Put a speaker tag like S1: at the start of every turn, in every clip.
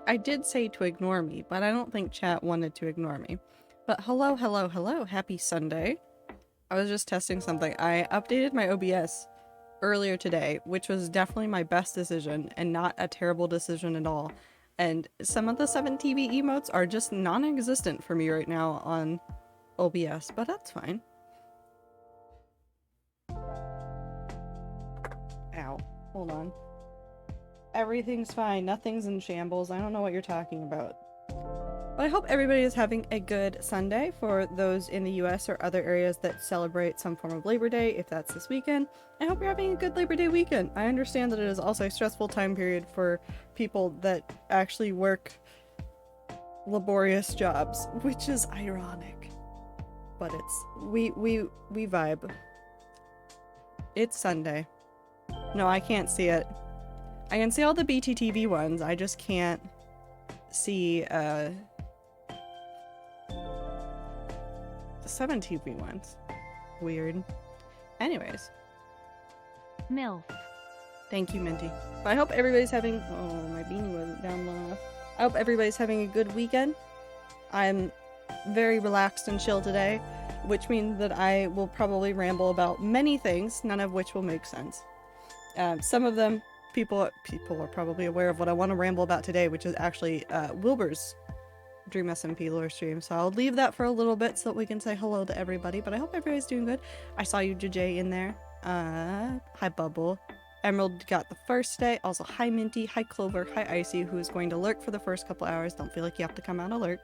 S1: I did say to ignore me, but I don't think chat wanted to ignore me. But hello, hello, hello, happy Sunday. I was just testing something. I updated my OBS earlier today, which was definitely my best decision and not a terrible decision at all. And some of the 7TV emotes are just non-existent for me right now on OBS, but that's fine. Ow. Hold on. Everything's fine. Nothing's in shambles. I don't know what you're talking about. But I hope everybody is having a good Sunday for those in the US or other areas that celebrate some form of Labor Day, if that's this weekend. I hope you're having a good Labor Day weekend. I understand that it is also a stressful time period for people that actually work laborious jobs, which is ironic. But it's we vibe. It's Sunday. No, I can't see it. I can see all the BTTV ones, I just can't see, the 7TV ones. Weird. Anyways.
S2: MILF.
S1: Thank you, Minty. But I hope everybody's having- oh, my beanie wasn't down low enough. I hope everybody's having a good weekend. I'm very relaxed and chill today, which means that I will probably ramble about many things, none of which will make sense. Some of them people are probably aware of what I want to ramble about today, which is actually Wilbur's Dream SMP lore stream. So I'll leave that for a little bit so that we can say hello to everybody. But I hope everybody's doing good. I saw you, JJ, in there. Hi, Bubble. Emerald got the first day. Also, hi, Minty. Hi, Clover. Hi, Icy, who is going to lurk for the first couple hours. Don't feel like you have to come out alert.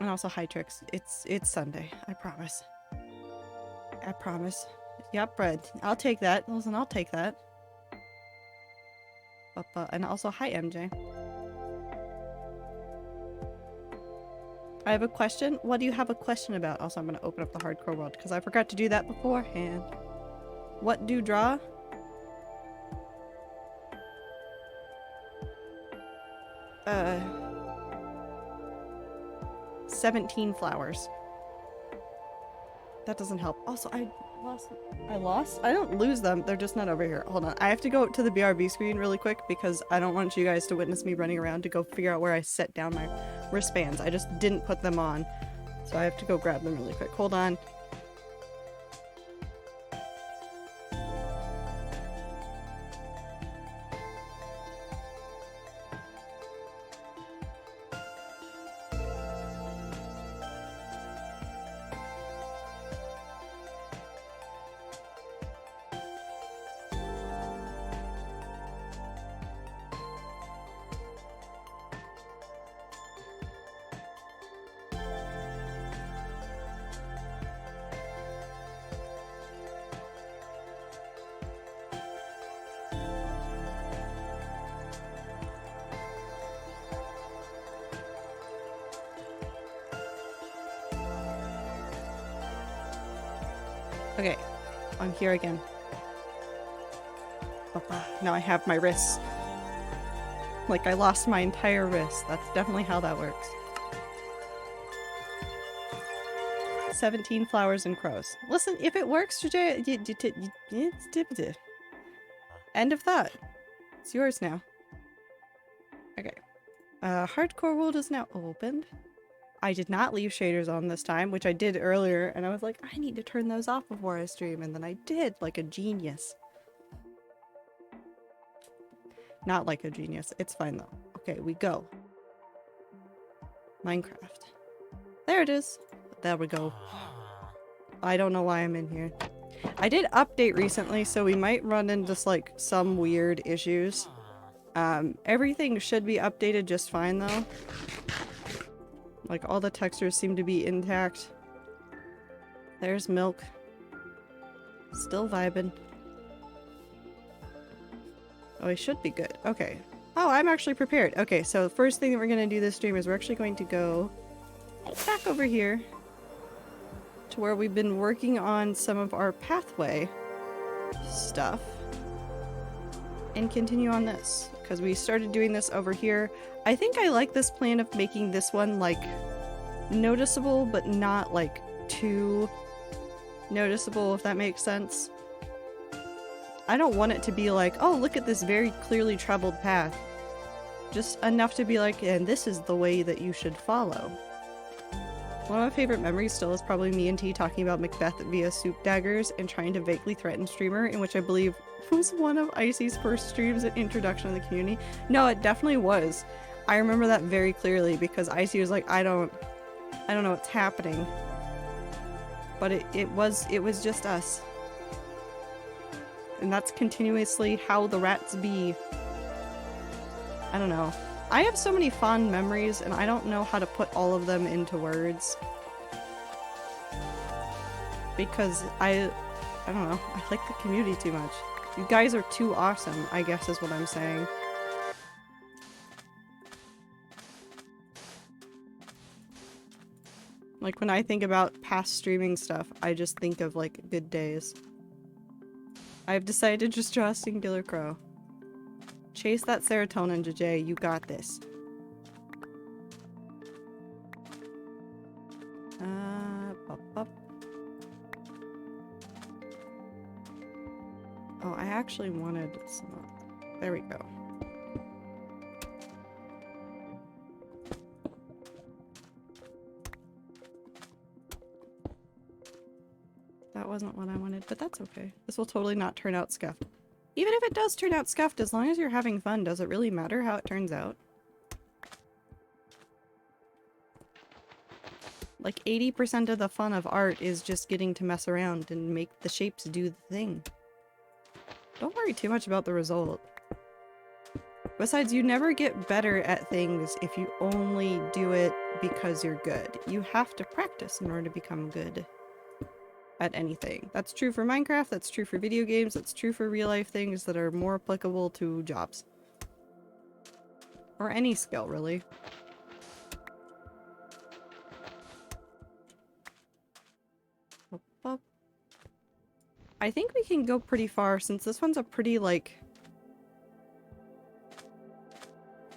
S1: And also, hi, Trix. It's Sunday. I promise. I promise. Yep, bread. I'll take that. Listen, I'll take that. And also, hi, MJ. I have a question. What do you have a question about? Also, I'm going to open up the hardcore world because I forgot to do that beforehand. What do draw? Uh, 17 flowers. That doesn't help. Also, I lost? I don't lose them. They're just not over here. Hold on. I have to go to the BRB screen really quick because I don't want you guys to witness me running around to go figure out where I set down my wristbands. I just didn't put them on. So I have to go grab them really quick. Hold on. Okay, I'm here again. Now I have my wrists. Like I lost my entire wrist. That's definitely how that works. 17 flowers and crows. Listen, if it works, end of thought. It's yours now. Okay. Hardcore world is now opened. I did not leave shaders on this time, which I did earlier, and I was like, I need to turn those off before I stream, and then I did, like a genius. Not like a genius. It's fine, though. Okay, we go. Minecraft. There it is. There we go. I don't know why I'm in here. I did update recently, so we might run into, like, some weird issues. Everything should be updated just fine, though. Like, all the textures seem to be intact. There's milk. Still vibing. Oh, he should be good. Okay. Oh, I'm actually prepared. Okay, so the first thing that we're gonna do this stream is we're actually going to go back over here to where we've been working on some of our pathway stuff and continue on this. Because we started doing this over here. I think I like this plan of making this one, like, noticeable, but not, like, too noticeable, if that makes sense. I don't want it to be like, oh, look at this very clearly traveled path. Just enough to be like, and this is the way that you should follow. One of my favorite memories still is probably me and T talking about Macbeth via soup daggers and trying to vaguely threaten streamer, in which I believe was one of Icy's first streams and introduction to the community. No, it definitely was. I remember that very clearly because Icy was like, I don't know what's happening. But it was just us. And that's continuously how the rats be. I don't know. I have so many fond memories and I don't know how to put all of them into words. Because I don't know, I like the community too much. You guys are too awesome, I guess is what I'm saying. Like when I think about past streaming stuff, I just think of like good days. I've decided to just draw a singular crow. Chase that serotonin, JJ. You got this. Pop, pop. Oh, I actually wanted some. There we go. That wasn't what I wanted, but that's okay. This will totally not turn out scuffed. Even if it does turn out scuffed, as long as you're having fun, does it really matter how it turns out? Like 80% of the fun of art is just getting to mess around and make the shapes do the thing. Don't worry too much about the result. Besides, you never get better at things if you only do it because you're good. You have to practice in order to become good at anything. That's true for Minecraft, that's true for video games, that's true for real life things that are more applicable to jobs. Or any skill, really. I think we can go pretty far since this one's a pretty, like,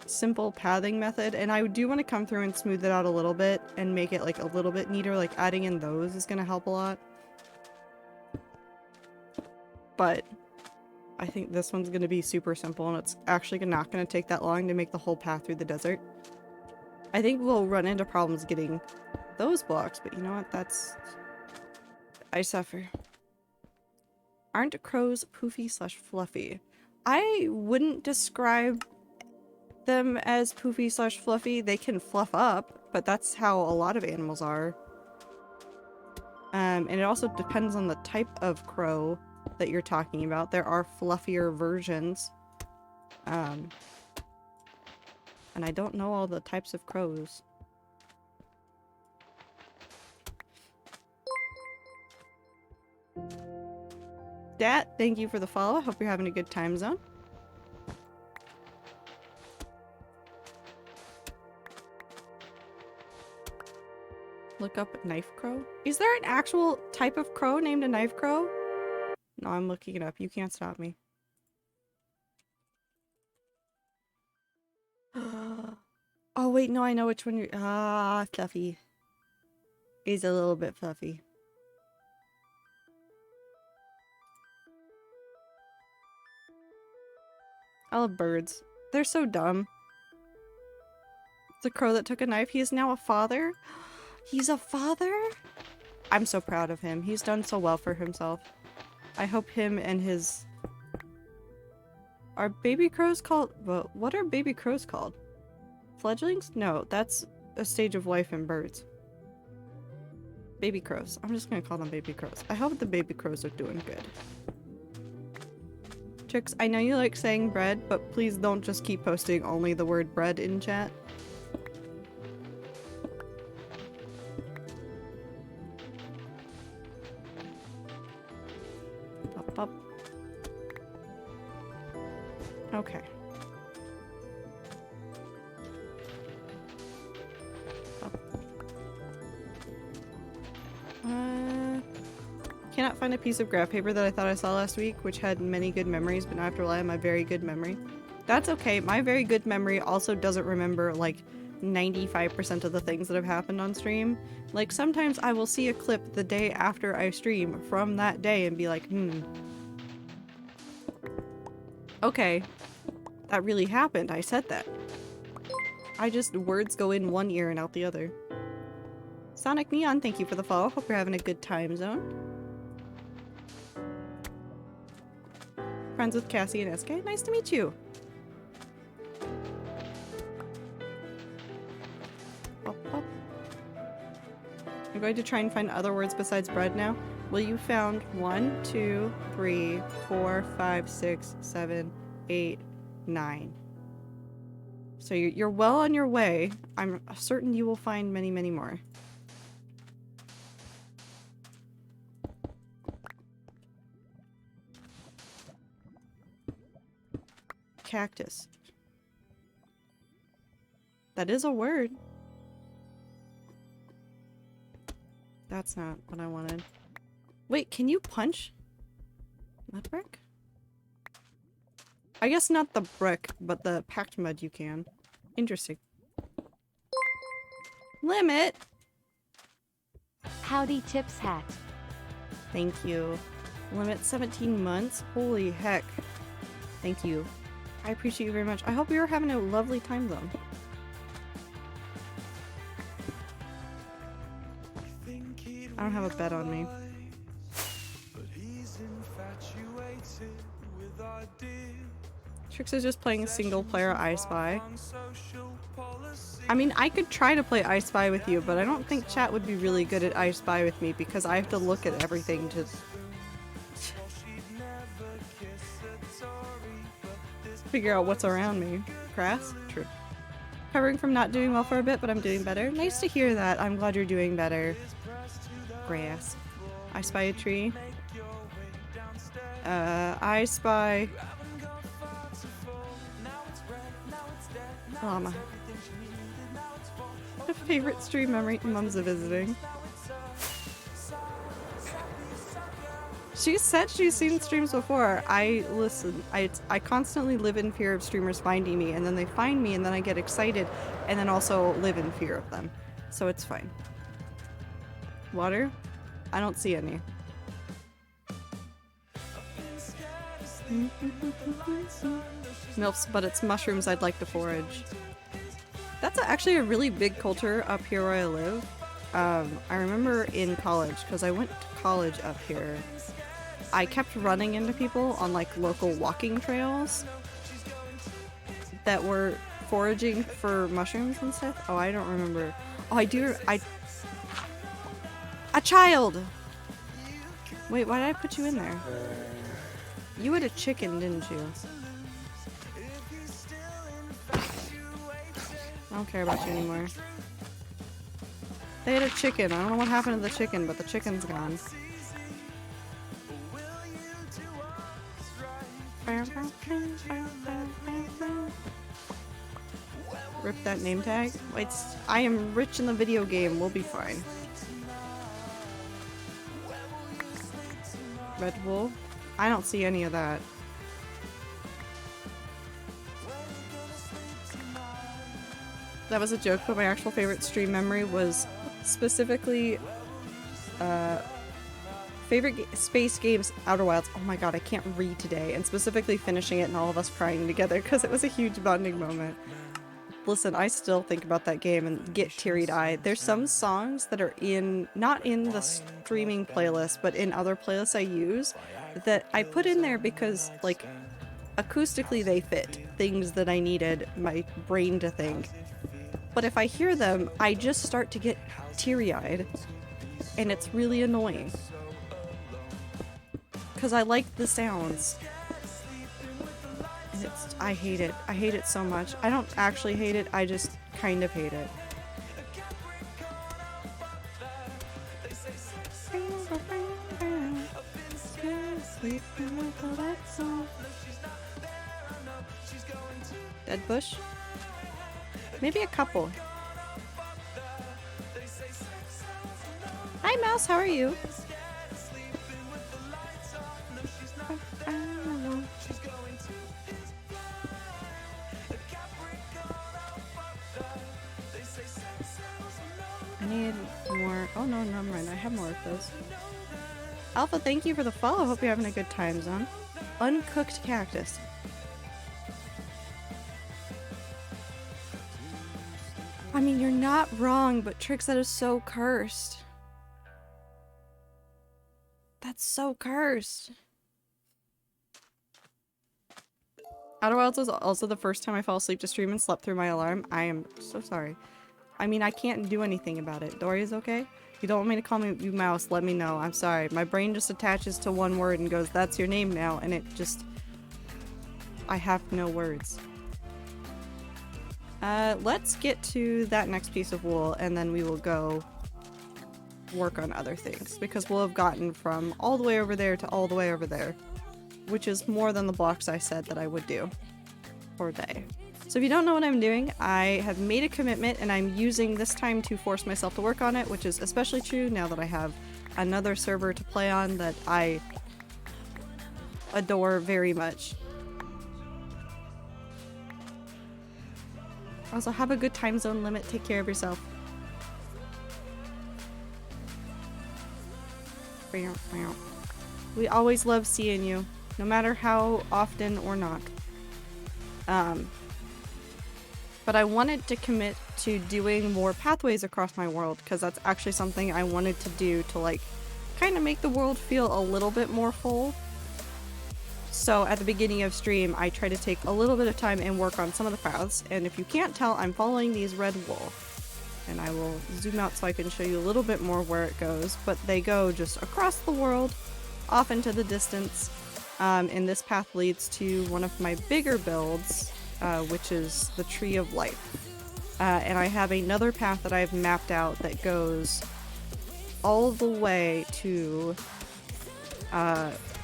S1: simple pathing method, and I do want to come through and smooth it out a little bit and make it, like, a little bit neater. Like, adding in those is gonna help a lot. But I think this one's gonna be super simple, and it's actually not gonna take that long to make the whole path through the desert. I think we'll run into problems getting those blocks, but you know what? That's... I suffer. Aren't crows poofy/fluffy? I wouldn't describe them as poofy/fluffy. They can fluff up, but that's how a lot of animals are. And it also depends on the type of crow that you're talking about. There are fluffier versions. And I don't know all the types of crows. Dat, thank you for the follow. Hope you're having a good time zone. Look up knife crow. Is there an actual type of crow named a knife crow? No, I'm looking it up. You can't stop me. Oh wait, no, I know which one you're— ah, fluffy. He's a little bit fluffy. I love birds. They're so dumb. The crow that took a knife, he is now a father? He's a father? I'm so proud of him. He's done so well for himself. I hope him and his... Are baby crows called... Well, what are baby crows called? Fledglings? No, that's a stage of life in birds. Baby crows. I'm just gonna call them baby crows. I hope the baby crows are doing good. Chicks, I know you like saying bread, but please don't just keep posting only the word bread in chat. Pop, pop. Okay. Pop. Cannot find a piece of graph paper that I thought I saw last week, which had many good memories, but now I have to rely on my very good memory. That's okay. My very good memory also doesn't remember, like, 95% of the things that have happened on stream. Like, sometimes I will see a clip the day after I stream from that day and be like, okay. That really happened. I said that. I just, words go in one ear and out the other. Sonic Neon, thank you for the follow. Hope you're having a good time zone. Friends with Cassie and SK. Nice to meet you. Pop, pop. I'm going to try and find other words besides bread now. Well, you found 1, 2, 3, 4, 5, 6, 7, 8, 9. So you're well on your way. I'm certain you will find many, many more. Cactus. That is a word. That's not what I wanted. Wait, can you punch mud brick? I guess not the brick, but the packed mud you can. Interesting. Limit!
S2: Howdy Tips hat.
S1: Thank you. Limit 17 months? Holy heck. Thank you. I appreciate you very much. I hope you're having a lovely time though. I don't have a bet on me. Trix is just playing a single player I Spy. I mean, I could try to play I Spy with you, but I don't think chat would be really good at I Spy with me because I have to look at everything to figure out what's around me. Grass? True. Recovering from not doing well for a bit, but I'm doing better. Nice to hear that. I'm glad you're doing better. Grass. I spy a tree. I spy... llama. A favorite stream memory? Mom's a visiting. She said she's seen streams before. Listen, I constantly live in fear of streamers finding me, and then they find me, and then I get excited, and then also live in fear of them. So it's fine. Water? I don't see any. Milfs, but it's mushrooms I'd like to forage. That's actually a really big culture up here where I live. I remember in college, because I went to college up here, I kept running into people on like local walking trails that were foraging for mushrooms and stuff. Oh, I don't remember. Oh, a child! Wait, why did I put you in there? You had a chicken, didn't you? I don't care about you anymore. They had a chicken. I don't know what happened to the chicken, but the chicken's gone. Rip that name tag. Wait, I am rich in the video game. We'll be fine. Red Bull? I don't see any of that. That was a joke, but my actual favorite stream memory was specifically favorite space games Outer Wilds. Oh my god, I can't read today. And specifically finishing it and all of us crying together because it was a huge bonding moment. Listen, I still think about that game and get teary-eyed. There's some songs that are not in the streaming playlist, but in other playlists I use that I put in there because, like, acoustically they fit things that I needed my brain to think. But if I hear them, I just start to get teary-eyed. And it's really annoying. Because I like the sounds. And I hate it. I hate it so much. I don't actually hate it, I just kind of hate it. Dead bush? Maybe a couple. Hi Mouse, how are you? I need more. Oh no, never mind. I have more of those. Alpha, thank you for the follow. Hope you're having a good time zone. Uncooked cactus. I mean, you're not wrong, but Trix, that is so cursed. That's so cursed. Outer Wilds was also the first time I fell asleep to stream and slept through my alarm. I am so sorry. I mean, I can't do anything about it. Dory's okay? If you don't want me to call you Mouse, let me know. I'm sorry. My brain just attaches to one word and goes, that's your name now, and it just... I have no words. Let's get to that next piece of wool, and then we will go work on other things, because we'll have gotten from all the way over there to all the way over there, which is more than the blocks I said that I would do for a day. So if you don't know what I'm doing, I have made a commitment and I'm using this time to force myself to work on it, which is especially true now that I have another server to play on that I adore very much. Also, have a good time zone limit. Take care of yourself. We always love seeing you, no matter how often or not. But I wanted to commit to doing more pathways across my world, because that's actually something I wanted to do to, like, kind of make the world feel a little bit more full. So at the beginning of stream, I try to take a little bit of time and work on some of the paths, and if you can't tell, I'm following these red wool. And I will zoom out so I can show you a little bit more where it goes, but they go just across the world, off into the distance, and this path leads to one of my bigger builds, which is the Tree of Life. And I have another path that I've mapped out that goes all the way to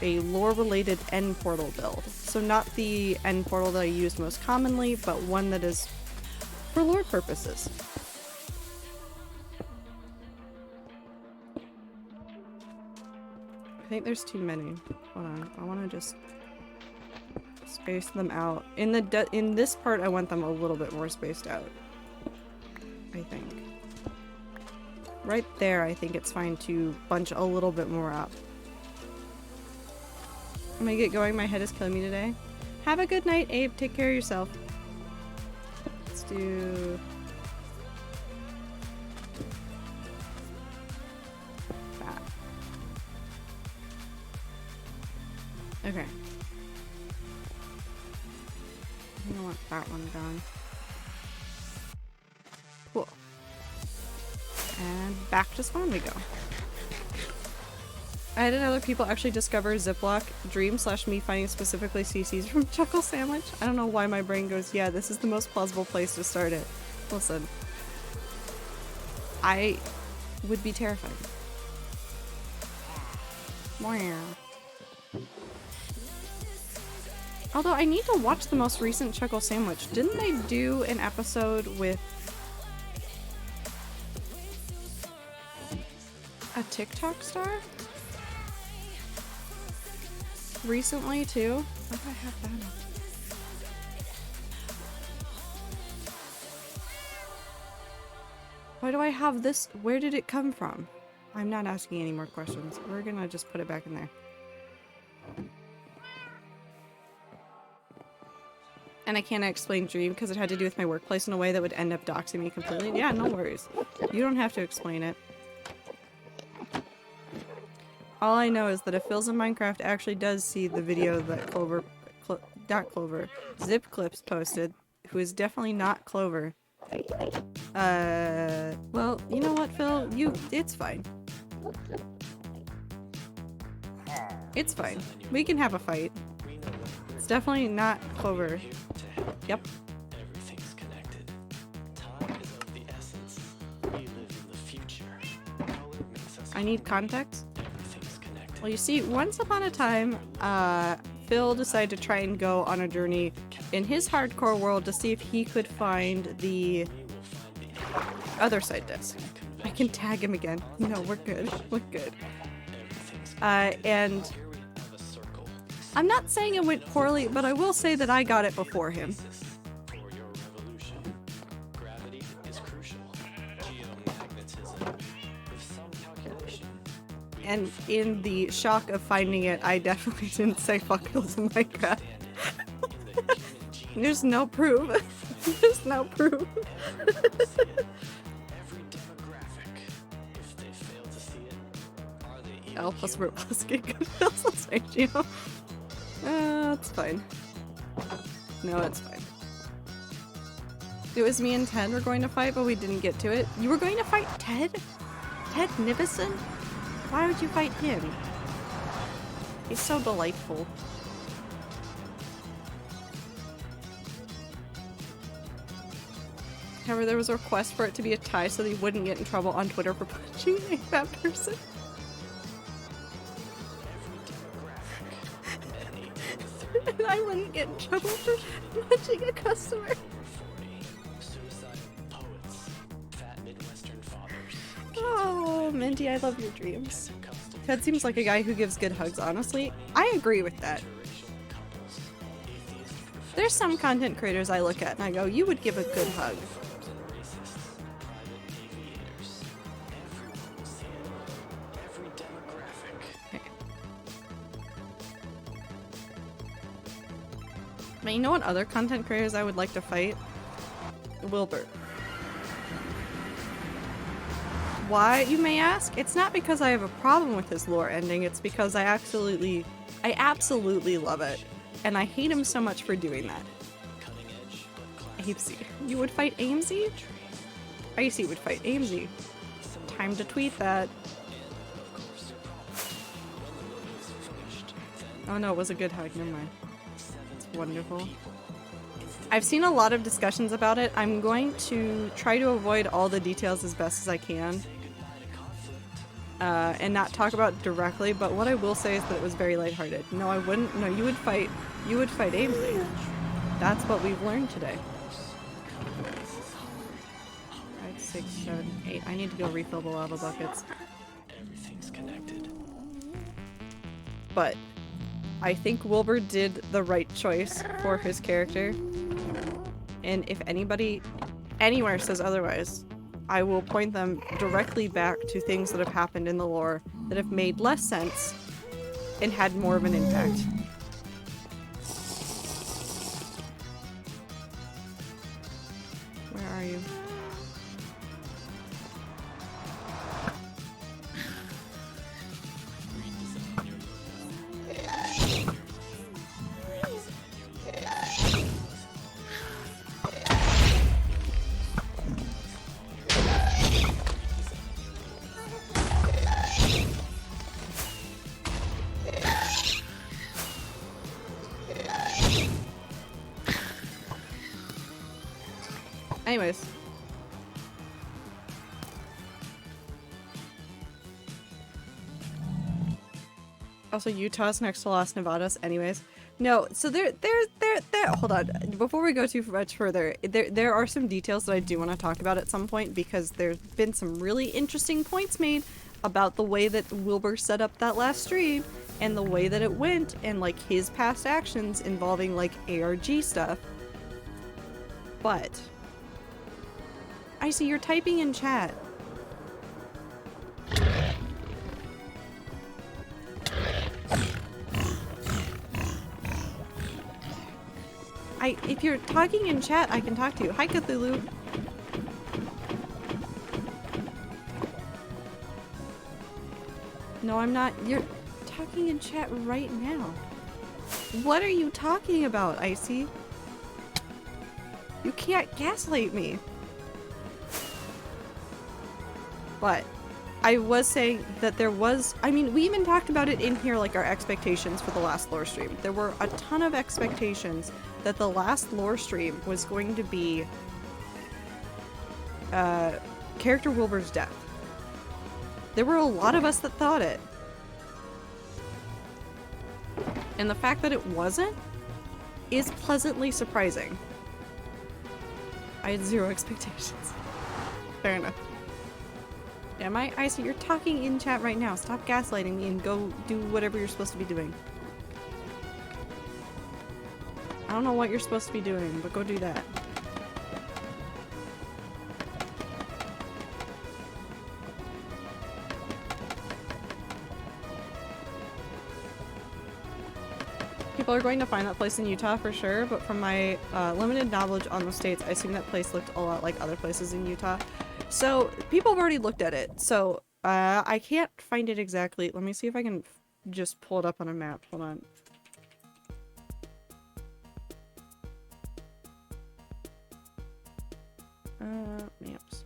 S1: a lore-related end portal build. So not the end portal that I use most commonly, but one that is for lore purposes. I think there's too many. Hold on, I want to just space them out. In this part, I want them a little bit more spaced out, I think. Right there, I think it's fine to bunch a little bit more up. I'm gonna get going. My head is killing me today. Have a good night, Abe. Take care of yourself. Let's do... that. Okay. I think I want that one gone. Cool. And back to spawn we go. I had other people actually discover Ziploc Dream / me finding specifically CCs from Chuckle Sandwich. I don't know why my brain goes, yeah, this is the most plausible place to start it. Listen. I would be terrified. Although I need to watch the most recent Chuckle Sandwich. Didn't they do an episode with a TikTok star? Recently too? Why do I have that up? Why do I have this? Where did it come from? I'm not asking any more questions. We're gonna just put it back in there. And I can't explain Dream because it had to do with my workplace in a way that would end up doxing me completely. Yeah, no worries. You don't have to explain it. All I know is that if Phil's in Minecraft actually does see the video that Zip Clips posted, who is definitely not Clover. Well, you know what, Phil? It's fine. It's fine. We can have a fight. It's definitely not Clover. Yep.
S3: Everything's connected. Time is of the essence. We live in the future. Color makes us
S1: I need context.
S3: everything's connected.
S1: Well, you see, once upon a time, Phil decided to try and go on a journey in his hardcore world to see if he could find the other side disc. I can tag him again. No, we're good. We're good. And I'm not saying it went poorly, but I will say that I got it before him.
S3: For your revolution, gravity is crucial. Geomagnetism. With some calculation,
S1: And in the shock of finding it, I definitely didn't say fuck Phil's in Minecraft. There's no proof. There's no proof.
S3: Everyone see it. Every demographic. If they fail to see it, are they even
S1: L plus
S3: human?
S1: root plus good plus ratio. It's fine. No, it's fine. It was me and Ted were going to fight, but we didn't get to it. You were going to fight Ted? Ted Nivison? Why would you fight him? He's so delightful. However, there was a request for it to be a tie so that he wouldn't get in trouble on Twitter for punching that person. And I wouldn't get in trouble for punching a customer.
S3: Suicide poets, fat Midwestern fathers,
S1: Oh, Minty, I love your dreams. Ted seems like a guy who gives good hugs, honestly. I agree with that.
S3: interracial couples, atheist
S1: There's some content creators I look at and I go, you would give a good hug.
S3: professionals and racists, private aviators. Everyone will see it. Every demographic.
S1: But you know what other content creators I would like to fight? Wilbur. Why, you may ask? It's not because I have a problem with his lore ending, it's because I absolutely love it. And I hate him so much for doing that.
S3: Cutting edge, but classic.
S1: Amesy. You would fight Amesy? Icy would fight Amesy. Time to tweet that. Oh no, it was a good hug, never mind. It's wonderful. I've seen a lot of discussions about it. I'm going to try to avoid all the details as best as I can. And not talk about it directly, but what I will say is that it was very lighthearted. No, I wouldn't. No, you would fight Ainsley. That's what we've learned today. 5, 6, 7, 8. I need to go refill the lava buckets.
S3: Everything's connected.
S1: But I think Wilbur did the right choice for his character. And if anybody anywhere says otherwise, I will point them directly back to things that have happened in the lore that have made less sense and had more of an impact. Where are you? Anyways. Also, Utah's next to Las Nevadas. Anyways. No, so there, hold on. Before we go too much further, there are some details that I do want to talk about at some point because there's been some really interesting points made about the way that Wilbur set up that last stream and the way that it went and, like, his past actions involving, like, ARG stuff. But I see you're typing in chat. If you're talking in chat, I can talk to you. Hi, Cthulhu. No, I'm not. You're talking in chat right now. What are you talking about, Icy? You can't gaslight me. But I was saying that there was, I mean, we even talked about it in here, like our expectations for the last lore stream. There were a ton of expectations that the last lore stream was going to be character Wilbur's death. There were a lot of us that thought it. And the fact that it wasn't is pleasantly surprising. I had zero expectations. Fair enough. Am I? Icy, you're talking in chat right now. Stop gaslighting me and go do whatever you're supposed to be doing. I don't know what you're supposed to be doing, but go do that. people are going to find that place in Utah for sure, but from my limited knowledge on the states, I assume that place looked a lot like other places in Utah. So people have already looked at it. So I can't find it exactly. Let me see if I can just pull it up on a map. Hold on. Maps.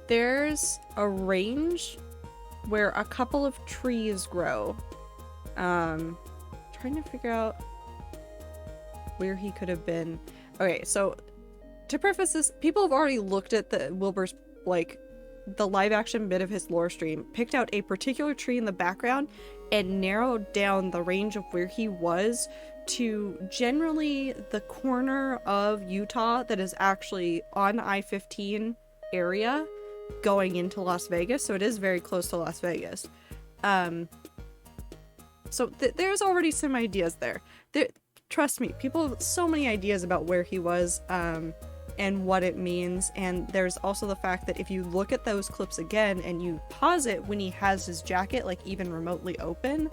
S1: There's a range where a couple of trees grow. Trying to figure out where he could have been. Okay, so to preface this, people have already looked at the Wilbur's, like, the live action bit of his lore stream, picked out a particular tree in the background, and narrowed down the range of where he was to generally the corner of Utah that is actually on I-15 area going into Las Vegas, so it is very close to Las Vegas. So there's already some ideas there. Trust me, people have so many ideas about where he was, and what it means, and there's also the fact that if you look at those clips again and you pause it when he has his jacket like even remotely open,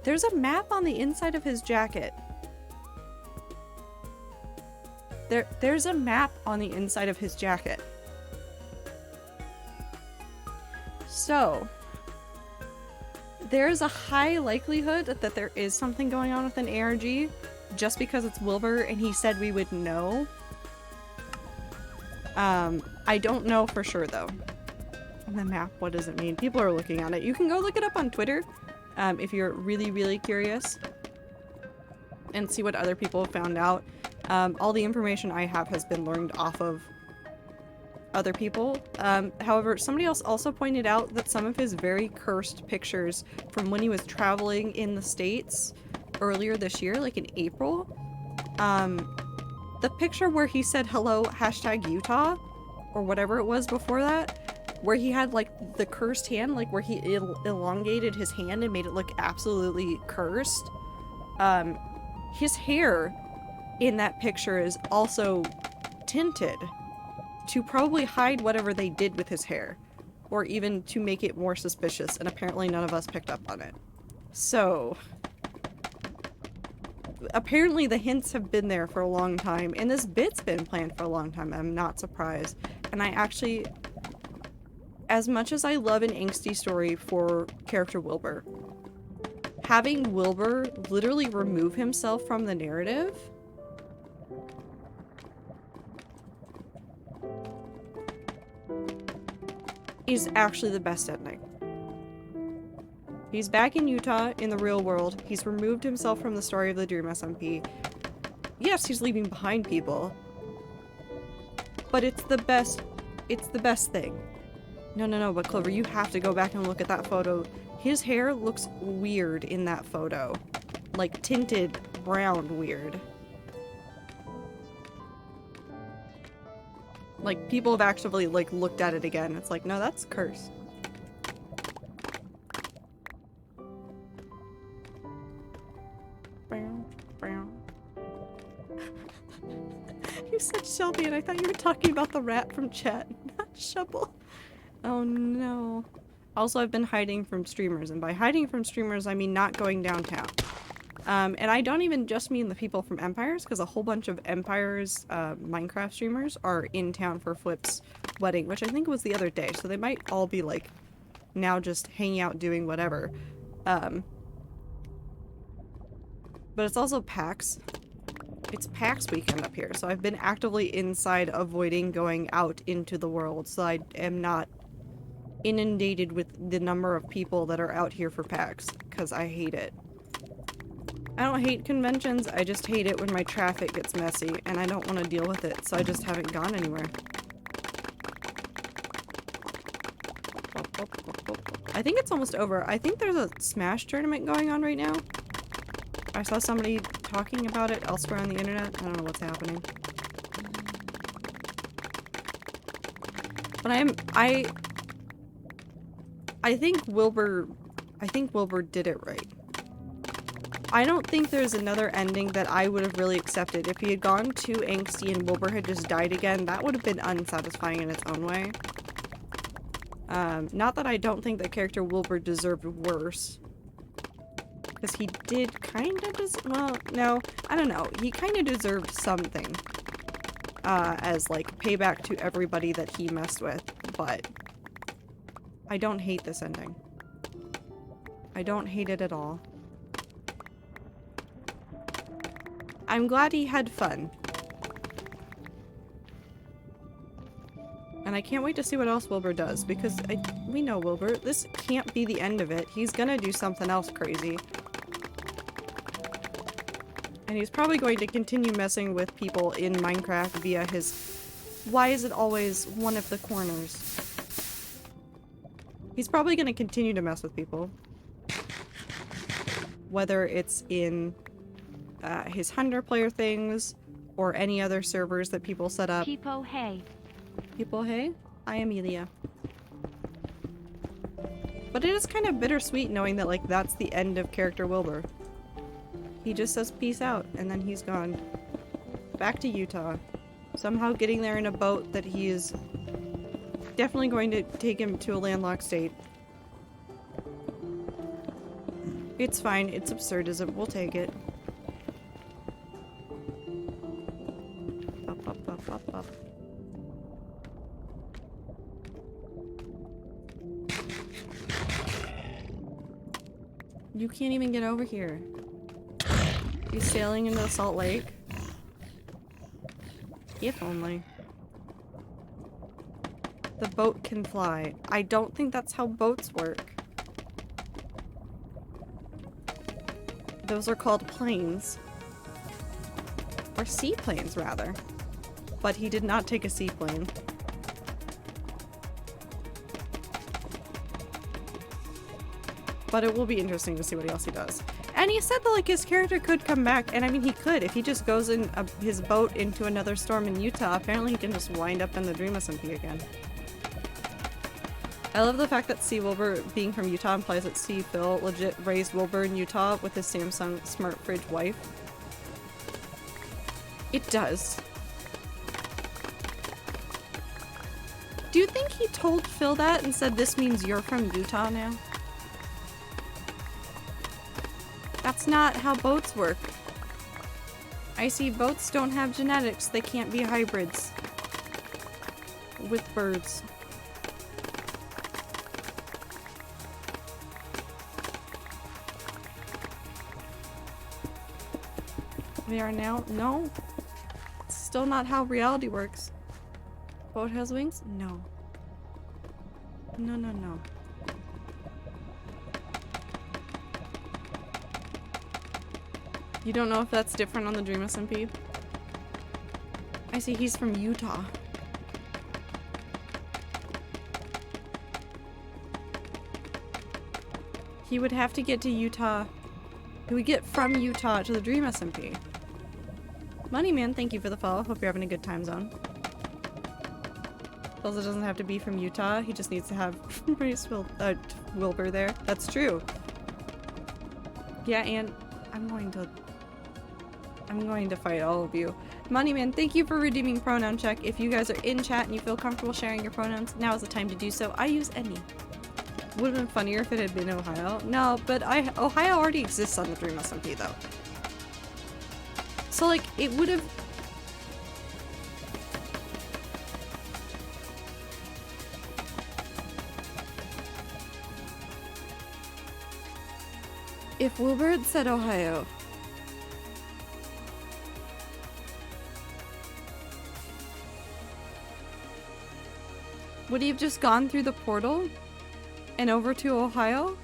S1: there's a map on the inside of his jacket. There's a map on the inside of his jacket. So there's a high likelihood that there is something going on with an ARG just because it's Wilbur and he said we would know. I don't know for sure though. And the map, what does it mean? People are looking at it. You can go look it up on Twitter if you're really, really curious and see what other people have found out. All the information I have has been learned off of other people. However, somebody else also pointed out that some of his very cursed pictures from when he was traveling in the States earlier this year, like in April, the picture where he said hello #Utah or whatever it was before that, where he had like the cursed hand, like where he elongated his hand and made it look absolutely cursed. His hair in that picture is also tinted to probably hide whatever they did with his hair, or even to make it more suspicious, and apparently none of us picked up on it. So apparently the hints have been there for a long time, and this bit's been planned for a long time. I'm not surprised. And I actually, as much as I love an angsty story for character Wilbur, having Wilbur literally remove himself from the narrative is actually the best ending. He's back in Utah in the real world. He's removed himself from the story of the Dream SMP. Yes, he's leaving behind people, but it's the best thing. No, but Clover, you have to go back and look at that photo. His hair looks weird in that photo. Like tinted brown weird. Like, people have actually, like, looked at it again. It's like, no, that's cursed. You said Shelby, and I thought you were talking about the rat from chat, not Shovel. Oh no. Also, I've been hiding from streamers, and by hiding from streamers, I mean not going downtown. And I don't even just mean the people from Empires, because a whole bunch of Empires Minecraft streamers are in town for Flip's wedding, which I think was the other day, so they might all be, like, now just hanging out doing whatever. But it's also PAX. It's PAX weekend up here, so I've been actively inside avoiding going out into the world, so I am not inundated with the number of people that are out here for PAX, because I hate it. I don't hate conventions, I just hate it when my traffic gets messy, and I don't want to deal with it, so I just haven't gone anywhere. I think it's almost over. I think there's a Smash tournament going on right now. I saw somebody talking about it elsewhere on the internet. I don't know what's happening. But I think Wilbur did it right. I don't think there's another ending that I would have really accepted. If he had gone too angsty and Wilbur had just died again, that would have been unsatisfying in its own way. Not that I don't think that character Wilbur deserved worse. Because he did kind of well, no, I don't know. He kind of deserved something. As, like, payback to everybody that he messed with. But I don't hate this ending. I don't hate it at all. I'm glad he had fun. And I can't wait to see what else Wilbur does, because we know Wilbur. This can't be the end of it. He's gonna do something else crazy. And he's probably going to continue messing with people in Minecraft via his... Why is it always one of the corners? He's probably gonna continue to mess with people. Whether it's in his 100-player things, or any other servers that people set up.
S2: People, hey.
S1: People, hey? Hi, Amelia. But it is kind of bittersweet knowing that, like, that's the end of character Wilbur. He just says peace out, and then he's gone. Back to Utah. Somehow getting there in a boat that he is definitely going to take him to a landlocked state. It's fine, it's absurdism, we'll take it. Up, up, up, up, up. You can't even get over here. He's sailing into the Salt Lake. If only. The boat can fly. I don't think that's how boats work. Those are called planes. Or seaplanes, rather. But he did not take a seaplane. But it will be interesting to see what else he does. And he said that, like, his character could come back, and I mean, he could. If he just goes in his boat into another storm in Utah, apparently he can just wind up in the Dream SMP again. I love the fact that C. Wilbur being from Utah implies that C. Phil legit raised Wilbur in Utah with his Samsung Smart Fridge wife. It does. Do you think he told Phil that and said, this means you're from Utah now? That's not how boats work. I see boats don't have genetics. They can't be hybrids with birds. They are now? No. It's still not how reality works. Boat has wings? No. No, no, no. You don't know if that's different on the Dream SMP? I see he's from Utah. He would have to get to Utah. He would get from Utah to the Dream SMP. Moneyman, thank you for the follow. Hope you're having a good time zone. Also doesn't have to be from Utah. He just needs to have Wilbur there. That's true. Yeah, and I'm going to fight all of you. Moneyman, thank you for redeeming pronoun check. If you guys are in chat and you feel comfortable sharing your pronouns, now is the time to do so. I use any. Would have been funnier if it had been Ohio. No, but Ohio already exists on the Dream SMP though. So like, it would have... If Wilbur had said Ohio... Would he have just gone through the portal and over to Ohio?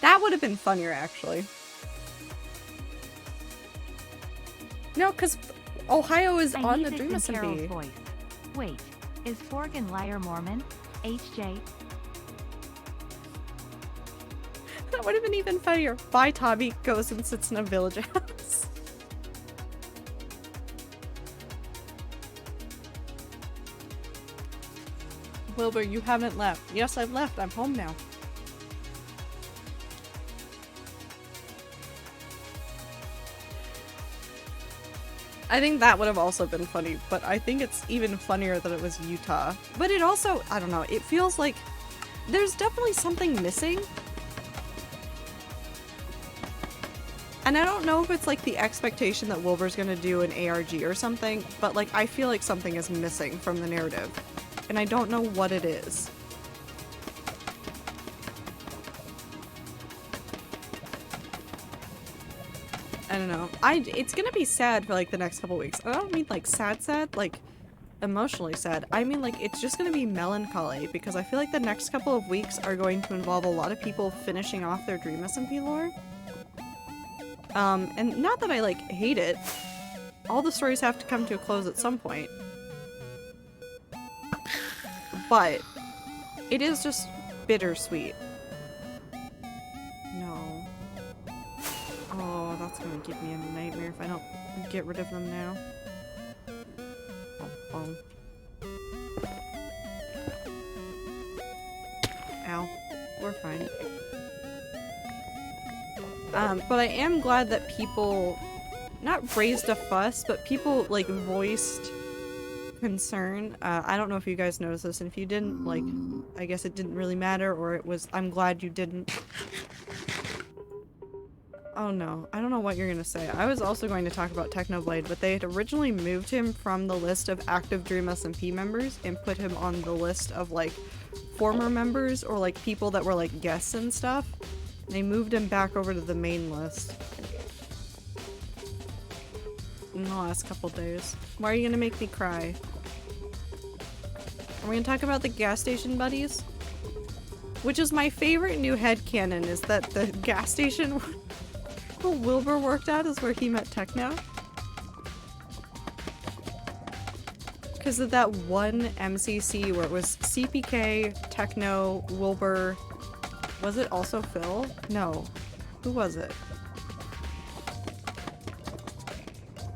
S1: That would have been funnier, actually. No, because Ohio is on the Dream SMP.
S2: Voice. Wait, is Forgan Liar Mormon? HJ?
S1: That would have been even funnier. Bye, Tommy goes and sits in a village house. Wilbur, you haven't left. Yes, I've left. I'm home now. I think that would have also been funny, but I think it's even funnier that it was Utah. But it also, I don't know, it feels like there's definitely something missing. And I don't know if it's like the expectation that Wilbur's gonna do an ARG or something, but like I feel like something is missing from the narrative. And I don't know what it is. I don't know. It's gonna be sad for like the next couple weeks. I don't mean like sad, like emotionally sad. I mean like it's just gonna be melancholy because I feel like the next couple of weeks are going to involve a lot of people finishing off their Dream SMP lore. And not that I like hate it. All the stories have to come to a close at some point. But it is just bittersweet. No. Oh, that's gonna give me a nightmare if I don't get rid of them now. Oh. Ow. We're fine. But I am glad that people not raised a fuss, but people like voiced concern. I don't know if you guys noticed this, and if you didn't, like, I guess it didn't really matter, or it was, I'm glad you didn't. Oh no, I don't know what you're gonna say. I was also going to talk about Technoblade, but they had originally moved him from the list of active Dream SMP members and put him on the list of like former members or like people that were like guests and stuff. They moved him back over to the main list in the last couple days. Why are you gonna make me cry? Are we gonna talk about the gas station buddies? Which is my favorite new headcanon, is that the gas station where Wilbur worked at is where he met Techno. Because of that one MCC where it was CPK, Techno, Wilbur. Was it also Phil? No. Who was it?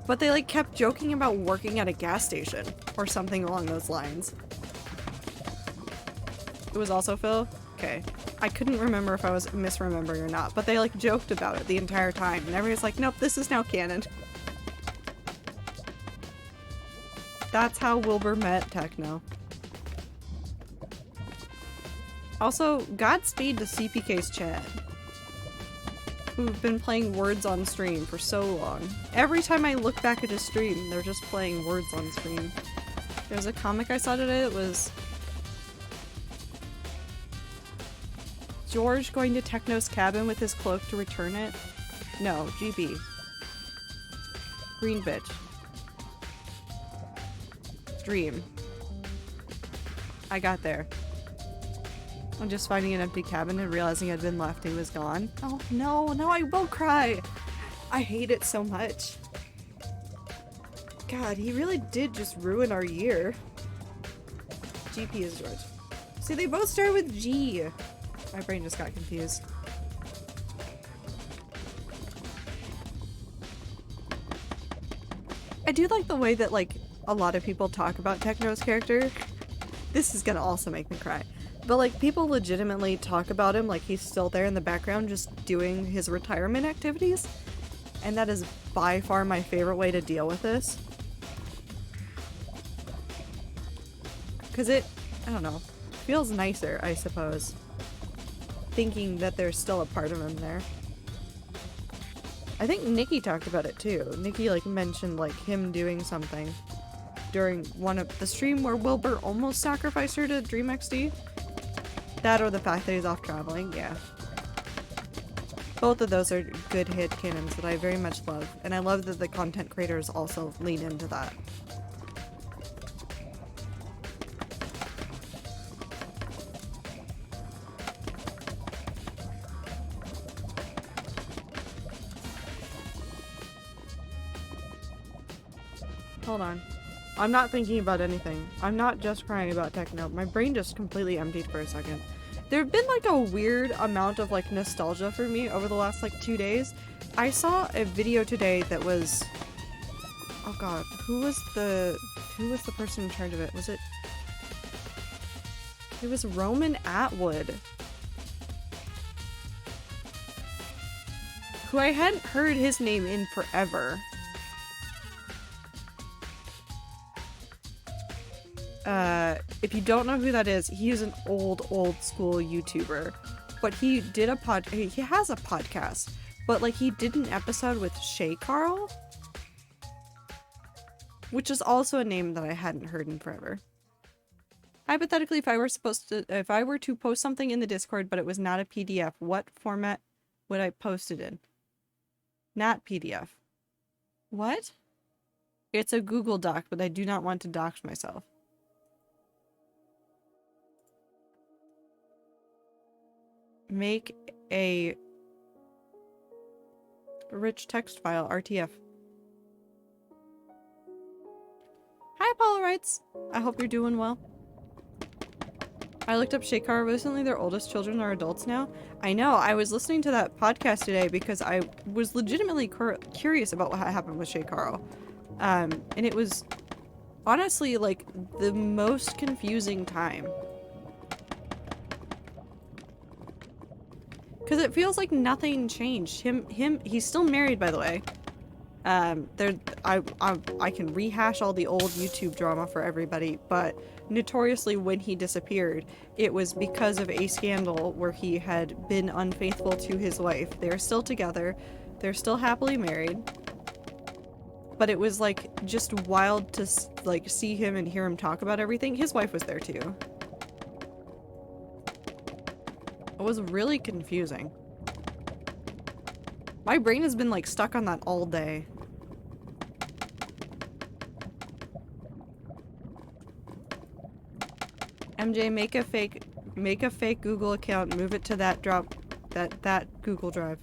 S1: But they like kept joking about working at a gas station or something along those lines. It was also Phil? Okay. I couldn't remember if I was misremembering or not, but they like joked about it the entire time and everyone's like, nope, this is now canon. That's how Wilbur met Techno. Also, Godspeed to CPK's chat, who've been playing Words on stream for so long. Every time I look back at his stream, they're just playing Words on stream. There's a comic I saw today that was George going to Techno's cabin with his cloak to return it. No, GB. Green bitch. Dream. I got there. I'm just finding an empty cabin and realizing I'd been left and he was gone. Oh no, now I will cry! I hate it so much. God, he really did just ruin our year. GP is George. See, they both start with G. My brain just got confused. I do like the way that, like, a lot of people talk about Techno's character. This is gonna also make me cry. But, like, people legitimately talk about him like he's still there in the background just doing his retirement activities. And that is by far my favorite way to deal with this. Because it, I don't know, feels nicer, I suppose. Thinking that there's still a part of him there. I think Nikki talked about it too. Nikki like mentioned like him doing something during one of the stream where Wilbur almost sacrificed her to Dream XD. That or the fact that he's off traveling, yeah. Both of those are good hit canons that I very much love, and I love that the content creators also lean into that. Hold on. I'm not thinking about anything. I'm not just crying about Techno. My brain just completely emptied for a second. There have been like a weird amount of like nostalgia for me over the last like 2 days. I saw a video today that was, oh god, who was the person in charge of it? Was it was Roman Atwood, who I hadn't heard his name in forever. if you don't know who that is, he is an old school YouTuber. But he did he has a podcast. But like he did an episode with Shay Carl, which is also a name that I hadn't heard in forever. Hypothetically, if I were to post something in the Discord, but it was not a PDF, what format would I post it in? Not PDF. What? It's a Google Doc, but I do not want to dox myself. Make a rich text file, RTF. Hi, Polarites. I hope you're doing well. I looked up Shakar recently. Their oldest children are adults now. I know. I was listening to that podcast today because I was legitimately curious about what happened with Shakar. And it was honestly like the most confusing time. Because it feels like nothing changed. He's still married, by the way. I can rehash all the old YouTube drama for everybody, but notoriously when he disappeared, it was because of a scandal where he had been unfaithful to his wife. They're still together. They're still happily married. But it was like just wild to like see him and hear him talk about everything. His wife was there too. It was really confusing. My brain has been like stuck on that all day. MJ, make a fake Google account, move it to that Google Drive.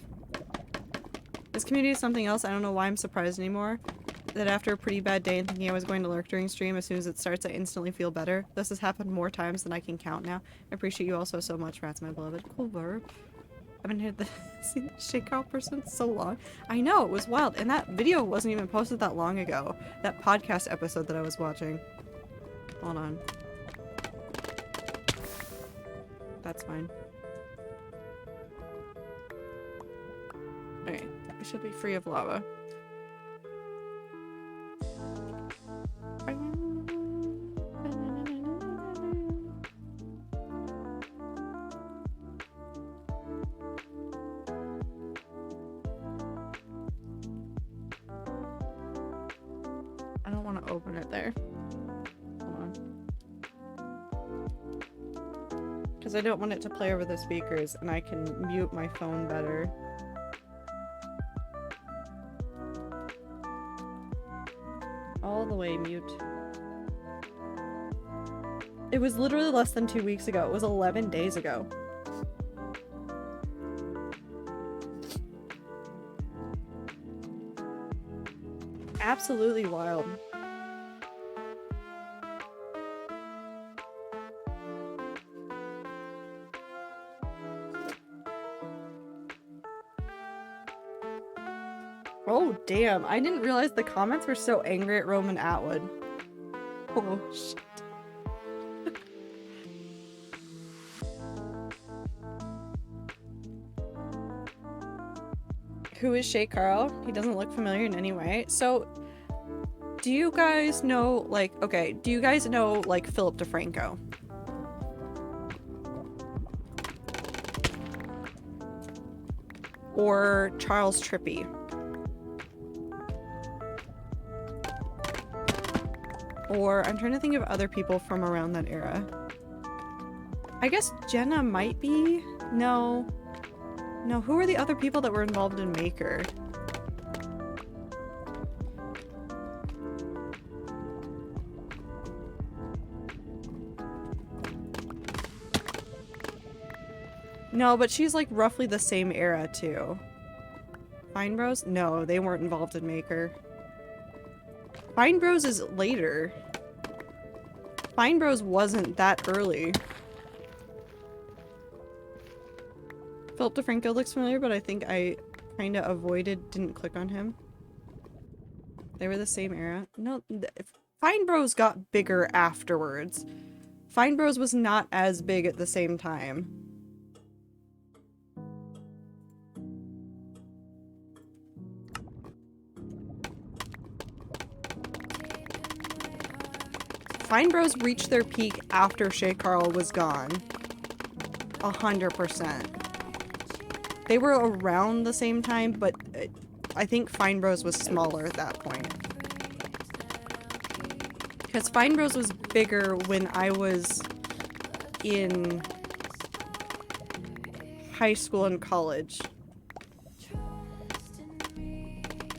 S1: This community is something else. I don't know why I'm surprised anymore. That after a pretty bad day and thinking I was going to lurk during stream, as soon as it starts, I instantly feel better. This has happened more times than I can count now. I appreciate you also so much, Rats, my beloved. Cool verb. I haven't seen the shakeout person so long. I know, it was wild. And that video wasn't even posted that long ago. That podcast episode that I was watching. Hold on. That's fine. Okay, we should be free of lava. I don't want to open it there. Hold on. Because I don't want it to play over the speakers, and I can mute my phone better. All the way mute. It was literally less than 2 weeks ago. It was 11 days ago. Absolutely wild. Oh, damn. I didn't realize the comments were so angry at Roman Atwood. Oh, shit. Who is Shay Carl? He doesn't look familiar in any way. So, do you guys know, like, okay, do you guys know, like, Philip DeFranco? Or Charles Trippy? Or, I'm trying to think of other people from around that era. I guess Jenna might be? No. No, who are the other people that were involved in Maker? No, but she's like roughly the same era too. Fine Bros? No, they weren't involved in Maker. Fine Bros is later. Fine Bros wasn't that early. Philip DeFranco looks familiar, but I think I kind of didn't click on him. They were the same era. No, Fine Bros got bigger afterwards. Fine Bros was not as big at the same time. Fine Bros reached their peak after Shay Carl was gone. 100%. They were around the same time, but I think Fine Bros was smaller at that point. Because Fine Bros was bigger when I was in high school and college.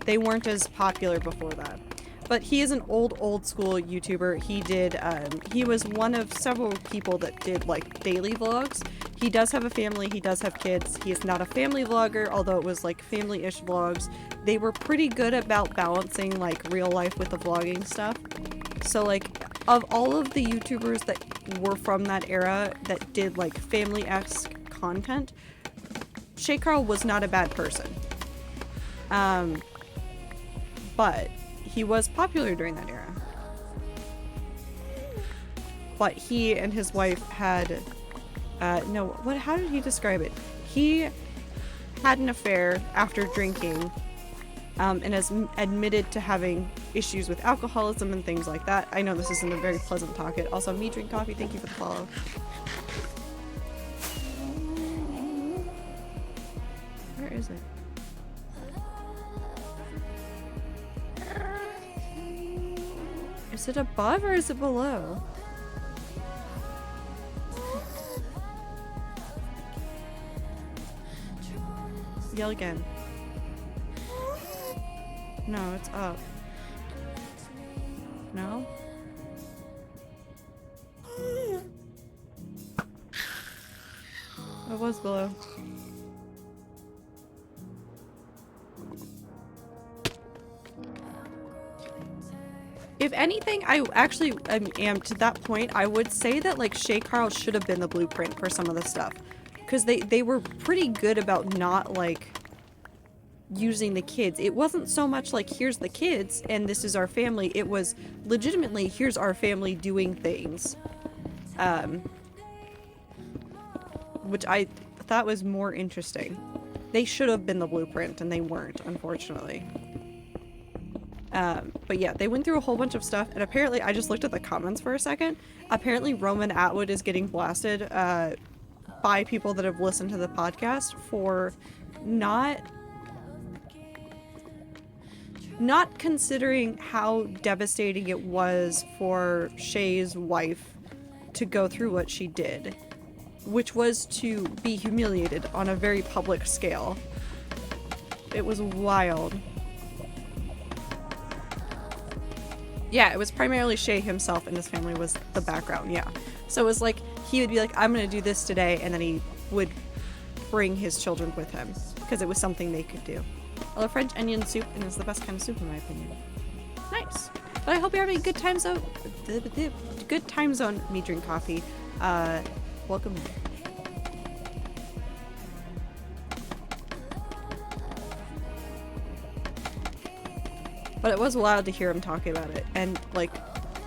S1: They weren't as popular before that. But he is an old school YouTuber. He was one of several people that did like daily vlogs. He does have a family, he does have kids. He is not a family vlogger, although it was like family-ish vlogs. They were pretty good about balancing like real life with the vlogging stuff. So like, of all of the YouTubers that were from that era that did like family-esque content, Shay Carl was not a bad person. But he was popular during that era. But he and his wife had, how did he describe it? He had an affair after drinking, and has admitted to having issues with alcoholism and things like that. I know this isn't a very pleasant topic. Also, me drink coffee, thank you for the follow. Where is it? Is it above or is it below? Yell again. No, it's up. No? It was below. If anything, I actually am to that point, I would say that like Shay Carl should have been the blueprint for some of the stuff. Because they were pretty good about not like using the kids. It wasn't so much like here's the kids and this is our family. It was legitimately here's our family doing things. Which I thought was more interesting. They should have been the blueprint and they weren't, unfortunately. But yeah, they went through a whole bunch of stuff, and apparently, I just looked at the comments for a second. Apparently, Roman Atwood is getting blasted by people that have listened to the podcast for not considering how devastating it was for Shay's wife to go through what she did, which was to be humiliated on a very public scale. It was wild. Yeah, it was primarily Shay himself and his family was the background, yeah. So it was like, he would be like, I'm gonna do this today, and then he would bring his children with him, because it was something they could do. I love French onion soup, and it's the best kind of soup in my opinion. Nice. But I hope you're having a good time zone. Good time zone, me drink coffee. Welcome in. But it was wild to hear him talking about it, and like,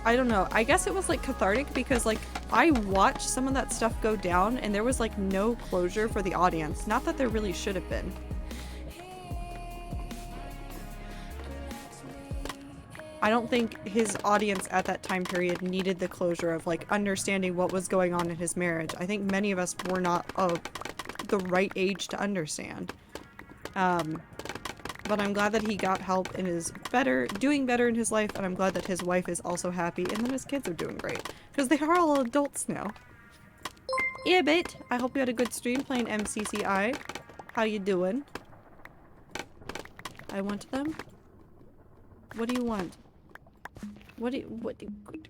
S1: I don't know, I guess it was like cathartic because like I watched some of that stuff go down and there was like no closure for the audience. Not that there really should have been. I don't think his audience at that time period needed the closure of like understanding what was going on in his marriage. I think many of us were not of the right age to understand. But I'm glad that he got help and is doing better in his life, and I'm glad that his wife is also happy and that his kids are doing great. Because they are all adults now. Yeah, mate. I hope you had a good stream playing MCCI. How you doing? I want them? What do you want?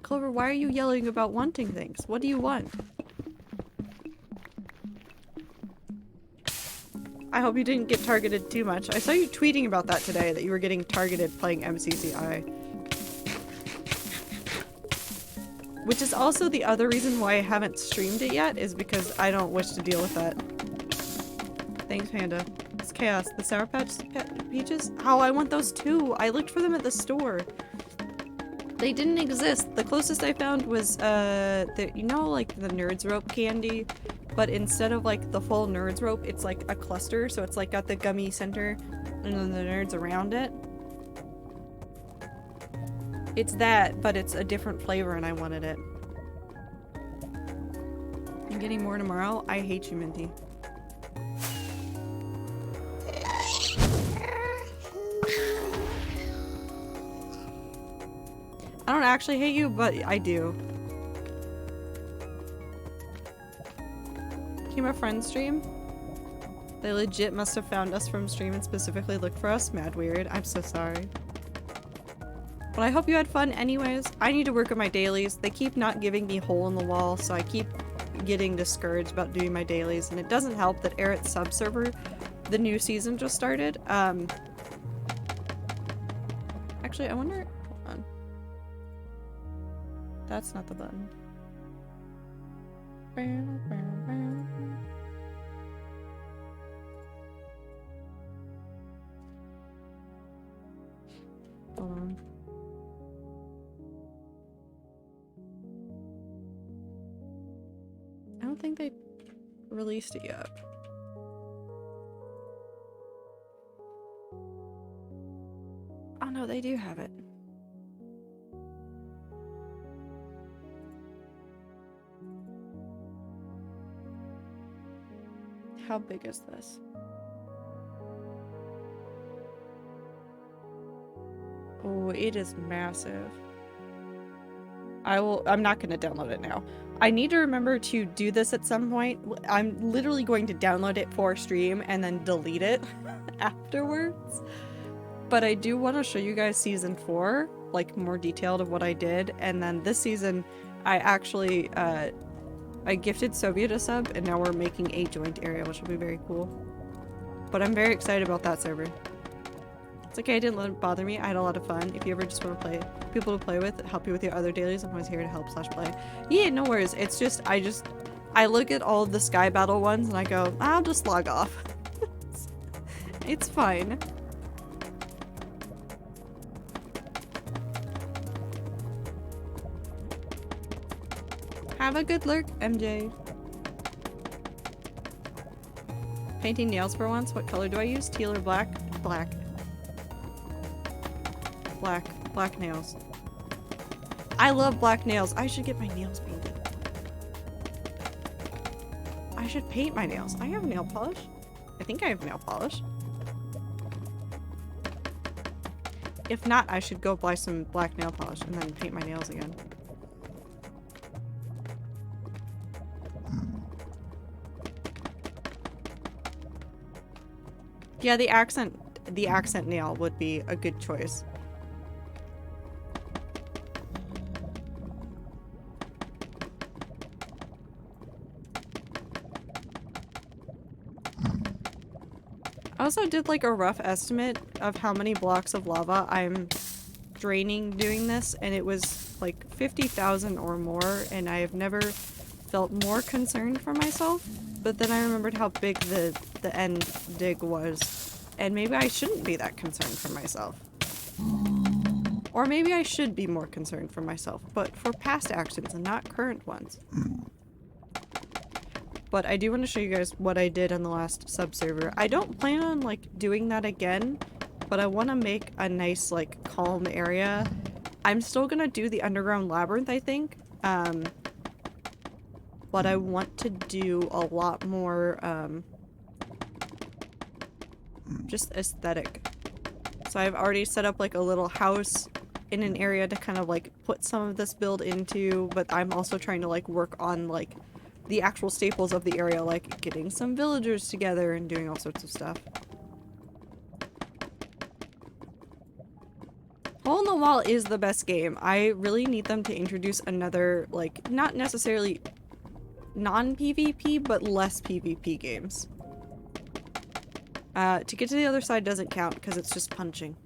S1: Clover, why are you yelling about wanting things? What do you want? I hope you didn't get targeted too much. I saw you tweeting about that today, that you were getting targeted playing MCCI. Which is also the other reason why I haven't streamed it yet, is because I don't wish to deal with that. Thanks, Panda. It's chaos. The Sour Patch Peaches? Oh, I want those too! I looked for them at the store. They didn't exist. The closest I found was, you know, like the Nerds Rope candy? But instead of like the full Nerds Rope, it's like a cluster, so it's like got the gummy center and then the nerds around it. It's that, but it's a different flavor and I wanted it. I'm getting more tomorrow. I hate you, Minty. I don't actually hate you, but I do. Came a friend stream? They legit must have found us from stream and specifically looked for us. Mad weird. I'm so sorry. But I hope you had fun anyways. I need to work on my dailies. They keep not giving me hole in the wall, so I keep getting discouraged about doing my dailies. And it doesn't help that Eric's sub-server, the new season just started. Actually, I wonder... Hold on. That's not the button. Hold on. I don't think they released it yet. Oh no, they do have it. How big is this? Oh, it is massive. I'm not gonna download it now. I need to remember to do this at some point. I'm literally going to download it for stream and then delete it afterwards. But I do want to show you guys season 4, like more detailed of what I did. And then this season, I actually, I gifted Soviet a sub and now we're making a joint area, which will be very cool. But I'm very excited about that server. It's okay, it didn't let it bother me. I had a lot of fun. If you ever just want to play, people to play with, help you with your other dailies, I'm always here to help / play. Yeah, no worries. It's just, I look at all the Sky Battle ones and I go, I'll just log off. It's fine. Have a good lurk, MJ. Painting nails for once. What color do I use? Teal or black? Black. Black nails. I love black nails. I should get my nails painted. I should paint my nails. I have nail polish. I think I have nail polish. If not, I should go buy some black nail polish and then paint my nails again. Yeah, the accent nail would be a good choice. I also did like a rough estimate of how many blocks of lava I'm draining doing this, and it was like 50,000 or more, and I have never felt more concerned for myself. But then I remembered how big the end dig was, and maybe I shouldn't be that concerned for myself. Or maybe I should be more concerned for myself, but for past actions and not current ones. But I do want to show you guys what I did on the last sub-server. I don't plan on, like, doing that again, but I want to make a nice, like, calm area. I'm still gonna do the underground labyrinth, I think. But I want to do a lot more, just aesthetic. So I've already set up, like, a little house in an area to kind of, like, put some of this build into, but I'm also trying to, like, work on, like, the actual staples of the area, like getting some villagers together and doing all sorts of stuff. Hole in the Wall is the best game. I really need them to introduce another, like, not necessarily non-PvP, but less PvP games. To get to the other side doesn't count because it's just punching.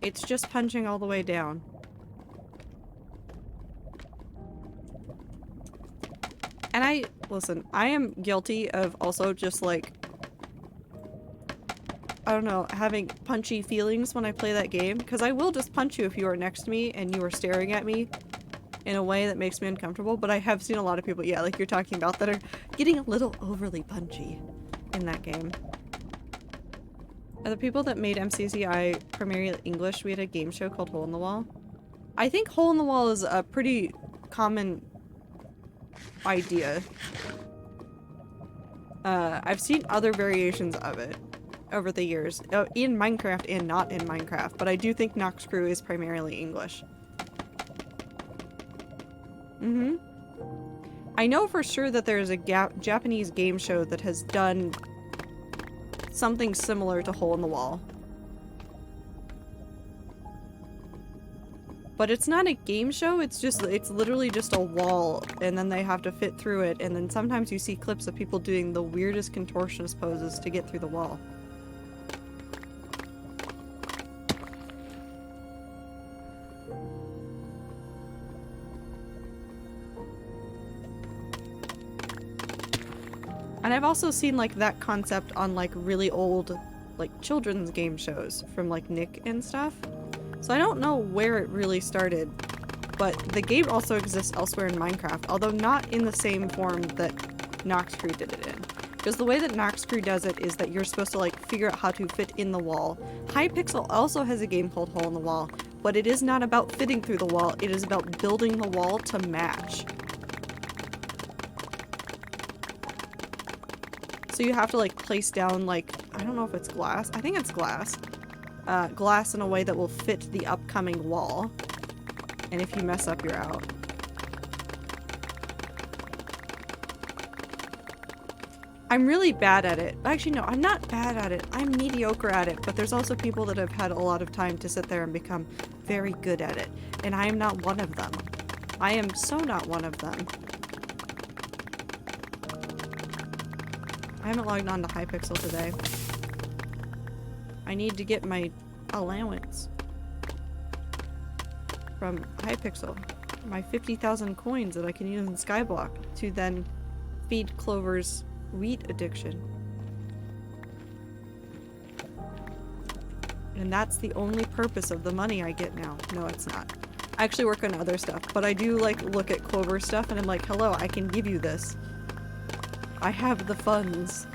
S1: It's just punching all the way down. And listen, I am guilty of also just like, I don't know, having punchy feelings when I play that game, because I will just punch you if you are next to me and you are staring at me in a way that makes me uncomfortable, but I have seen a lot of people, yeah, like you're talking about, that are getting a little overly punchy in that game. Are the people that made MCCI primarily English? We had a game show called Hole in the Wall. I think Hole in the Wall is a pretty common idea. I've seen other variations of it over the years, in Minecraft and not in Minecraft, but I do think Nox Crew is primarily English. Mm-hmm. I know for sure that there's a Japanese game show that has done something similar to Hole in the Wall. But it's not a game show, it's literally just a wall, and then they have to fit through it, and then sometimes you see clips of people doing the weirdest contortionist poses to get through the wall. And I've also seen like that concept on like really old like children's game shows from like Nick and stuff. So I don't know where it really started, but the game also exists elsewhere in Minecraft, although not in the same form that Nox Crew did it in. Because the way that Nox Crew does it is that you're supposed to like figure out how to fit in the wall. Hypixel also has a game called Hole in the Wall, but it is not about fitting through the wall, it is about building the wall to match. So you have to like place down like, I don't know if it's glass, I think it's glass. Glass in a way that will fit the upcoming wall. And if you mess up, you're out. I'm really bad at it. Actually, no, I'm not bad at it. I'm mediocre at it, but there's also people that have had a lot of time to sit there and become very good at it. And I am not one of them. I am so not one of them. I haven't logged on to Hypixel today. I need to get my allowance from Hypixel. My 50,000 coins that I can use in Skyblock to then feed Clover's wheat addiction. And that's the only purpose of the money I get now. No, it's not. I actually work on other stuff, but I do like look at Clover stuff and I'm like, hello, I can give you this. I have the funds.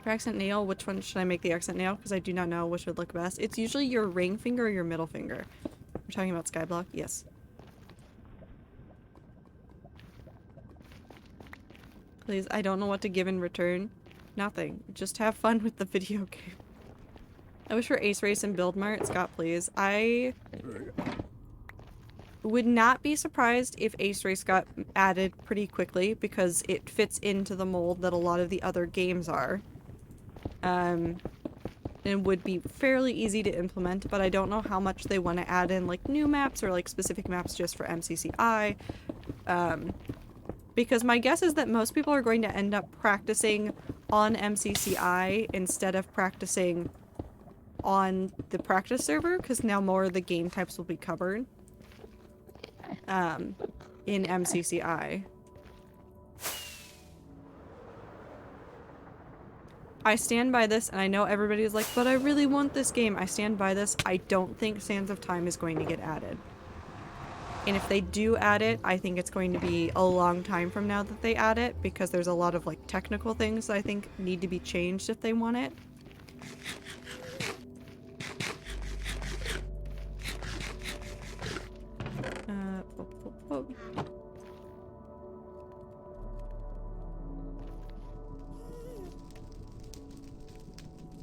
S1: For accent nail, which one should I make the accent nail? Because I do not know which would look best. It's usually your ring finger or your middle finger. We're talking about Skyblock? Yes. Please, I don't know what to give in return. Nothing. Just have fun with the video game. I wish for Ace Race and Build Mart. Scott, please. I would not be surprised if Ace Race got added pretty quickly because it fits into the mold that a lot of the other games are. It would be fairly easy to implement, but I don't know how much they want to add in like new maps or like specific maps just for MCCI. Because my guess is that most people are going to end up practicing on MCCI instead of practicing on the practice server, because now more of the game types will be covered in MCCI. I stand by this, and I know everybody's like, but I really want this game. I stand by this. I don't think Sands of Time is going to get added. And if they do add it, I think it's going to be a long time from now that they add it, because there's a lot of like technical things that I think need to be changed if they want it.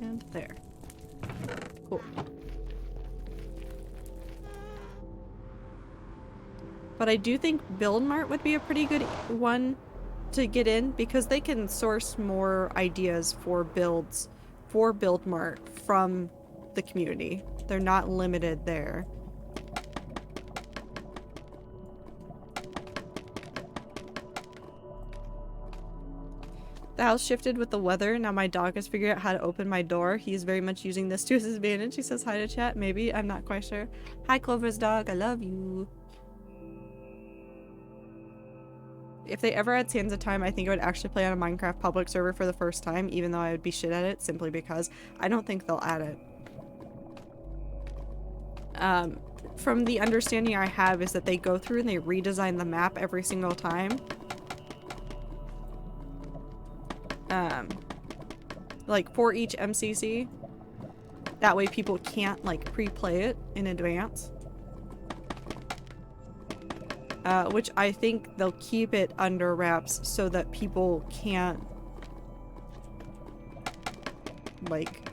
S1: And there. Cool. But I do think Build Mart would be a pretty good one to get in because they can source more ideas for builds for Build Mart from the community. They're not limited there. The house shifted with the weather. Now my dog has figured out how to open my door. He's very much using this to his advantage. He says hi to chat. Maybe. I'm not quite sure. Hi, Clover's dog. I love you. If they ever had Sands of Time, I think I would actually play on a Minecraft public server for the first time, even though I would be shit at it, simply because I don't think they'll add it. From the understanding I have is that they go through and they redesign the map every single time. like for each MCC. That way people can't like pre-play it in advance. Which I think they'll keep it under wraps so that people can't, like,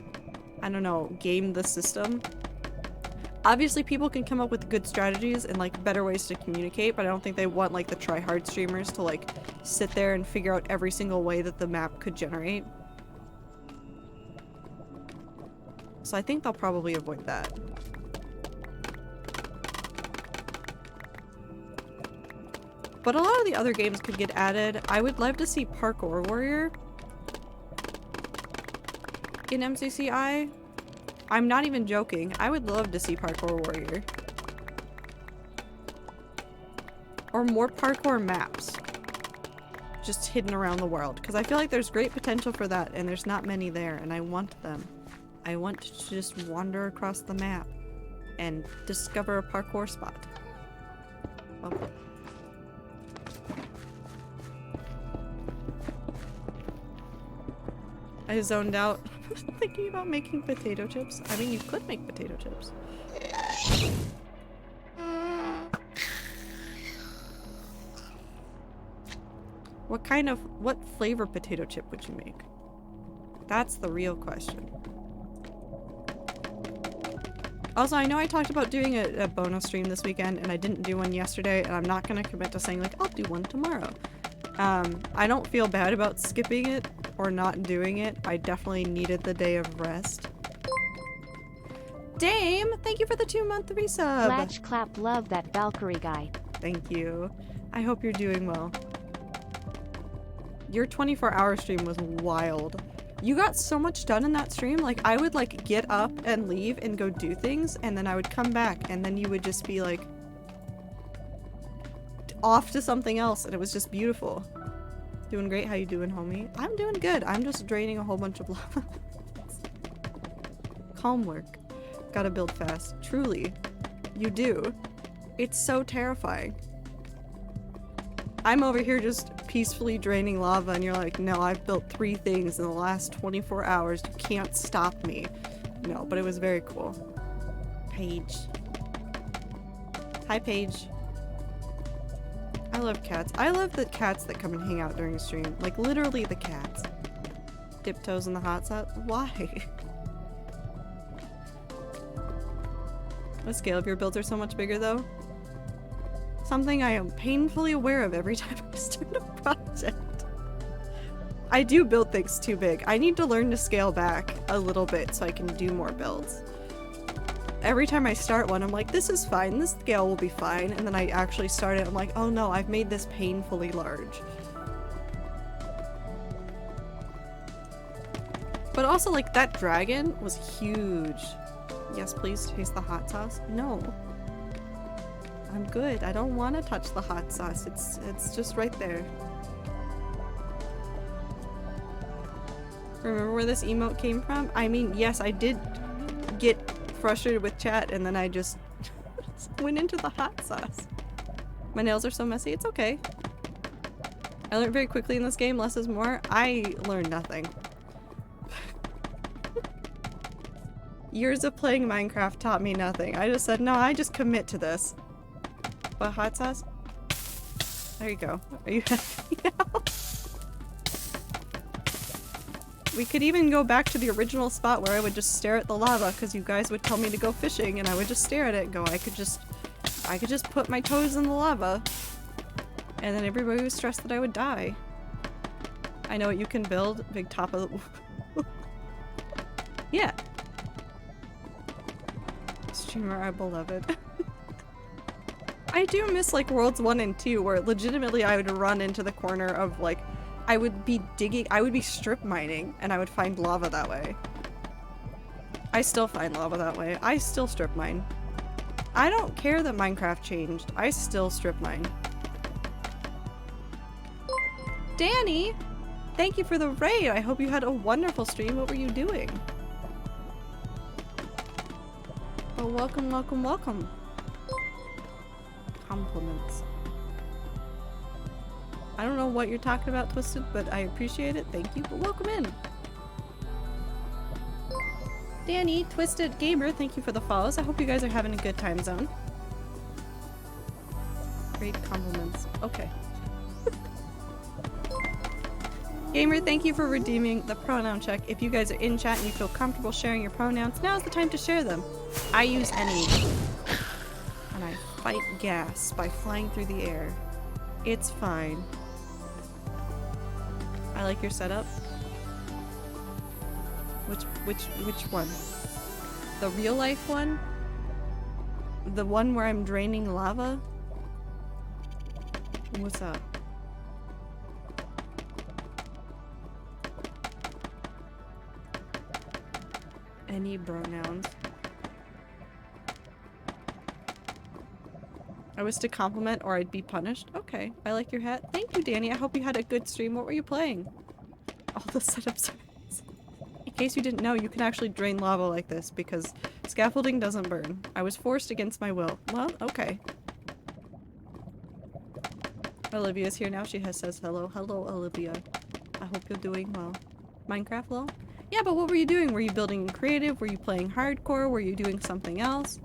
S1: I don't know, game the system. Obviously people can come up with good strategies and like better ways to communicate, but I don't think they want like the try-hard streamers to like sit there and figure out every single way that the map could generate. So I think they'll probably avoid that. But a lot of the other games could get added. I would love to see Parkour Warrior in MCCI. I'm not even joking. I would love to see Parkour Warrior. Or more parkour maps. Just hidden around the world. Because I feel like there's great potential for that and there's not many there and I want them. I want to just wander across the map and discover a parkour spot. Oh. I zoned out thinking about making potato chips. I mean, you could make potato chips. What flavor potato chip would you make? That's the real question. Also, I know I talked about doing a bonus stream this weekend and I didn't do one yesterday and I'm not gonna commit to saying like, I'll do one tomorrow. I don't feel bad about skipping it or not doing it. I definitely needed the day of rest. Dame, thank you for the 2-month resub.
S2: Latch clap, love that Valkyrie guy.
S1: Thank you. I hope you're doing well. Your 24-hour stream was wild. You got so much done in that stream. Like, I would like get up and leave and go do things and then I would come back and then you would just be like off to something else and it was just beautiful. Doing great. How you doing, homie? I'm doing good. I'm just draining a whole bunch of lava. Calm work. Gotta build fast. Truly. You do. It's so terrifying. I'm over here just peacefully draining lava and you're like, no, I've built 3 things in the last 24 hours. You can't stop me. No, but it was very cool. Paige. Hi, Paige. I love cats. I love the cats that come and hang out during the stream. Like, literally the cats. Dip toes in the hot sauce? Why? The scale of your builds are so much bigger, though. Something I am painfully aware of every time I start a project. I do build things too big. I need to learn to scale back a little bit so I can do more builds. Every time I start one, I'm like, this is fine, this scale will be fine, and then I actually start it, I'm like, oh no, I've made this painfully large. But also, like, that dragon was huge. Yes, please taste the hot sauce. No. I'm good. I don't want to touch the hot sauce. It's just right there. Remember where this emote came from? I mean, yes, I did get frustrated with chat and then I just went into the hot sauce. My nails are so messy. It's okay. I learned very quickly in this game, less is more. I learned nothing. Years of playing Minecraft taught me nothing. I just said, no, I just commit to this. What, hot sauce? There you go. Are you happy now? We could even go back to the original spot where I would just stare at the lava because you guys would tell me to go fishing and I would just stare at it and go, I could just put my toes in the lava. And then everybody was stressed that I would die. I know what you can build. Big top of the... Yeah. Streamer are beloved. I do miss like Worlds 1 and 2 where legitimately I would run into the corner of like I would be strip mining and I would find lava that way. I still find lava that way. I still strip mine. I don't care that Minecraft changed. I still strip mine. Danny! Thank you for the raid! I hope you had a wonderful stream. What were you doing? Oh, welcome, welcome, welcome. Compliments. I don't know what you're talking about, Twisted, but I appreciate it. Thank you, but welcome in. Danny, Twisted Gamer, thank you for the follows. I hope you guys are having a good time zone. Great compliments. Okay. Gamer, thank you for redeeming the pronoun check. If you guys are in chat and you feel comfortable sharing your pronouns, now is the time to share them. I use any. And I fight gas by flying through the air. It's fine. I like your setup. Which one? The real life one? The one where I'm draining lava? What's up? Any pronouns? I was to compliment or I'd be punished? Okay, I like your hat. Thank you, Danny. I hope you had a good stream. What were you playing? All the setups. In case you didn't know, you can actually drain lava like this because scaffolding doesn't burn. I was forced against my will. Well, okay. Olivia's here now. She says hello. Hello, Olivia. I hope you're doing well. Minecraft, lol? Yeah, but what were you doing? Were you building creative? Were you playing hardcore? Were you doing something else?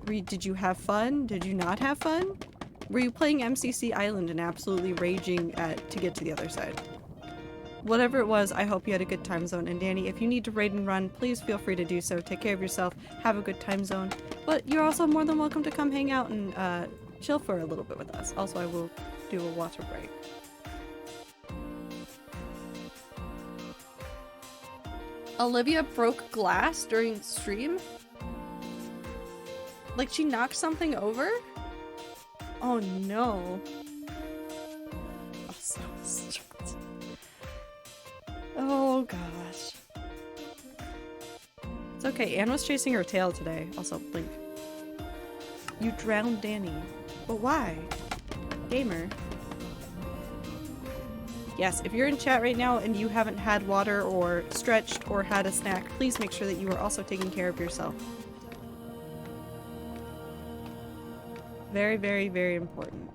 S1: Did you have fun? Did you not have fun? Were you playing MCC Island and absolutely raging to get to the other side? Whatever it was, I hope you had a good time zone. And Danny, if you need to raid and run, please feel free to do so. Take care of yourself. Have a good time zone. But you're also more than welcome to come hang out and chill for a little bit with us. Also, I will do a water break. Olivia broke glass during stream? Like she knocked something over? Oh no. I'm so stressed. Oh gosh. It's okay, Anne was chasing her tail today. Also, blink. You drowned Danny. But why? Gamer. Yes, if you're in chat right now and you haven't had water or stretched or had a snack, please make sure that you are also taking care of yourself. Very, very, very important.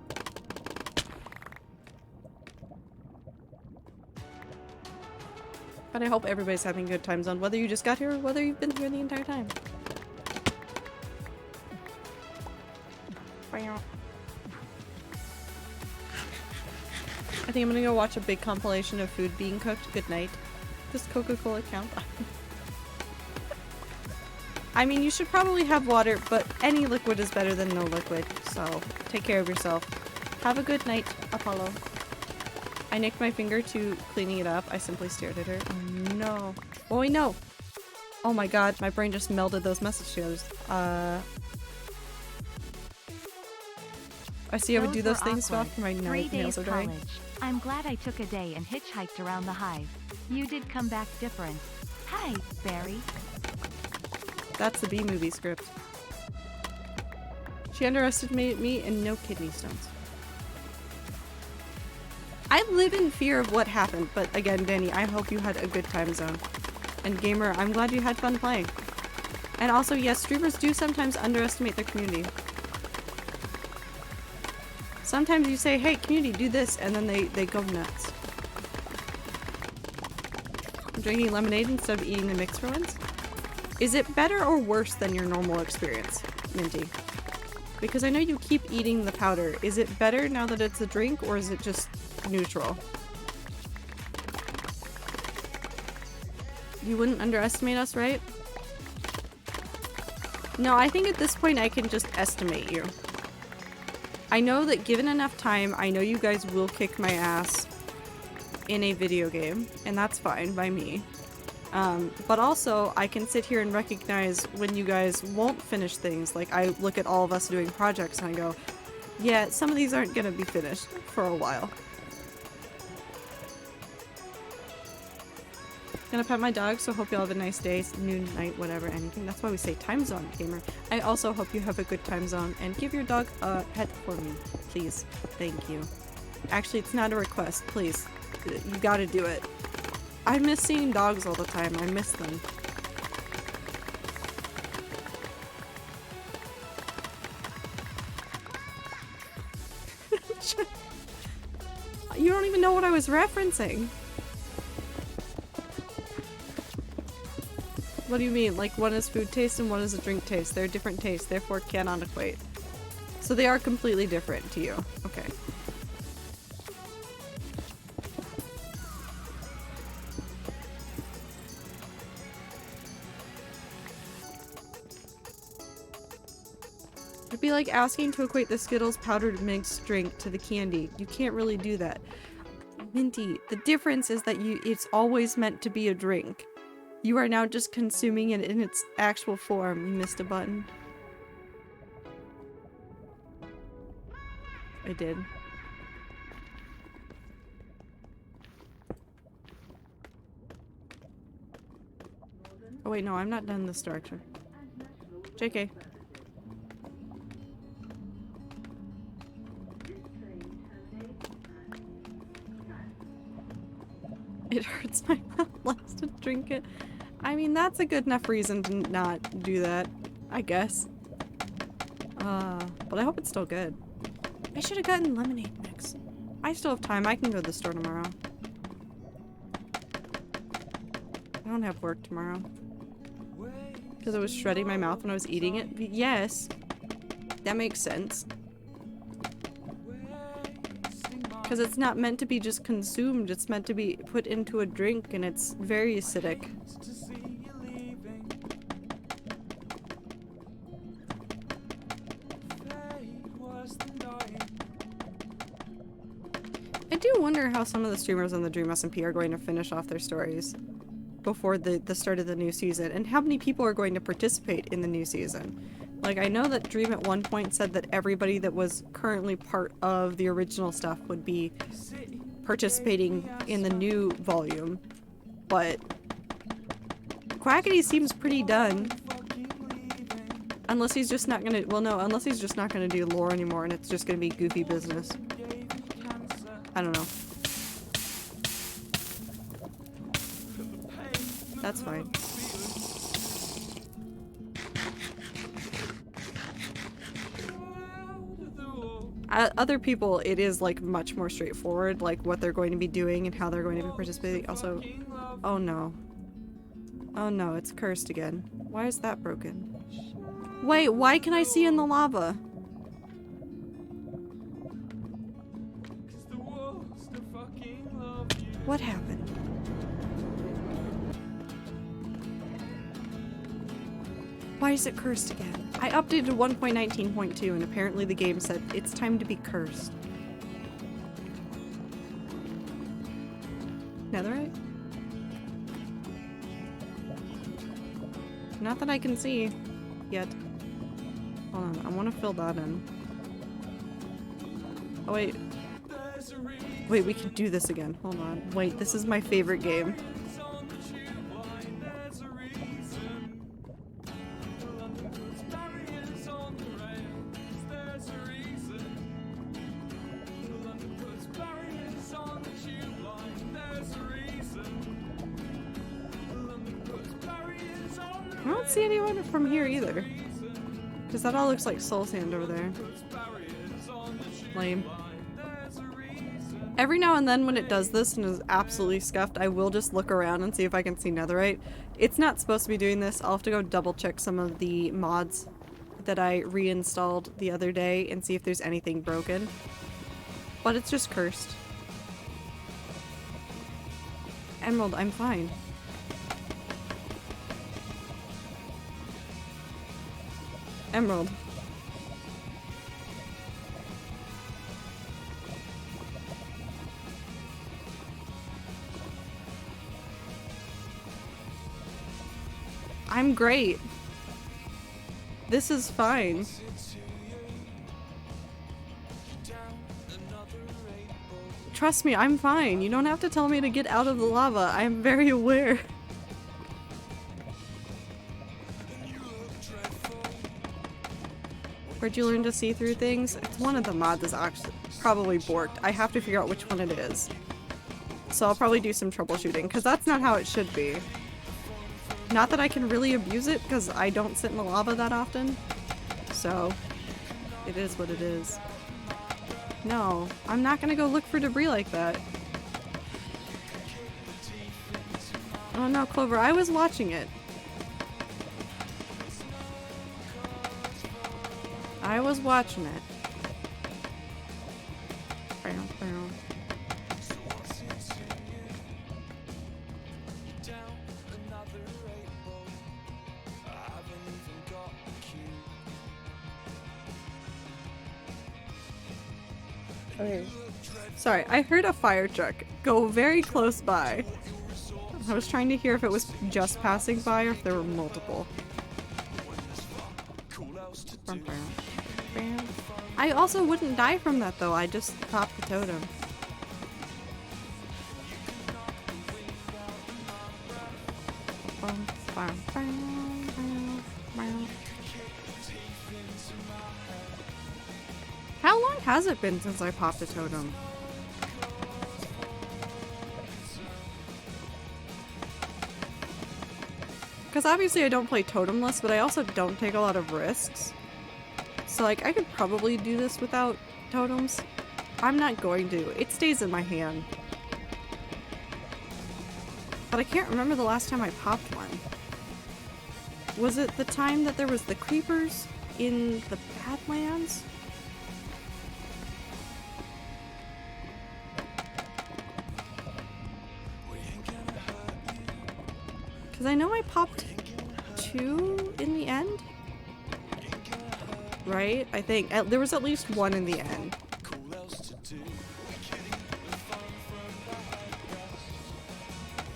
S1: But I hope everybody's having a good time zone, whether you just got here or whether you've been here the entire time. I think I'm gonna go watch a big compilation of food being cooked. Good night. Does Coca-Cola count? I mean, you should probably have water, but any liquid is better than no liquid, so take care of yourself. Have a good night, Apollo. I nicked my finger to cleaning it up. I simply stared at her. Oh no. Oh wait, no! Oh my god, my brain just melded those message together. I see I would do those things after my nails are drying.
S2: I'm glad I took a day and hitchhiked around the hive. You did come back different. Hi, Barry.
S1: That's the B-movie script. She underestimated me and no kidney stones. I live in fear of what happened, but again, Danny, I hope you had a good time zone. And Gamer, I'm glad you had fun playing. And also, yes, streamers do sometimes underestimate their community. Sometimes you say, hey, community, do this, and then they go nuts. I'm drinking lemonade instead of eating the mix for once. Is it better or worse than your normal experience, Minty? Because I know you keep eating the powder. Is it better now that it's a drink, or is it just neutral? You wouldn't underestimate us, right? No, I think at this point I can just estimate you. I know that given enough time, I know you guys will kick my ass in a video game, and that's fine by me. But also, I can sit here and recognize when you guys won't finish things. Like, I look at all of us doing projects and I go, yeah, some of these aren't gonna be finished for a while. Gonna pet my dog, so hope you all have a nice day, noon, night, whatever, anything. That's why we say time zone, Gamer. I also hope you have a good time zone, and give your dog a pet for me, please. Thank you. Actually, it's not a request, please. You gotta do it. I miss seeing dogs all the time. I miss them. You don't even know what I was referencing. What do you mean? Like, one is food taste and one is a drink taste. They're different tastes, therefore cannot equate. So they are completely different to you. Okay. It'd be like asking to equate the Skittles powdered mixed drink to the candy. You can't really do that. Minty, the difference is that it's always meant to be a drink. You are now just consuming it in its actual form. You missed a button. I did. Oh wait, no, I'm not done this direction. JK. It hurts my mouth less to drink it. I mean, that's a good enough reason to not do that, I guess. But I hope it's still good. I should have gotten lemonade mix. I still have time. I can go to the store tomorrow. I don't have work tomorrow. Because I was shredding my mouth when I was eating it? Yes. That makes sense. Because it's not meant to be just consumed, it's meant to be put into a drink, and it's very acidic. I do wonder how some of the streamers on the Dream SMP are going to finish off their stories before the start of the new season, and how many people are going to participate in the new season. Like, I know that Dream at one point said that everybody that was currently part of the original stuff would be participating in the new volume, but Quackity seems pretty done. Unless he's just not gonna- well no, unless he's just not gonna do lore anymore and it's just gonna be goofy business. I don't know. That's fine. Other people, it is like much more straightforward, like what they're going to be doing and how they're going to be participating. Also, oh no. Oh no, it's cursed again. Why is that broken? Wait, why can I see in the lava? What happened? Why is it cursed again? I updated 1.19.2 and apparently the game said it's time to be cursed. Netherite? Not that I can see yet. Hold on, I want to fill that in. Oh wait. Wait, we can do this again. Hold on. Wait, this is my favorite game. I don't see anyone from here either. Because that all looks like soul sand over there. Lame. Every now and then when it does this and is absolutely scuffed, I will just look around and see if I can see netherite. It's not supposed to be doing this. I'll have to go double check some of the mods that I reinstalled the other day and see if there's anything broken. But it's just cursed. Emerald, I'm fine. Emerald. I'm great. This is fine. Trust me, I'm fine. You don't have to tell me to get out of the lava. I'm very aware. Where'd you learn to see through things? It's one of the mods is actually probably borked. I have to figure out which one it is. So I'll probably do some troubleshooting, because that's not how it should be. Not that I can really abuse it, because I don't sit in the lava that often. So, it is what it is. No, I'm not gonna go look for debris like that. Oh no, Clover, I was watching it. I was watching it. Bam, bam. Okay. Sorry, I heard a fire truck go very close by. I was trying to hear if it was just passing by or if there were multiple. I also wouldn't die from that though, I just popped the totem. How long has it been since I popped a totem? Because obviously I don't play totemless, but I also don't take a lot of risks. So like, I could probably do this without totems. I'm not going to. It stays in my hand. But I can't remember the last time I popped one. Was it the time that there was the creepers in the Badlands? Because I know I popped 2 in the end. Right? I think. There was at least 1 in the end.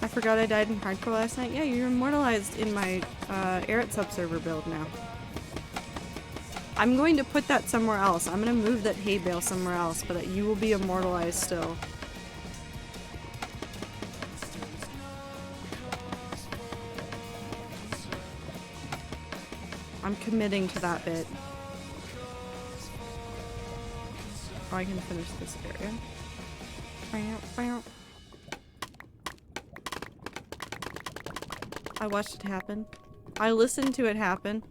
S1: I forgot I died in hardcore last night. Yeah, you're immortalized in my Eret subserver build now. I'm going to put that somewhere else. I'm going to move that hay bale somewhere else, but you will be immortalized still. I'm committing to that bit. Oh, I can finish this area. I watched it happen. I listened to it happen.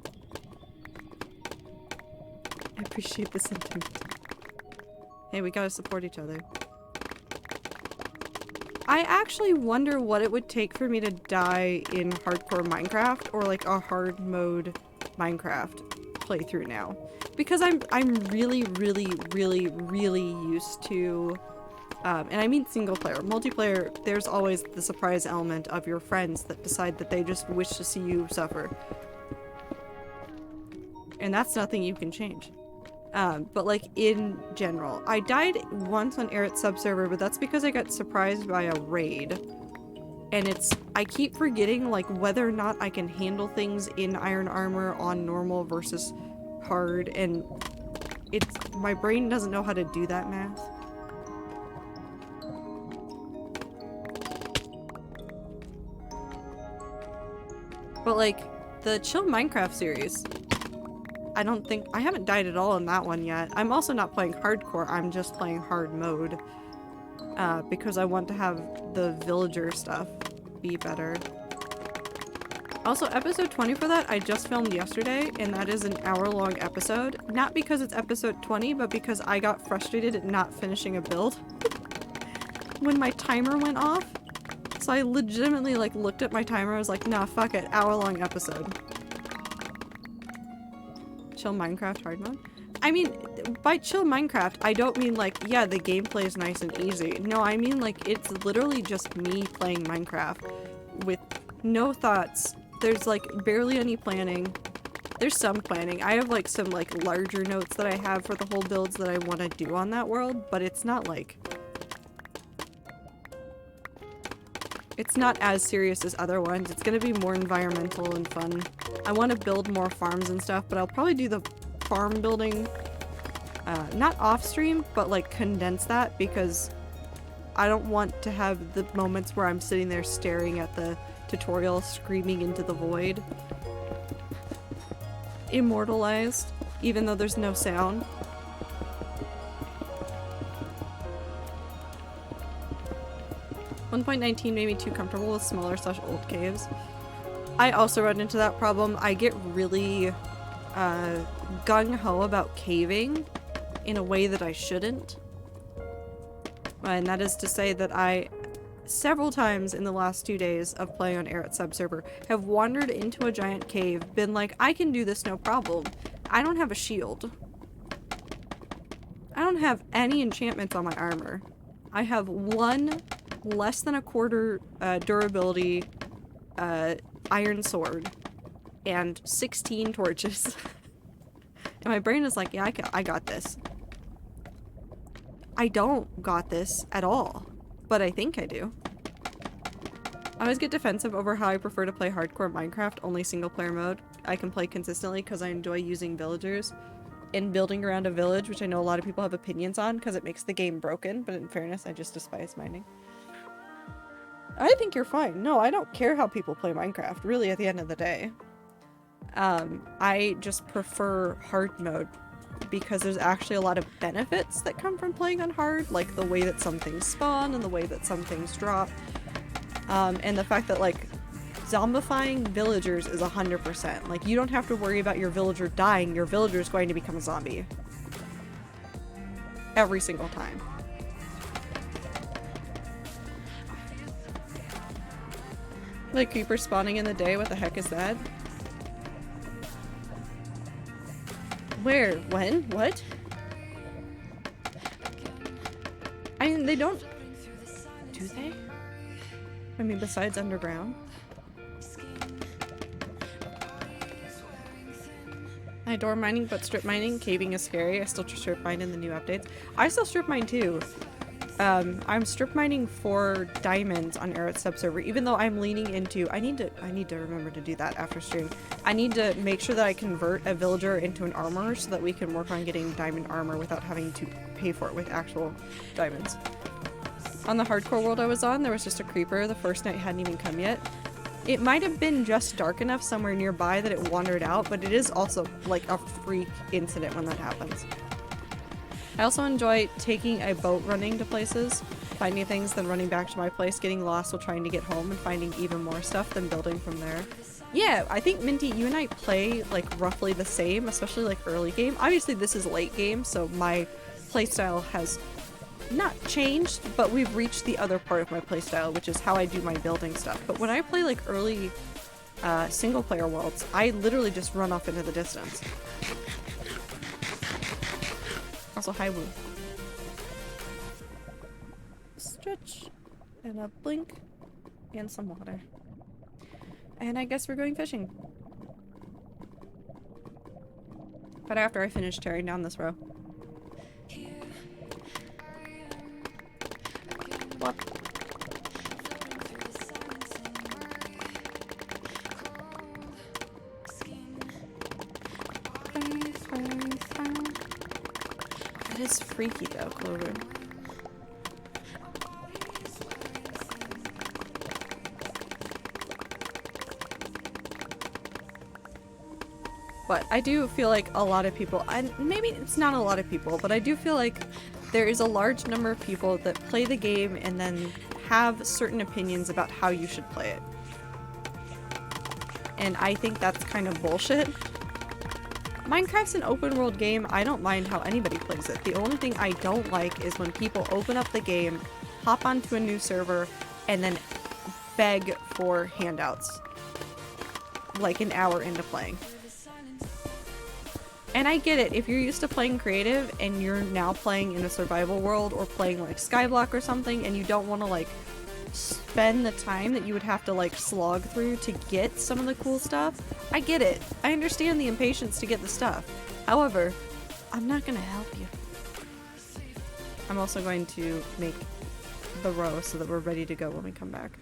S1: I appreciate the sentiment. Hey, we gotta support each other. I actually wonder what it would take for me to die in hardcore Minecraft or like a hard mode Minecraft playthrough now. Because I'm really used to and I mean single player. Multiplayer, there's always the surprise element of your friends that decide that they just wish to see you suffer. And that's nothing you can change. But like in general, I died once on Eret subserver, but that's because I got surprised by a raid. And I keep forgetting like whether or not I can handle things in iron armor on normal versus hard, and my brain doesn't know how to do that math. But like the Chill Minecraft series, I haven't died at all in that one yet. I'm also not playing hardcore, I'm just playing hard mode. Because I want to have the villager stuff be better. Also, episode 20 for that I just filmed yesterday, and that is an hour-long episode. Not because it's episode 20, but because I got frustrated at not finishing a build when my timer went off. So I legitimately like looked at my timer, I was like, nah, fuck it, hour-long episode. Chill Minecraft hard mode? I mean, by chill Minecraft, I don't mean like, yeah, the gameplay is nice and easy. No, I mean like, it's literally just me playing Minecraft with no thoughts. There's like barely any planning. There's some planning. I have like some like larger notes that I have for the whole builds that I want to do on that world, but it's not like... It's not as serious as other ones. It's gonna be more environmental and fun. I want to build more farms and stuff, but I'll probably do the farm building, not off stream, but like condense that, because I don't want to have the moments where I'm sitting there staring at the tutorial screaming into the void. Immortalized, even though there's no sound. .19 made me too comfortable with smaller / old caves. I also run into that problem. I get really gung-ho about caving in a way that I shouldn't. And that is to say that I, several times in the last 2 days of playing on Eret subserver, have wandered into a giant cave, been like, I can do this no problem. I don't have a shield. I don't have any enchantments on my armor. I have one less than a quarter durability iron sword and 16 torches. And my brain is like, yeah, I got this. I don't got this at all, but I think I do. I always get defensive over how I prefer to play hardcore Minecraft, only single player mode. I can play consistently because I enjoy using villagers and building around a village, which I know a lot of people have opinions on because it makes the game broken, but in fairness, I just despise mining. I think you're fine. No, I don't care how people play Minecraft, really, at the end of the day. I just prefer hard mode because there's actually a lot of benefits that come from playing on hard, like the way that some things spawn and the way that some things drop. And the fact that, like, zombifying villagers is 100%. Like, you don't have to worry about your villager dying, your villager is going to become a zombie. Every single time. Like, creeper spawning in the day, what the heck is that? Where? When? What? I mean, they don't... Do they? I mean, besides underground. I adore mining, but strip mining, caving is scary. I still strip mine in the new updates. I still strip mine too. I'm strip mining for diamonds on Eric's subserver, even though I'm leaning into... I need to remember to do that after stream. I need to make sure that I convert a villager into an armorer so that we can work on getting diamond armor without having to pay for it with actual diamonds. On the hardcore world I was on, there was just a creeper. The first night hadn't even come yet. It might have been just dark enough somewhere nearby that it wandered out, but it is also like a freak incident when that happens. I also enjoy taking a boat running to places, finding things, then running back to my place, getting lost while trying to get home, and finding even more stuff, then building from there. Yeah, I think Minty, you and I play like roughly the same, especially like early game. Obviously this is late game, so my playstyle has not changed, but we've reached the other part of my playstyle, which is how I do my building stuff. But when I play like early single player worlds, I literally just run off into the distance. Also, hi Woo. Stretch and a blink and some water. And I guess we're going fishing. But after I finish tearing down this row. What? That is freaky though, Clover. But I do feel like a lot of people, and maybe it's not a lot of people, but I do feel like there is a large number of people that play the game and then have certain opinions about how you should play it. And I think that's kind of bullshit. Minecraft's an open world game. I don't mind how anybody plays it. The only thing I don't like is when people open up the game, hop onto a new server, and then beg for handouts. Like an hour into playing. And I get it, if you're used to playing creative and you're now playing in a survival world or playing like Skyblock or something and you don't want to like spend the time that you would have to like slog through to get some of the cool stuff, I get it. I understand the impatience to get the stuff. However, I'm not gonna help you. I'm also going to make the row so that we're ready to go when we come back.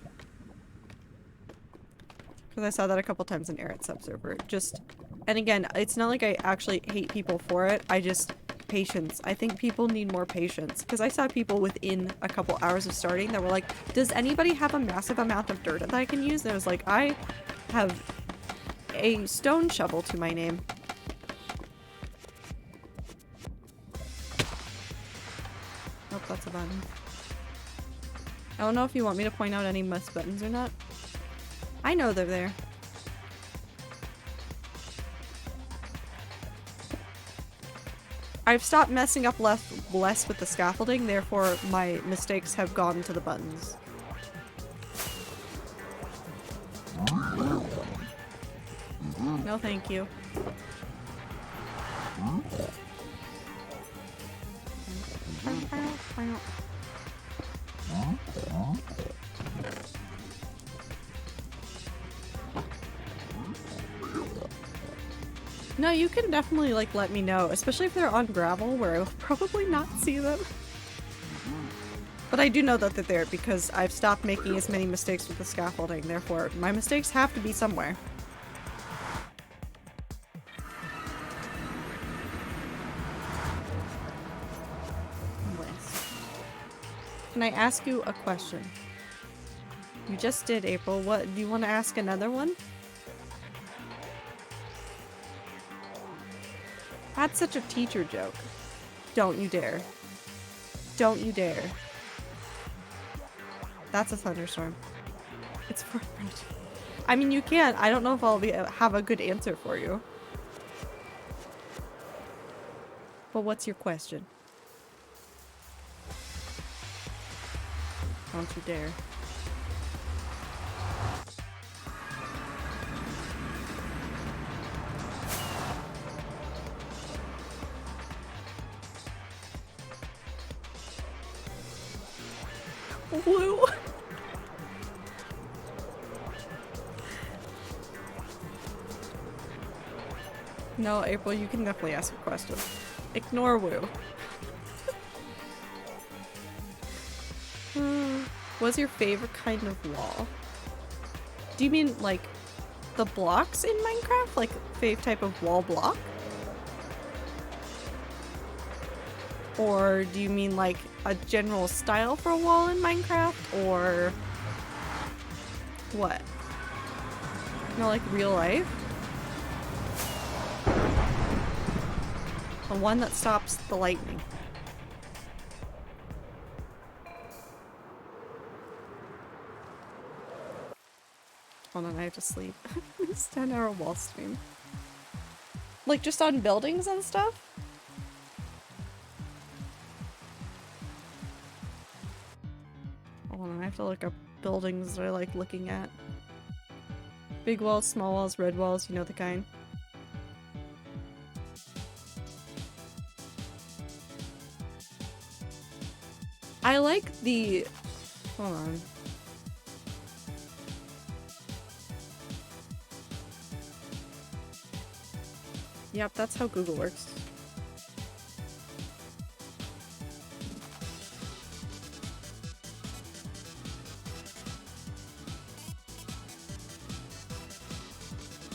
S1: Because I saw that a couple times in Eric's subserver. Just... And again, it's not like I actually hate people for it, I just... Patience. I think people need more patience. Because I saw people within a couple hours of starting that were like, does anybody have a massive amount of dirt that I can use? And I was like, I have a stone shovel to my name. Oh, that's a button. I don't know if you want me to point out any must buttons or not. I know they're there. I've stopped messing up less with the scaffolding, therefore my mistakes have gone to the buttons. No thank you. No, you can definitely like let me know, especially if they're on gravel where I will probably not see them. But I do know that they're there because I've stopped making as many mistakes with the scaffolding, therefore my mistakes have to be somewhere. Nice. Can I ask you a question? You just did, April. What, do you want to ask another one? That's such a teacher joke. Don't you dare. Don't you dare. That's a thunderstorm. It's for I mean, you can. I don't know if I'll have a good answer for you. But what's your question? Don't you dare. Woo! No, April, you can definitely ask a question. Ignore Woo. What's your favorite kind of wall? Do you mean like the blocks in Minecraft? Like fave type of wall block? Or do you mean like a general style for a wall in Minecraft? Or what? No, like real life? The one that stops the lightning. Hold on, I have to sleep. It's 10-hour wall stream. Like just on buildings and stuff? Hold on, I have to look up buildings that I like looking at. Big walls, small walls, red walls, you know the kind. I like the... Hold on. Yep, that's how Google works.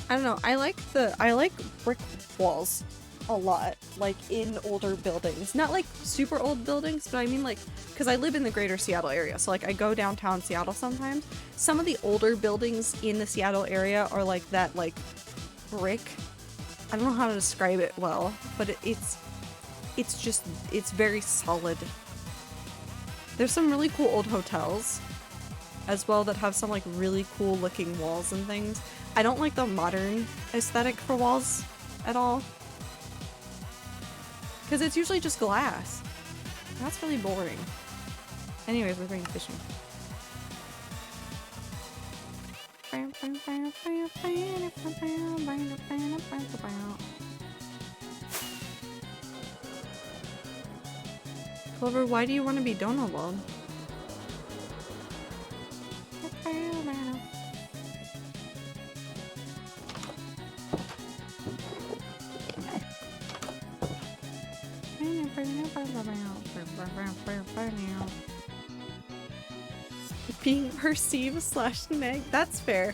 S1: I don't know, I like brick walls a lot, like in older buildings. Not like super old buildings, but I mean like, because I live in the greater Seattle area, so like I go downtown Seattle sometimes. Some of the older buildings in the Seattle area are like that, like brick. I don't know how to describe it well, but it's very solid. There's some really cool old hotels as well that have some like really cool looking walls and things. I don't like the modern aesthetic for walls at all. Because it's usually just glass. That's really boring. Anyways, we're going fishing. Clover, why do you want to be donut walled? Being perceived / neg, that's fair.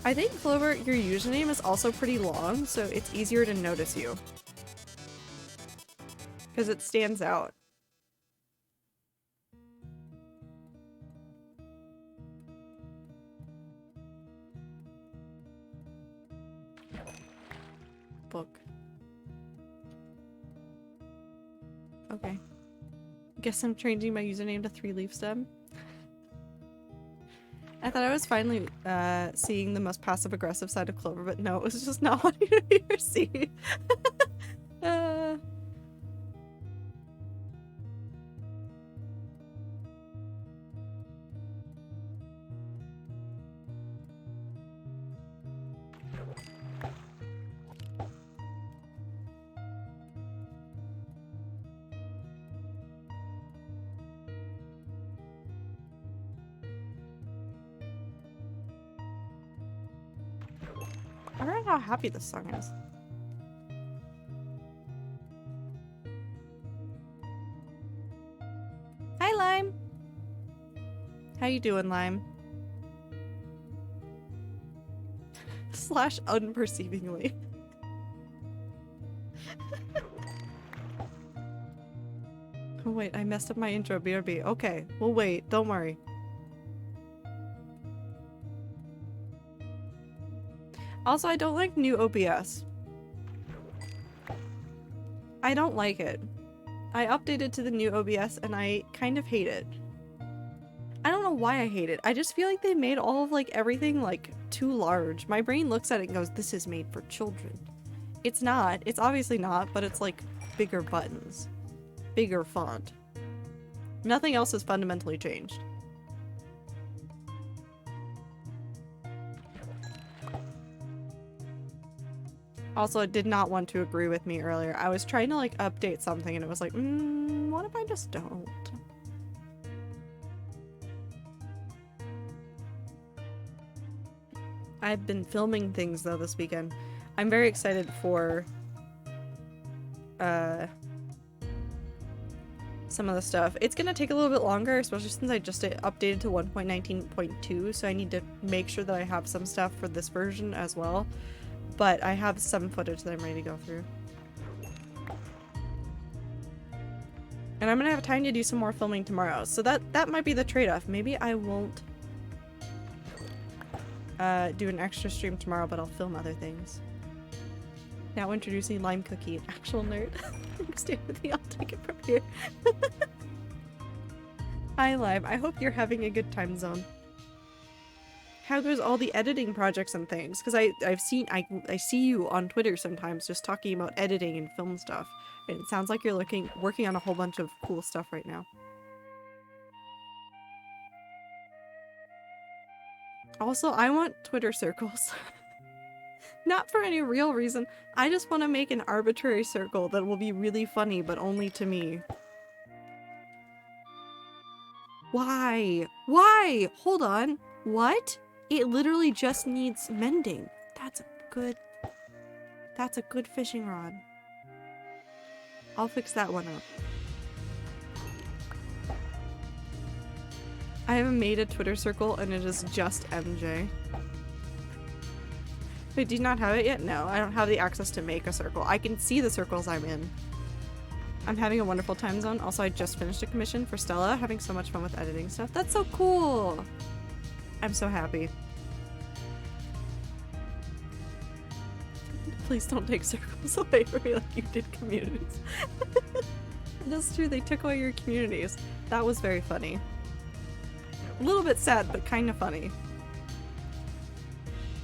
S1: I think, Clover, your username is also pretty long, so it's easier to notice you. Because it stands out. Book. Okay. Guess I'm changing my username to 3leafstem. I thought I was finally seeing the most passive-aggressive side of Clover, but no, it was just not what you were seeing. at how happy this song is. Hi, Lime. How you doing, Lime? Slash unperceivingly. Oh, wait, I messed up my intro, BRB. Okay, we'll wait. Don't worry. Also, I don't like new OBS. I don't like it. I updated to the new OBS and I kind of hate it. I don't know why I hate it. I just feel like they made all of like everything like too large. My brain looks at it and goes, this is made for children. It's not. It's obviously not, but it's like bigger buttons. Bigger font. Nothing else has fundamentally changed. Also, it did not want to agree with me earlier. I was trying to like update something and it was like, what if I just don't? I've been filming things though this weekend. I'm very excited for some of the stuff. It's gonna take a little bit longer, especially since I just updated to 1.19.2, so I need to make sure that I have some stuff for this version as well. But I have some footage that I'm ready to go through. And I'm gonna have time to do some more filming tomorrow, so that might be the trade-off. Maybe I won't do an extra stream tomorrow, but I'll film other things. Now introducing Lime Cookie, an actual nerd. Stay with me, I'll take it from here. Hi Lime, I hope you're having a good time zone. How goes all the editing projects and things? Because I see you on Twitter sometimes just talking about editing and film stuff. And it sounds like you're working on a whole bunch of cool stuff right now. Also, I want Twitter circles. Not for any real reason. I just want to make an arbitrary circle that will be really funny, but only to me. Why? Why? Hold on. What? It literally just needs mending. That's a good fishing rod. I'll fix that one up. I haven't made a Twitter circle and it is just MJ. Wait, do you not have it yet? No, I don't have the access to make a circle. I can see the circles I'm in. I'm having a wonderful time zone. Also, I just finished a commission for Stella, having so much fun with editing stuff. That's so cool! I'm so happy. Please don't take circles away from me like you did communities. That's true, they took away your communities. That was very funny. A little bit sad, but kind of funny.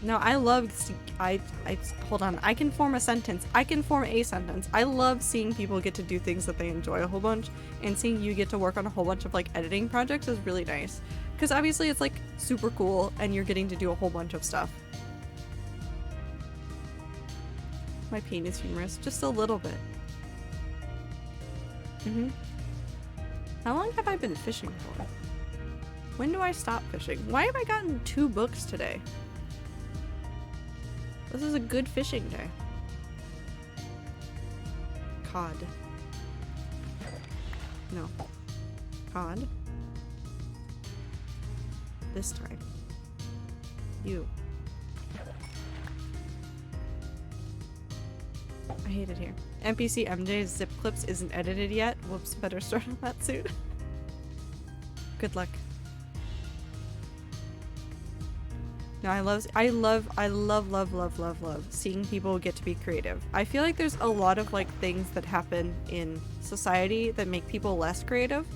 S1: No, I love hold on. I can form a sentence. I can form a sentence. I love seeing people get to do things that they enjoy a whole bunch, and seeing you get to work on a whole bunch of like editing projects is really nice. Because obviously it's like super cool, and you're getting to do a whole bunch of stuff. My pain is humorous, just a little bit. How long have I been fishing for? When do I stop fishing? Why have I gotten 2 books today? This is a good fishing day. Cod. No. Cod. This time. You. I hate it here. NPC MJ's zip clips isn't edited yet. Whoops, better start on that soon. Good luck. No, I love seeing people get to be creative. I feel like there's a lot of like things that happen in society that make people less creative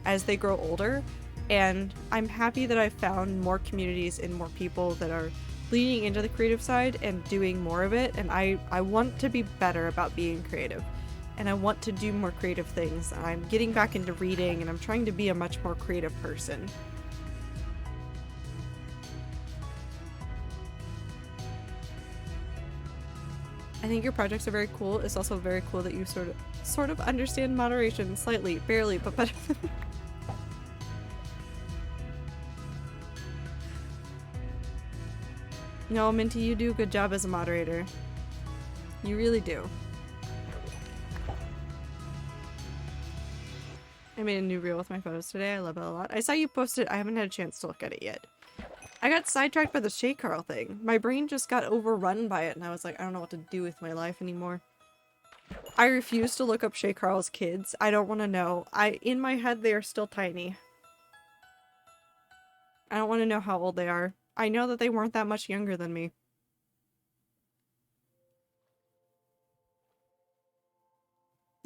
S1: as they grow older, and I'm happy that I've found more communities and more people that are leaning into the creative side and doing more of it, and I want to be better about being creative, and I want to do more creative things. I'm getting back into reading, and I'm trying to be a much more creative person. I think your projects are very cool. It's also very cool that you sort of understand moderation slightly, barely, but better than me. No, Minty, you do a good job as a moderator. You really do. I made a new reel with my photos today. I love it a lot. I saw you post it. I haven't had a chance to look at it yet. I got sidetracked by the Shay Carl thing. My brain just got overrun by it, and I was like, I don't know what to do with my life anymore. I refuse to look up Shay Carl's kids. I don't want to know. In my head, they are still tiny. I don't want to know how old they are. I know that they weren't that much younger than me.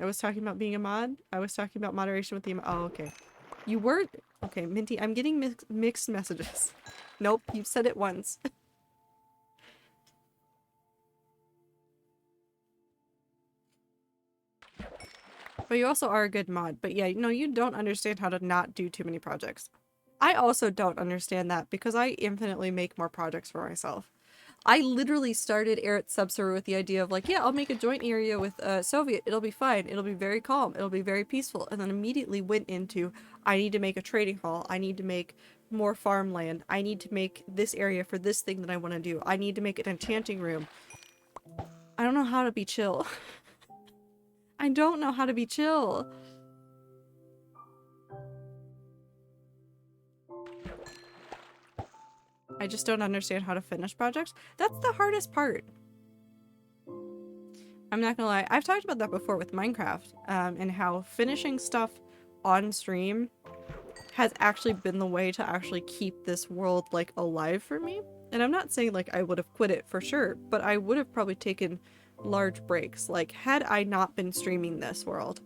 S1: I was talking about being a mod. I was talking about moderation with the... Oh, okay. You were... Okay, Minty, I'm getting mixed messages. Nope, you've said it once. But you also are a good mod. But yeah, no, you don't understand how to not do too many projects. I also don't understand that because I infinitely make more projects for myself. I literally started Eretz Subserver with the idea of like, yeah, I'll make a joint area with Soviet. It'll be fine. It'll be very calm. It'll be very peaceful. And then immediately went into, I need to make a trading hall. I need to make more farmland. I need to make this area for this thing that I want to do. I need to make an enchanting room. I don't know how to be chill. I don't know how to be chill. I just don't understand how to finish projects. That's the hardest part. I'm not gonna lie. I've talked about that before with Minecraft, and how finishing stuff on stream has actually been the way to actually keep this world, like, alive for me. And I'm not saying, like, I would have quit it for sure, but I would have probably taken large breaks. Like, had I not been streaming this world,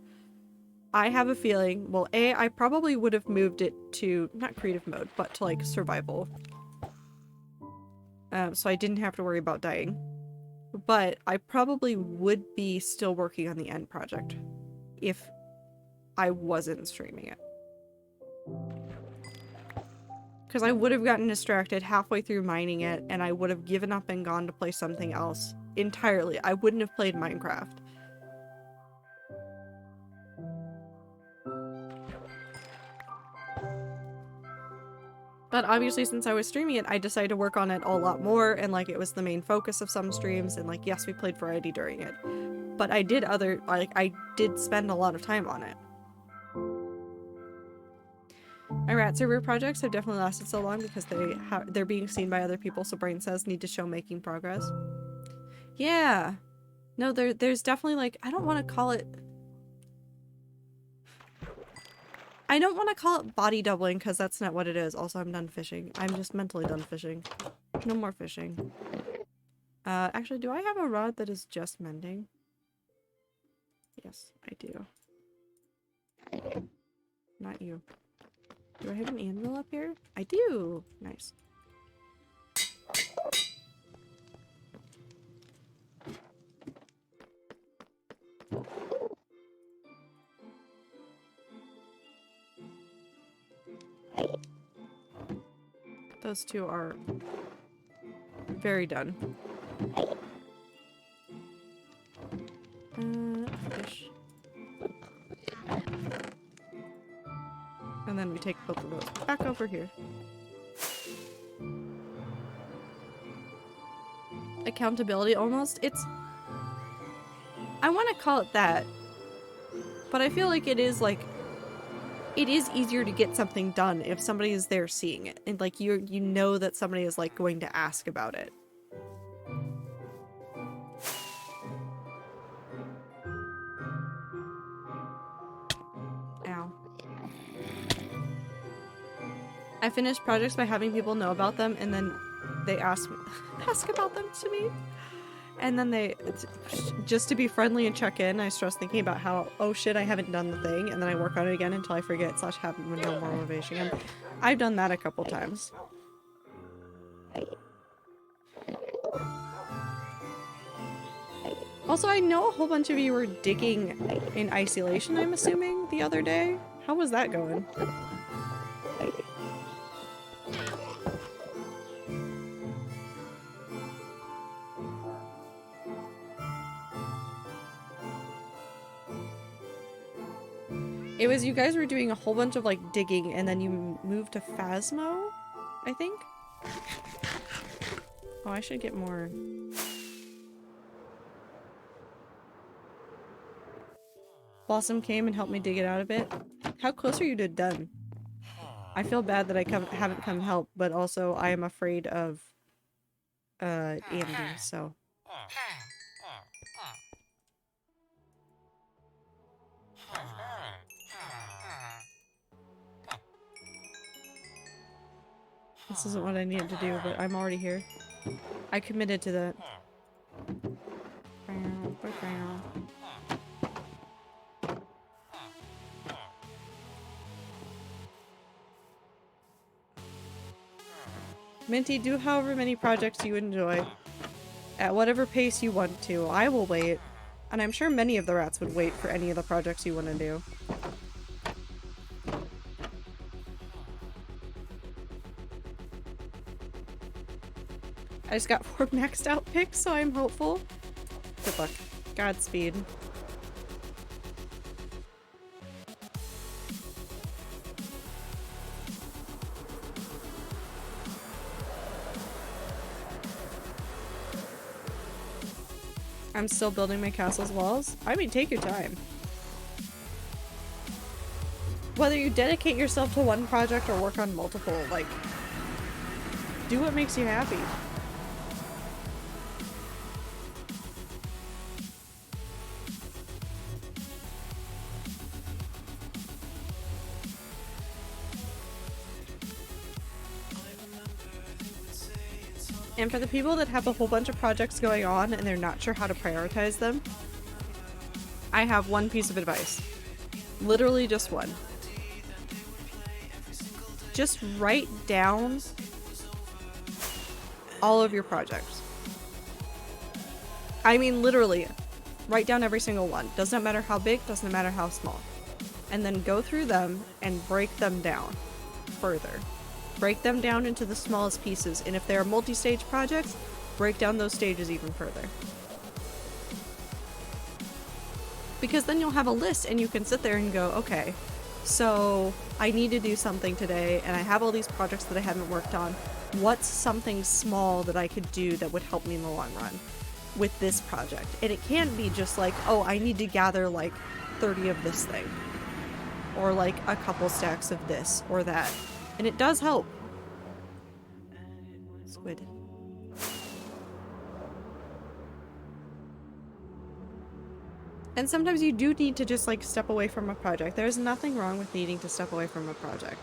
S1: I have a feeling, well, I probably would have moved it to, not creative mode, but to, like, survival. So I didn't have to worry about dying. But I probably would be still working on the end project if I wasn't streaming it. Because I would have gotten distracted halfway through mining it, and I would have given up and gone to play something else entirely. I wouldn't have played Minecraft. But obviously, since I was streaming it, I decided to work on it a lot more, and like it was the main focus of some streams, and like yes, we played variety during it. But I did I did spend a lot of time on it. My rat server projects have definitely lasted so long because they're being seen by other people, so Brain says need to show making progress. Yeah. No, there's definitely like, I don't want to call it body doubling because that's not what it is. Also, I'm done fishing. I'm just mentally done fishing. No more fishing. Actually, do I have a rod that is just mending? Yes, I do. Not you. Do I have an anvil up here? I do! Nice. Those two are very done. Fish. And then we take both of those back over here. Accountability almost. I want to call it that, but I feel like it is easier to get something done if somebody is there seeing it, and like you know that somebody is like going to ask about it. Ow. I finish projects by having people know about them, and then they ask about them to me. And then just to be friendly and check in, I stress thinking about how, oh shit, I haven't done the thing, and then I work on it again until I forget / have no more motivation. And I've done that a couple times. Also, I know a whole bunch of you were digging in isolation, I'm assuming, the other day. How was that going? It was you guys were doing a whole bunch of like digging and then you moved to Phasmo, I think? Oh, I should get more. Blossom came and helped me dig it out a bit. How close are you to done? I feel bad that I haven't come help, but also I am afraid of Andy, so. This isn't what I needed to do, but I'm already here. I committed to that. Minty, do however many projects you enjoy. At whatever pace you want to. I will wait. And I'm sure many of the rats would wait for any of the projects you want to do. I just got 4 maxed out picks, so I'm hopeful. Good luck. Godspeed. I'm still building my castle's walls. I mean, take your time. Whether you dedicate yourself to one project or work on multiple, like, do what makes you happy. And for the people that have a whole bunch of projects going on and they're not sure how to prioritize them, I have one piece of advice. Literally just one. Just write down all of your projects. I mean, literally, write down every single one. Doesn't matter how big, doesn't matter how small. And then go through them and break them down further. Break them down into the smallest pieces, and if they are multi-stage projects, break down those stages even further. Because then you'll have a list and you can sit there and go, okay, so I need to do something today and I have all these projects that I haven't worked on. What's something small that I could do that would help me in the long run with this project? And it can't be just like, oh, I need to gather like 30 of this thing, or like a couple stacks of this or that. And it does help. Squid. And sometimes you do need to just like step away from a project. There's nothing wrong with needing to step away from a project.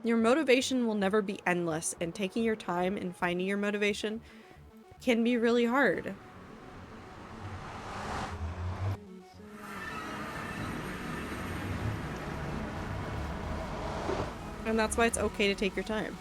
S1: Your motivation will never be endless, and taking your time and finding your motivation can be really hard. And that's why it's okay to take your time.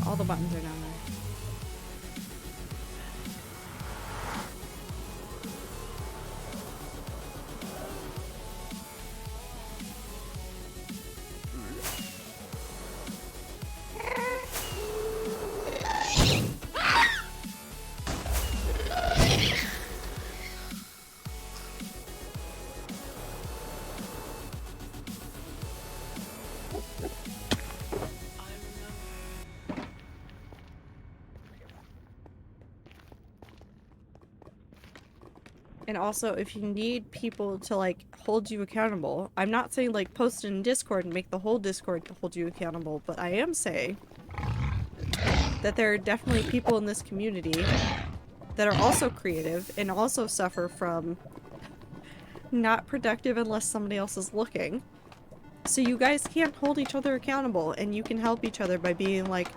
S1: All the buttons are down there. And also, if you need people to, like, hold you accountable, I'm not saying, like, post it in Discord and make the whole Discord to hold you accountable, but I am saying that there are definitely people in this community that are also creative and also suffer from not productive unless somebody else is looking. So you guys can't hold each other accountable, and you can help each other by being, like,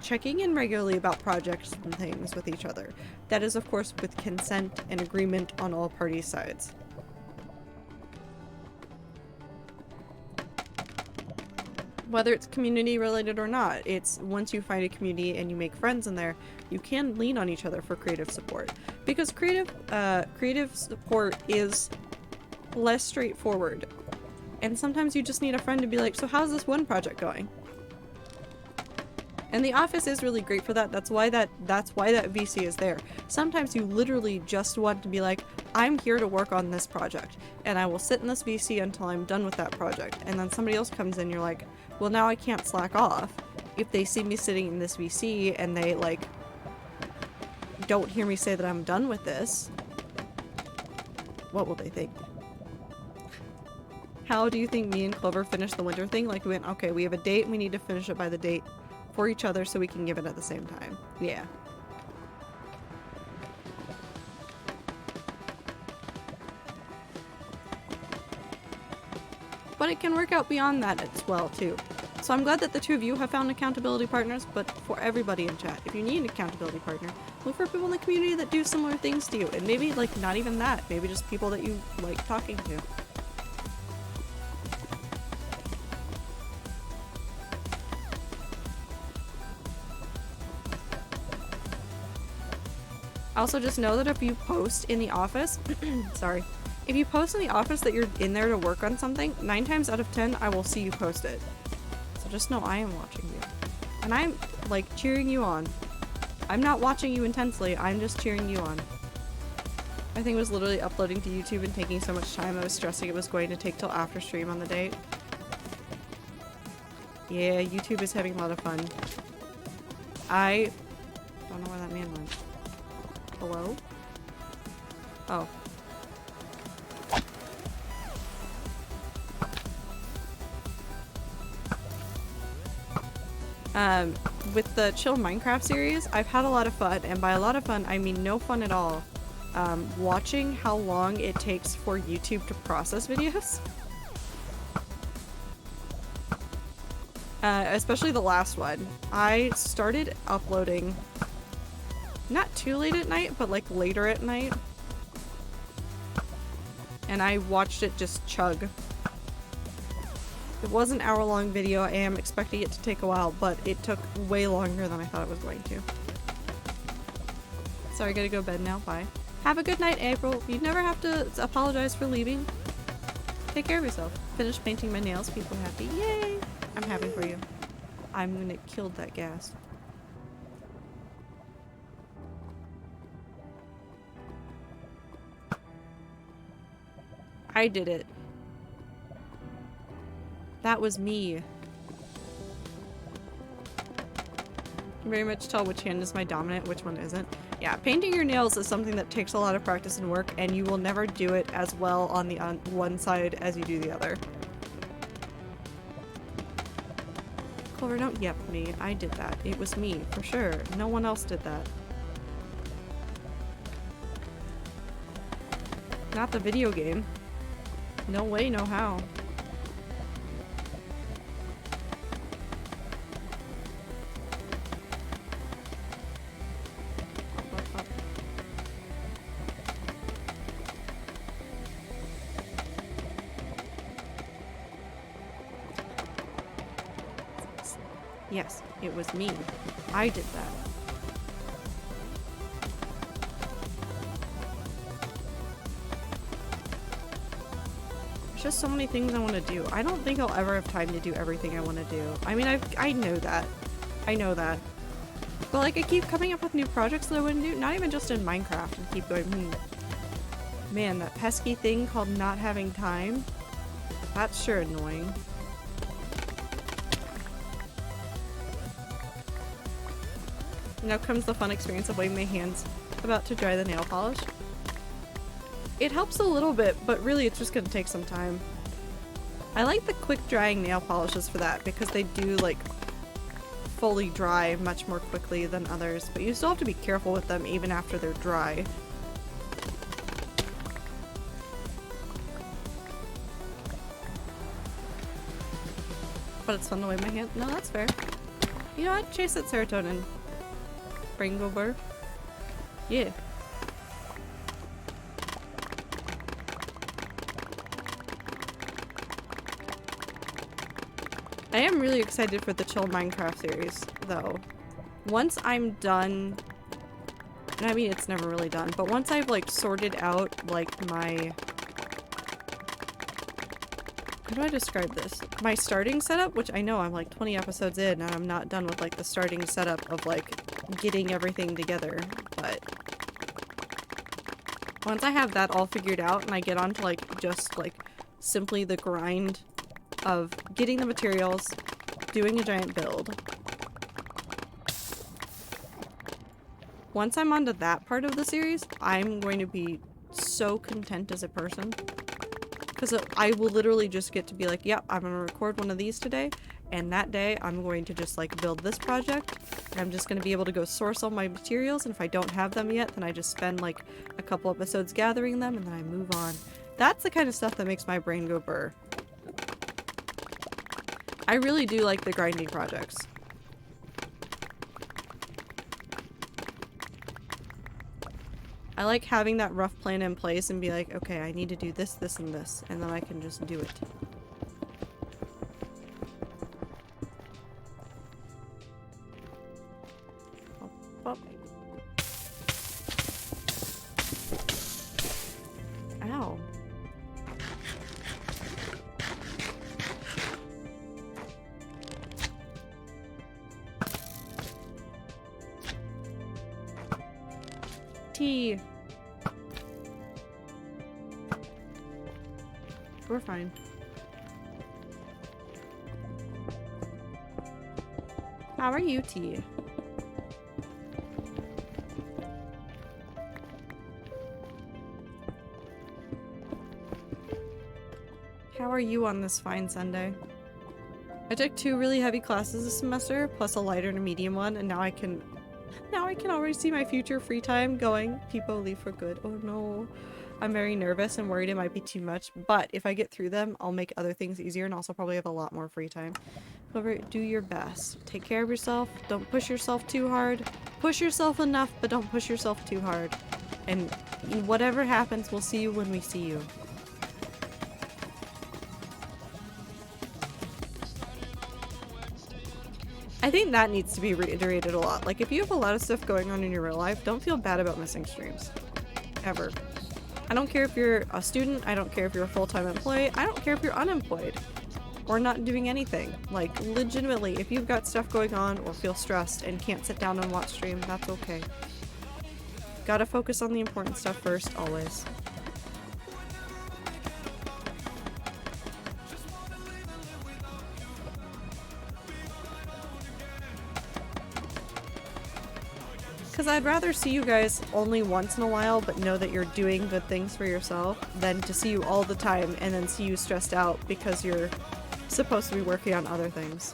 S1: checking in regularly about projects and things with each other. That is, of course, with consent and agreement on all parties' sides. Whether it's community related or not, it's once you find a community and you make friends in there, you can lean on each other for creative support. Because creative support is less straightforward. And sometimes you just need a friend to be like, so how's this one project going? And the office is really great for that. That's why that VC is there. Sometimes you literally just want to be like, I'm here to work on this project, and I will sit in this VC until I'm done with that project. And then somebody else comes in, you're like, well, now I can't slack off. If they see me sitting in this VC and they like don't hear me say that I'm done with this, what will they think? How do you think me and Clover finished the winter thing? Like, we went, okay, we have a date and we need to finish it by the date for each other so we can give it at the same time. Yeah. But it can work out beyond that as well, too. So I'm glad that the two of you have found accountability partners, but for everybody in chat, if you need an accountability partner, look for people in the community that do similar things to you. And maybe, like, not even that. Maybe just people that you like talking to. Also, just know that if you post in the office, sorry, if you post in the office that you're in there to work on something, 9 times out of 10, I will see you post it. So just know I am watching you. And I'm, like, cheering you on. I'm not watching you intensely, I'm just cheering you on. I think it was literally uploading to YouTube and taking so much time I was stressing it was going to take till after stream on the date. Yeah, YouTube is having a lot of fun. I don't know where that man went. Hello? Oh. With the Chill Minecraft series, I've had a lot of fun, and by a lot of fun, I mean no fun at all. Watching how long it takes for YouTube to process videos. Especially the last one. I started uploading not too late at night, but like later at night. And I watched it just chug. It was an hour-long video. I am expecting it to take a while, but it took way longer than I thought it was going to. Sorry, I gotta go to bed now. Bye. Have a good night, April. You never have to apologize for leaving. Take care of yourself. Finished painting my nails. People happy. Yay! I'm happy for you. I'm gonna kill that gas. I did it. That was me. I can very much tell which hand is my dominant, which one isn't. Yeah, painting your nails is something that takes a lot of practice and work, and you will never do it as well on the one side as you do the other. Clover, don't yep me. I did that. It was me, for sure. No one else did that. Not the video game. No way, no how. Yes, it was me. I did that. There's just so many things I want to do. I don't think I'll ever have time to do everything I want to do. I mean, I know that. I know that. But like, I keep coming up with new projects that I want to do, not even just in Minecraft, and keep going, Man, that pesky thing called not having time. That's sure annoying. Now comes the fun experience of waving my hands about to dry the nail polish. It helps a little bit, but really it's just gonna take some time. I like the quick drying nail polishes for that because they do like fully dry much more quickly than others, but you still have to be careful with them even after they're dry. But it's fun to wave my hand. No, that's fair. You know what? Chase that serotonin. Bring over. Yeah. I am really excited for the Chill Minecraft series, though. Once I'm done, and I mean it's never really done, but once I've like sorted out like my how do I describe this? My starting setup, which I know I'm like 20 episodes in and I'm not done with like the starting setup of like getting everything together, but once I have that all figured out and I get on to like just like simply the grind of getting the materials, doing a giant build. Once I'm onto that part of the series, I'm going to be so content as a person. Because I will literally just get to be like, yep, I'm going to record one of these today. And that day, I'm going to just like build this project. I'm just going to be able to go source all my materials. And if I don't have them yet, then I just spend like a couple episodes gathering them and then I move on. That's the kind of stuff that makes my brain go burr. I really do like the grinding projects. I like having that rough plan in place and be like, okay, I need to do this, this, and this, and then I can just do it. Up, up. Ow. Tea. We're fine. How are you, T? How are you on this fine Sunday? I took 2 really heavy classes this semester, plus a lighter and a medium one, and now I can already see my future free time going. People leave for good. Oh no. I'm very nervous and worried it might be too much, but if I get through them, I'll make other things easier and also probably have a lot more free time. However, do your best. Take care of yourself. Don't push yourself too hard. Push yourself enough, but don't push yourself too hard. And whatever happens, we'll see you when we see you. I think that needs to be reiterated a lot. Like, if you have a lot of stuff going on in your real life, don't feel bad about missing streams. Ever. I don't care if you're a student, I don't care if you're a full-time employee, I don't care if you're unemployed. Or not doing anything. Like, legitimately, if you've got stuff going on or feel stressed and can't sit down and watch stream, that's okay. Gotta focus on the important stuff first, always. Because I'd rather see you guys only once in a while, but know that you're doing good things for yourself, than to see you all the time and then see you stressed out because you're supposed to be working on other things.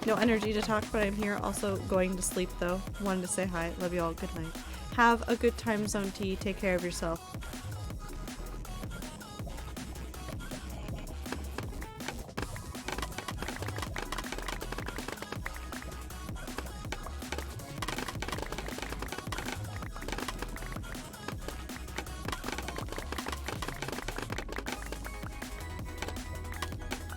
S1: No energy to talk, but I'm here. Also going to sleep though. Wanted to say hi. Love you all. Good night. Have a good time zone, T. Take care of yourself.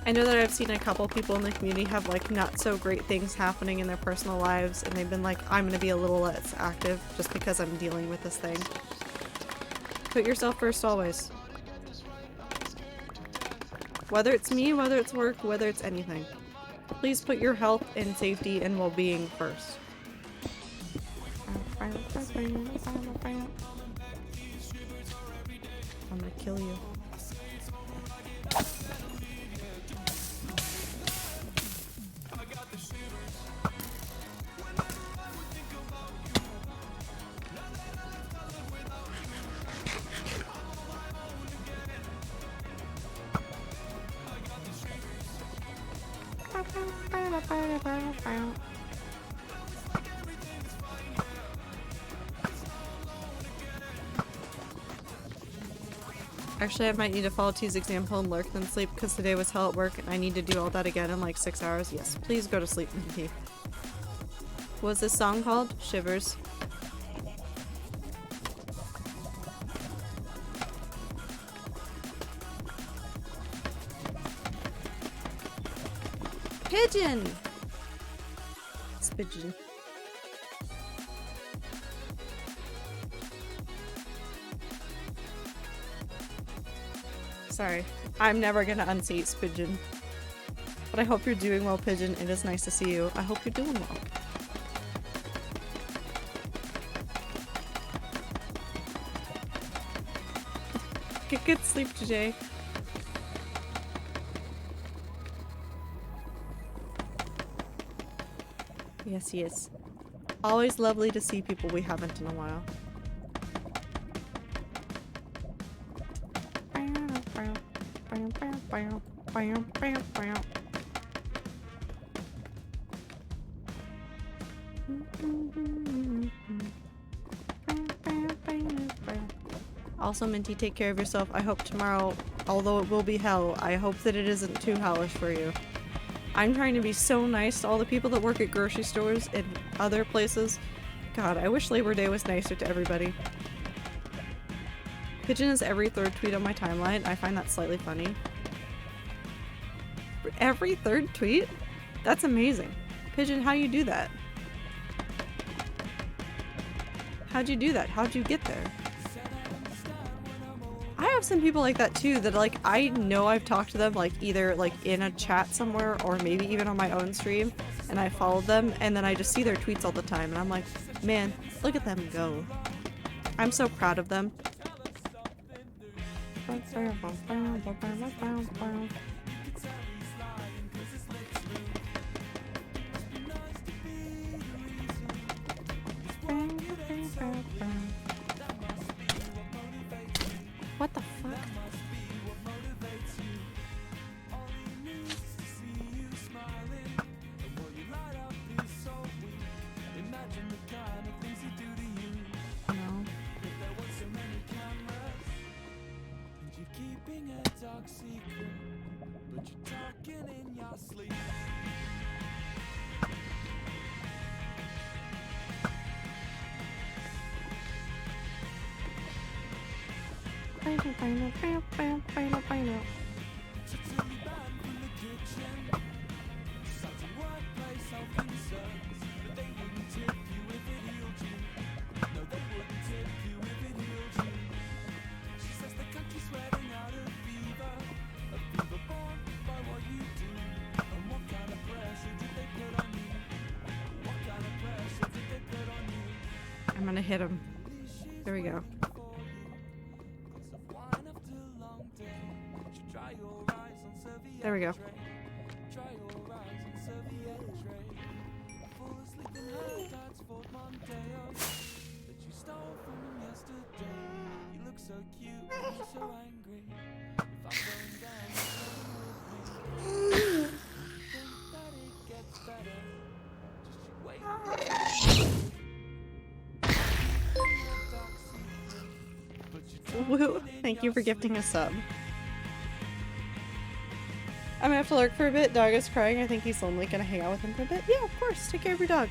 S1: I know that I've seen a couple people in the community have like not so great things happening in their personal lives and they've been like, I'm gonna be a little less active just because I'm dealing with this thing. Put yourself first always. Whether it's me, whether it's work, whether it's anything. Please put your health and safety and well-being first. I'm gonna kill you. Actually, I might need to follow T's example and lurk then sleep because today was hell at work and I need to do all that again in like 6 hours. Yes, please go to sleep, T. What was this song called? Shivers. Pigeon! It's pigeon. Sorry. I'm never gonna unseat Pigeon. But I hope you're doing well, Pigeon. It is nice to see you. I hope you're doing well. Get good sleep today. Yes, yes. Always lovely to see people we haven't in a while. Also, Minty, take care of yourself. I hope tomorrow, although it will be hell, I hope that it isn't too hellish for you. I'm trying to be so nice to all the people that work at grocery stores and other places. God, I wish Labor Day was nicer to everybody. Pigeon is every third tweet on my timeline. I find that slightly funny. Every third tweet? That's amazing. Pigeon, how you do that? How'd you do that? How'd you get there? I have some people like that too, that like I know I've talked to them like either like in a chat somewhere or maybe even on my own stream, and I followed them and then I just see their tweets all the time and I'm like, man, look at them go. I'm so proud of them. What the fuck? No. I'm gonna hit him. There we go. There we go. Woo! Thank you for gifting a sub. I'm gonna have to lurk for a bit. Dog is crying. I think he's lonely. Gonna hang out with him for a bit? Yeah, of course. Take care of your dog.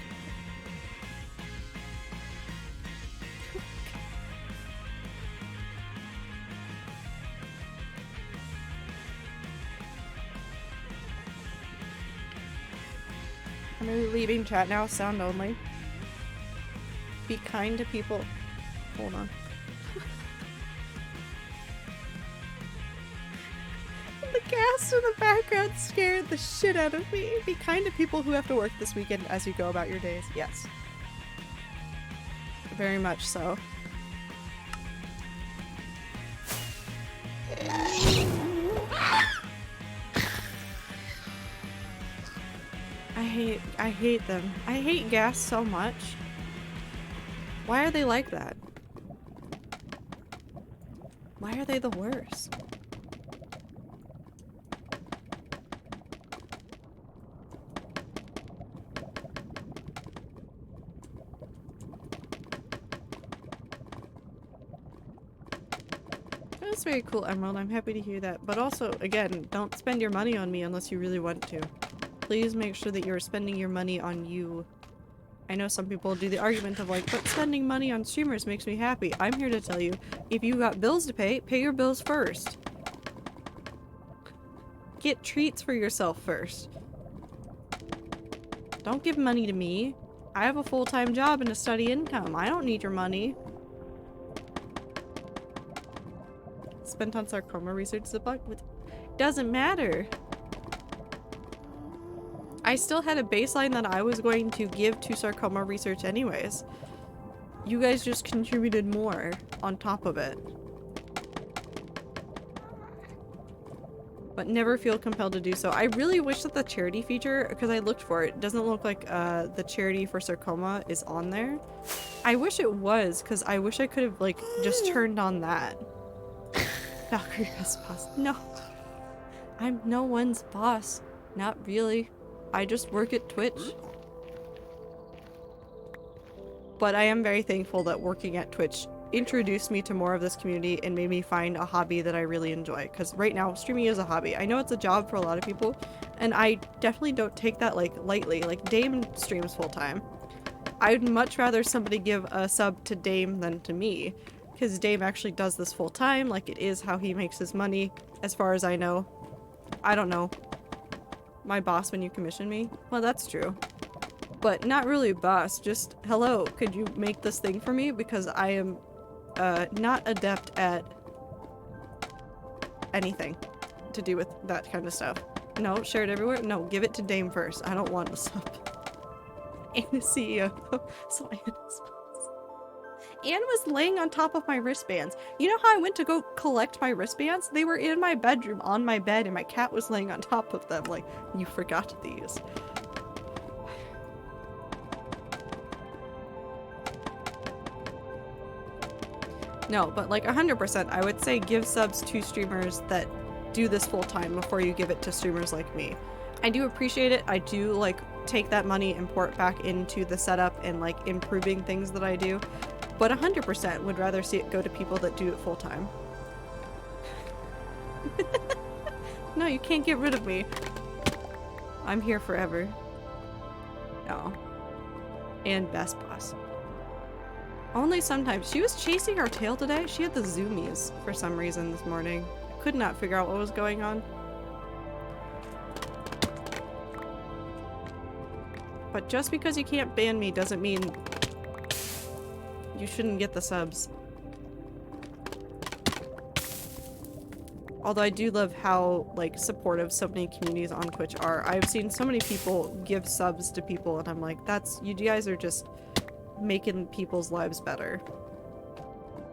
S1: I'm gonna be leaving chat now. Sound only. Be kind to people. Hold on. The gas in the background scared the shit out of me. Be kind to people who have to work this weekend as you go about your days. Yes. Very much so. I hate them. I hate gas so much. Why are they like that? Why are they the worst? That's very cool, Emerald. I'm happy to hear that. But also, again, don't spend your money on me unless you really want to. Please make sure that you're spending your money on you. I know some people do the argument of like, but spending money on streamers makes me happy. I'm here to tell you, if you got bills to pay, pay your bills first. Get treats for yourself first. Don't give money to me. I have a full-time job and a steady income. I don't need your money. spent on sarcoma research is a bug. Doesn't matter. I still had a baseline that I was going to give to sarcoma research anyways. You guys just contributed more on top of it. But never feel compelled to do so. I really wish that the charity feature, because I looked for it, doesn't look like the charity for sarcoma is on there. I wish it was, because I wish I could have like just turned on that. Valkyrie best boss. No. I'm no one's boss. Not really. I just work at Twitch. But I am very thankful that working at Twitch introduced me to more of this community and made me find a hobby that I really enjoy. Because right now, streaming is a hobby. I know it's a job for a lot of people, and I definitely don't take that like lightly. Like Dame streams full time. I'd much rather somebody give a sub to Dame than to me, because Dame actually does this full time. Like it is how he makes his money, as far as I know. I don't know. My boss when you commission me? Well, that's true. But not really boss, just hello, could you make this thing for me? Because I am not adept at anything to do with that kind of stuff. No, share it everywhere? No, give it to Dame first. I don't want the sub. And the CEO. So Anne was laying on top of my wristbands. You know how I went to go collect my wristbands? They were in my bedroom on my bed and my cat was laying on top of them. Like, you forgot these. No, but like 100%, I would say give subs to streamers that do this full time before you give it to streamers like me. I do appreciate it. I do like take that money and pour it back into the setup and like improving things that I do. But 100% would rather see it go to people that do it full time. No, you can't get rid of me. I'm here forever. No. And best boss. Only sometimes. She was chasing our tail today. She had the zoomies for some reason this morning. I could not figure out what was going on. But just because you can't ban me doesn't mean you shouldn't get the subs. Although I do love how like supportive so many communities on Twitch are. I've seen so many people give subs to people and I'm like, that's, you guys are just making people's lives better.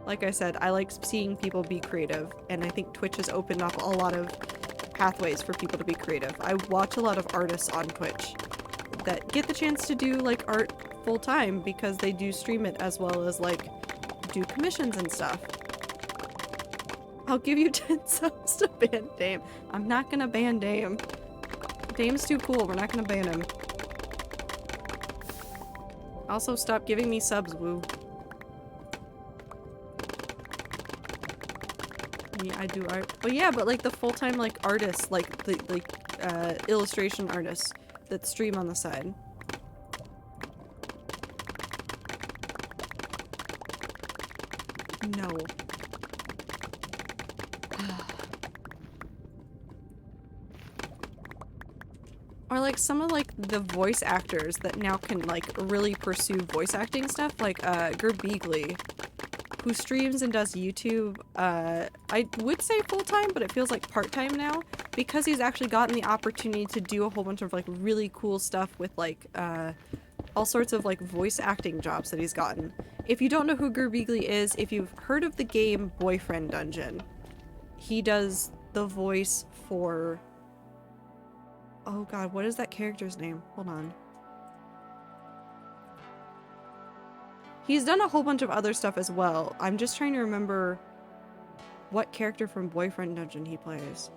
S1: Like I said, I like seeing people be creative, and I think Twitch has opened up a lot of pathways for people to be creative. I watch a lot of artists on Twitch that get the chance to do like art full time because they do stream it as well as like do commissions and stuff. I'll give you 10 subs to ban Dame. I'm not gonna ban Dame. Dame's too cool, we're not gonna ban him. Also, stop giving me subs, woo. Yeah, I do art. Oh yeah, but like the full-time like artists, like the illustration artists that stream on the side. No. Or like some of like the voice actors that now can like really pursue voice acting stuff, like Gerbeegly, who streams and does YouTube. I would say full-time, but it feels like part-time now because he's actually gotten the opportunity to do a whole bunch of like really cool stuff with like all sorts of like voice acting jobs that he's gotten. If you don't know who Gerbeegly is, if you've heard of the game Boyfriend Dungeon, he does the voice for... Oh god, what is that character's name? Hold on. He's done a whole bunch of other stuff as well. I'm just trying to remember what character from Boyfriend Dungeon he plays.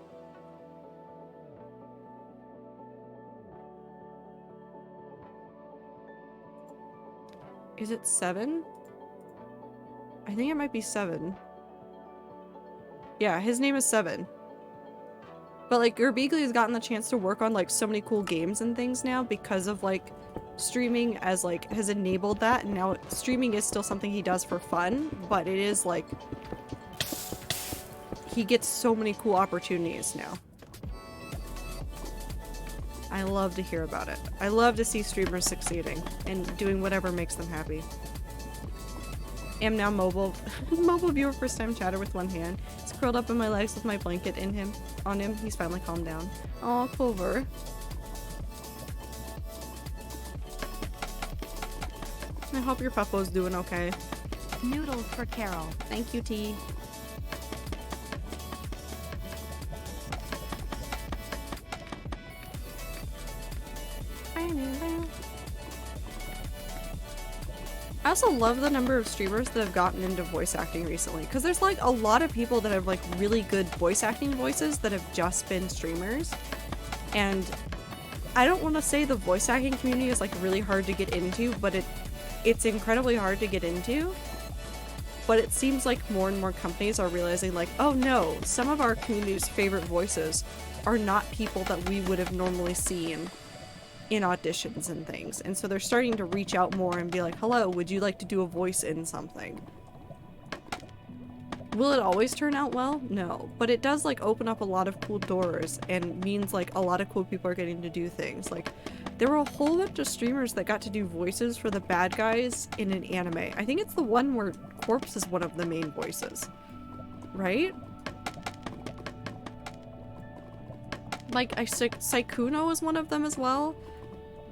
S1: Is it 7? I think it might be 7. Yeah, his name is 7. But like Gerbeegly has gotten the chance to work on like so many cool games and things now because of like streaming as like has enabled that, and now streaming is still something he does for fun, but it is like he gets so many cool opportunities now. I love to hear about it. I love to see streamers succeeding and doing whatever makes them happy. am now mobile mobile viewer, first time chatter with one hand. He's curled up in my legs with my blanket on him. He's finally calmed down. Aw, Clover. I hope your puppo's doing okay.
S2: Noodles for Carol.
S1: Thank you, T. I also love the number of streamers that have gotten into voice acting recently, because there's like a lot of people that have like really good voice acting voices that have just been streamers, and I don't want to say the voice acting community is like really hard to get into, but it's incredibly hard to get into. But it seems like more and more companies are realizing like, oh no, some of our community's favorite voices are not people that we would have normally seen in auditions and things. And so they're starting to reach out more and be like, hello, would you like to do a voice in something? Will it always turn out well? No. But it does like open up a lot of cool doors and means like a lot of cool people are getting to do things. Like there were a whole bunch of streamers that got to do voices for the bad guys in an anime. I think it's the one where Corpse is one of the main voices. Right? Like Saikuno was one of them as well.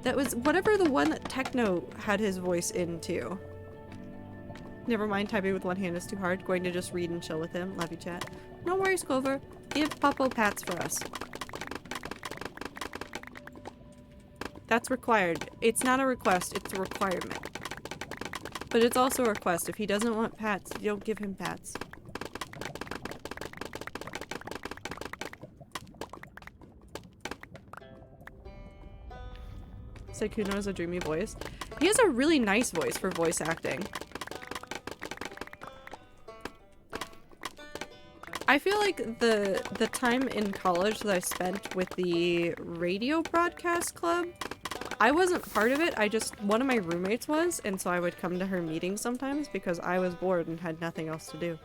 S1: That was whatever the one that Techno had his voice into. Never mind, typing with one hand is too hard. Going to just read and chill with him. Love you, chat. No worries, Clover. Give Puppo pats for us. That's required. It's not a request, it's a requirement. But it's also a request. If he doesn't want pats, you don't give him pats. Saikuno has a dreamy voice. He has a really nice voice for voice acting. I feel like the time in college that I spent with the radio broadcast club, I wasn't part of it. One of my roommates was, and so I would come to her meetings sometimes because I was bored and had nothing else to do.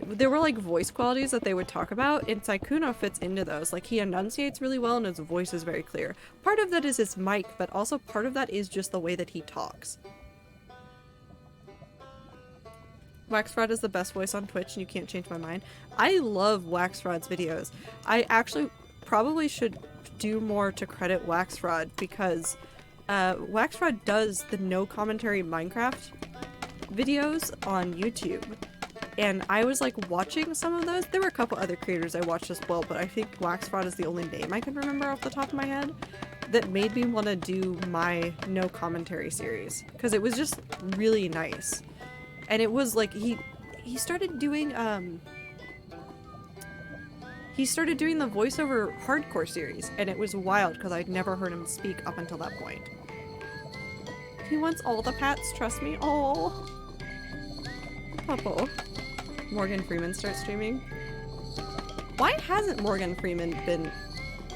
S1: There were like voice qualities that they would talk about, and Saikuno fits into those. Like he enunciates really well and his voice is very clear. Part of that is his mic, but also part of that is just the way that he talks. Waxfrod is the best voice on Twitch and you can't change my mind. I love Waxfrod's videos. I actually probably should do more to credit Waxfrod because Waxfrod does the no commentary Minecraft videos on YouTube. And I was like watching some of those. There were a couple other creators I watched as well, but I think Waxfrod is the only name I can remember off the top of my head that made me want to do my no commentary series. Because it was just really nice. And it was like he started doing the voiceover hardcore series, and it was wild because I'd never heard him speak up until that point. He wants all the pats, trust me. Oh, Puppo. Morgan Freeman starts streaming. Why hasn't Morgan Freeman been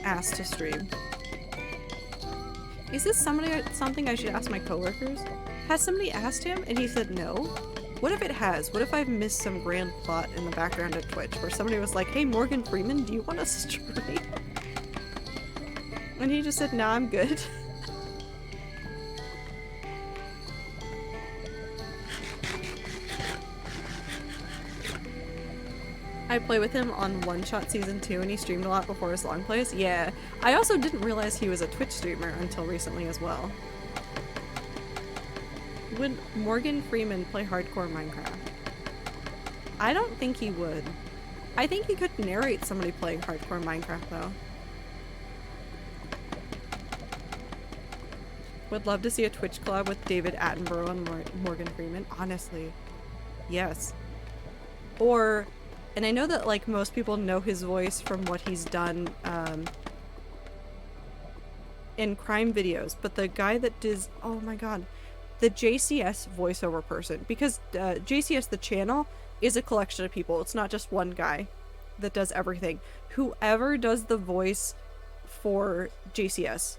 S1: asked to stream? Is this something I should ask my coworkers? Has somebody asked him and he said no? What if it has? What if I've missed some grand plot in the background at Twitch where somebody was like, hey Morgan Freeman, do you want to stream? And he just said, nah, I'm good. I play with him on One Shot Season 2 and he streamed a lot before his long plays. Yeah. I also didn't realize he was a Twitch streamer until recently as well. Would Morgan Freeman play hardcore Minecraft? I don't think he would. I think he could narrate somebody playing hardcore Minecraft though. Would love to see a Twitch collab with David Attenborough and Morgan Freeman. Honestly. Yes. Or... And I know that, like, most people know his voice from what he's done, in crime videos, but the guy that does, oh my god, the JCS voiceover person, because, JCS, the channel, is a collection of people. It's not just one guy that does everything. Whoever does the voice for JCS,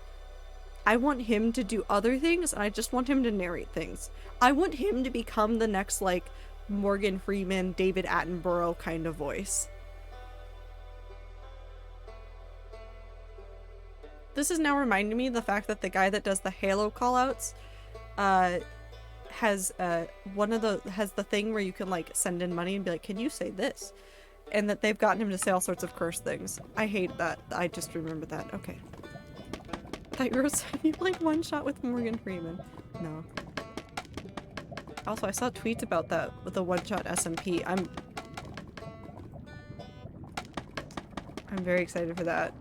S1: I want him to do other things, and I just want him to narrate things. I want him to become the next, like, Morgan Freeman, David Attenborough kind of voice. This is now reminding me of the fact that the guy that does the Halo callouts has has the thing where you can like send in money and be like, can you say this? And that they've gotten him to say all sorts of curse things. I hate that. I just remembered that. Okay. I thought you were saying like one shot with Morgan Freeman. No. Also, I saw tweets about that with the one shot SMP. I'm very excited for that.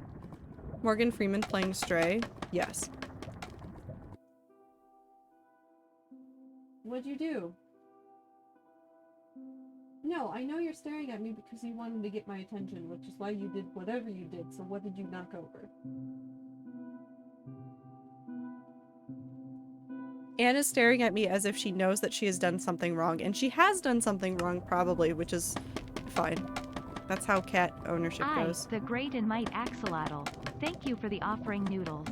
S1: Morgan Freeman playing Stray? Yes. What'd you do? No, I know you're staring at me because you wanted to get my attention, which is why you did whatever you did, so what did you knock over? Anna's staring at me as if she knows that she has done something wrong, and she has done something wrong probably, which is fine. That's how cat ownership goes.
S2: The great and might axolotl. Thank you for the offering noodles.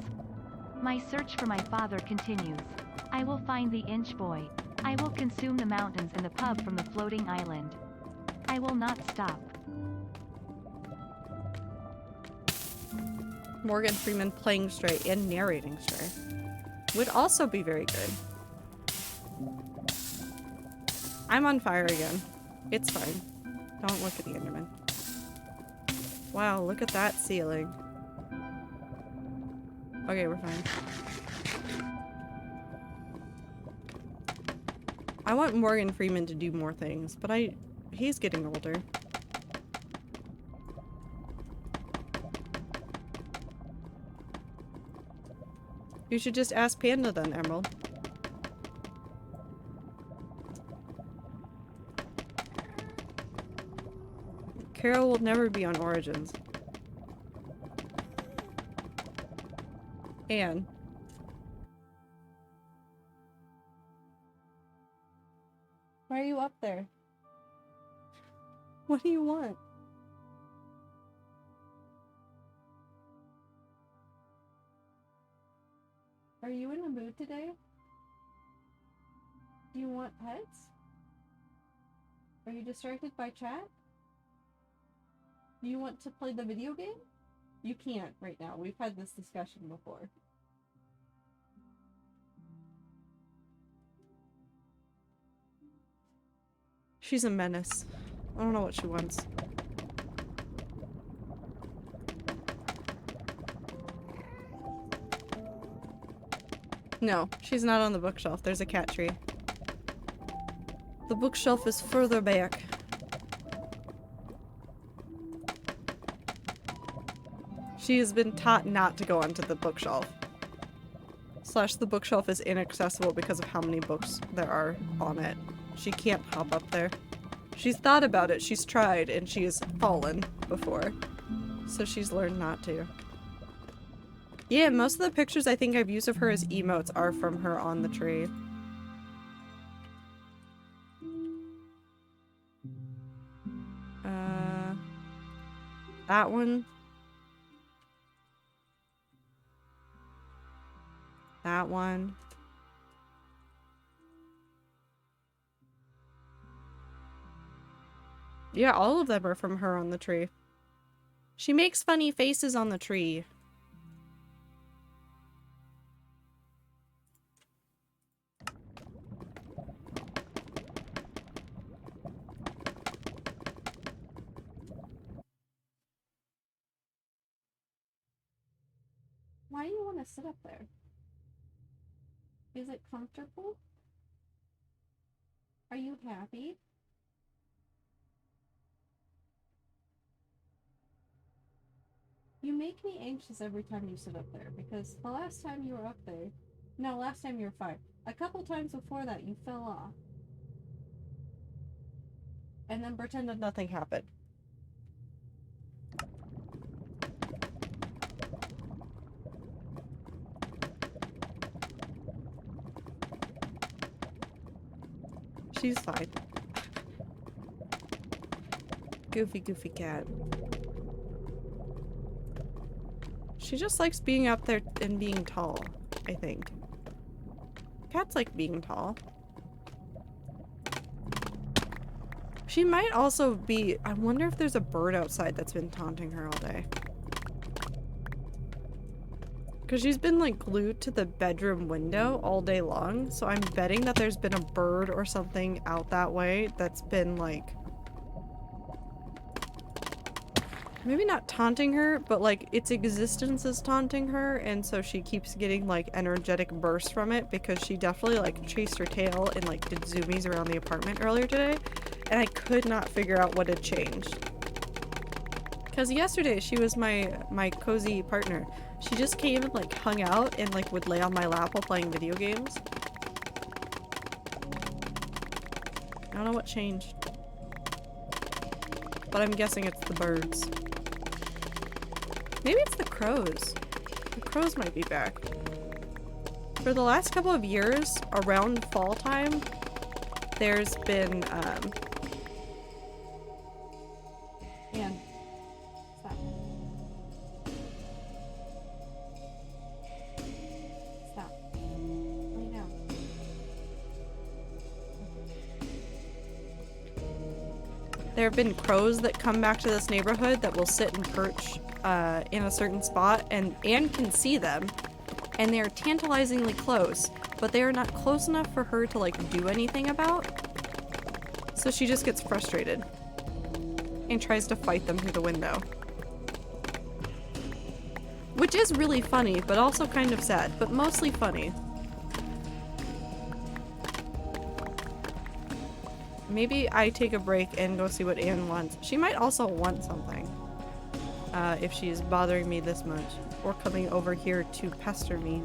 S2: My search for my father continues. I will find the inch boy. I will consume the mountains and the pub from the floating island. I will not stop.
S1: Morgan Freeman playing Stray and narrating Stray would also be very good. I'm on fire again. It's fine. Don't look at the Enderman. Wow, look at that ceiling. Okay, we're fine. I want Morgan Freeman to do more things, but he's getting older. You should just ask Panda then, Emerald. Carol will never be on Origins. Anne. Why are you up there? What do you want? Are you in a mood today? Do you want pets? Are you distracted by chat? Do you want to play the video game? You can't right now. We've had this discussion before. She's a menace. I don't know what she wants. No, she's not on the bookshelf. There's a cat tree. The bookshelf is further back. She has been taught not to go onto the bookshelf. Slash, the bookshelf is inaccessible because of how many books there are on it. She can't hop up there. She's thought about it, she's tried, and she has fallen before. So she's learned not to. Yeah, most of the pictures I think I've used of her as emotes are from her on the tree. That one. That one. Yeah, all of them are from her on the tree. She makes funny faces on the tree. Why do you want to sit up there? Is it comfortable? Are you happy? You make me anxious every time you sit up there, because the last time you were up there... No, last time you were fine. A couple times before that, you fell off. And then pretended nothing happened. She's fine. Goofy, goofy cat. She just likes being up there and being tall, I think. Cats like being tall. She might also be... I wonder if there's a bird outside that's been taunting her all day. Because she's been like glued to the bedroom window all day long, so I'm betting that there's been a bird or something out that way that's been like maybe not taunting her, but like its existence is taunting her, and so she keeps getting like energetic bursts from it because she definitely like chased her tail and like did zoomies around the apartment earlier today, and I could not figure out what had changed. Because yesterday she was my cozy partner. She just came and like hung out and like would lay on my lap while playing video games. I don't know what changed. But I'm guessing it's the birds. Maybe it's the crows. The crows might be back. For the last couple of years, around fall time, there's been, Anne, stop. Stop. Lay down. There have been crows that come back to this neighborhood that will sit and perch in a certain spot, and Anne can see them, and they are tantalizingly close, but they are not close enough for her to like do anything about. So she just gets frustrated and tries to fight them through the window. Which is really funny, but also kind of sad, but mostly funny. Maybe I take a break and go see what Anne wants. She might also want something. If she is bothering me this much. Or coming over here to pester me.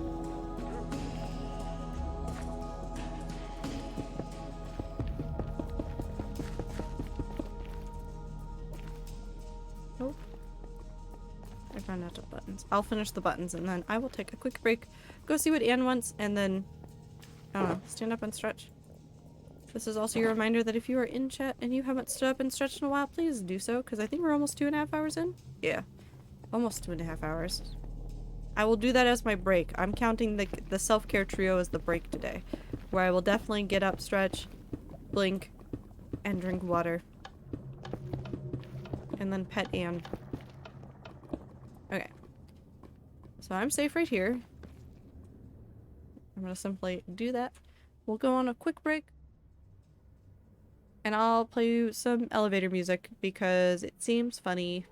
S1: Nope. I've run out of buttons. I'll finish the buttons and then I will take a quick break, go see what Anne wants, and then, I don't know, stand up and stretch. This is also your reminder that if you are in chat and you haven't stood up and stretched in a while, please do so, because I think we're almost 2.5 hours in. Yeah, almost 2.5 hours. I will do that as my break. I'm counting the self-care trio as the break today, where I will definitely get up, stretch, blink, and drink water. And then pet Anne. Okay. So I'm safe right here. I'm gonna simply do that. We'll go on a quick break. And I'll play you some elevator music because it seems funny.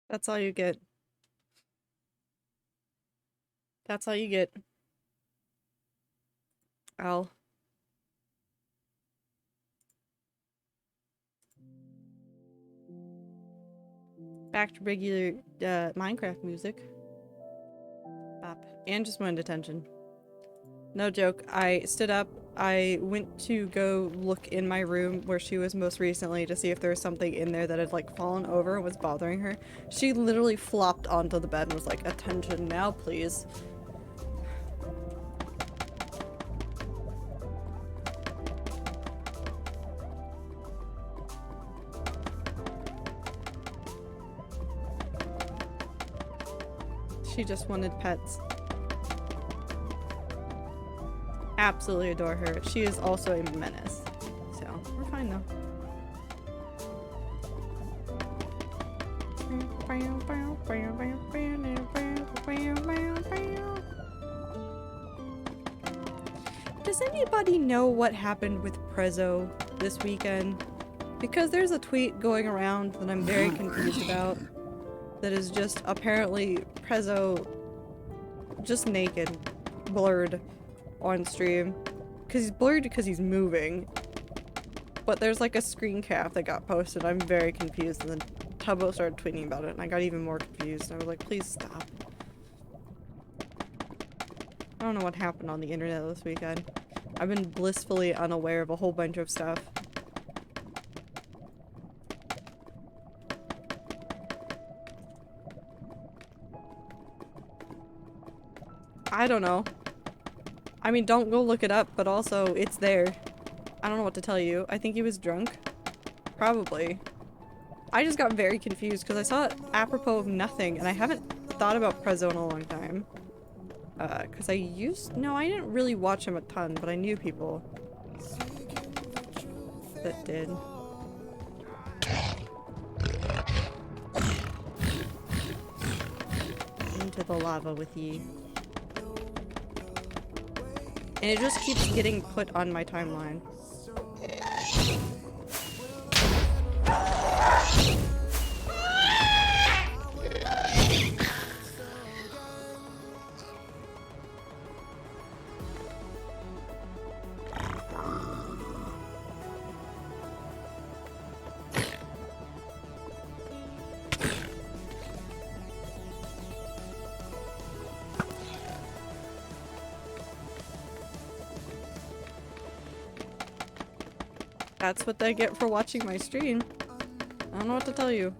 S1: That's all you get. That's all you get. Al. Back to regular Minecraft music. Bop. And just wanted attention. No joke. I stood up. I went to go look in my room where she was most recently to see if there was something in there that had like fallen over and was bothering her. She literally flopped onto the bed and was like, "Attention now, please." She just wanted pets. Absolutely adore her. She is also a menace. So, we're fine though. Does anybody know what happened with Prezzo this weekend? Because there's a tweet going around that I'm very confused about. That is just apparently Prezzo just naked, blurred on stream. Because he's blurred because he's moving. But there's like a screen cap that got posted. I'm very confused, and then Tubbo started tweeting about it and I got even more confused. I was like, please stop. I don't know what happened on the internet this weekend. I've been blissfully unaware of a whole bunch of stuff. I don't know. I mean, don't go look it up, but also, it's there. I don't know what to tell you. I think he was drunk. Probably. I just got very confused because I saw it apropos of nothing, and I haven't thought about Prezzo in a long time. Because no, I didn't really watch him a ton, but I knew people that did. Into the lava with ye. And it just keeps getting put on my timeline. That's what they get for watching my stream. I don't know what to tell you.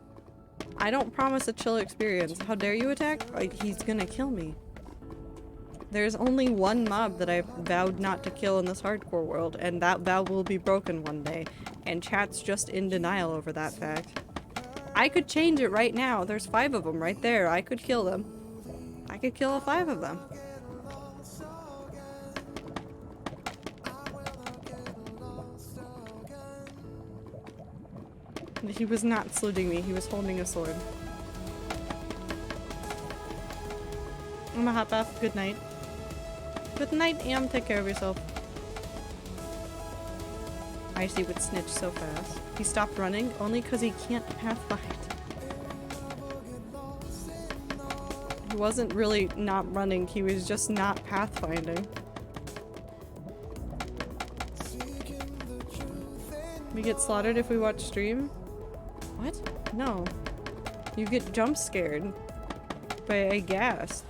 S1: I don't promise a chill experience. How dare you attack? He's gonna kill me. There's only one mob that I've vowed not to kill in this hardcore world, and that vow will be broken one day. And chat's just in denial over that fact. I could change it right now. There's 5 of them right there. I could kill them. I could kill all 5 of them. He was not saluting me, he was holding a sword. I'm gonna hop off. Good night. Good night, Am. Take care of yourself. I see would snitch so fast. He stopped running only because he can't pathfind. He wasn't really not running, he was just not pathfinding. We get slaughtered if we watch stream? What? No. You get jump scared by a ghast.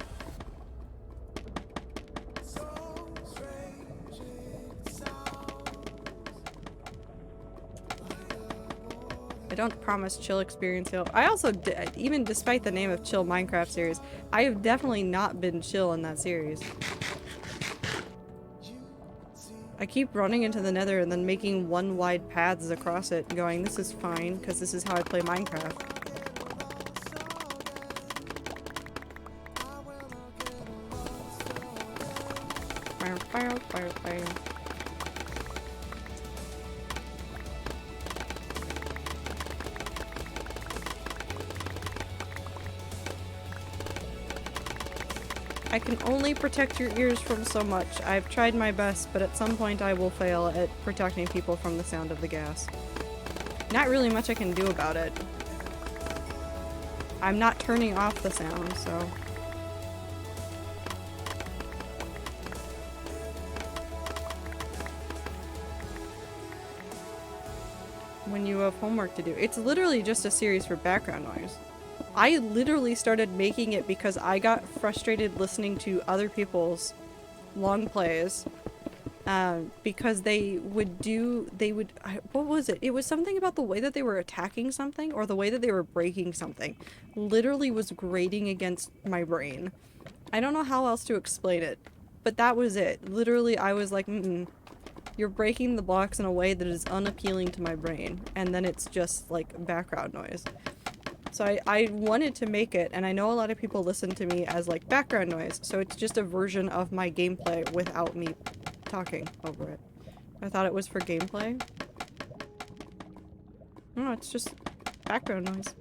S1: I don't promise chill experience hill. I also, even despite the name of chill Minecraft series, I have definitely not been chill in that series. I keep running into the nether and then making one wide paths across it, going, this is fine, because this is how I play Minecraft. I can only protect your ears from so much. I've tried my best, but at some point I will fail at protecting people from the sound of the gas. Not really much I can do about it. I'm not turning off the sound, so. When you have homework to do. It's literally just a series for background noise. I literally started making it because I got frustrated listening to other people's long plays. Because what was it? It was something about the way that they were attacking something or the way that they were breaking something. Literally was grating against my brain. I don't know how else to explain it, but that was it. Literally, I was like, you're breaking the blocks in a way that is unappealing to my brain, and then it's just like background noise. So I wanted to make it, and I know a lot of people listen to me as like background noise, so it's just a version of my gameplay without me talking over it. I thought it was for gameplay. No, it's just background noise.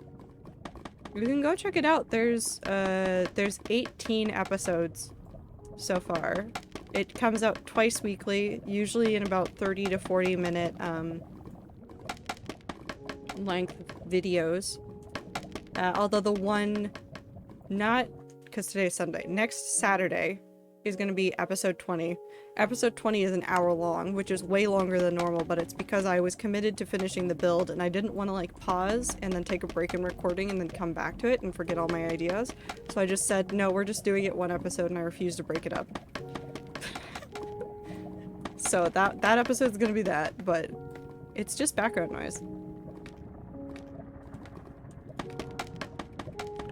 S1: You can go check it out. There's 18 episodes so far. It comes out twice weekly, usually in about 30 to 40 minute length videos. Although the one, not because today is Sunday, next Saturday is going to be episode 20. Episode 20 is an hour long, which is way longer than normal, but it's because I was committed to finishing the build and I didn't want to like pause and then take a break in recording and then come back to it and forget all my ideas. So I just said, no, we're just doing it one episode and I refuse to break it up. So that episode's going to be that, but it's just background noise.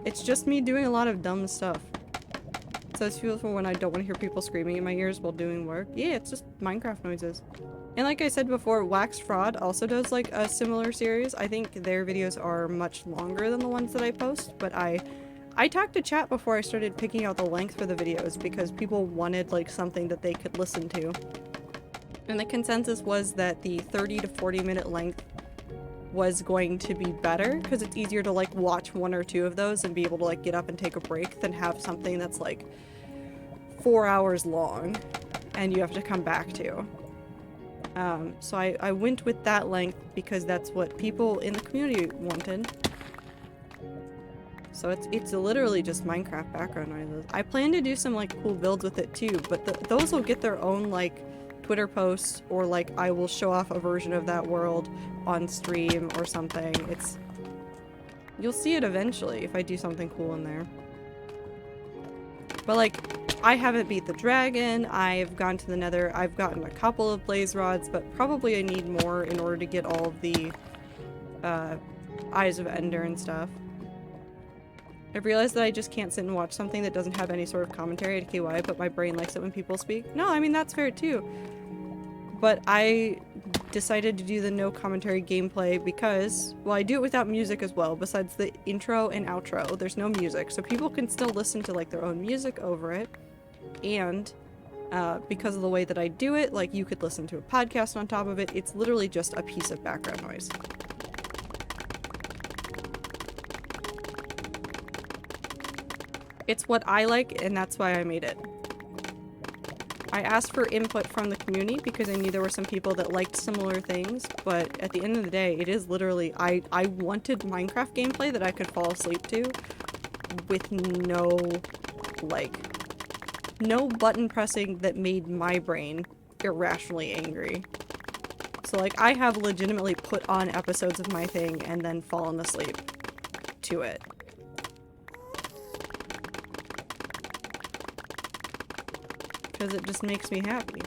S1: It's just me doing a lot of dumb stuff. So it's beautiful when I don't want to hear people screaming in my ears while doing work. Yeah, it's just Minecraft noises. And like I said before, Wax Fraud also does like a similar series. I think their videos are much longer than the ones that I post, but I talked to chat before I started picking out the length for the videos because people wanted like something that they could listen to. And the consensus was that the 30 to 40 minute length was going to be better because it's easier to like watch one or two of those and be able to like get up and take a break than have something that's like 4 hours long and you have to come back to. So I went with that length because that's what people in the community wanted. So it's literally just Minecraft background noises. I plan to do some like cool builds with it too, but those will get their own like Twitter posts, or like I will show off a version of that world on stream or something. You'll see it eventually if I do something cool in there. But like, I haven't beat the dragon, I've gone to the nether, I've gotten a couple of blaze rods, but probably I need more in order to get all of the Eyes of Ender and stuff. I've realized that I just can't sit and watch something that doesn't have any sort of commentary at KY, but my brain likes it when people speak. No, I mean, that's fair too. But I decided to do the no commentary gameplay because, well, I do it without music as well. Besides the intro and outro, there's no music, so people can still listen to like their own music over it. And because of the way that I do it, like you could listen to a podcast on top of it. It's literally just a piece of background noise. It's what I like, and that's why I made it. I asked for input from the community because I knew there were some people that liked similar things, but at the end of the day, it is literally, I wanted Minecraft gameplay that I could fall asleep to with no button pressing that made my brain irrationally angry. So like, I have legitimately put on episodes of my thing and then fallen asleep to it. Because it just makes me happy.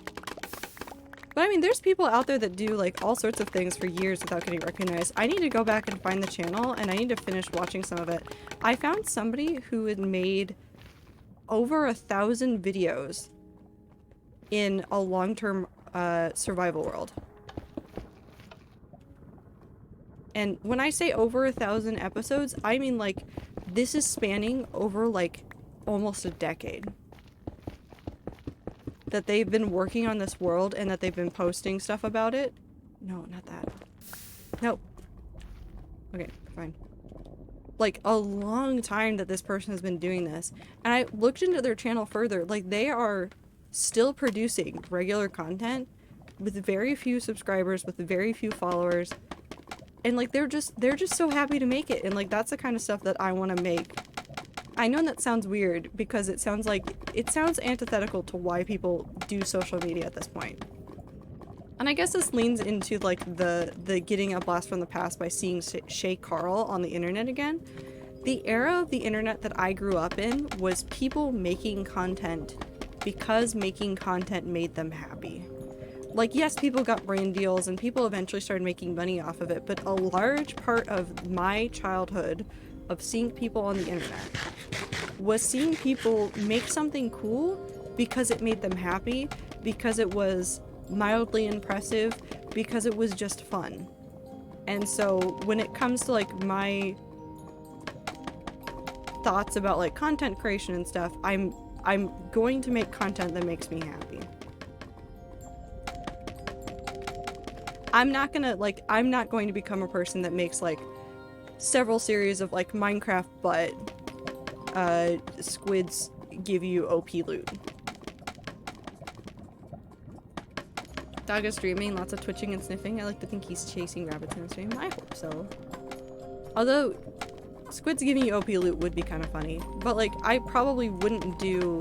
S1: But I mean, there's people out there that do like all sorts of things for years without getting recognized. I need to go back and find the channel, and I need to finish watching some of it. I found somebody who had made over 1,000 videos in a long-term survival world. And when I say over 1,000 episodes, I mean like this is spanning over like almost a decade. That they've been working on this world and that they've been posting stuff about it. No, not that. Nope. Okay, fine. Like a long time that this person has been doing this. And I looked into their channel further. Like they are still producing regular content with very few subscribers, with very few followers. And like they're just so happy to make it, and like that's the kind of stuff that I want to make. I know that sounds weird because it sounds antithetical to why people do social media at this point. And I guess this leans into like the getting a blast from the past by seeing Shay Carl on the internet again. The era of the internet that I grew up in was people making content because making content made them happy. Like, yes, people got brand deals and people eventually started making money off of it, but a large part of my childhood of seeing people on the internet was seeing people make something cool because it made them happy, because it was mildly impressive, because it was just fun. And so when it comes to like my thoughts about like content creation and stuff, I'm going to make content that makes me happy. I'm not going to become a person that makes like several series of like Minecraft, but squids give you OP loot. Dog is streaming, lots of twitching and sniffing. I like to think he's chasing rabbits in the stream. I hope so. Although squids giving you OP loot would be kind of funny, but like I probably wouldn't do.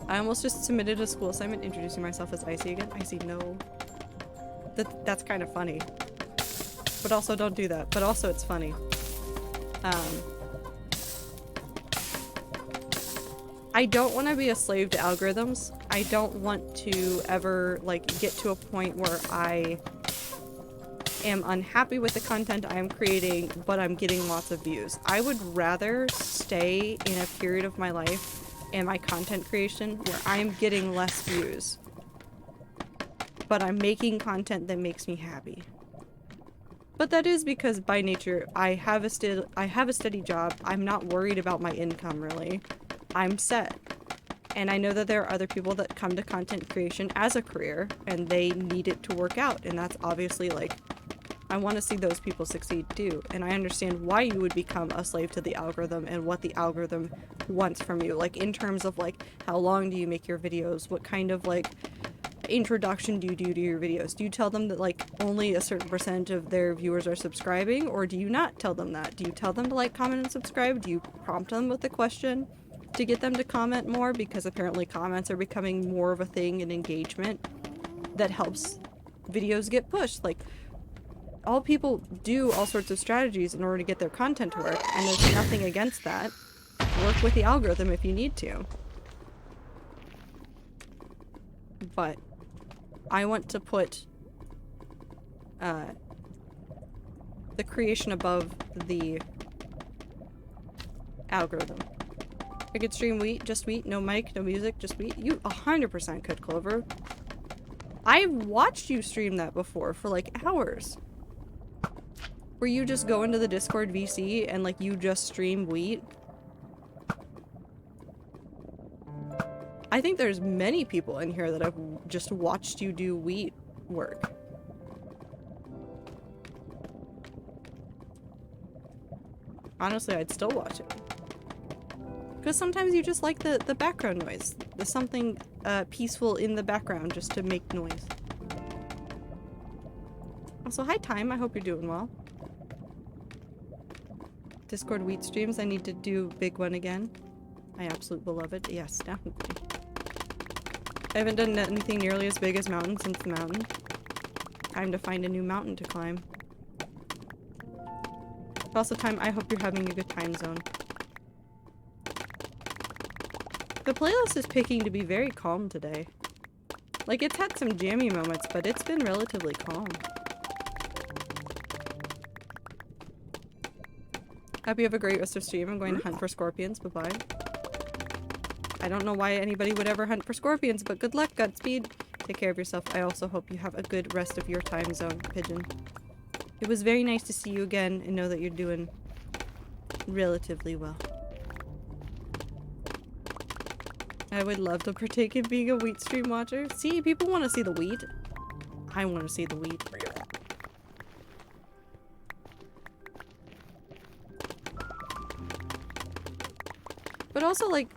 S1: I almost just submitted a school assignment introducing myself as Icy again. Icy, no. That's kind of funny. But also don't do that. But also it's funny. I don't want to be a slave to algorithms. I don't want to ever like get to a point where I am unhappy with the content I am creating, but I'm getting lots of views. I would rather stay in a period of my life and my content creation where I'm getting less views, but I'm making content that makes me happy. But that is because by nature I have a steady job. I'm not worried about my income really. I'm set. And I know that there are other people that come to content creation as a career and they need it to work out, and that's obviously like I want to see those people succeed too, and I understand why you would become a slave to the algorithm and what the algorithm wants from you, like in terms of like how long do you make your videos, what kind of like introduction do you do to your videos, do you tell them that like only a certain percent of their viewers are subscribing, or do you not tell them that? Do you tell them to like, comment, and subscribe? Do you prompt them with a question to get them to comment more, because apparently comments are becoming more of a thing in engagement that helps videos get pushed? Like, all people do all sorts of strategies in order to get their content to work, and there's nothing against that. Work with the algorithm if you need to. But I want to put the creation above the algorithm. I could stream wheat, just wheat, no mic, no music, just wheat. You 100% could, Clover. I've watched you stream that before for like hours. Where you just go into the Discord VC and like you just stream wheat. I think there's many people in here that have just watched you do wheat work. Honestly, I'd still watch it. Because sometimes you just like the background noise. There's something peaceful in the background just to make noise. Also, hi Time, I hope you're doing well. Discord wheat streams, I need to do big one again. I absolutely love it. Yes, definitely. I haven't done anything nearly as big as mountain since the mountain. Time to find a new mountain to climb. Also, Time, I hope you're having a good time zone. The playlist is picking to be very calm today. Like, it's had some jammy moments, but it's been relatively calm. Hope you have a great rest of stream. I'm going to hunt for scorpions. Bye-bye. I don't know why anybody would ever hunt for scorpions, but good luck, Godspeed. Take care of yourself. I also hope you have a good rest of your time zone, Pigeon. It was very nice to see you again and know that you're doing relatively well. I would love to partake in being a wheat stream watcher. See, people want to see the wheat. I want to see the wheat. But also, like,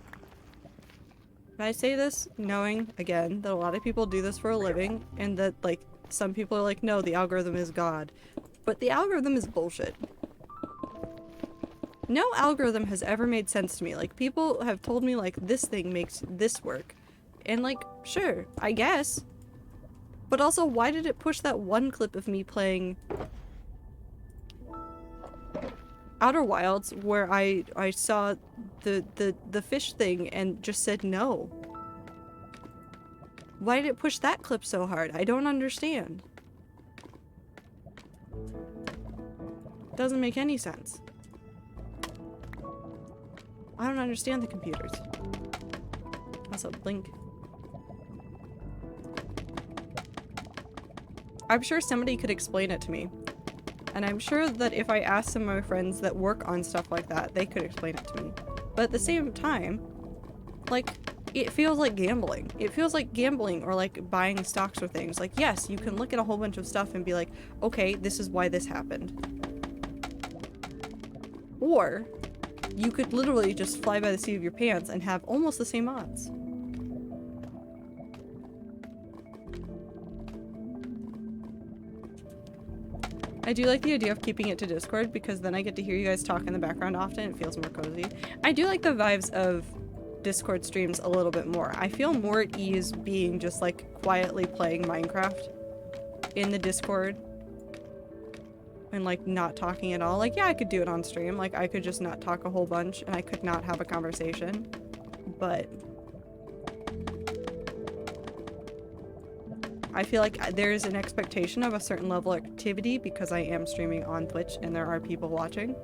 S1: I say this knowing, again, that a lot of people do this for a living, and that, like, some people are like, no, the algorithm is God. But the algorithm is bullshit. No algorithm has ever made sense to me. Like, people have told me, like, this thing makes this work. And, like, sure, I guess. But also, why did it push that one clip of me playing Outer Wilds where I saw the fish thing and just said no? Why did it push that clip so hard? I don't understand. Doesn't make any sense. I don't understand the computers. Also, blink. I'm sure somebody could explain it to me. And I'm sure that if I asked some of my friends that work on stuff like that, they could explain it to me. But at the same time, like, it feels like gambling. It feels like gambling or like buying stocks or things. Like, yes, you can look at a whole bunch of stuff and be like, okay, this is why this happened. Or you could literally just fly by the seat of your pants and have almost the same odds. I do like the idea of keeping it to Discord because then I get to hear you guys talk in the background often. It feels more cozy. I do like the vibes of Discord streams a little bit more. I feel more at ease being just like quietly playing Minecraft in the Discord and like not talking at all. Like, yeah, I could do it on stream. Like, I could just not talk a whole bunch and I could not have a conversation. But I feel like there's an expectation of a certain level of activity because I am streaming on Twitch and there are people watching.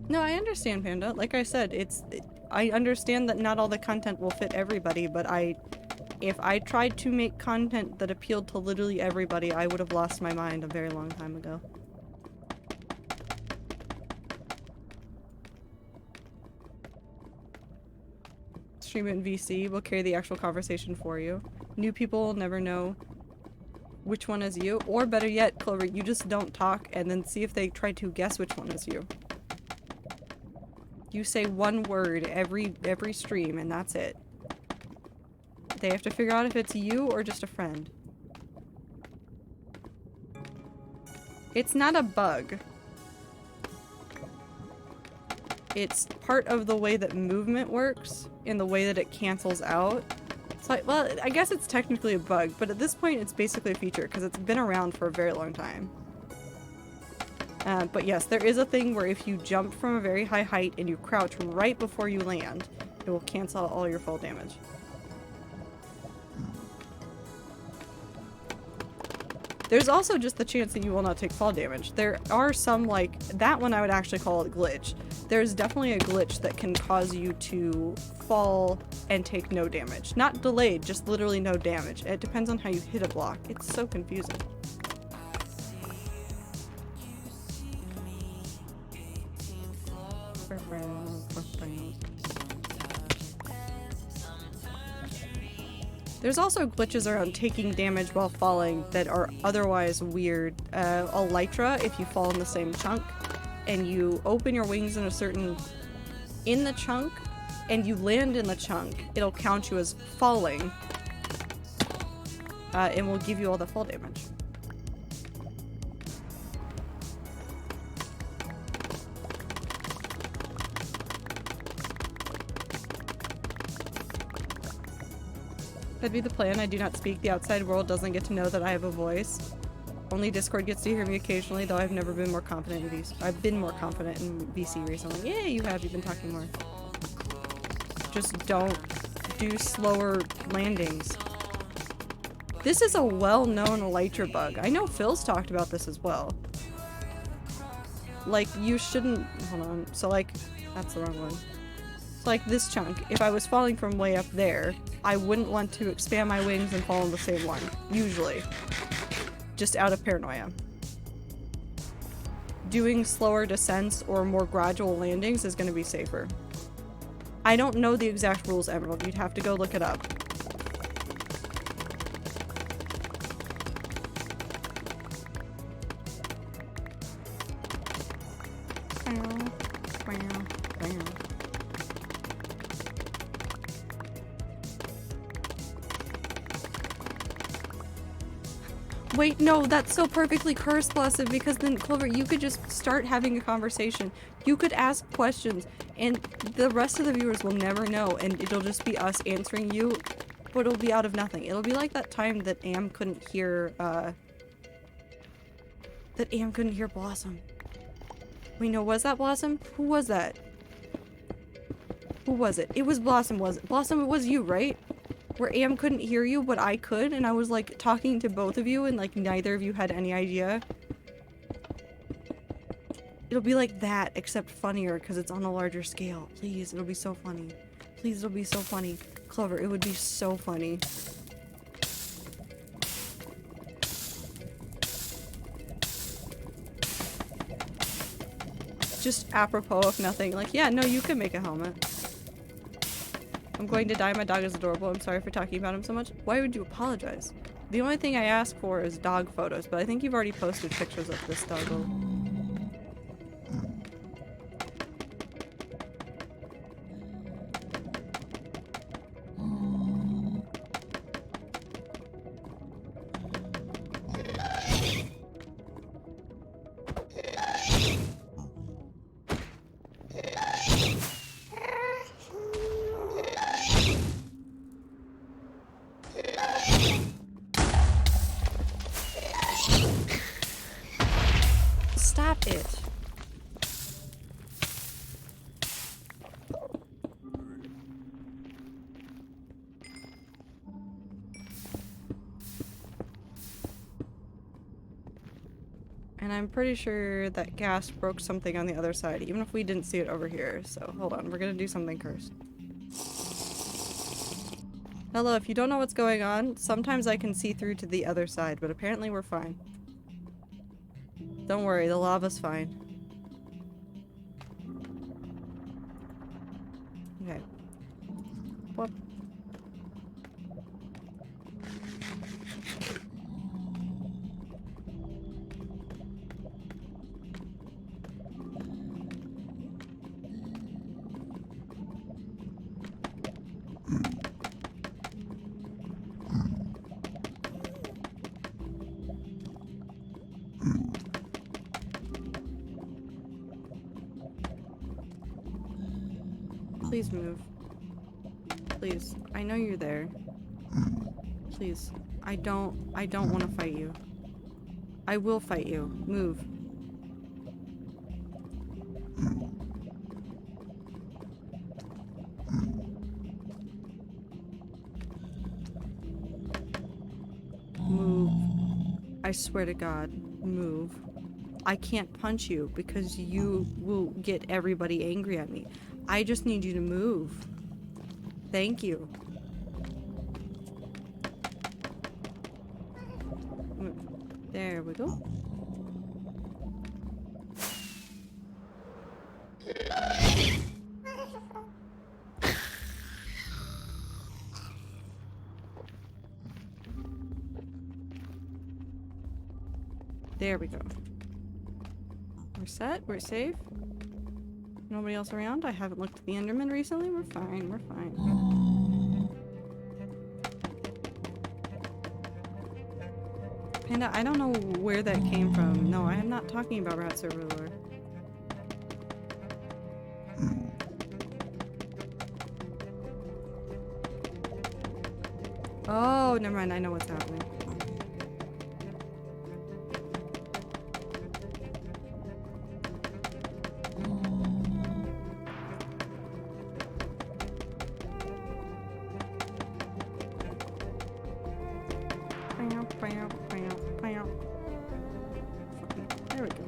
S1: No, I understand, Panda. Like I said, I understand that not all the content will fit everybody, but if I tried to make content that appealed to literally everybody, I would have lost my mind a very long time ago. Stream it in VC will carry the actual conversation for you. New people will never know which one is you, or better yet, Clover, you just don't talk and then see if they try to guess which one is you. You say one word every stream and that's it. They have to figure out if it's you or just a friend. It's not a bug. It's part of the way that movement works and the way that it cancels out. So, well, I guess it's technically a bug, but at this point it's basically a feature because it's been around for a very long time. But yes, there is a thing where if you jump from a very high height and you crouch right before you land, it will cancel out all your fall damage. There's also just the chance that you will not take fall damage. There are some, like, that one I would actually call a glitch. There's definitely a glitch that can cause you to fall and take no damage. Not delayed, just literally no damage. It depends on how you hit a block. It's so confusing. There's also glitches around taking damage while falling that are otherwise weird. Elytra, if you fall in the same chunk and you open your wings in the chunk and you land in the chunk, it'll count you as falling and will give you all the fall damage. That'd be the plan. I do not speak. The outside world doesn't get to know that I have a voice. Only Discord gets to hear me occasionally, though I've never been more confident in VC. I've been more confident in VC recently. Yeah, you have. You've been talking more. Just don't do slower landings. This is a well-known elytra bug. I know Phil's talked about this as well. Like, you shouldn't... Hold on. So, like, that's the wrong one. So, like, this chunk, if I was falling from way up there, I wouldn't want to expand my wings and fall in the same one. Usually. Just out of paranoia. Doing slower descents or more gradual landings is going to be safer. I don't know the exact rules, Emerald. You'd have to go look it up. Wait, no, that's so perfectly cursed, Blessed, because then, Clover, you could just start having a conversation. You could ask questions, and the rest of the viewers will never know, and it'll just be us answering you, but it'll be out of nothing. It'll be like that time that Am couldn't hear, Blossom. Wait, no, was that Blossom? Who was that? Who was it? It was Blossom, was it? Blossom, it was you, right? Where Am couldn't hear you, but I could, and I was, like, talking to both of you, and, like, neither of you had any idea. It'll be like that, except funnier, because it's on a larger scale. Please, it'll be so funny. Please, it'll be so funny. Clover, it would be so funny. Just apropos of nothing. Like, yeah, no, you can make a helmet. I'm going to die. My dog is adorable. I'm sorry for talking about him so much. Why would you apologize? The only thing I ask for is dog photos, but I think you've already posted pictures of this doggo. Stop it. And I'm pretty sure that gas broke something on the other side, even if we didn't see it over here. So hold on, we're gonna do something cursed. Hello, if you don't know what's going on, sometimes I can see through to the other side, but apparently we're fine. Don't worry, the lava's fine. Okay. Whoop. Please move. Please. I know you're there. Please. I don't want to fight you. I will fight you. Move. Move. I swear to God. Move. I can't punch you because you will get everybody angry at me. I just need you to move. Thank you. There we go. There we go. We're set. We're safe. Nobody else around? I haven't looked at the Enderman recently. We're fine. We're fine. Panda, I don't know where that came from. No, I am not talking about rat server lore. Oh, never mind. I know what's happening. There we go.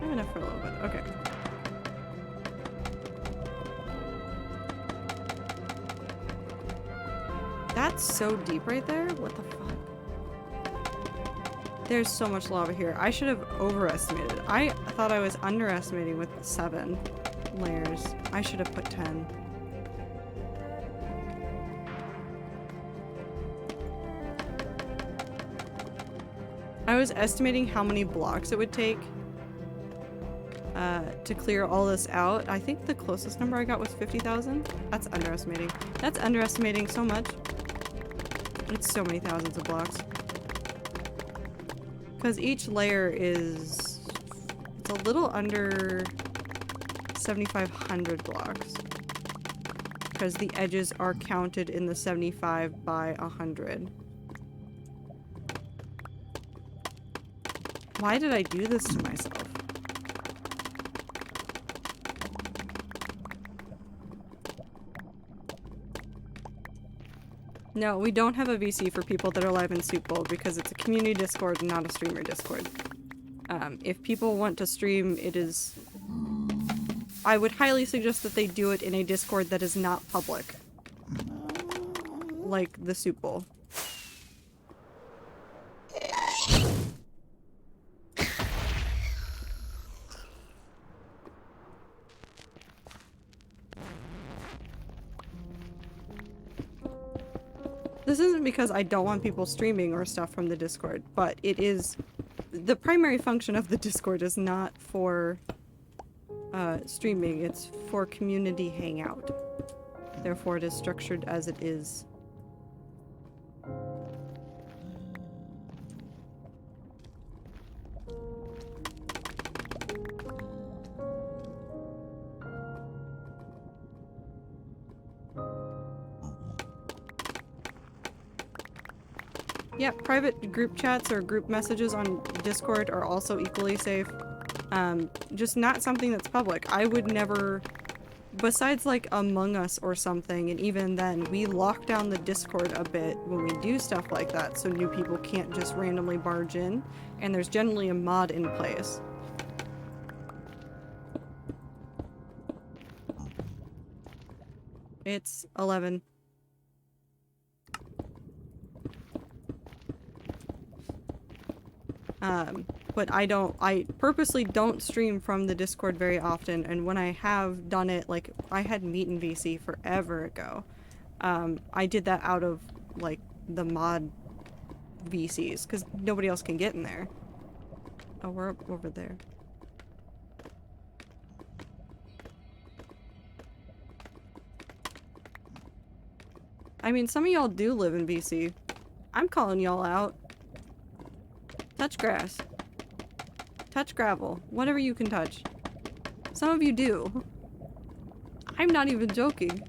S1: have enough for a little bit. Okay. That's so deep right there. What the fuck? There's so much lava here. I should have overestimated. I thought I was underestimating with 7 layers. I should have put 10. I was estimating how many blocks it would take to clear all this out. I think the closest number I got was 50,000. That's underestimating. That's underestimating so much. It's so many thousands of blocks. Because each layer is... it's a little under 7,500 blocks. Because the edges are counted in the 75 by 100. Why did I do this to myself? No, we don't have a VC for people that are live in Soup Bowl because it's a community Discord and not a streamer Discord. If people want to stream, it is... I would highly suggest that they do it in a Discord that is not public. Like the Soup Bowl. This isn't because I don't want people streaming or stuff from the Discord, but it is... the primary function of the Discord is not for streaming, it's for community hangout. Therefore, it is structured as it is. Yeah, private group chats or group messages on Discord are also equally safe. Just not something that's public. I would never, besides like Among Us or something, and even then, we lock down the Discord a bit when we do stuff like that so new people can't just randomly barge in, and there's generally a mod in place. It's 11. But I purposely don't stream from the Discord very often, and when I have done it, like, I had Meet and VC forever ago. I did that out of, like, the mod VCs, because nobody else can get in there. Oh, we're up over there. I mean, some of y'all do live in VC. I'm calling y'all out. Touch grass. Touch gravel. Whatever you can touch. Some of you do. I'm not even joking.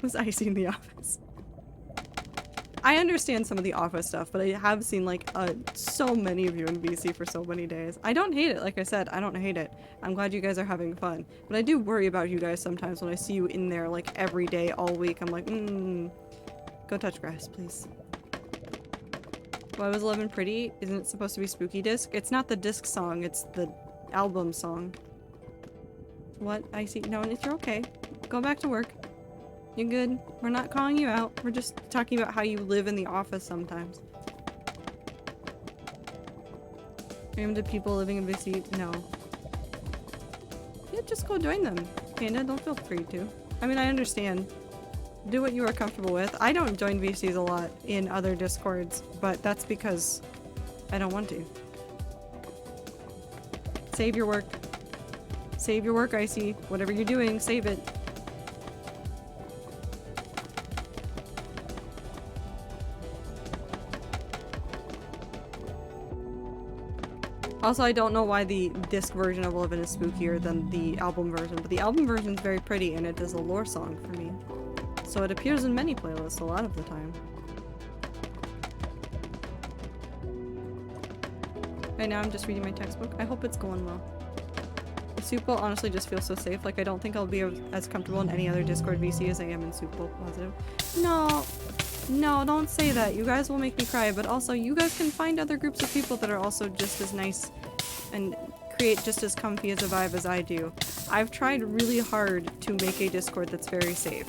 S1: Was Icy in the office? I understand some of the office stuff, but I have seen like so many of you in VC for so many days. I don't hate it. Like I said, I don't hate it. I'm glad you guys are having fun. But I do worry about you guys sometimes when I see you in there like every day, all week. I'm like, go touch grass, please. Why was 11 pretty? Isn't it supposed to be Spooky Disc? It's not the disc song, it's the album song. What? I see. No, you're okay. Go back to work. You're good. We're not calling you out. We're just talking about how you live in the office sometimes. Random people living in VC? No. Yeah, just go join them. Panda, don't feel free to. I mean, I understand. Do what you are comfortable with. I don't join VCs a lot in other Discords, but that's because I don't want to. Save your work. Save your work, Icy. Whatever you're doing, save it. Also, I don't know why the disc version of 11 is spookier than the album version, but the album version is very pretty and it is a lore song for me. So it appears in many playlists a lot of the time. Right now I'm just reading my textbook. I hope it's going well. The Soup Bowl honestly just feels so safe. Like I don't think I'll be as comfortable in any other Discord VC as I am in Soup Bowl positive. No, don't say that. You guys will make me cry, but also you guys can find other groups of people that are also just as nice and create just as comfy as a vibe as I do. I've tried really hard to make a Discord that's very safe.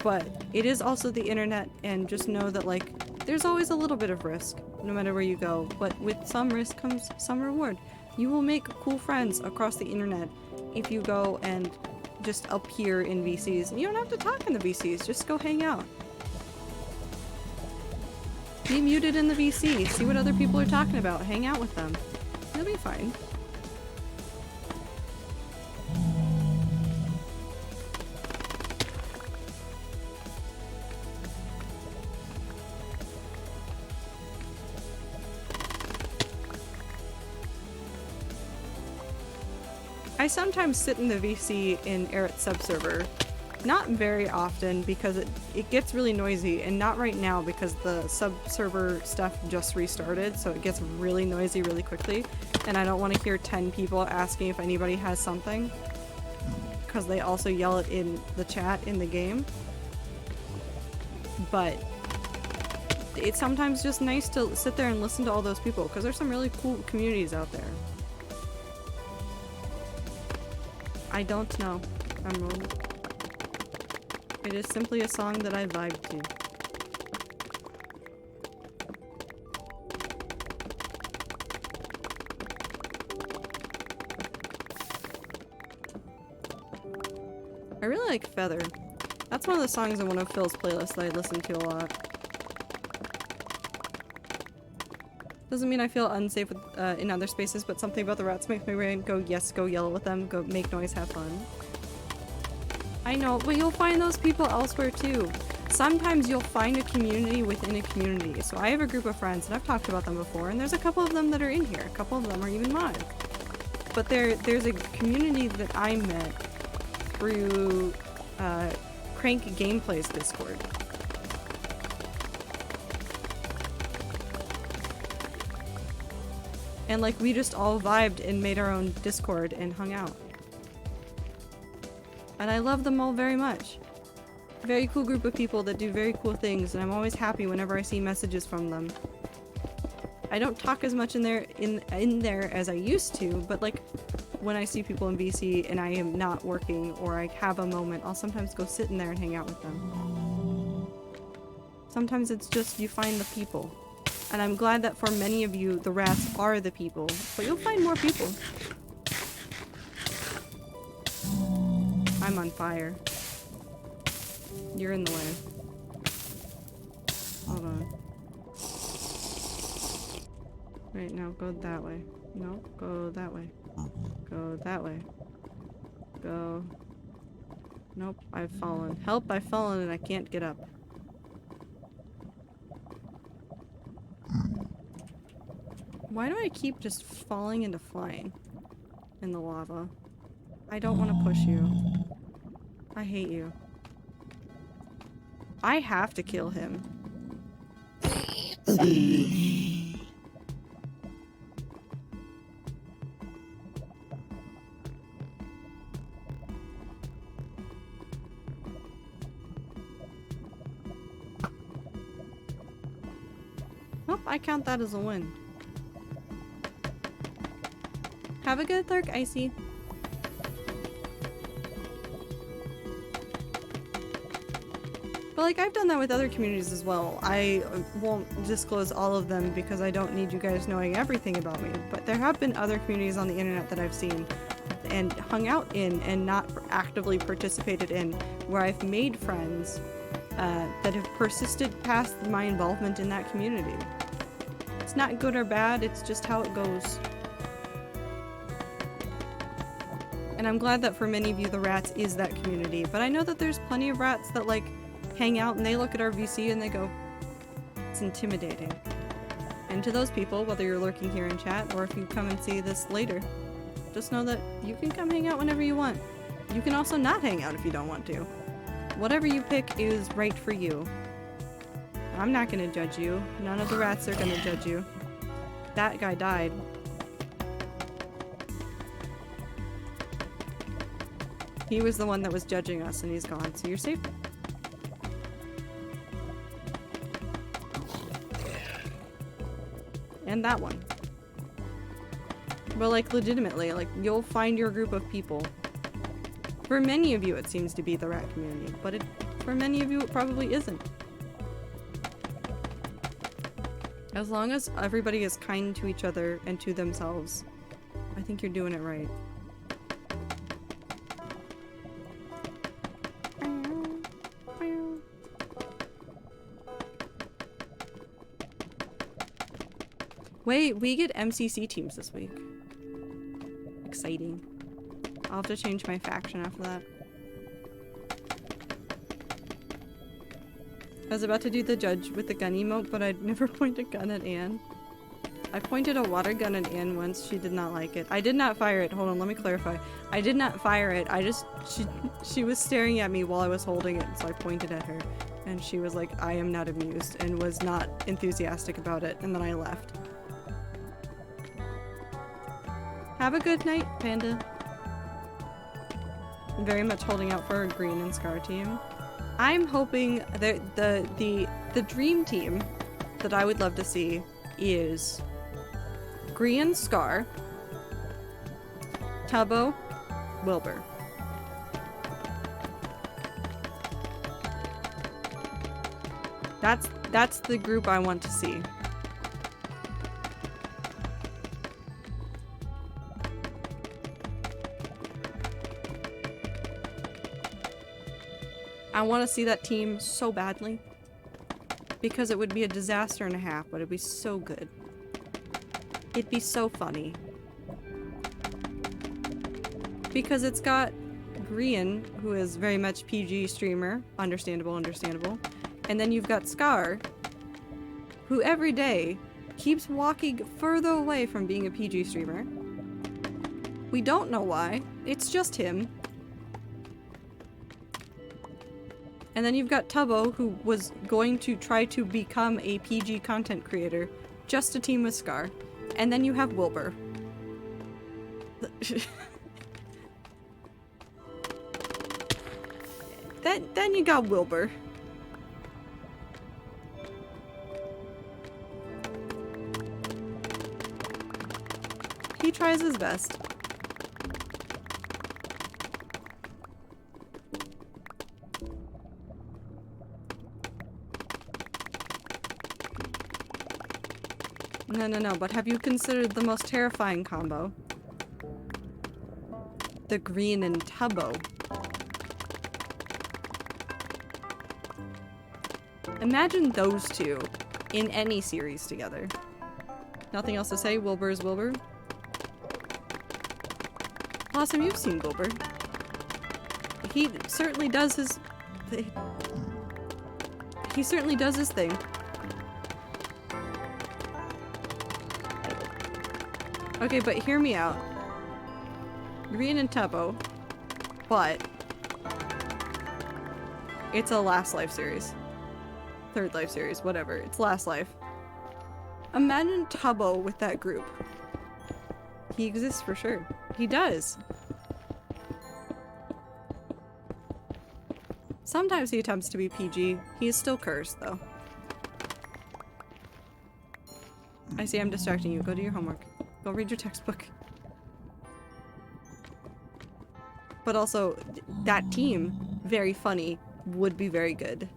S1: But it is also the internet, and just know that, like, there's always a little bit of risk, no matter where you go. But with some risk comes some reward. You will make cool friends across the internet if you go and just appear in VCs. And you don't have to talk in the VCs, just go hang out. Be muted in the VC, see what other people are talking about, hang out with them. You'll be fine. I sometimes sit in the VC in Eric's subserver. Not very often because it gets really noisy, and not right now because the subserver stuff just restarted, so it gets really noisy really quickly, and I don't want to hear 10 people asking if anybody has something, because they also yell it in the chat in the game. But it's sometimes just nice to sit there and listen to all those people, because there's some really cool communities out there. I don't know. I'm wrong. It is simply a song that I vibe to. I really like Feather. That's one of the songs in one of Phil's playlists that I listen to a lot. Doesn't mean I feel unsafe with, in other spaces, but something about the rats makes my brain go, yes, go yell with them, go make noise, have fun. I know, but you'll find those people elsewhere too. Sometimes you'll find a community within a community. So I have a group of friends, and I've talked about them before, and there's a couple of them that are in here. A couple of them are even mods. But there's a community that I met through Crank Gameplay's Discord. And like we just all vibed and made our own Discord and hung out. And I love them all very much. Very cool group of people that do very cool things, and I'm always happy whenever I see messages from them. I don't talk as much in there as I used to, but like when I see people in VC and I am not working or I have a moment, I'll sometimes go sit in there and hang out with them. Sometimes it's just you find the people. And I'm glad that for many of you, the rats are the people, but you'll find more people. I'm on fire. You're in the way. Hold on. Right, now go that way. No, go that way. Go that way. Go. Nope, I've fallen. Help, I've fallen and I can't get up. Why do I keep just falling into flying in the lava? I don't want to push you. I hate you. I have to kill him. Nope, I count that as a win. Have a good Thark, Icy. But like, I've done that with other communities as well. I won't disclose all of them because I don't need you guys knowing everything about me. But there have been other communities on the internet that I've seen and hung out in and not actively participated in, where I've made friends that have persisted past my involvement in that community. It's not good or bad, it's just how it goes. And I'm glad that for many of you, the rats is that community. But I know that there's plenty of rats that like hang out and they look at our VC and they go, it's intimidating. And to those people, whether you're lurking here in chat or if you come and see this later, just know that you can come hang out whenever you want. You can also not hang out if you don't want to. Whatever you pick is right for you. I'm not gonna judge you. None of the rats are gonna judge you. That guy died. He was the one that was judging us and he's gone, so you're safe. And that one. But like legitimately, like you'll find your group of people. For many of you it seems to be the rat community, but for many of you it probably isn't. As long as everybody is kind to each other and to themselves, I think you're doing it right. Wait, we get MCC teams this week. Exciting. I'll have to change my faction after that. I was about to do the judge with the gun emote, but I'd never point a gun at Anne. I pointed a water gun at Anne once. She did not like it. I did not fire it. Hold on, let me clarify. I did not fire it. I just... She was staring at me while I was holding it, so I pointed at her. And she was like, I am not amused, and was not enthusiastic about it, and then I left. Have a good night, Panda. I'm very much holding out for a green and Scar team. I'm hoping that the dream team that I would love to see is Green, Scar, Tubbo, Wilbur. That's the group I want to see. I want to see that team so badly. Because it would be a disaster and a half, but it'd be so good. It'd be so funny. Because it's got Grian, who is very much PG streamer. Understandable, understandable. And then you've got Scar, who every day keeps walking further away from being a PG streamer. We don't know why. It's just him. And then you've got Tubbo, who was going to try to become a PG content creator, just to team with Scar. And then you have Wilbur. Then you got Wilbur. He tries his best. No, but have you considered the most terrifying combo? The Green and Tubbo. Imagine those two in any series together. Nothing else to say? Wilbur is Wilbur? Blossom, you've seen Wilbur. He certainly does his... He certainly does his thing. Okay, but hear me out. Green and Tubbo, but it's a Last Life series. Third Life series, whatever. It's Last Life. Imagine Tubbo with that group. He exists for sure. He does. Sometimes he attempts to be PG. He is still cursed, though. I see I'm distracting you. Go do your homework. Go read your textbook. But also, that team, very funny, would be very good.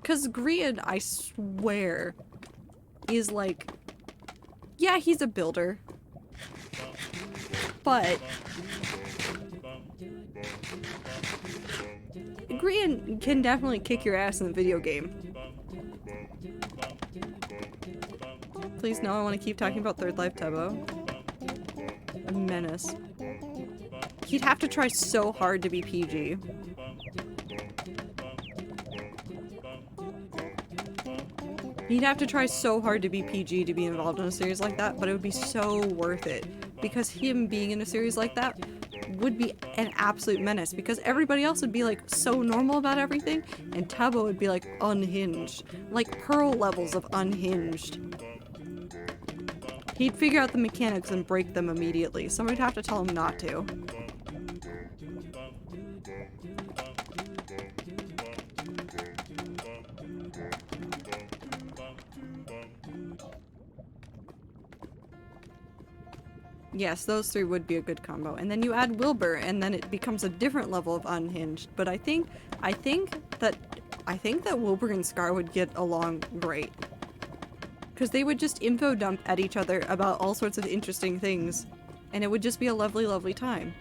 S1: Cause Grian, I swear, is like... Yeah, he's a builder. But... Grian can definitely kick your ass in the video game. Please no, I want to keep talking about Third Life Tubbo. A menace. He'd have to try so hard to be PG. He'd have to try so hard to be PG to be involved in a series like that, but it would be so worth it. Because him being in a series like that would be an absolute menace, because everybody else would be like so normal about everything, and Tubbo would be like unhinged. Like Pearl levels of unhinged. He'd figure out the mechanics and break them immediately. Somebody'd have to tell him not to. Yes, those three would be a good combo. And then you add Wilbur, and then it becomes a different level of unhinged. But I think that Wilbur and Scar would get along great. Because they would just info dump at each other about all sorts of interesting things. And it would just be a lovely, lovely time.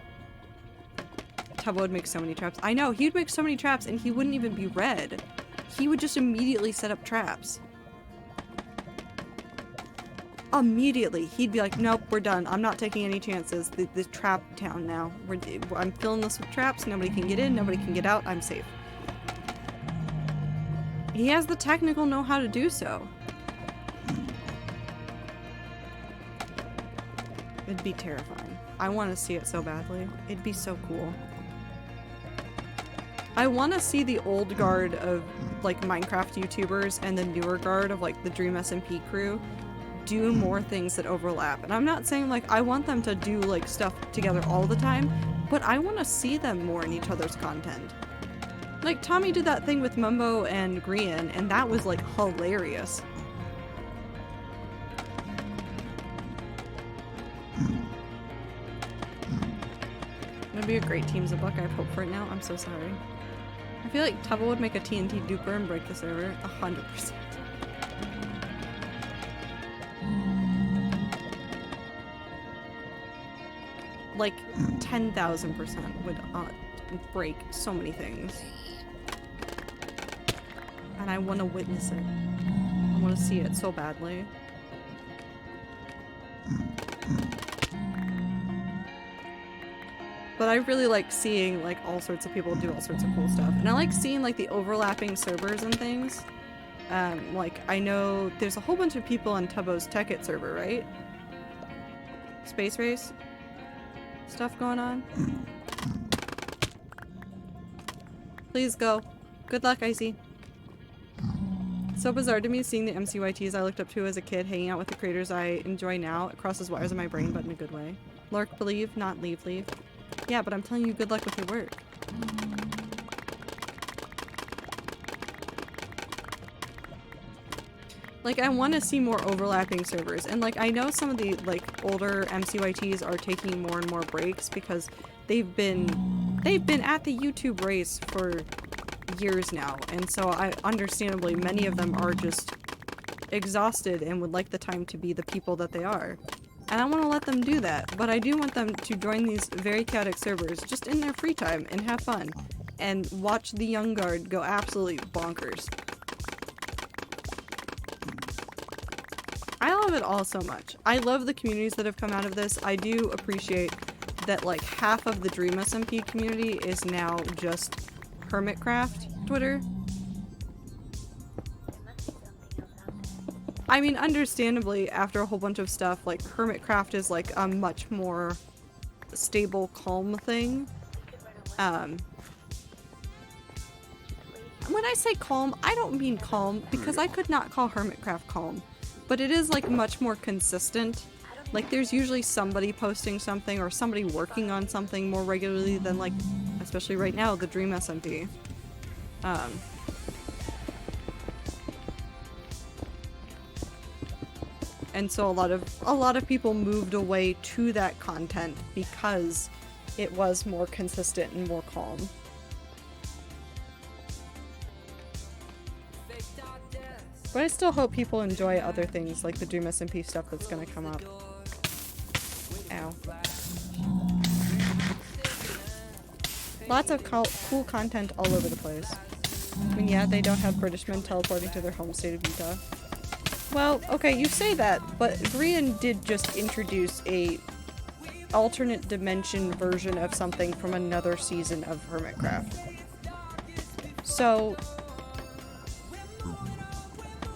S1: Tubbo would make so many traps. I know, he'd make so many traps and he wouldn't even be red. He would just immediately set up traps. Immediately. He'd be like, nope, we're done. I'm not taking any chances. The trap town now. I'm filling this with traps. Nobody can get in. Nobody can get out. I'm safe. He has the technical know-how to do so. It'd be terrifying. I want to see it so badly. It'd be so cool. I want to see the old guard of like Minecraft YouTubers and the newer guard of like the Dream SMP crew do more things that overlap. And I'm not saying like I want them to do like stuff together all the time, but I want to see them more in each other's content. Like Tommy did that thing with Mumbo and Grian, and that was like hilarious. It'd be a great team Zabuck. I have hope for it now. I'm so sorry. I feel like Tubbo would make a TNT duper and break the server 100%. Like 10,000% would break so many things. And I want to witness it. I want to see it so badly. But I really like seeing like all sorts of people do all sorts of cool stuff. And I like seeing like the overlapping servers and things. Like I know there's a whole bunch of people on Tubbo's Tekkit server, right? Space Race stuff going on. Please go. Good luck, Icy. So bizarre to me seeing the MCYTs I looked up to as a kid hanging out with the creators I enjoy now. It crosses wires in my brain, but in a good way. Lurk, believe, not leave. Yeah, but I'm telling you, good luck with your work. Like, I want to see more overlapping servers, and like, I know some of the like older MCYTs are taking more and more breaks because they've been at the YouTube race for years now, and so understandably many of them are just exhausted and would like the time to be the people that they are. And I want to let them do that, but I do want them to join these very chaotic servers just in their free time and have fun and watch the young guard go absolutely bonkers. I love it all so much. I love the communities that have come out of this. I do appreciate that like half of the Dream SMP community is now just Hermitcraft Twitter. I mean, understandably, after a whole bunch of stuff, like, Hermitcraft is, like, a much more stable, calm thing. When I say calm, I don't mean calm, because I could not call Hermitcraft calm. But it is, like, much more consistent. Like, there's usually somebody posting something, or somebody working on something more regularly than, like, especially right now, the Dream SMP. And so a lot of people moved away to that content because it was more consistent and more calm. But I still hope people enjoy other things like the Dream SMP stuff that's gonna come up. Ow. Lots of cool content all over the place. I mean, yeah, they don't have British men teleporting to their home state of Utah. Well, okay, you say that, but Grian did just introduce a alternate dimension version of something from another season of Hermitcraft. So,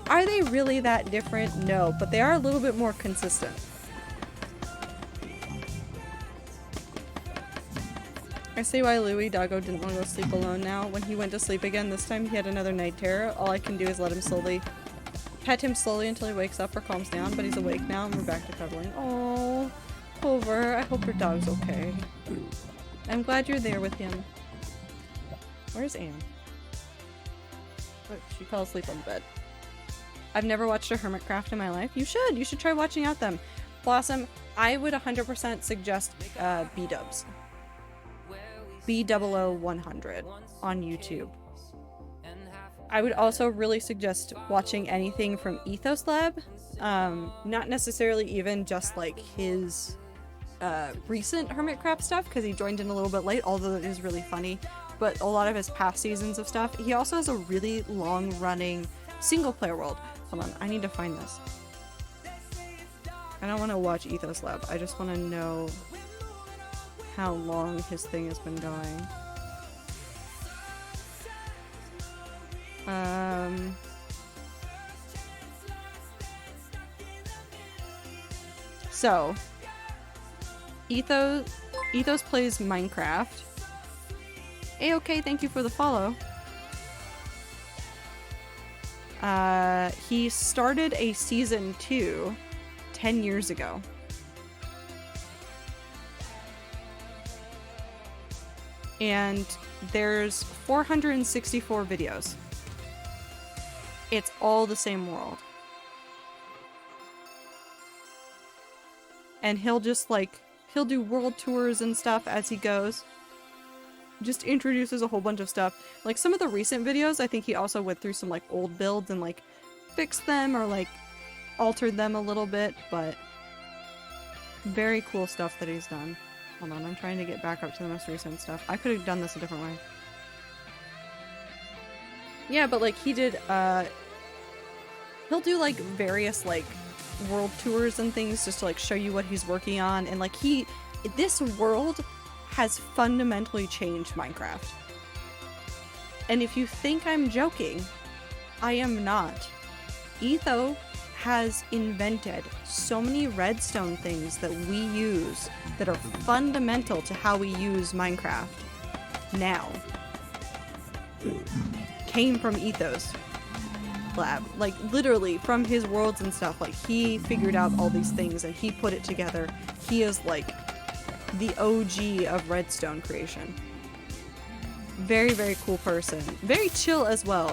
S1: are they really that different? No, but they are a little bit more consistent. I see why Louis Doggo didn't want to go sleep alone now. When he went to sleep again, this time he had another night terror. All I can do is let him pet him slowly until he wakes up or calms down, but he's awake now and we're back to cuddling. Oh, Clover, I hope your dog's okay. I'm glad you're there with him. Where's Anne? Oh, she fell asleep on the bed. I've never watched a Hermitcraft in my life. You should try watching out them. Blossom, I would 100% suggest B-dubs. B000100 on YouTube. I would also really suggest watching anything from Ethos Lab. Not necessarily even just like his recent Hermitcraft stuff, because he joined in a little bit late, although it is really funny, but a lot of his past seasons of stuff. He also has a really long-running single-player world. Hold on, I need to find this. I don't want to watch Ethos Lab, I just want to know how long his thing has been going. So, Ethos plays Minecraft. A-okay, thank you for the follow. He started a season 2 10 years ago. And there's 464 videos. It's all the same world. And he'll just like, he'll do world tours and stuff as he goes. Just introduces a whole bunch of stuff. Like some of the recent videos, I think he also went through some like old builds and like fixed them or like altered them a little bit, but very cool stuff that he's done. Hold on, I'm trying to get back up to the most recent stuff. I could have done this a different way. Yeah, but like he did, he'll do like various like world tours and things just to like show you what he's working on, and like this world has fundamentally changed Minecraft. And if you think I'm joking, I am not. Etho has invented so many redstone things that we use that are fundamental to how we use Minecraft now. Came from Ethos Lab. Like literally from his worlds and stuff. Like he figured out all these things and he put it together. He is like the OG of redstone creation. Very, very cool person. Very chill as well.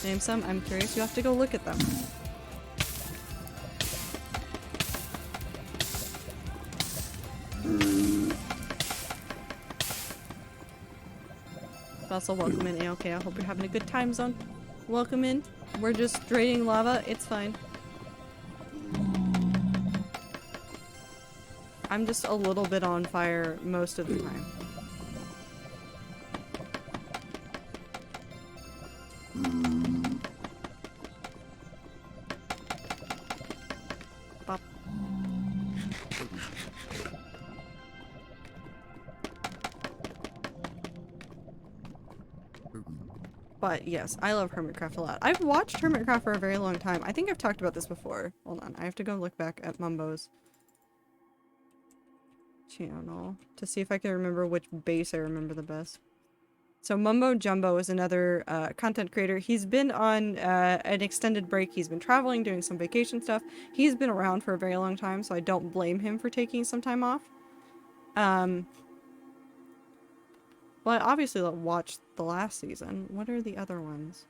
S1: Name some? I'm curious. You have to go look at them. Also, welcome in, AOK. I hope you're having a good time zone. Welcome in. We're just draining lava. It's fine. I'm just a little bit on fire most of the time. Bop. But yes, I love Hermitcraft a lot. I've watched Hermitcraft for a very long time. I think I've talked about this before. Hold on, I have to go look back at Mumbo's channel to see if I can remember which base I remember the best. So Mumbo Jumbo is another content creator. He's been on an extended break. He's been traveling, doing some vacation stuff. He's been around for a very long time, so I don't blame him for taking some time off. Well, I obviously watched the last season. What are the other ones?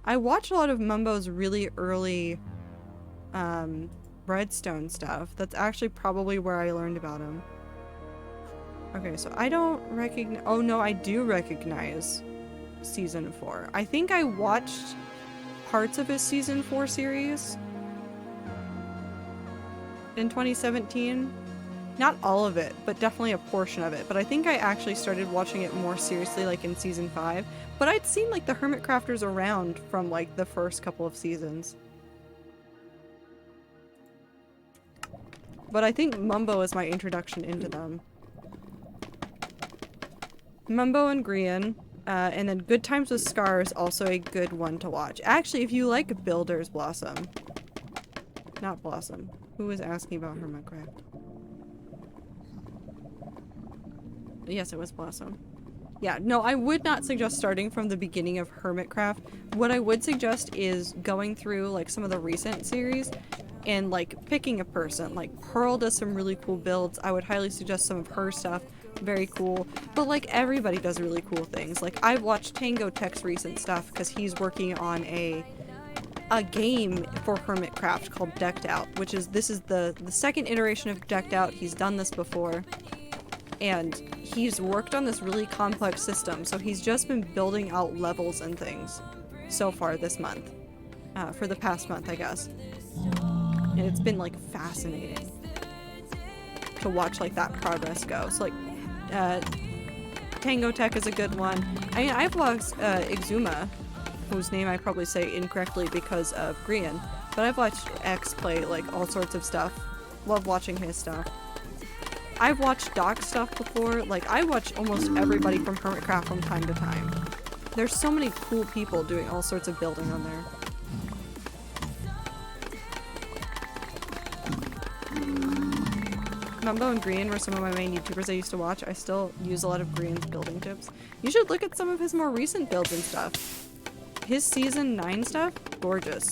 S1: I watched a lot of Mumbo's really early redstone stuff. That's actually probably where I learned about him. Okay, so I don't recognize... Oh no, I do recognize Season 4. I think I watched parts of his Season 4 series in 2017. Not all of it, but definitely a portion of it. But I think I actually started watching it more seriously like in Season 5. But I'd seen like the Hermitcrafters around from like the first couple of seasons. But I think Mumbo is my introduction into them. Mumbo and Grian. And then Good Times with Scar is also a good one to watch. Actually, if you like Builders Blossom. Not Blossom. Who was asking about Hermitcraft? Yes, it was Blossom. Yeah, no, I would not suggest starting from the beginning of Hermitcraft. What I would suggest is going through like some of the recent series and like picking a person. Like Pearl does some really cool builds. I would highly suggest some of her stuff. Very cool. But like everybody does really cool things. Like I watched Tango Tech's recent stuff because he's working on a game for Hermitcraft called Decked Out, which is the second iteration of Decked Out. He's done this before. And he's worked on this really complex system, so he's just been building out levels and things so far this month. For the past month, I guess. And it's been, like, fascinating to watch, like, that progress go. So, like, Tango Tech is a good one. I mean, I've watched Exuma, whose name I probably say incorrectly because of Grian, but I've watched X play, like, all sorts of stuff. Love watching his stuff. I've watched Doc stuff before. Like, I watch almost everybody from Hermitcraft from time to time. There's so many cool people doing all sorts of building on there. Mumbo and Green were some of my main YouTubers I used to watch. I still use a lot of Green's building tips. You should look at some of his more recent builds and stuff. His season 9 stuff, gorgeous.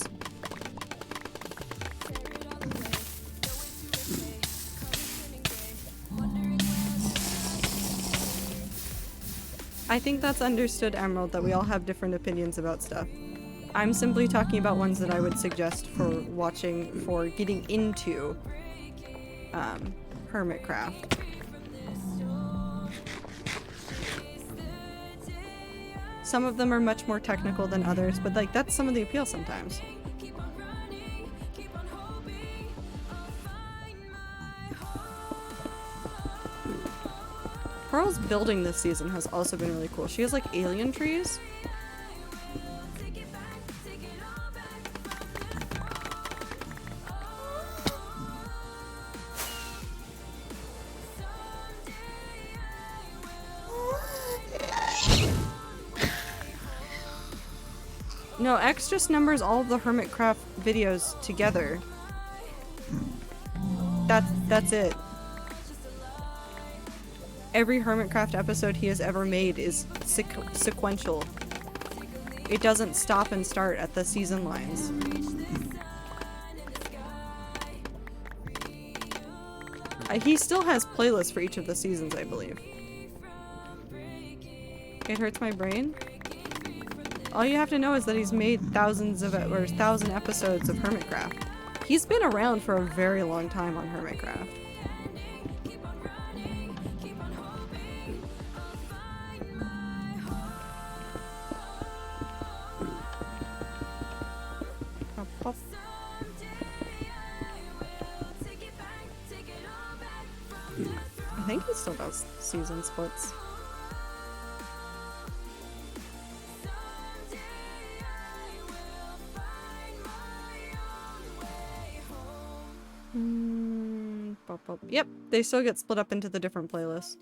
S1: I think that's understood, Emerald, that we all have different opinions about stuff. I'm simply talking about ones that I would suggest for watching, for getting into Hermitcraft. Some of them are much more technical than others, but like that's some of the appeal sometimes. Pearl's building this season has also been really cool. She has like alien trees. No, X just numbers all of the Hermitcraft videos together. That's it. Every Hermitcraft episode he has ever made is sequential. It doesn't stop and start at the season lines. He still has playlists for each of the seasons, I believe. It hurts my brain. All you have to know is that he's made thousands of, or 1,000 episodes of Hermitcraft. He's been around for a very long time on Hermitcraft. Pop, pop. I think he still does season splits. Pop, pop. Yep, they still get split up into the different playlists.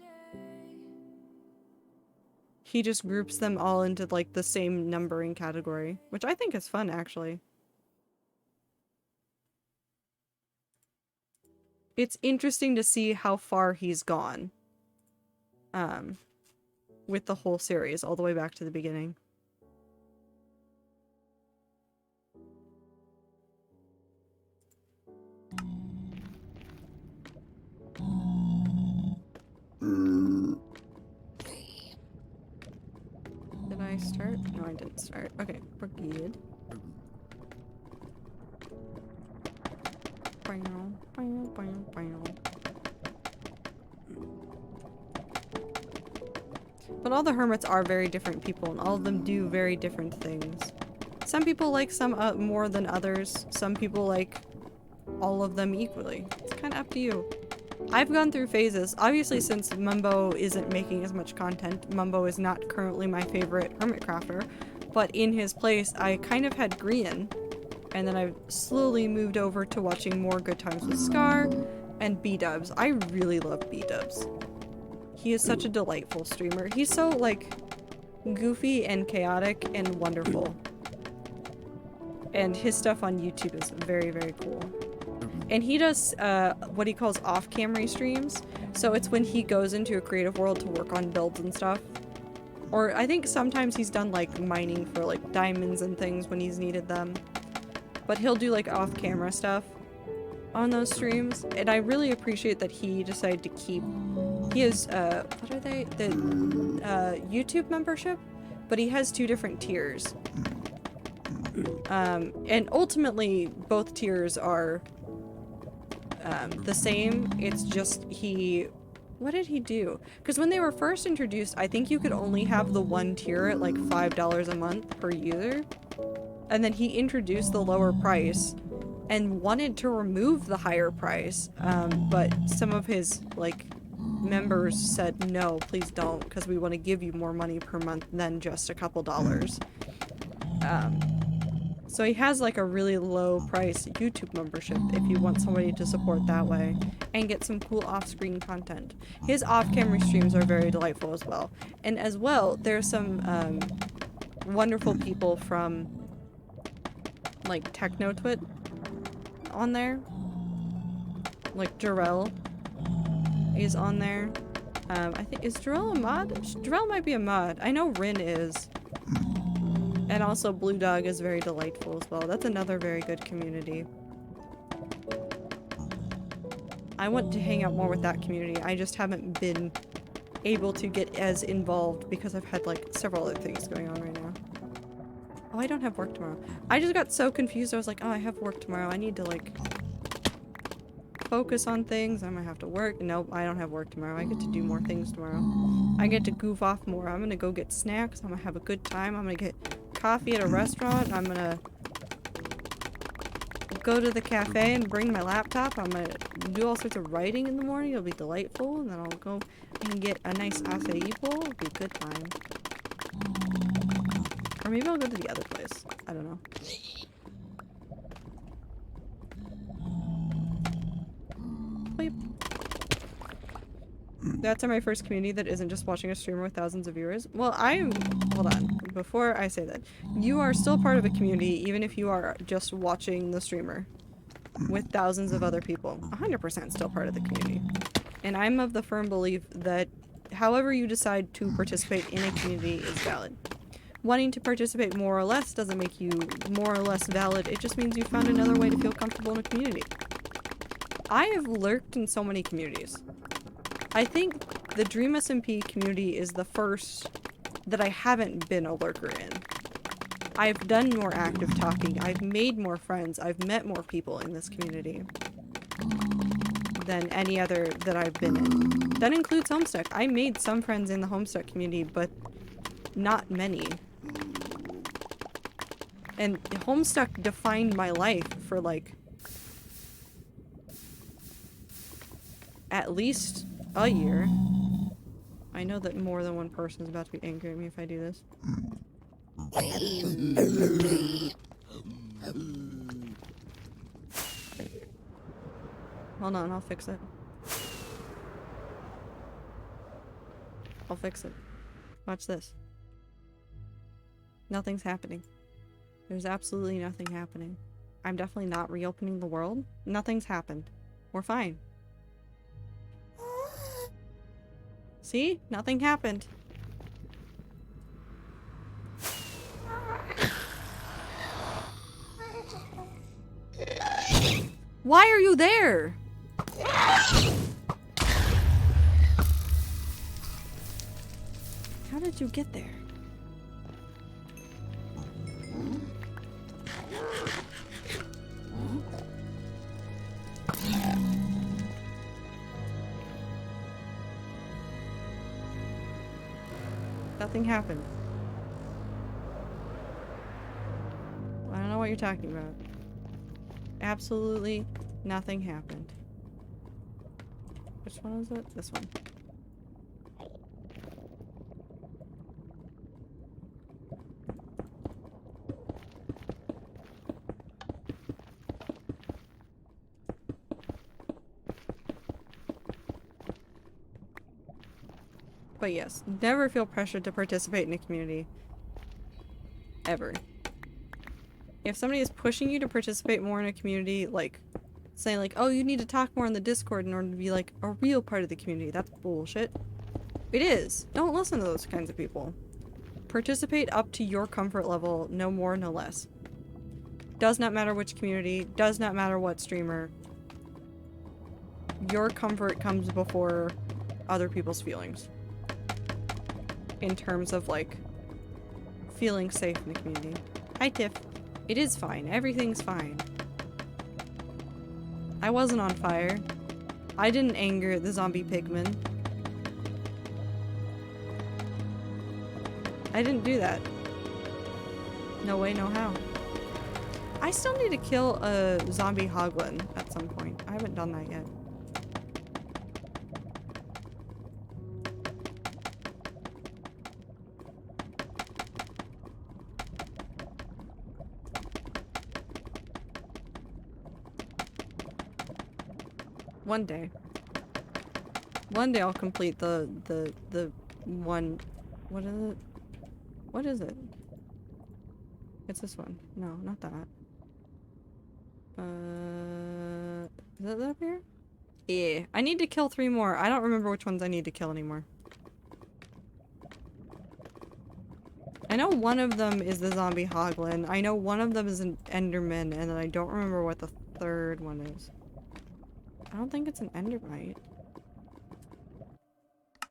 S1: He just groups them all into like the same numbering category, which I think is fun actually. It's interesting to see how far he's gone. With the whole series, all the way back to the beginning. Did I start? No, I didn't start. Okay, we're good. But all the hermits are very different people, and all of them do very different things. Some people like some more than others. Some people like all of them equally. It's kind of up to you. I've gone through phases. Obviously, since Mumbo isn't making as much content, Mumbo is not currently my favorite Hermitcrafter, but in his place, I kind of had Grian, and then I've slowly moved over to watching more Good Times with Scar and B-Dubs. I really love B-Dubs. He is such a delightful streamer. He's so, like, goofy and chaotic and wonderful. And his stuff on YouTube is very, very cool. And he does what he calls off-camera streams. So it's when he goes into a creative world to work on builds and stuff. Or I think sometimes he's done like mining for like diamonds and things when he's needed them. But he'll do like off-camera stuff. on those streams, and I really appreciate that he decided to keep. He has what are they? The YouTube membership, but he has 2 different tiers. And ultimately both tiers are the same. It's just what did he do? Because when they were first introduced, I think you could only have the 1 tier at like $5 a month per user. And then he introduced the lower price and wanted to remove the higher price. But some of his like members said, no, please don't, because we want to give you more money per month than just a couple dollars. So he has like a really low price YouTube membership if you want somebody to support that way and get some cool off-screen content. His off-camera streams are very delightful as well. And as well, there's some wonderful people from like Techno Twit on there. Like Jarrell is on there. I think, is Jarrell a mod? Jarrell might be a mod. I know Rin is. And also Blue Dog is very delightful as well. That's another very good community. I want to hang out more with that community. I just haven't been able to get as involved because I've had like several other things going on right now. Oh, I don't have work tomorrow. I just got so confused. I was like, oh, I have work tomorrow. I need to like focus on things. I'm gonna have to work. Nope, I don't have work tomorrow. I get to do more things tomorrow. I get to goof off more. I'm gonna go get snacks. I'm gonna have a good time. I'm gonna get coffee at a restaurant. I'm gonna go to the cafe and bring my laptop. I'm gonna do all sorts of writing in the morning. It'll be delightful. And then I'll go and get a nice acai bowl. It'll be a good time. Or maybe I'll go to the other place. I don't know. Bleep. That's my first community that isn't just watching a streamer with thousands of viewers. Well, hold on. Before I say that, you are still part of a community even if you are just watching the streamer with thousands of other people. 100% still part of the community. And I'm of the firm belief that however you decide to participate in a community is valid. Wanting to participate more or less doesn't make you more or less valid. It just means you found another way to feel comfortable in a community. I have lurked in so many communities. I think the Dream SMP community is the first that I haven't been a lurker in. I've done more active talking. I've made more friends. I've met more people in this community than any other that I've been in. That includes Homestuck. I made some friends in the Homestuck community, but not many. And Homestuck defined my life for like at least a year. I know that more than one person is about to be angry at me if I do this. Hold on, I'll fix it. I'll fix it. Watch this. Nothing's happening. There's absolutely nothing happening. I'm definitely not reopening the world. Nothing's happened. We're fine. See? Nothing happened. Why are you there? How did you get there? Nothing happened. I don't know what you're talking about. Absolutely nothing happened. Which one is it? This one. But yes, never feel pressured to participate in a community. Ever. If somebody is pushing you to participate more in a community, like, saying like, oh, you need to talk more in the Discord in order to be like a real part of the community, that's bullshit. It is. Don't listen to those kinds of people. Participate up to your comfort level, no more, no less. Does not matter which community, does not matter what streamer. your comfort comes before other people's feelings. In terms of, like, feeling safe in the community. Hi, Tiff. It is fine. Everything's fine. I wasn't on fire. I didn't anger the zombie pigmen. I didn't do that. No way, no how. I still need to kill a zombie hoglin at some point. I haven't done that yet. One day. One day I'll complete the one. What is it? What is it? It's this one. No, not that. Is that up here? Yeah. I need to kill 3 more. I don't remember which ones I need to kill anymore. I know one of them is the zombie hoglin. I know one of them is an enderman, and then I don't remember what the 3rd one is. I don't think it's an endermite.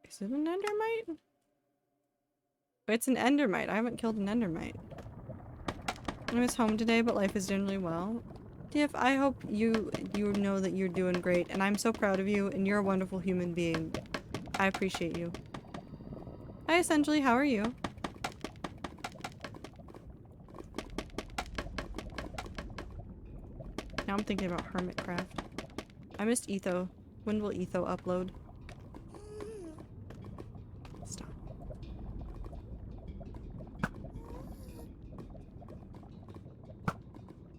S1: Is it an endermite? It's an endermite. I haven't killed an endermite. I miss home today, but life is generally well. Tiff, I hope you know that you're doing great, and I'm so proud of you, and you're a wonderful human being. I appreciate you. Hi, Essentially, how are you? Now I'm thinking about Hermitcraft. I missed Etho. When will Etho upload? Stop.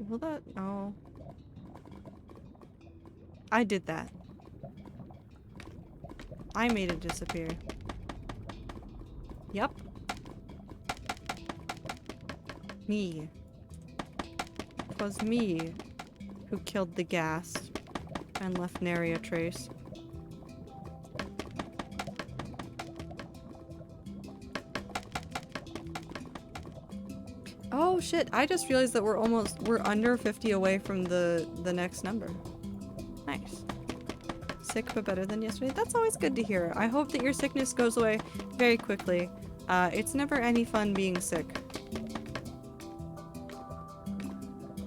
S1: Will that? Oh. I did that. I made it disappear. Yep. Me. It was me who killed the gas and left nary a trace. Oh shit, I just realized that we're under 50 away from the next number. Nice. Sick but better than yesterday. That's always good to hear. I hope that your sickness goes away very quickly. It's never any fun being sick.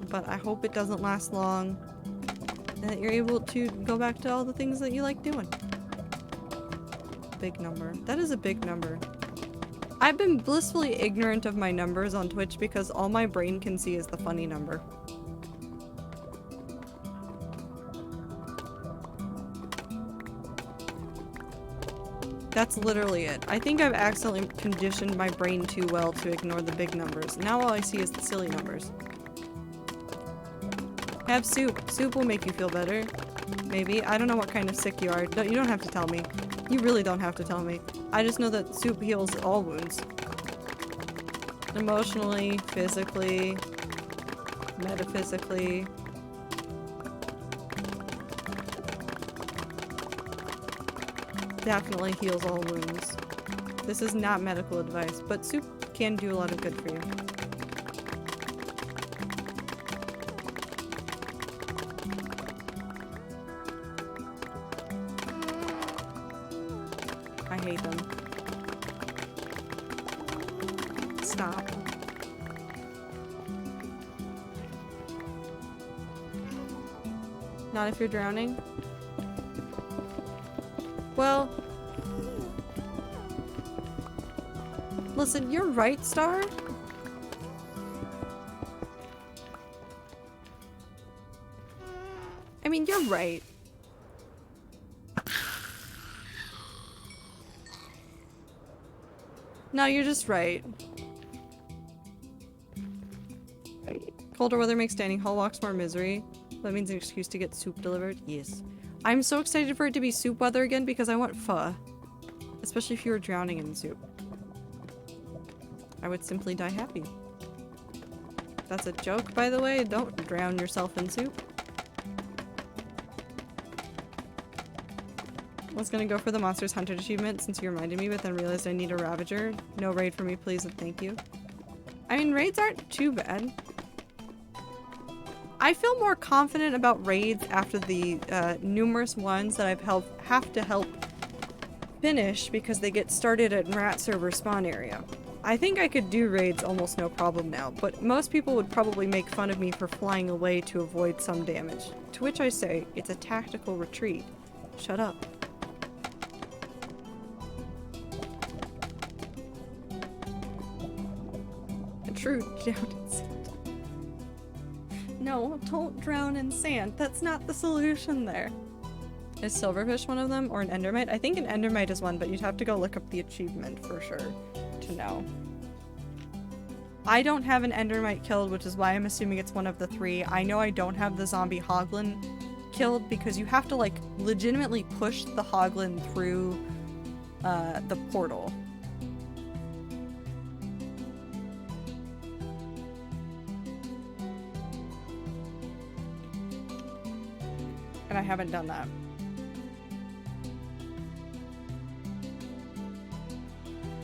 S1: But I hope it doesn't last long. And that you're able to go back to all the things that you like doing. Big number. That is a big number. I've been blissfully ignorant of my numbers on Twitch because all my brain can see is the funny number. That's literally it. I think I've accidentally conditioned my brain too well to ignore the big numbers. Now all I see is the silly numbers. Have soup. Soup will make you feel better. Maybe. I don't know what kind of sick you are. You don't have to tell me. You really don't have to tell me. I just know that soup heals all wounds. Emotionally, physically, metaphysically. Definitely heals all wounds. This is not medical advice, but soup can do a lot of good for you. I hate them. Stop. Not if you're drowning? Well, listen, you're right, Star. I mean, you're right. No, you're just right. Colder weather makes standing hall walks more misery. That means an excuse to get soup delivered. Yes. I'm so excited for it to be soup weather again because I want pho. Especially if you were drowning in soup. I would simply die happy. That's a joke, by the way. Don't drown yourself in soup. I was gonna go for the Monsters Hunted achievement since you reminded me, but then realized I need a Ravager. No raid for me, please, and thank you. I mean, raids aren't too bad. I feel more confident about raids after the numerous ones that have to help finish because they get started at rat server spawn area. I think I could do raids almost no problem now, but most people would probably make fun of me for flying away to avoid some damage. To which I say, it's a tactical retreat. Shut up. True, drown in sand. No, don't drown in sand. That's not the solution there. Is silverfish one of them, or an endermite? I think an endermite is one, but you'd have to go look up the achievement for sure to know. I don't have an endermite killed, which is why I'm assuming it's one of the three. I know I don't have the zombie hoglin killed because you have to like legitimately push the hoglin through the portal. And I haven't done that.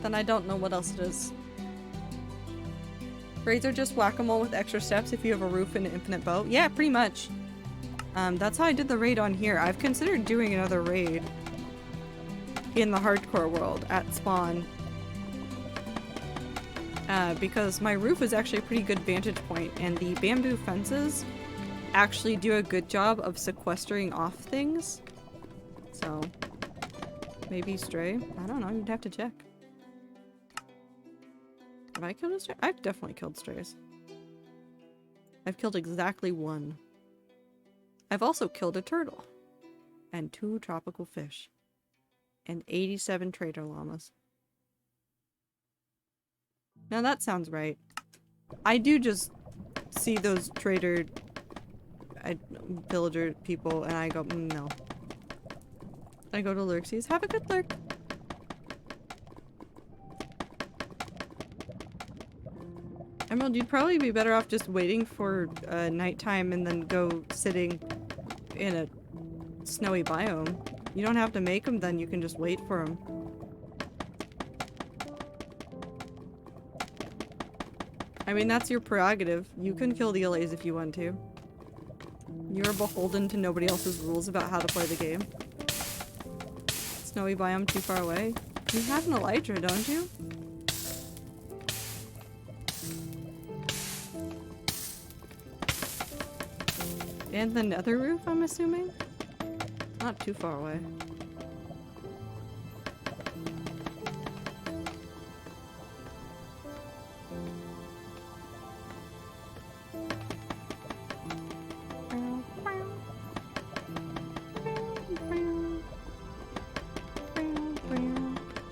S1: Then I don't know what else it is. Raids are just whack-a-mole with extra steps if you have a roof and an infinite bow. Yeah, pretty much. That's how I did the raid on here. I've considered doing another raid in the hardcore world at spawn. Because my roof is actually a pretty good vantage point, and the bamboo fences actually do a good job of sequestering off things. So, maybe stray? I don't know, you'd have to check. Have I killed a stray? I've definitely killed strays. I've killed exactly one. I've also killed a turtle. And 2 tropical fish. And 87 trader llamas. Now that sounds right. I do just see those trader villager people and I go, no. I go to Lurksies. Have a good lurk. Emerald, you'd probably be better off just waiting for nighttime and then go sitting in a snowy biome. You don't have to make them then, you can just wait for them. I mean, that's your prerogative. You can kill the LAs if you want to. You're beholden to nobody else's rules about how to play the game. Snowy biome too far away? You have an elytra, don't you? And the nether roof, I'm assuming? Not too far away.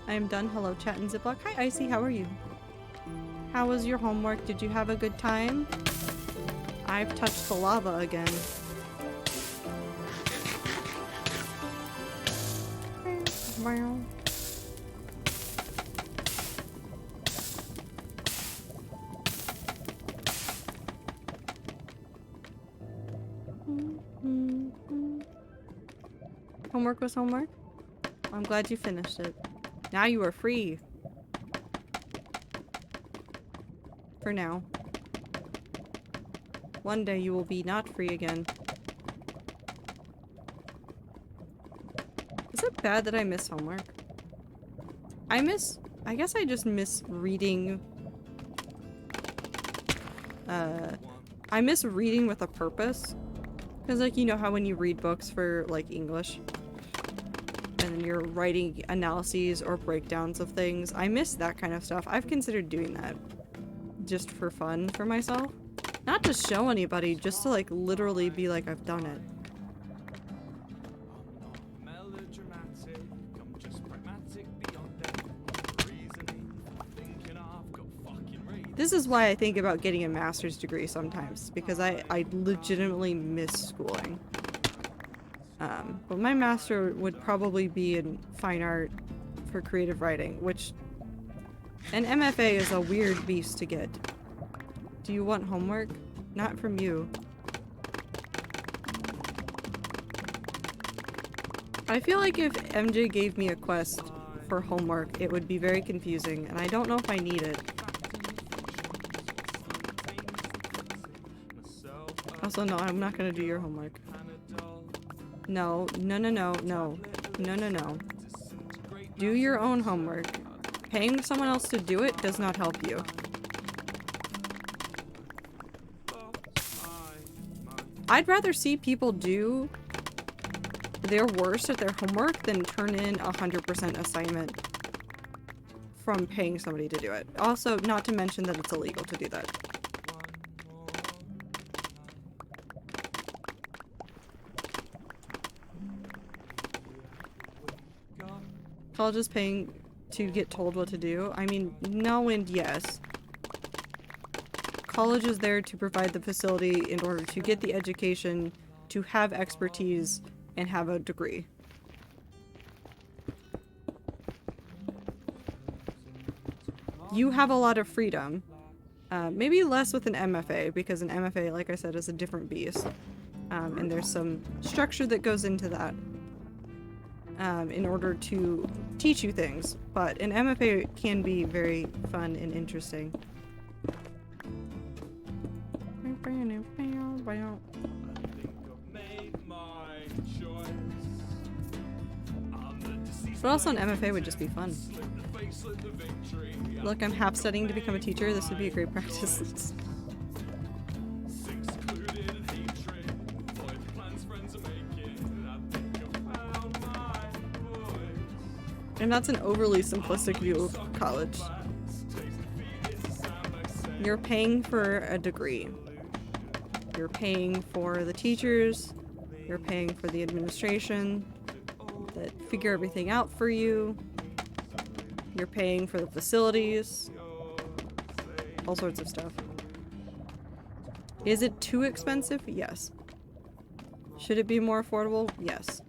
S1: I am done. Hello, chat and Ziploc. Hi, Icy. How are you? How was your homework? Did you have a good time? I've touched the lava again. Homework was homework? I'm glad you finished it. Now you are free. For now. One day you will be not free again. Is it bad that I miss homework? I guess I just miss reading. I miss reading with a purpose. Because like, you know how when you read books for like English and then you're writing analyses or breakdowns of things, I miss that kind of stuff. I've considered doing that just for fun for myself. Not to show anybody, just to like literally be like, I've done it. This is why I think about getting a master's degree sometimes, because I legitimately miss schooling. But my master would probably be in fine art for creative writing, which an MFA is a weird beast to get. Do you want homework? Not from you. I feel like if MJ gave me a quest for homework, it would be very confusing, and I don't know if I need it. Also, no, I'm not gonna do your homework. No, no, no, no, no. No, no, no. Do your own homework. Paying someone else to do it does not help you. I'd rather see people do their worst at their homework than turn in 100% assignment from paying somebody to do it. Also, not to mention that it's illegal to do that. College is paying to get told what to do. I mean, no and yes. College is there to provide the facility in order to get the education, to have expertise, and have a degree. You have a lot of freedom. Maybe less with an MFA, because an MFA, like I said, is a different beast. And there's some structure that goes into that in order to teach you things. But an MFA can be very fun and interesting. But also an MFA would just be fun. Look, I'm half studying to become a teacher. This would be a great practice. And that's an overly simplistic view of college. You're paying for a degree. You're paying for the teachers. You're paying for the administration that figure everything out for you. You're paying for the facilities. All sorts of stuff. Is it too expensive? Yes. Should it be more affordable? Yes.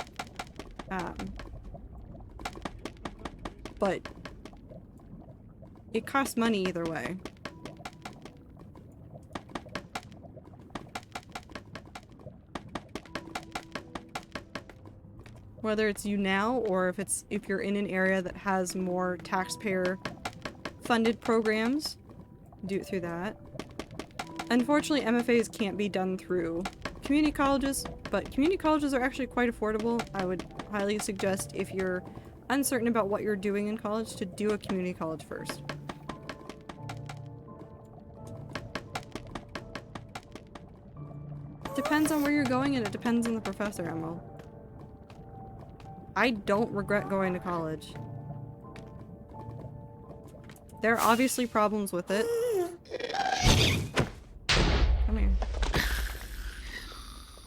S1: But it costs money either way. Whether it's you now or if you're in an area that has more taxpayer funded programs, do it through that. Unfortunately, MFAs can't be done through community colleges, but community colleges are actually quite affordable. I would highly suggest, if you're uncertain about what you're doing in college, to do a community college first. Depends on where you're going, and it depends on the professor, Emerald. I don't regret going to college. There are obviously problems with it. Come here.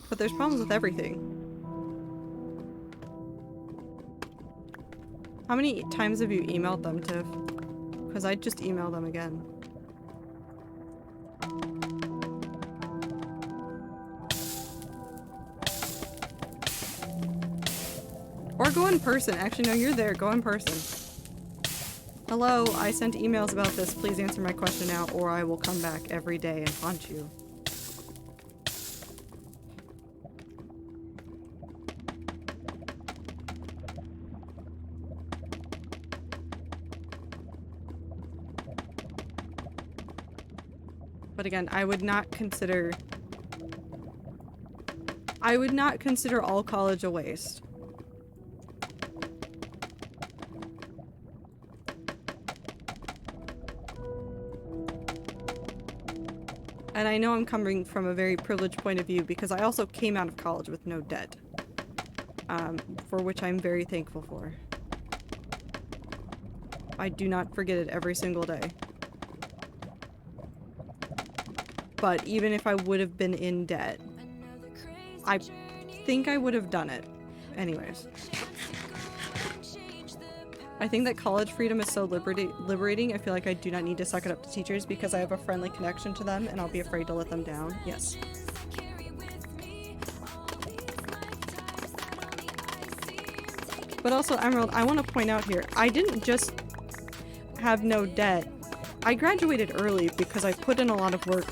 S1: But there's problems with everything. How many times have you emailed them, Tiff? Because I'd just email them again. Or go in person. Actually, no, you're there. Go in person. Hello, I sent emails about this. Please answer my question now, or I will come back every day and haunt you. But again, I would not consider all college a waste. And I know I'm coming from a very privileged point of view because I also came out of college with no debt, for which I'm very thankful for. I do not forget it every single day. But even if I would have been in debt, I think I would have done it anyways. I think that college freedom is so liberating. I feel like I do not need to suck it up to teachers because I have a friendly connection to them and I'll be afraid to let them down. Yes. But also, Emerald, I want to point out here, I didn't just have no debt. I graduated early because I put in a lot of work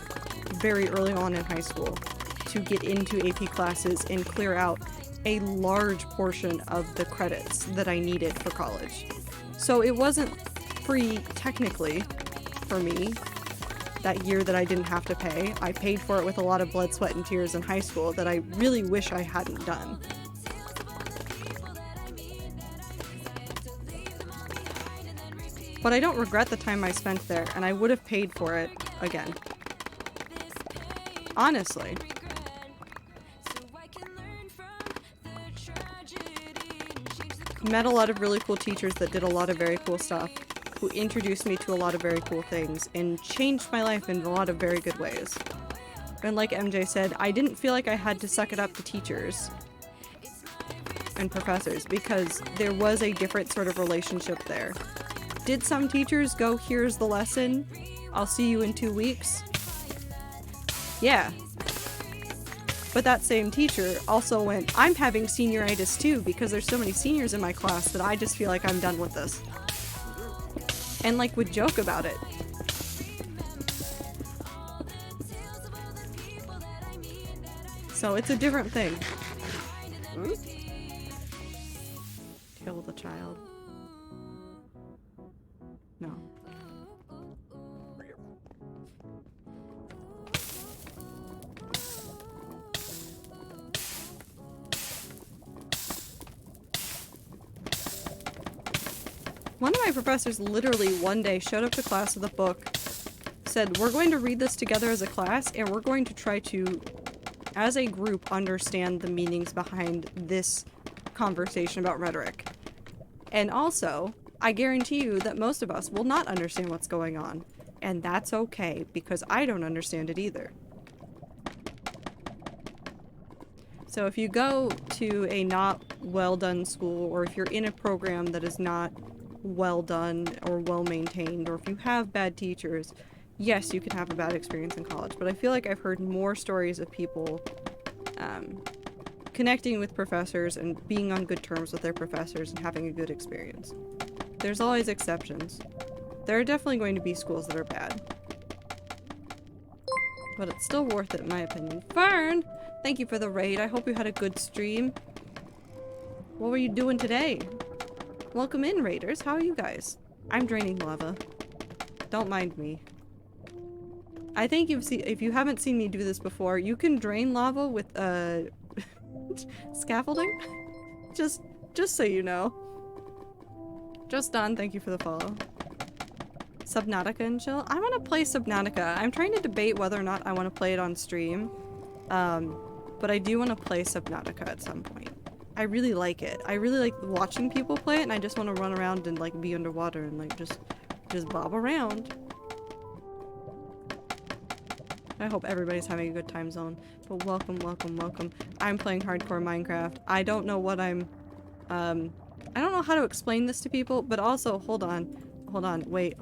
S1: very early on in high school to get into AP classes and clear out a large portion of the credits that I needed for college. So it wasn't free technically for me, that year that I didn't have to pay. I paid for it with a lot of blood, sweat, and tears in high school that I really wish I hadn't done. But I don't regret the time I spent there, and I would have paid for it again. Honestly. Met a lot of really cool teachers that did a lot of very cool stuff, who introduced me to a lot of very cool things, and changed my life in a lot of very good ways. And like MJ said, I didn't feel like I had to suck it up to teachers and professors, because there was a different sort of relationship there. Did some teachers go, here's the lesson, I'll see you in 2 weeks? Yeah. But that same teacher also went, I'm having senioritis too, because there's so many seniors in my class that I just feel like I'm done with this. And like would joke about it. So it's a different thing. Kill the child. No. One of my professors literally one day showed up to class with a book, said, we're going to read this together as a class, and we're going to try to, as a group, understand the meanings behind this conversation about rhetoric. And also, I guarantee you that most of us will not understand what's going on. And that's okay, because I don't understand it either. So if you go to a not well done school, or if you're in a program that is not well done or well maintained, or if you have bad teachers, yes, you can have a bad experience in college. But I feel like I've heard more stories of people connecting with professors and being on good terms with their professors and having a good experience. There's always exceptions. There are definitely going to be schools that are bad. But it's still worth it in my opinion. Fern! Thank you for the raid. I hope you had a good stream. What were you doing today? Welcome in, raiders. How are you guys? I'm draining lava. Don't mind me. I think if you haven't seen me do this before, you can drain lava with scaffolding. Just so you know. Just done. Thank you for the follow. Subnautica and chill. I want to play Subnautica. I'm trying to debate whether or not I want to play it on stream. But I do want to play Subnautica at some point. I really like it. I really like watching people play it, and I just want to run around and like be underwater and like just bob around. I hope everybody's having a good time zone. But welcome, welcome, welcome. I'm playing hardcore Minecraft. I don't know what I'm I don't know how to explain this to people, but also hold on, wait,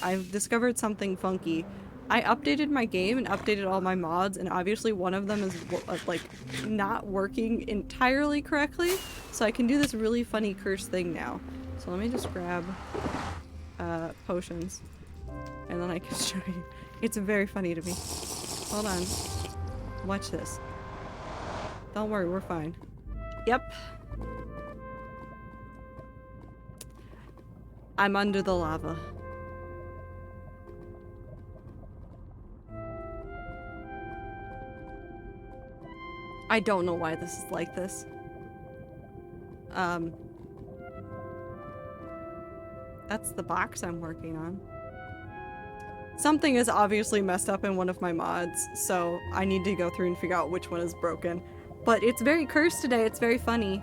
S1: I've discovered something funky. I updated my game and updated all my mods, and obviously one of them is like not working entirely correctly, so I can do this really funny curse thing now. So let me just grab potions, and then I can show you. It's very funny to me. Hold on. Watch this. Don't worry, we're fine. Yep. I'm under the lava. I don't know why this is like this. That's the box I'm working on. Something is obviously messed up in one of my mods, so I need to go through and figure out which one is broken. But it's very cursed today, it's very funny.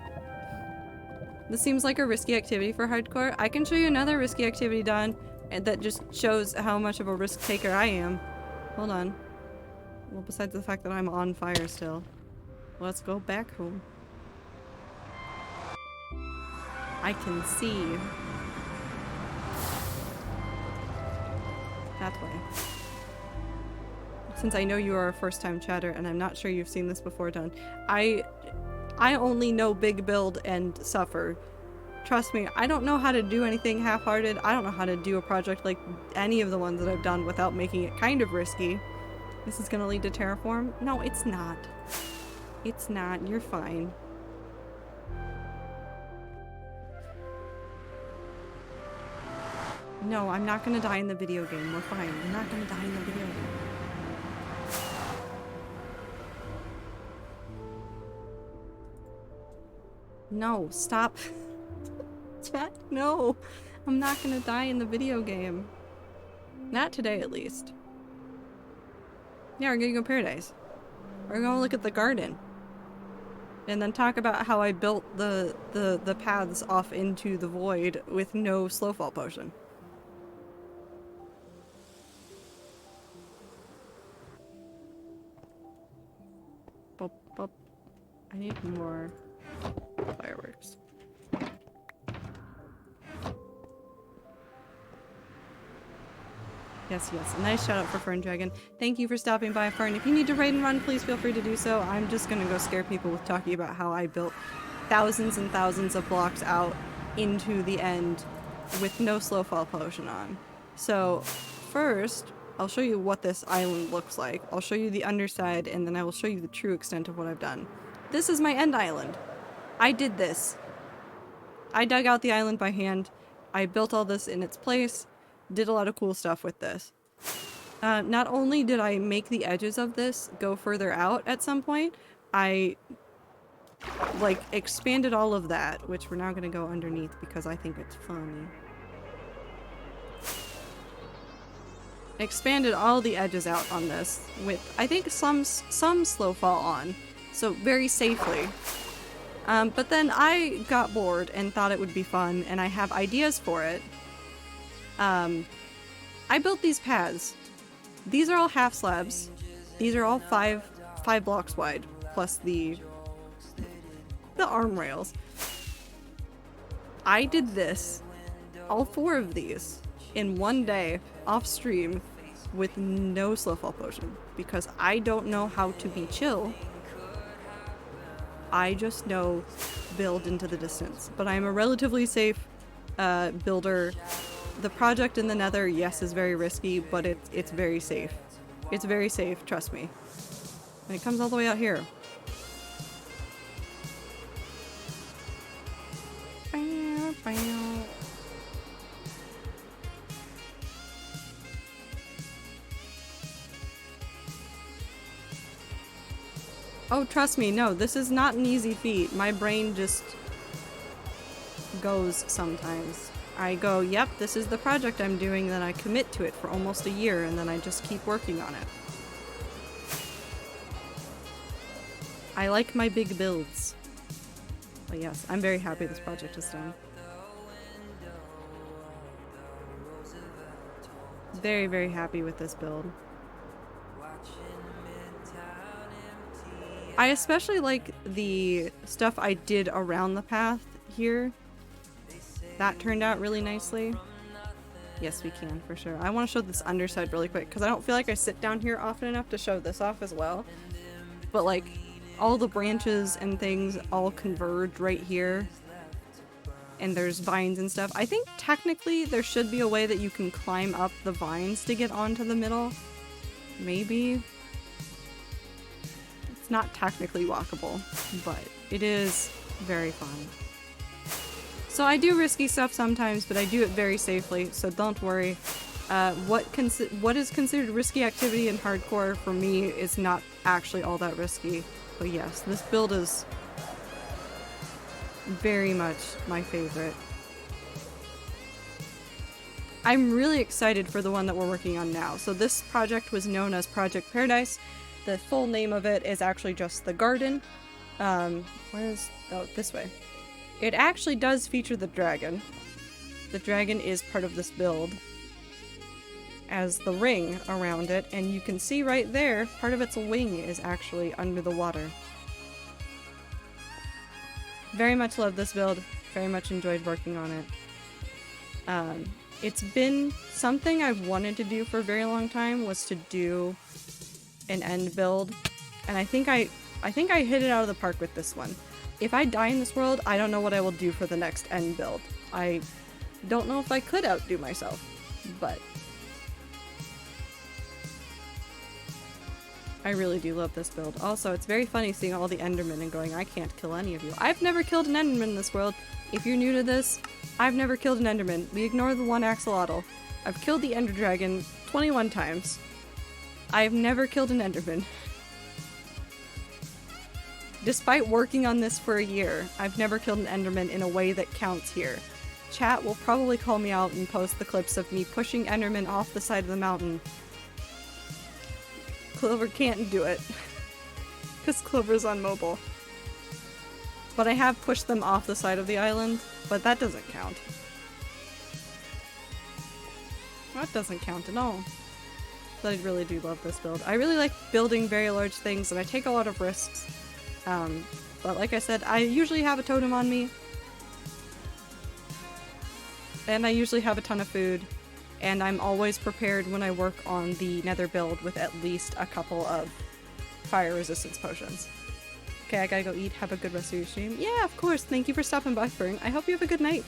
S1: This seems like a risky activity for hardcore. I can show you another risky activity done, and that just shows how much of a risk taker I am. Hold on. Well, besides the fact that I'm on fire still. Let's go back home. I can see. That way. Since I know you are a first-time chatter, and I'm not sure you've seen this before done, I only know big build and suffer. Trust me, I don't know how to do anything half-hearted. I don't know how to do a project like any of the ones that I've done without making it kind of risky. This is gonna lead to terraform? No, it's not. It's not. You're fine. No, I'm not gonna die in the video game. We're fine. I'm not gonna die in the video game. No, stop. Chat, no. I'm not gonna die in the video game. Not today, at least. Yeah, we're gonna go paradise. We're gonna look at the garden. And then talk about how I built the paths off into the void with no slow fall potion. Bop, bop. I need more fireworks. Yes, yes. A nice shout out for Fern Dragon. Thank you for stopping by, Fern. If you need to raid and run, please feel free to do so. I'm just gonna go scare people with talking about how I built thousands and thousands of blocks out into the end with no slow fall potion on. So, first, I'll show you what this island looks like. I'll show you the underside, and then I will show you the true extent of what I've done. This is my end island. I did this. I dug out the island by hand. I built all this in its place. Did a lot of cool stuff with this. Not only did I make the edges of this go further out at some point, I like expanded all of that, which we're now gonna go underneath because I think it's funny. Expanded all the edges out on this with, I think, some slow fall on, so very safely. But then I got bored and thought it would be fun, and I have ideas for it. I built these paths. These are all half slabs. These are all five blocks wide, plus the arm rails. I did this, all 4 of these, in one day, off stream, with no slow fall potion, because I don't know how to be chill. I just know build into the distance, but I'm a relatively safe builder. The project in the Nether, yes, is very risky, but it's very safe. It's very safe, trust me. And it comes all the way out here. Oh, trust me, no, this is not an easy feat. My brain just goes sometimes. I go, yep, this is the project I'm doing, then I commit to it for almost a year, and then I just keep working on it. I like my big builds. But yes, I'm very happy this project is done. Very, very happy with this build. I especially like the stuff I did around the path here. That turned out really nicely. Yes, we can, for sure. I want to show this underside really quick, because I don't feel like I sit down here often enough to show this off as well. But, like, all the branches and things all converge right here. And there's vines and stuff. I think, technically, there should be a way that you can climb up the vines to get onto the middle. Maybe. It's not technically walkable, but it is very fun. So I do risky stuff sometimes, but I do it very safely, so don't worry. What is considered risky activity in hardcore for me is not actually all that risky. But yes, this build is very much my favorite. I'm really excited for the one that we're working on now. So this project was known as Project Paradise. The full name of it is actually just the garden. This way. It actually does feature the dragon. The dragon is part of this build as the ring around it, and you can see right there, part of its wing is actually under the water. Very much love this build, very much enjoyed working on it. It's been something I've wanted to do for a very long time, was to do an end build, and I think I hit it out of the park with this one. If I die in this world, I don't know what I will do for the next end build. I don't know if I could outdo myself, but I really do love this build. Also, it's very funny seeing all the Endermen and going, I can't kill any of you. I've never killed an Enderman in this world. If you're new to this, I've never killed an Enderman. We ignore the one axolotl. I've killed the Ender Dragon 21 times. I've never killed an Enderman. Despite working on this for a year, I've never killed an Enderman in a way that counts here. Chat will probably call me out and post the clips of me pushing Enderman off the side of the mountain. Clover can't do it. Because Clover's on mobile. But I have pushed them off the side of the island, but that doesn't count. That doesn't count at all. But I really do love this build. I really like building very large things, and I take a lot of risks. But like I said, I usually have a totem on me. And I usually have a ton of food. And I'm always prepared when I work on the nether build with at least a couple of fire resistance potions. Okay, I gotta go eat. Have a good rest of your stream. Yeah, of course. Thank you for stopping by, Fern. I hope you have a good night.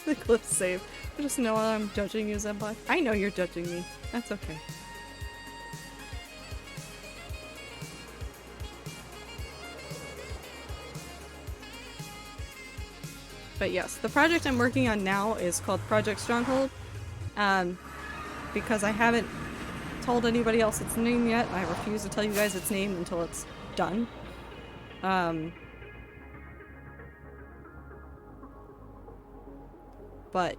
S1: The clip save. I just know I'm judging you, Zembot. I know you're judging me. That's okay. But yes, the project I'm working on now is called Project Stronghold. Because I haven't told anybody else its name yet. I refuse to tell you guys its name until it's done. But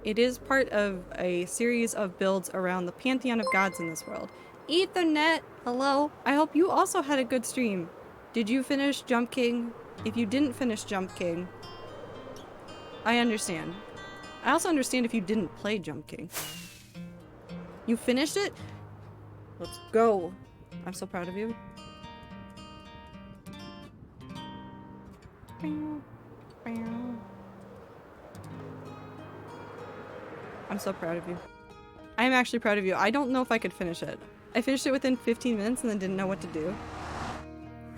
S1: it is part of a series of builds around the pantheon of gods in this world. Ethernet! Hello! I hope you also had a good stream. Did you finish Jump King? If you didn't finish Jump King, I understand. I also understand if you didn't play Jump King. You finished it? Let's go. I'm so proud of you. I'm so proud of you. I am actually proud of you. I don't know if I could finish it. I finished it within 15 minutes and then didn't know what to do.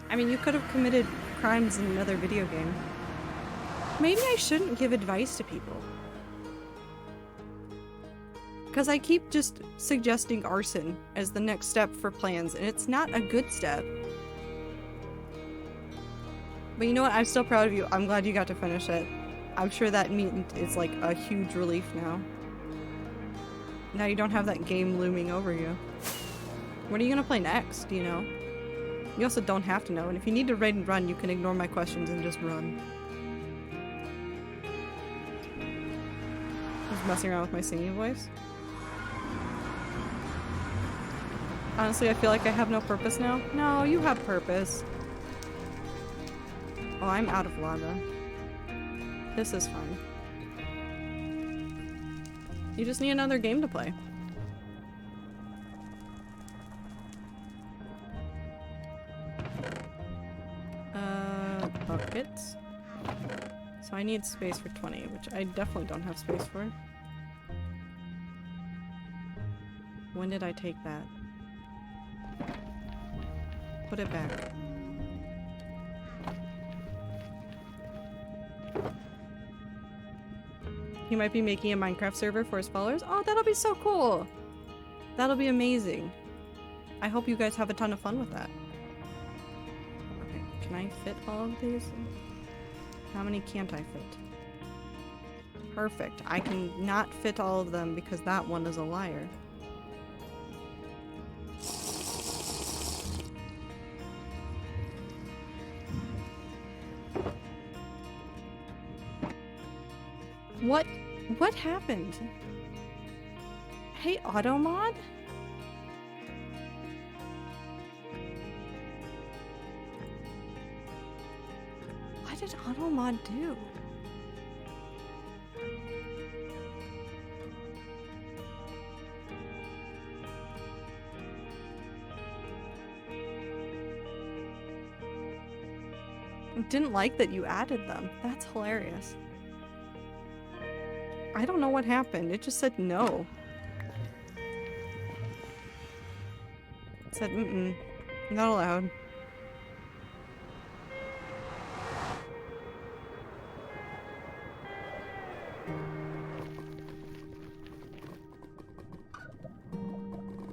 S1: I mean, you could have committed crimes in another video game. Maybe I shouldn't give advice to people. Because I keep just suggesting arson as the next step for plans, and it's not a good step. But you know what? I'm still proud of you. I'm glad you got to finish it. I'm sure that is like a huge relief now. Now you don't have that game looming over you. What are you gonna play next, do you know? You also don't have to know, and if you need to raid and run, you can ignore my questions and just run. Just messing around with my singing voice. Honestly, I feel like I have no purpose now. No, you have purpose. Oh, I'm out of lava. This is fun. You just need another game to play. Buckets. So I need space for 20, which I definitely don't have space for. When did I take that? Put it back. He might be making a Minecraft server for his followers. Oh, that'll be so cool! That'll be amazing. I hope you guys have a ton of fun with that. Okay, can I fit all of these? How many can't I fit? Perfect. I can not fit all of them because that one is a liar. What happened? Hey, Automod? What did Automod do? I didn't like that you added them. That's hilarious. I don't know what happened. It just said no. It said, not allowed.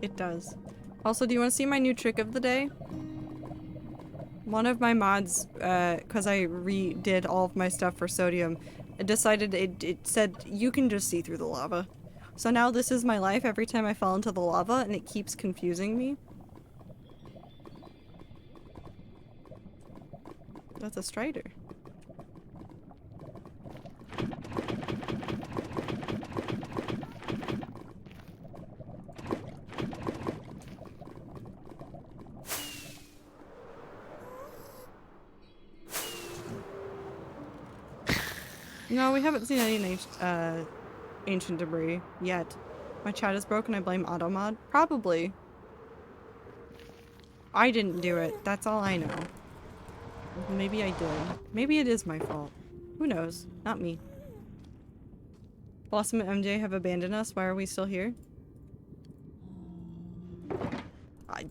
S1: It does. Also, do you want to see my new trick of the day? One of my mods, because I redid all of my stuff for sodium, it decided it said you can just see through the lava. So now this is my life every time I fall into the lava, and it keeps confusing me. That's a strider. No, we haven't seen any ancient debris yet. My chat is broken. I blame Automod. Probably. I didn't do it. That's all I know. Maybe I did. Maybe it is my fault. Who knows? Not me. Blossom and MJ have abandoned us. Why are we still here?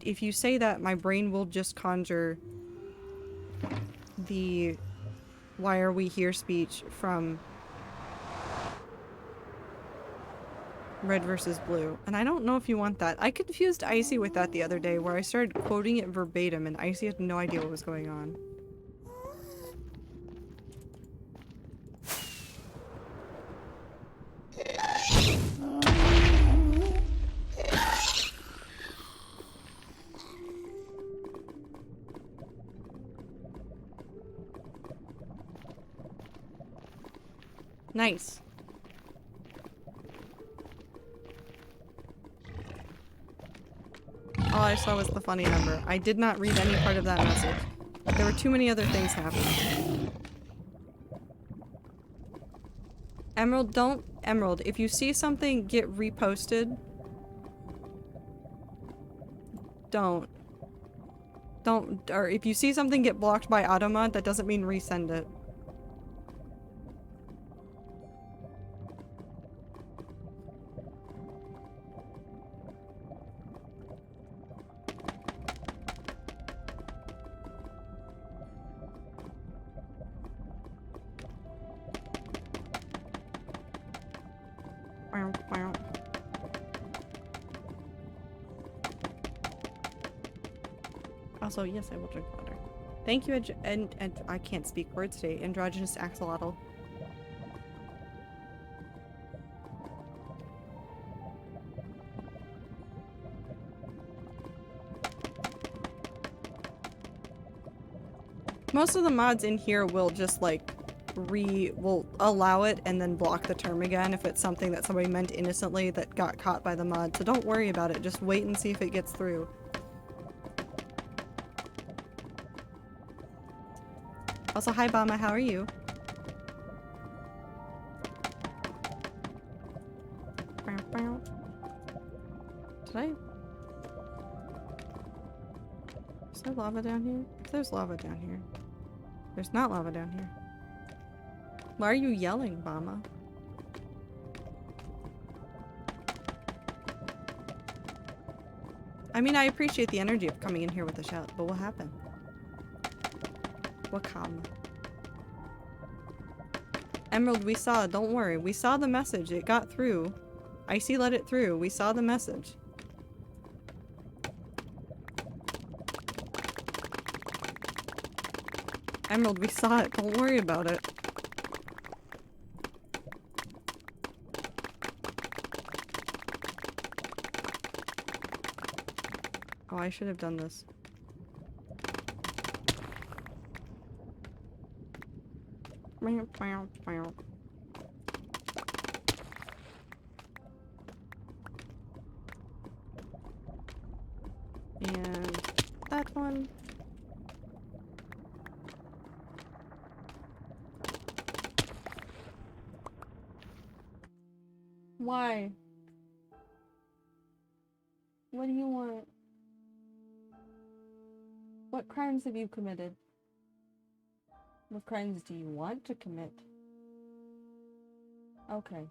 S1: If you say that, my brain will just conjure the "why are we here" speech from Red versus Blue. And I don't know if you want that. I confused Icy with that the other day, where I started quoting it verbatim and Icy had no idea what was going on. Nice. All I saw was the funny number. I did not read any part of that message. There were too many other things happening. Emerald, don't... Emerald, if you see something get reposted... Don't. Don't... Or if you see something get blocked by Automod, that doesn't mean resend it. Also, yes, I will drink water. Thank you, and I can't speak words today. Androgynous axolotl. Most of the mods in here will just like will allow it and then block the term again if it's something that somebody meant innocently that got caught by the mod. So don't worry about it. Just wait and see if it gets through. Also, hi Bama, how are you? Did I? Is there lava down here? If there's lava down here. There's not lava down here. Why are you yelling, Bama? I mean, I appreciate the energy of coming in here with a shout, but what happened? What come? Emerald, we saw. Don't worry. We saw the message. It got through. Icy let it through. We saw the message. Emerald, we saw it. Don't worry about it. Oh, I should have done this. And that one. Why? What do you want? What crimes have you committed? What crimes do you want to commit? Okay.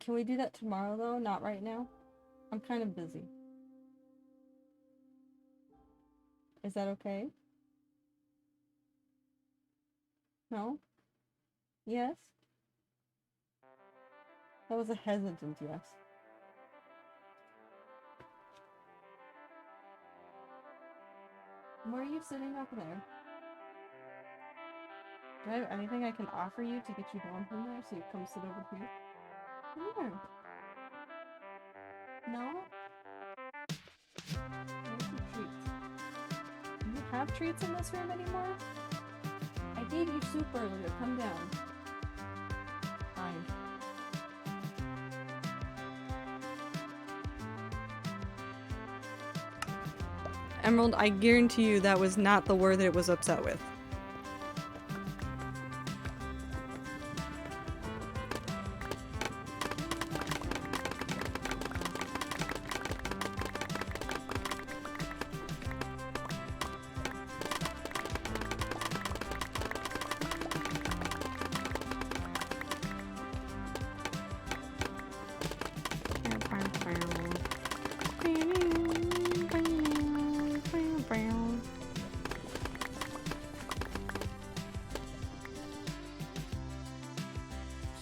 S1: Can we do that tomorrow though? Not right now? I'm kind of busy. Is that okay? No? Yes? That was a hesitant yes. Why are you sitting up there? Do I have anything I can offer you to get you down from there so you come sit over here? Come here. No? Where's your treats? Do you have treats in this room anymore? I gave you soup earlier. Come down. Fine. Emerald, I guarantee you that was not the word that it was upset with.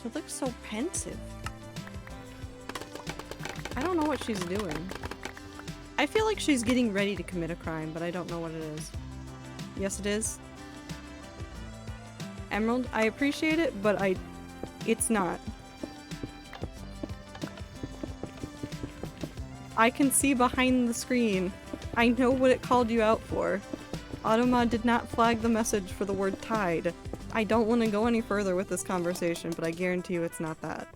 S1: She looks so pensive. I don't know what she's doing. I feel like she's getting ready to commit a crime, but I don't know what it is. Yes, it is. Emerald, I appreciate it, but it's not. I can see behind the screen. I know what it called you out for. Automa did not flag the message for the word tide. I don't want to go any further with this conversation, but I guarantee you it's not that.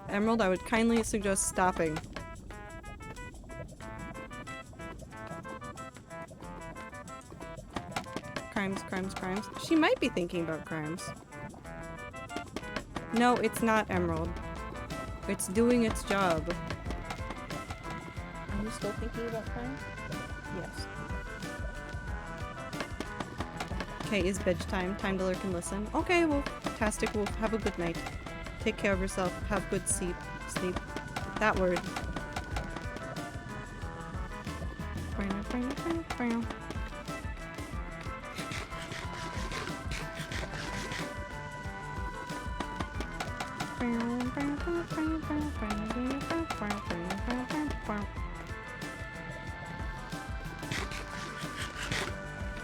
S1: Emerald, I would kindly suggest stopping. Crimes, crimes, crimes. She might be thinking about crimes. No, it's not, Emerald. It's doing its job. Are you still thinking about crime? Yes. Okay, is bedtime. Time to lurk and listen. Okay, well, fantastic. We'll have a good night. Take care of yourself. Have good sleep. Sleep. That word.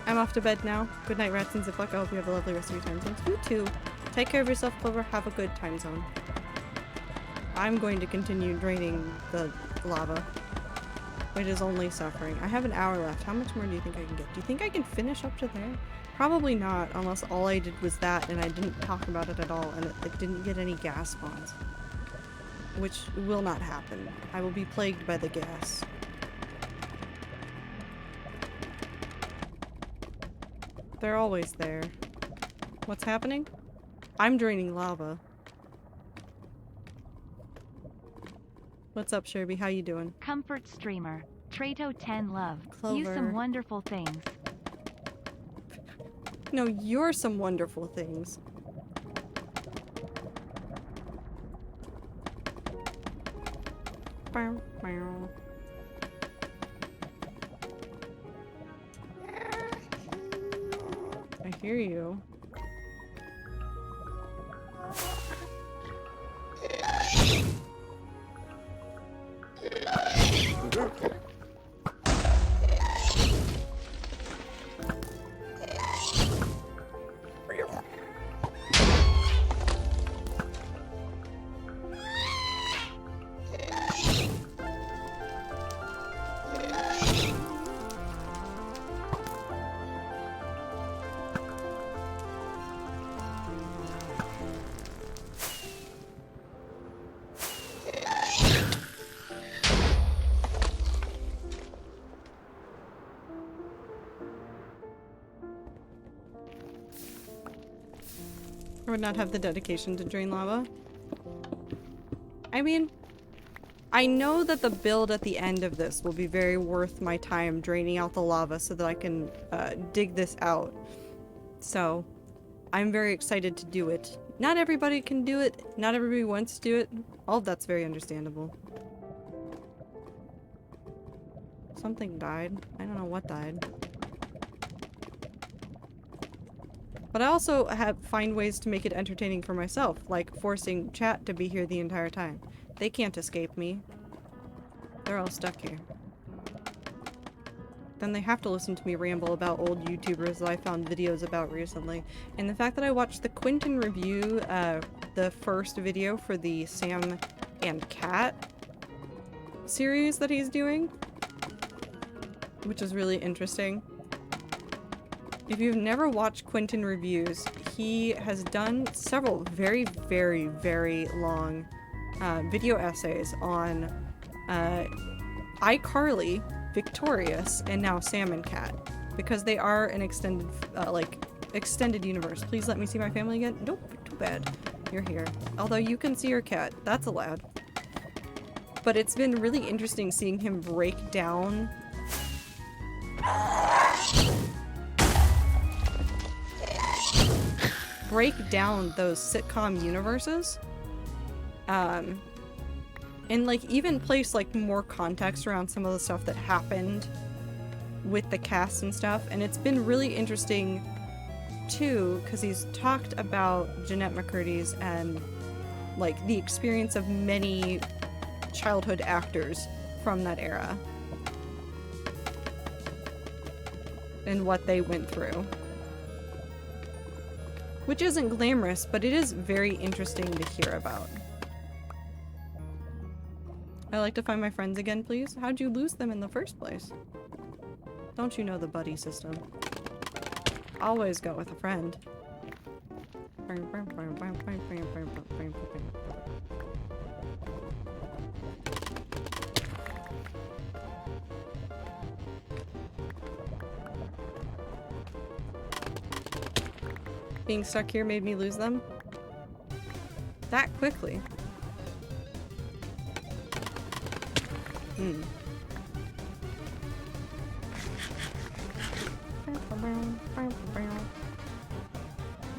S1: I'm off to bed now. Good night, Rats and Ziploc. I hope you have a lovely rest of your time zones. You too. Take care of yourself, Clover. Have a good time zone. I'm going to continue draining the lava. It is only suffering. I have an hour left. How much more do you think I can get? Do you think I can finish up to there? Probably not, unless all I did was that and I didn't talk about it at all and it didn't get any gas spawns. Which will not happen. I will be plagued by the gas. They're always there. What's happening? I'm draining lava. What's up, Sherby? How you doing?
S2: Comfort streamer. Trato 10 love.
S1: Clover.
S2: You some wonderful things.
S1: No, you're some wonderful things. Bow, bow. I hear you. I would not have the dedication to drain lava. I mean, I know that the build at the end of this will be very worth my time draining out the lava so that I can dig this out. So, I'm very excited to do it. Not everybody can do it. Not everybody wants to do it. All of that's very understandable. Something died. I don't know what died. But I also find ways to make it entertaining for myself, like forcing chat to be here the entire time. They can't escape me. They're all stuck here. Then they have to listen to me ramble about old YouTubers that I found videos about recently. And the fact that I watched the Quentin review, the first video for the Sam and Cat series that he's doing, which is really interesting. If you've never watched Quentin reviews, he has done several very, very, very long video essays on iCarly, Victorious, and now Sam and Cat, because they are an extended, extended universe. Please let me see my family again. Nope, too bad. You're here. Although you can see your cat. That's allowed. But it's been really interesting seeing him break down those sitcom universes. And like even place like more context around some of the stuff that happened with the cast and stuff. And it's been really interesting too, because he's talked about Jeanette McCurdy's and like the experience of many childhood actors from that era and what they went through, which isn't glamorous, but it is very interesting to hear about. I like to find my friends again, please. How'd you lose them in the first place? Don't you know the buddy system? Always go with a friend. Being stuck here made me lose them? That quickly? Hmm.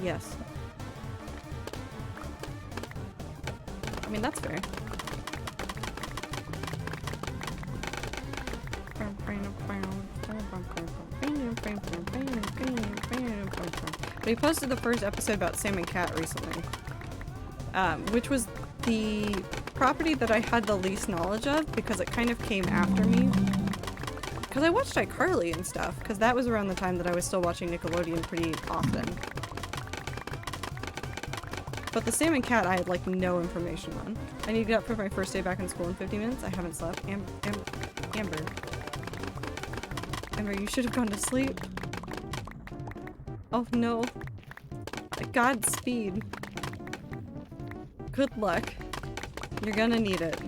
S1: Yes. I mean, that's fair. We posted the first episode about Sam and Cat recently, which was the property that I had the least knowledge of because it kind of came after me. Because I watched iCarly and stuff, because that was around the time that I was still watching Nickelodeon pretty often. But the Sam and Cat I had like no information on. I need to get up for my first day back in school in 50 minutes. I haven't slept. Amber. Amber, you should have gone to sleep. Oh no. Godspeed. Good luck. You're gonna need it.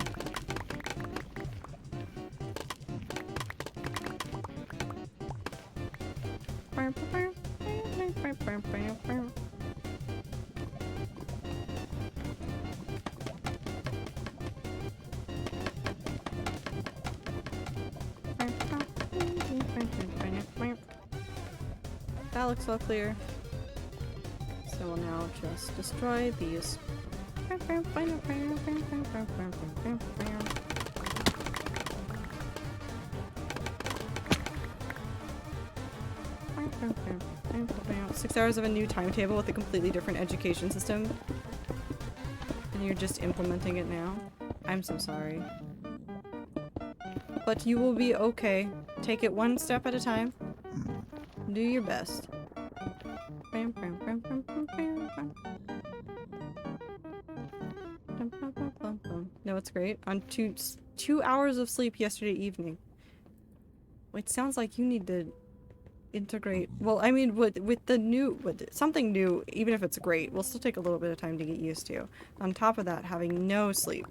S1: That looks all clear. So we'll now just destroy these. Six hours of a new timetable with a completely different education system. And you're just implementing it now. I'm so sorry. But you will be okay. Take it one step at a time. Do your best. No, it's great. On 2 hours of sleep yesterday evening. It sounds like you need to integrate. Well, I mean, with the new, with something new, even if it's great, will still take a little bit of time to get used to. On top of that, having no sleep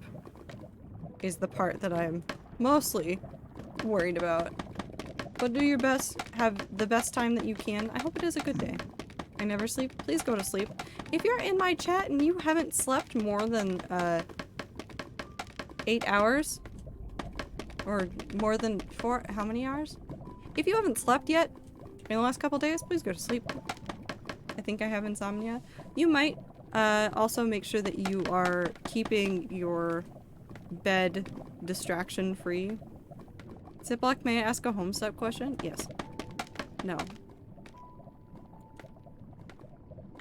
S1: is the part that I'm mostly worried about. But do your best. Have the best time that you can. I hope it is a good day. I never sleep. Please go to sleep. If you're in my chat and you haven't slept more than 8 hours, or more than 4, how many hours? If you haven't slept yet in the last couple days, please go to sleep. I think I have insomnia. You might also make sure that you are keeping your bed distraction free. Ziploc, may I ask a Homestuck question? Yes. No.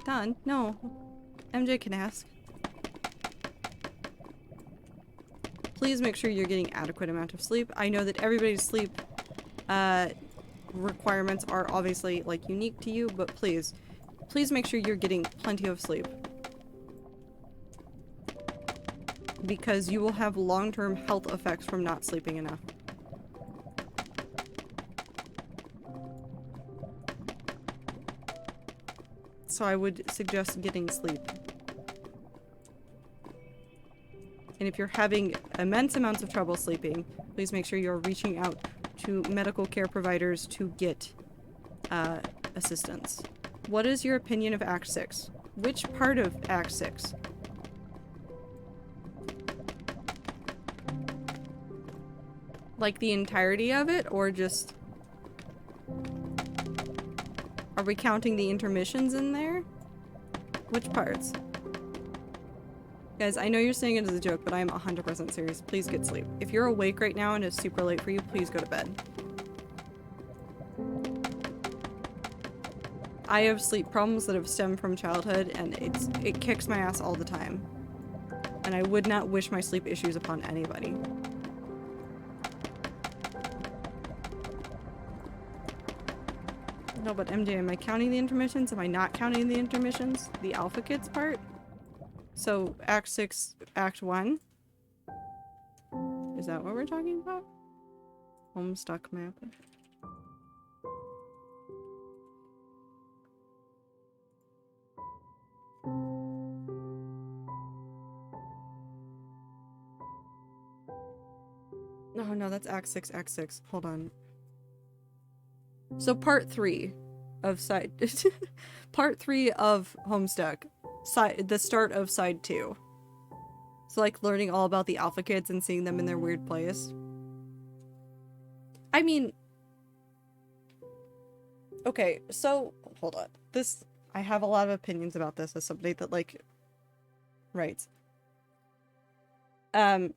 S1: Done? No. MJ can ask. please make sure you're getting adequate amount of sleep. I know that everybody's sleep requirements are obviously like unique to you, but please make sure you're getting plenty of sleep. Because you will have long-term health effects from not sleeping enough. So I would suggest getting sleep. And if you're having immense amounts of trouble sleeping, please make sure you're reaching out to medical care providers to get assistance. What is your opinion of Act 6? Which part of Act 6? Like the entirety of it, or just... Are we counting the intermissions in there? Which parts? Guys, I know you're saying it as a joke, but I'm 100% serious. Please get sleep. If you're awake right now and it's super late for you, please go to bed. I have sleep problems that have stemmed from childhood, and it kicks my ass all the time. And I would not wish my sleep issues upon anybody. No, but MJ, am I counting the intermissions? Am I not counting the intermissions? The Alpha Kids part? So, Act 6, Act 1? Is that what we're talking about? Homestuck map. No, that's Act 6, Act 6. Hold on. So part 3 of side... part 3 of Homestuck. The start of side 2. So like learning all about the Alpha Kids and seeing them in their weird place. I mean... Okay, so... Hold on. I have a lot of opinions about this as somebody that like... writes. The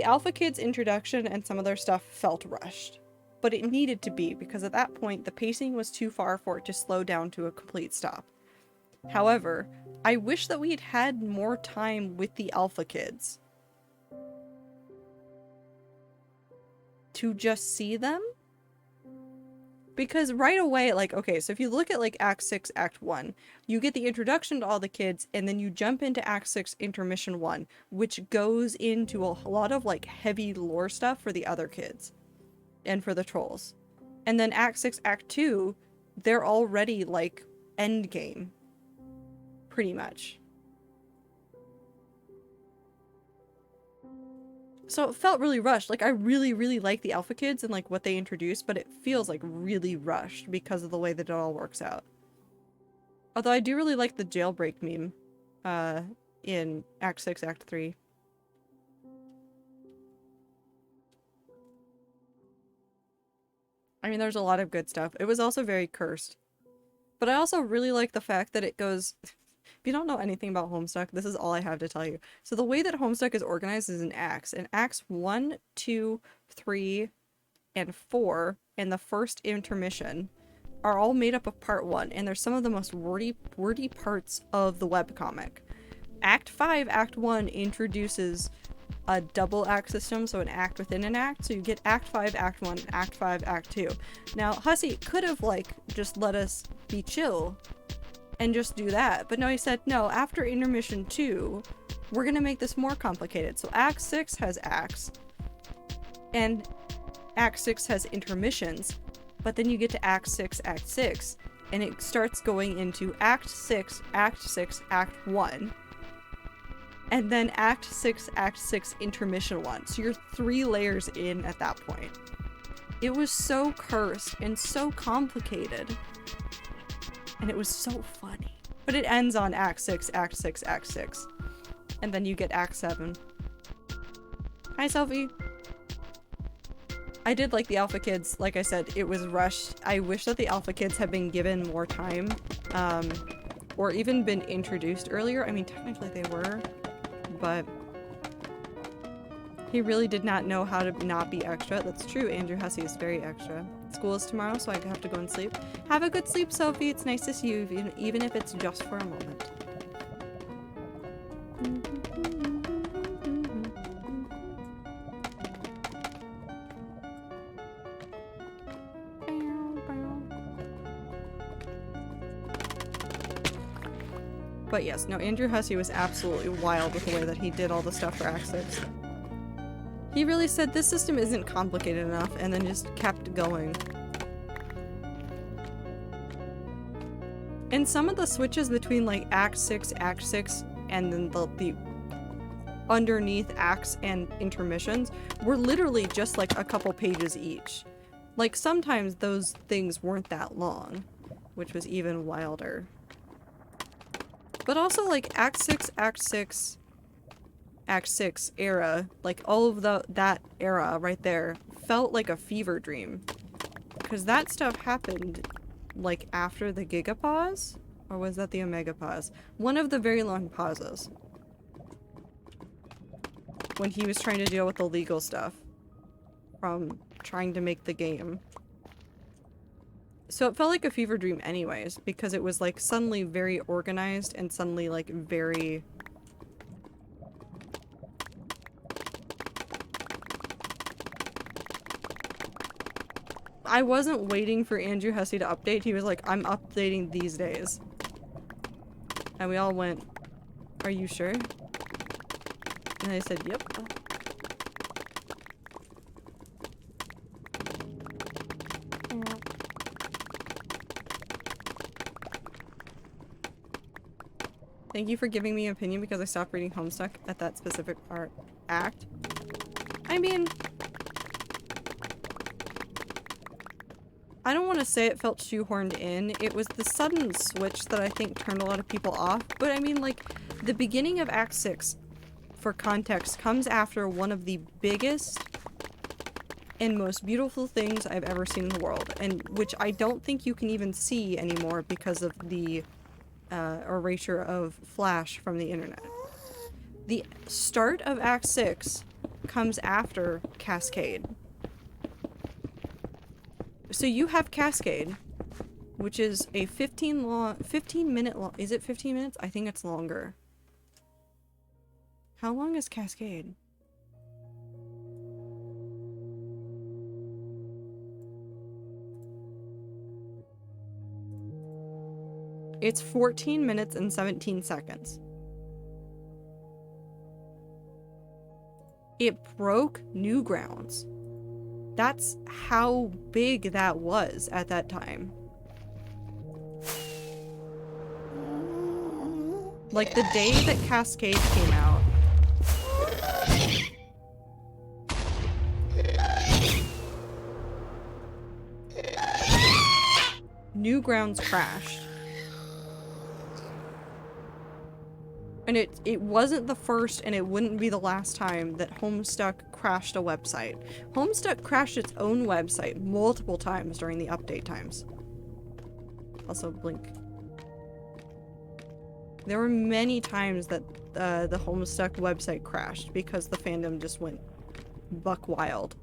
S1: Alpha Kids introduction and some of their stuff felt rushed. But it needed to be, because at that point, the pacing was too far for it to slow down to a complete stop. However, I wish that we had had more time with the Alpha Kids. To just see them? Because right away, like, okay, so if you look at, like, Act 6, Act 1, you get the introduction to all the kids, and then you jump into Act 6, Intermission 1, which goes into a lot of, like, heavy lore stuff for the other kids. And for the trolls. And then Act 6, Act 2, they're already, like, endgame. Pretty much. So it felt really rushed. Like, I really, really like the Alpha Kids and, like, what they introduced, but it feels, like, really rushed because of the way that it all works out. Although I do really like the jailbreak meme, in Act 6, Act 3. I mean, there's a lot of good stuff. It was also very cursed. But I also really like the fact that it goes... If you don't know anything about Homestuck, this is all I have to tell you. So the way that Homestuck is organized is in acts. And acts 1, 2, 3, and 4, and the first intermission, are all made up of part 1. And they're some of the most wordy parts of the webcomic. Act 5, Act 1 introduces a double act system, so an act within an act. So you get Act 5, Act 1, and Act 5, Act 2. Now, Hussey could have, like, just let us be chill and just do that. But no, he said, no, after intermission 2, we're gonna make this more complicated. So Act 6 has acts, and Act 6 has intermissions, but then you get to Act 6, and it starts going into Act 6, Act 1, and then Act 6, intermission 1. So you're 3 layers in at that point. It was so cursed and so complicated. And it was so funny. But it ends on Act 6. And then you get Act 7. Hi, Selfie. I did like the Alpha Kids. Like I said, it was rushed. I wish that the Alpha Kids had been given more time. Or even been introduced earlier. I mean, technically they were. But he really did not know how to not be extra. That's true. Andrew Hussey is very extra. School is tomorrow, so I have to go and sleep. Have a good sleep, Sophie. It's nice to see you, even if it's just for a moment. But yes, no, Andrew Hussey was absolutely wild with the way that he did all the stuff for Act 6. He really said this system isn't complicated enough and then just kept going. And some of the switches between like Act 6, and then the underneath acts and intermissions were literally just like a couple pages each. Like sometimes those things weren't that long, which was even wilder. But also like Act 6 era, like all of that era right there felt like a fever dream. Because that stuff happened like after the Gigapause? Or was that the Omega Pause? One of the very long pauses. When he was trying to deal with the legal stuff from trying to make the game. So it felt like a fever dream anyways, because it was like suddenly very organized and suddenly like very... I wasn't waiting for Andrew Hussey to update. He was like, I'm updating these days. And we all went, are you sure? And I said, yep. Thank you for giving me an opinion because I stopped reading Homestuck at that specific act. I mean, I don't want to say it felt shoehorned in. It was the sudden switch that I think turned a lot of people off. But I mean, like, the beginning of Act 6, for context, comes after one of the biggest and most beautiful things I've ever seen in the world. And which I don't think you can even see anymore because of the erasure of Flash from the internet. The start of Act 6 comes after Cascade. So you have Cascade, which is a 15 minute long, is it 15 minutes? I think it's longer. How long is Cascade? It's 14 minutes and 17 seconds. It broke new grounds. That's how big that was at that time. Like the day that Cascade came out. Newgrounds crashed. And it wasn't the first and it wouldn't be the last time that Homestuck crashed a website. Homestuck crashed its own website multiple times during the update times. Also, blink. There were many times that the Homestuck website crashed because the fandom just went buck wild.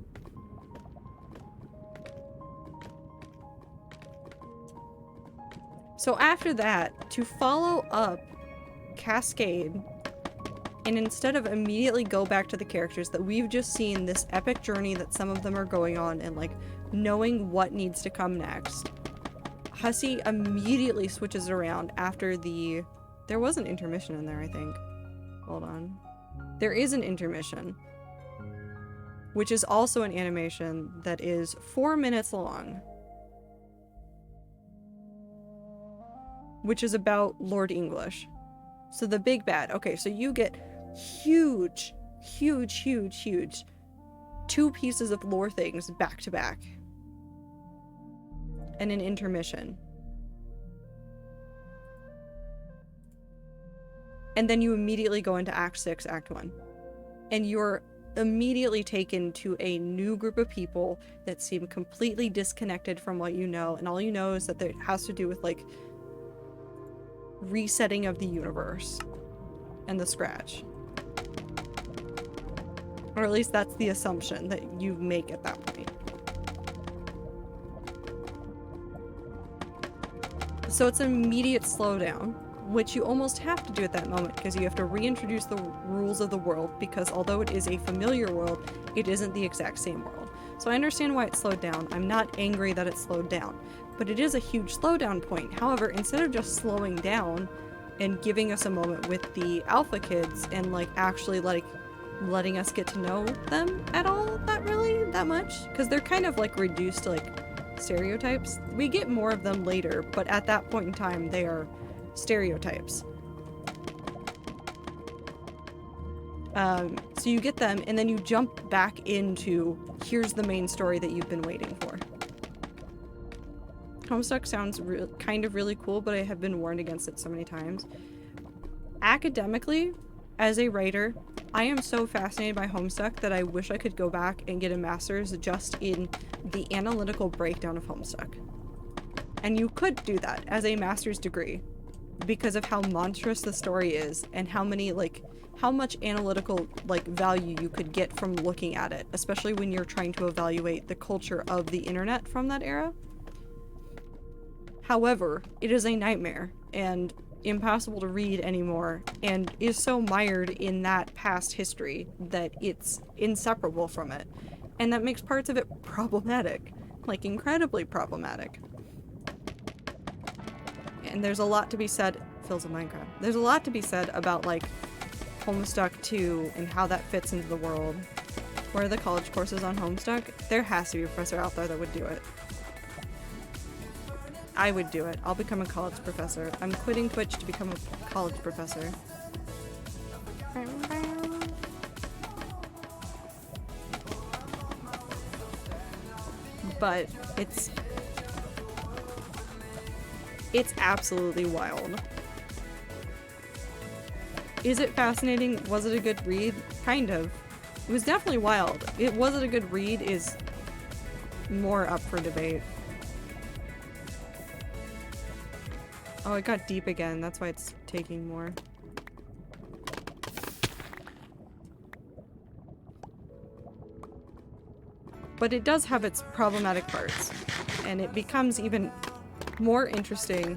S1: So after that, to follow up Cascade, and instead of immediately go back to the characters that we've just seen this epic journey that some of them are going on and like knowing what needs to come next, Hussey immediately switches around after there was an intermission in there, I think. Hold on. There is an intermission, which is also an animation that is 4 minutes long, which is about Lord English. So the big bad. Okay, so you get huge 2 pieces of lore things back to back. And an intermission. And then you immediately go into Act 6, Act 1. And you're immediately taken to a new group of people that seem completely disconnected from what you know. And all you know is that it has to do with, like, resetting of the universe and the scratch. Or at least that's the assumption that you make at that point. So it's an immediate slowdown, which you almost have to do at that moment because you have to reintroduce the rules of the world, because although it is a familiar world, it isn't the exact same world. So I understand why it slowed down. I'm not angry that it slowed down, but it is a huge slowdown point. However, instead of just slowing down, and giving us a moment with the alpha kids and like actually like letting us get to know them at all that much, because they're kind of like reduced to like stereotypes. We get more of them later, but at that point in time they are stereotypes. So you get them and then you jump back into here's the main story that you've been waiting for. Homestuck sounds kind of really cool, but I have been warned against it so many times. Academically, as a writer, I am so fascinated by Homestuck that I wish I could go back and get a master's just in the analytical breakdown of Homestuck. And you could do that as a master's degree because of how monstrous the story is and how much analytical value you could get from looking at it, especially when you're trying to evaluate the culture of the internet from that era. However, it is a nightmare and impossible to read anymore, and is so mired in that past history that it's inseparable from it. And that makes parts of it problematic, like incredibly problematic. And there's a lot to be said, Phil's of Minecraft. There's a lot to be said about like Homestuck 2 and how that fits into the world. What are the college courses on Homestuck? There has to be a professor out there that would do it. I would do it. I'll become a college professor. I'm quitting Twitch to become a college professor. But it's absolutely wild. Is it fascinating? Was it a good read? Kind of. It was definitely wild. Was it a good read is more up for debate. Oh, it got deep again. That's why it's taking more. But it does have its problematic parts, and it becomes even more interesting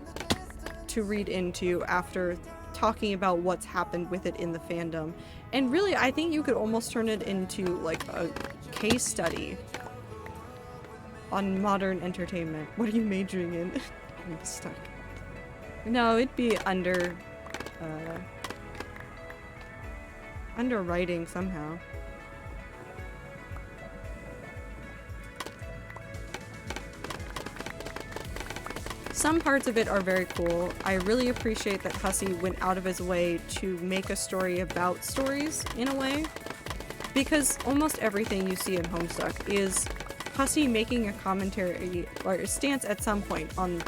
S1: to read into after talking about what's happened with it in the fandom. And really, I think you could almost turn it into like a case study on modern entertainment. What are you majoring in? I'm stuck. No, it'd be under writing somehow. Some parts of it are very cool. I really appreciate that Hussey went out of his way to make a story about stories, in a way. Because almost everything you see in Homestuck is Hussey making a commentary or a stance at some point on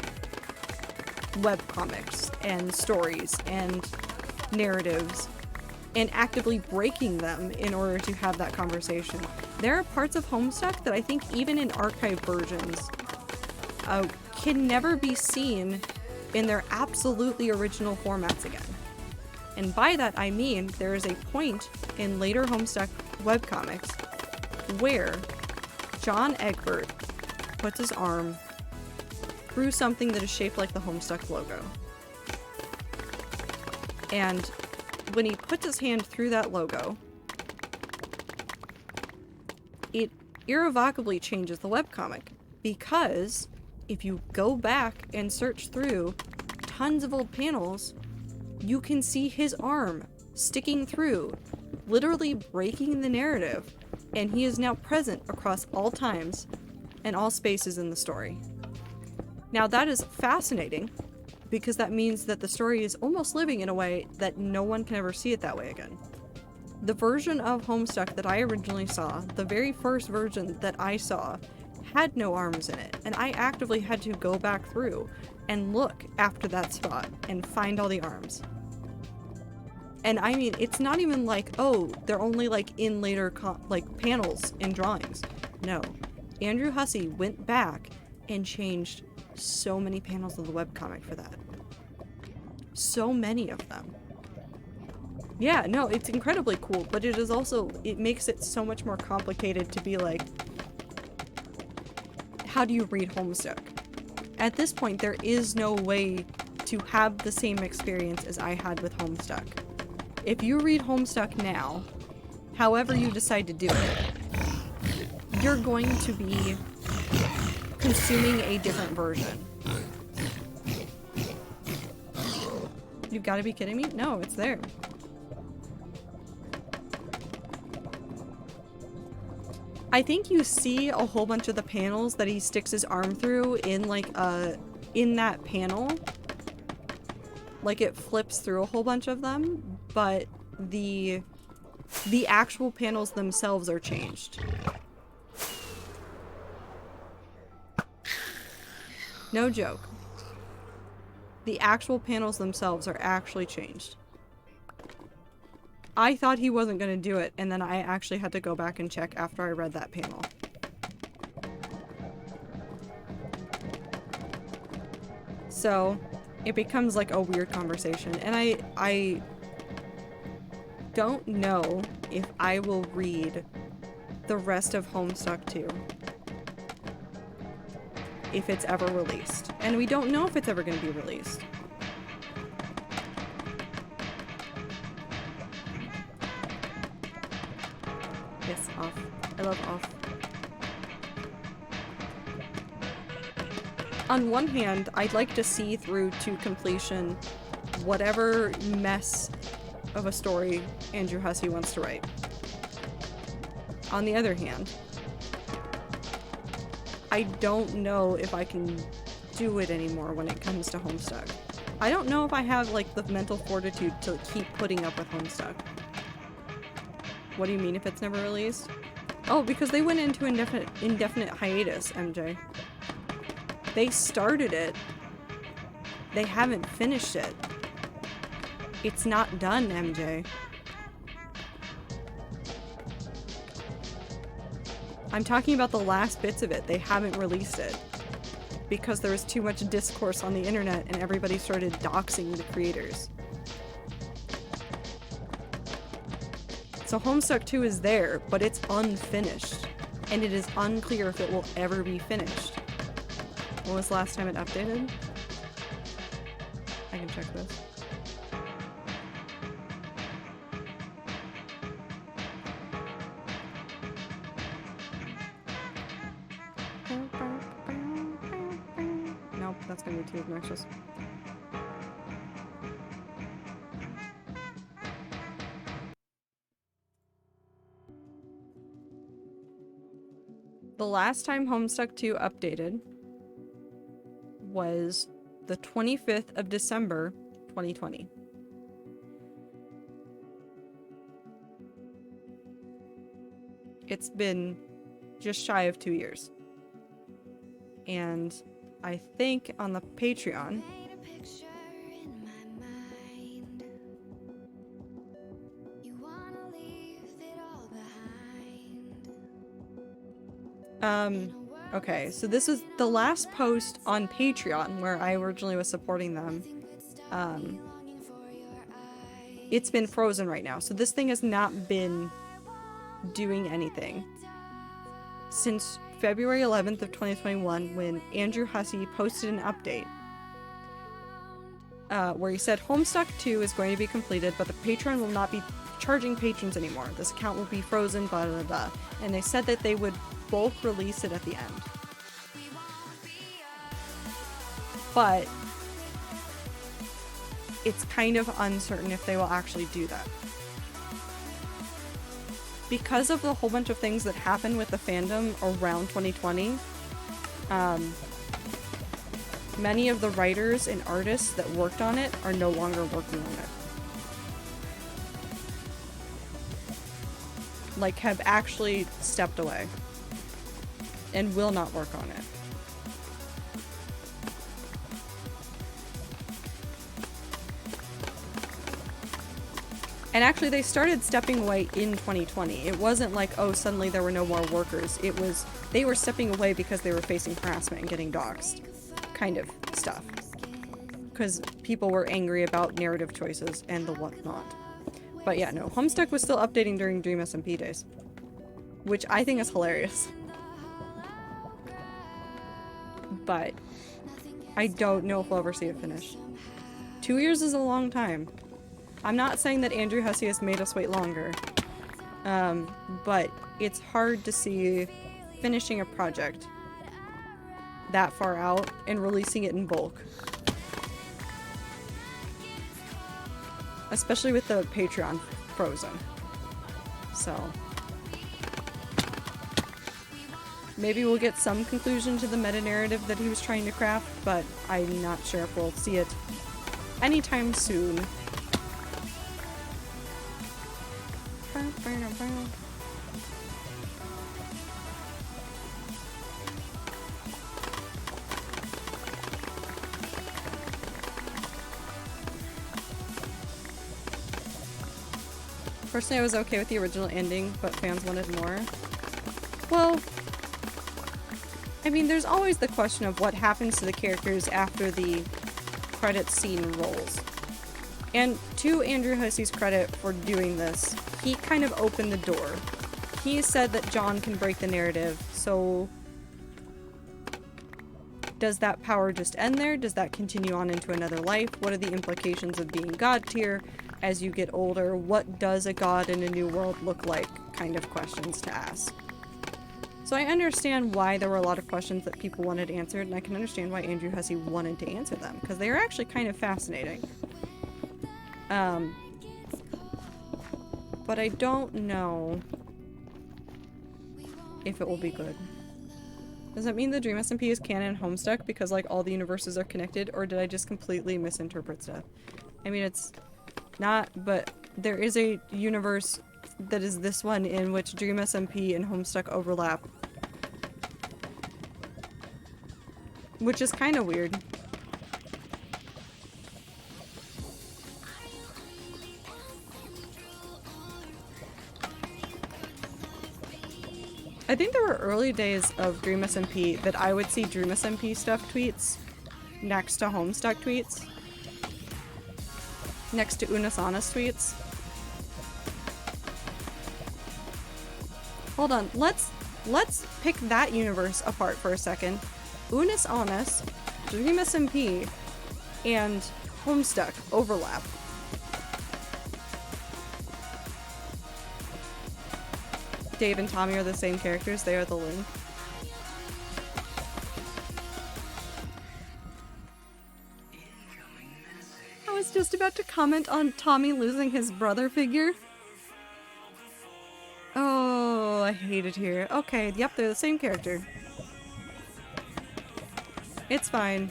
S1: webcomics and stories and narratives and actively breaking them in order to have that conversation. There are parts of Homestuck that I think even in archived versions can never be seen in their absolutely original formats again. And by that I mean there is a point in later Homestuck webcomics where John Egbert puts his arm through something that is shaped like the Homestuck logo. And when he puts his hand through that logo, it irrevocably changes the webcomic, because if you go back and search through tons of old panels, you can see his arm sticking through, literally breaking the narrative, and he is now present across all times and all spaces in the story. Now that is fascinating, because that means that the story is almost living in a way that no one can ever see it that way again. The version of Homestuck that I originally saw, the very first version that I saw, had no arms in it, and I actively had to go back through and look after that spot and find all the arms. And I mean, it's not even like, oh, they're only like in later panels and drawings. No. Andrew Hussey went back and changed so many panels of the webcomic for that. So many of them. Yeah, no, it's incredibly cool, but it is also, it makes it so much more complicated to be like, how do you read Homestuck? At this point, there is no way to have the same experience as I had with Homestuck. If you read Homestuck now, however you decide to do it, you're going to be consuming a different version. You've got to be kidding me? No, it's there. I think you see a whole bunch of the panels that he sticks his arm through in like in that panel. Like it flips through a whole bunch of them, but the actual panels themselves are changed. No joke. The actual panels themselves are actually changed. I thought he wasn't going to do it, and then I actually had to go back and check after I read that panel. So, it becomes like a weird conversation, and I don't know if I will read the rest of Homestuck 2 if it's ever released. And we don't know if it's ever going to be released. Yes, off. I love off. On one hand, I'd like to see through to completion whatever mess of a story Andrew Hussey wants to write. On the other hand, I don't know if I can do it anymore when it comes to Homestuck. I don't know if I have like the mental fortitude to keep putting up with Homestuck. What do you mean if it's never released? Oh, because they went into indefinite hiatus, MJ. They started it. They haven't finished it. It's not done, MJ. I'm talking about the last bits of it. They haven't released it. Because there was too much discourse on the internet and everybody started doxing the creators. So Homestuck 2 is there, but it's unfinished. And it is unclear if it will ever be finished. When was the last time it updated? I can check this. Nope, that's gonna be too obnoxious. The last time Homestuck 2 updated was the 25th of December, 2020. It's been just shy of 2 years. And I think on the Patreon, okay, so this is the last post on Patreon where I originally was supporting them. It's been frozen right now, so this thing has not been doing anything since February 11th of 2021 when Andrew Hussey posted an update where he said Homestuck 2 is going to be completed, but the Patreon will not be charging patrons anymore. This account will be frozen, blah blah blah. And they said that they would both release it at the end. But it's kind of uncertain if they will actually do that. Because of the whole bunch of things that happened with the fandom around 2020, many of the writers and artists that worked on it are no longer working on it. Like, have actually stepped away and will not work on it. And actually they started stepping away in 2020. It wasn't like, oh, suddenly there were no more workers. It was, they were stepping away because they were facing harassment and getting doxxed. Kind of stuff. Because people were angry about narrative choices and the whatnot. But yeah, no, Homestuck was still updating during Dream SMP days. Which I think is hilarious. But I don't know if we'll ever see it finish. 2 years is a long time. I'm not saying that Andrew Hussey has made us wait longer. But it's hard to see finishing a project that far out and releasing it in bulk. especially with the Patreon frozen. So maybe we'll get some conclusion to the meta-narrative that he was trying to craft, but I'm not sure if we'll see it anytime soon. Personally, I was okay with the original ending, but fans wanted more. Well, I mean, there's always the question of what happens to the characters after the credits scene rolls. And to Andrew Husse's credit for doing this, he kind of opened the door. He said that John can break the narrative, so does that power just end there? Does that continue on into another life? What are the implications of being God tier as you get older? What does a god in a new world look like? Kind of questions to ask. So I understand why there were a lot of questions that people wanted answered, and I can understand why Andrew Hussey wanted to answer them, because they are actually kind of fascinating. But I don't know if it will be good. Does that mean the Dream SMP is canon Homestuck because like all the universes are connected, or did I just completely misinterpret stuff? I mean, it's not, but there is a universe that is this one in which Dream SMP and Homestuck overlap. Which is kind of weird. I think there were early days of Dream SMP that I would see Dream SMP stuff tweets next to Homestuck tweets. Next to Unasanas tweets. Hold on, let's pick that universe apart for a second. Unis Honest, Dream SMP, and Homestuck overlap. Dave and Tommy are the same characters, they are the link. I was just about to comment on Tommy losing his brother figure. Oh, I hate it here. Okay, yep, they're the same character. It's fine.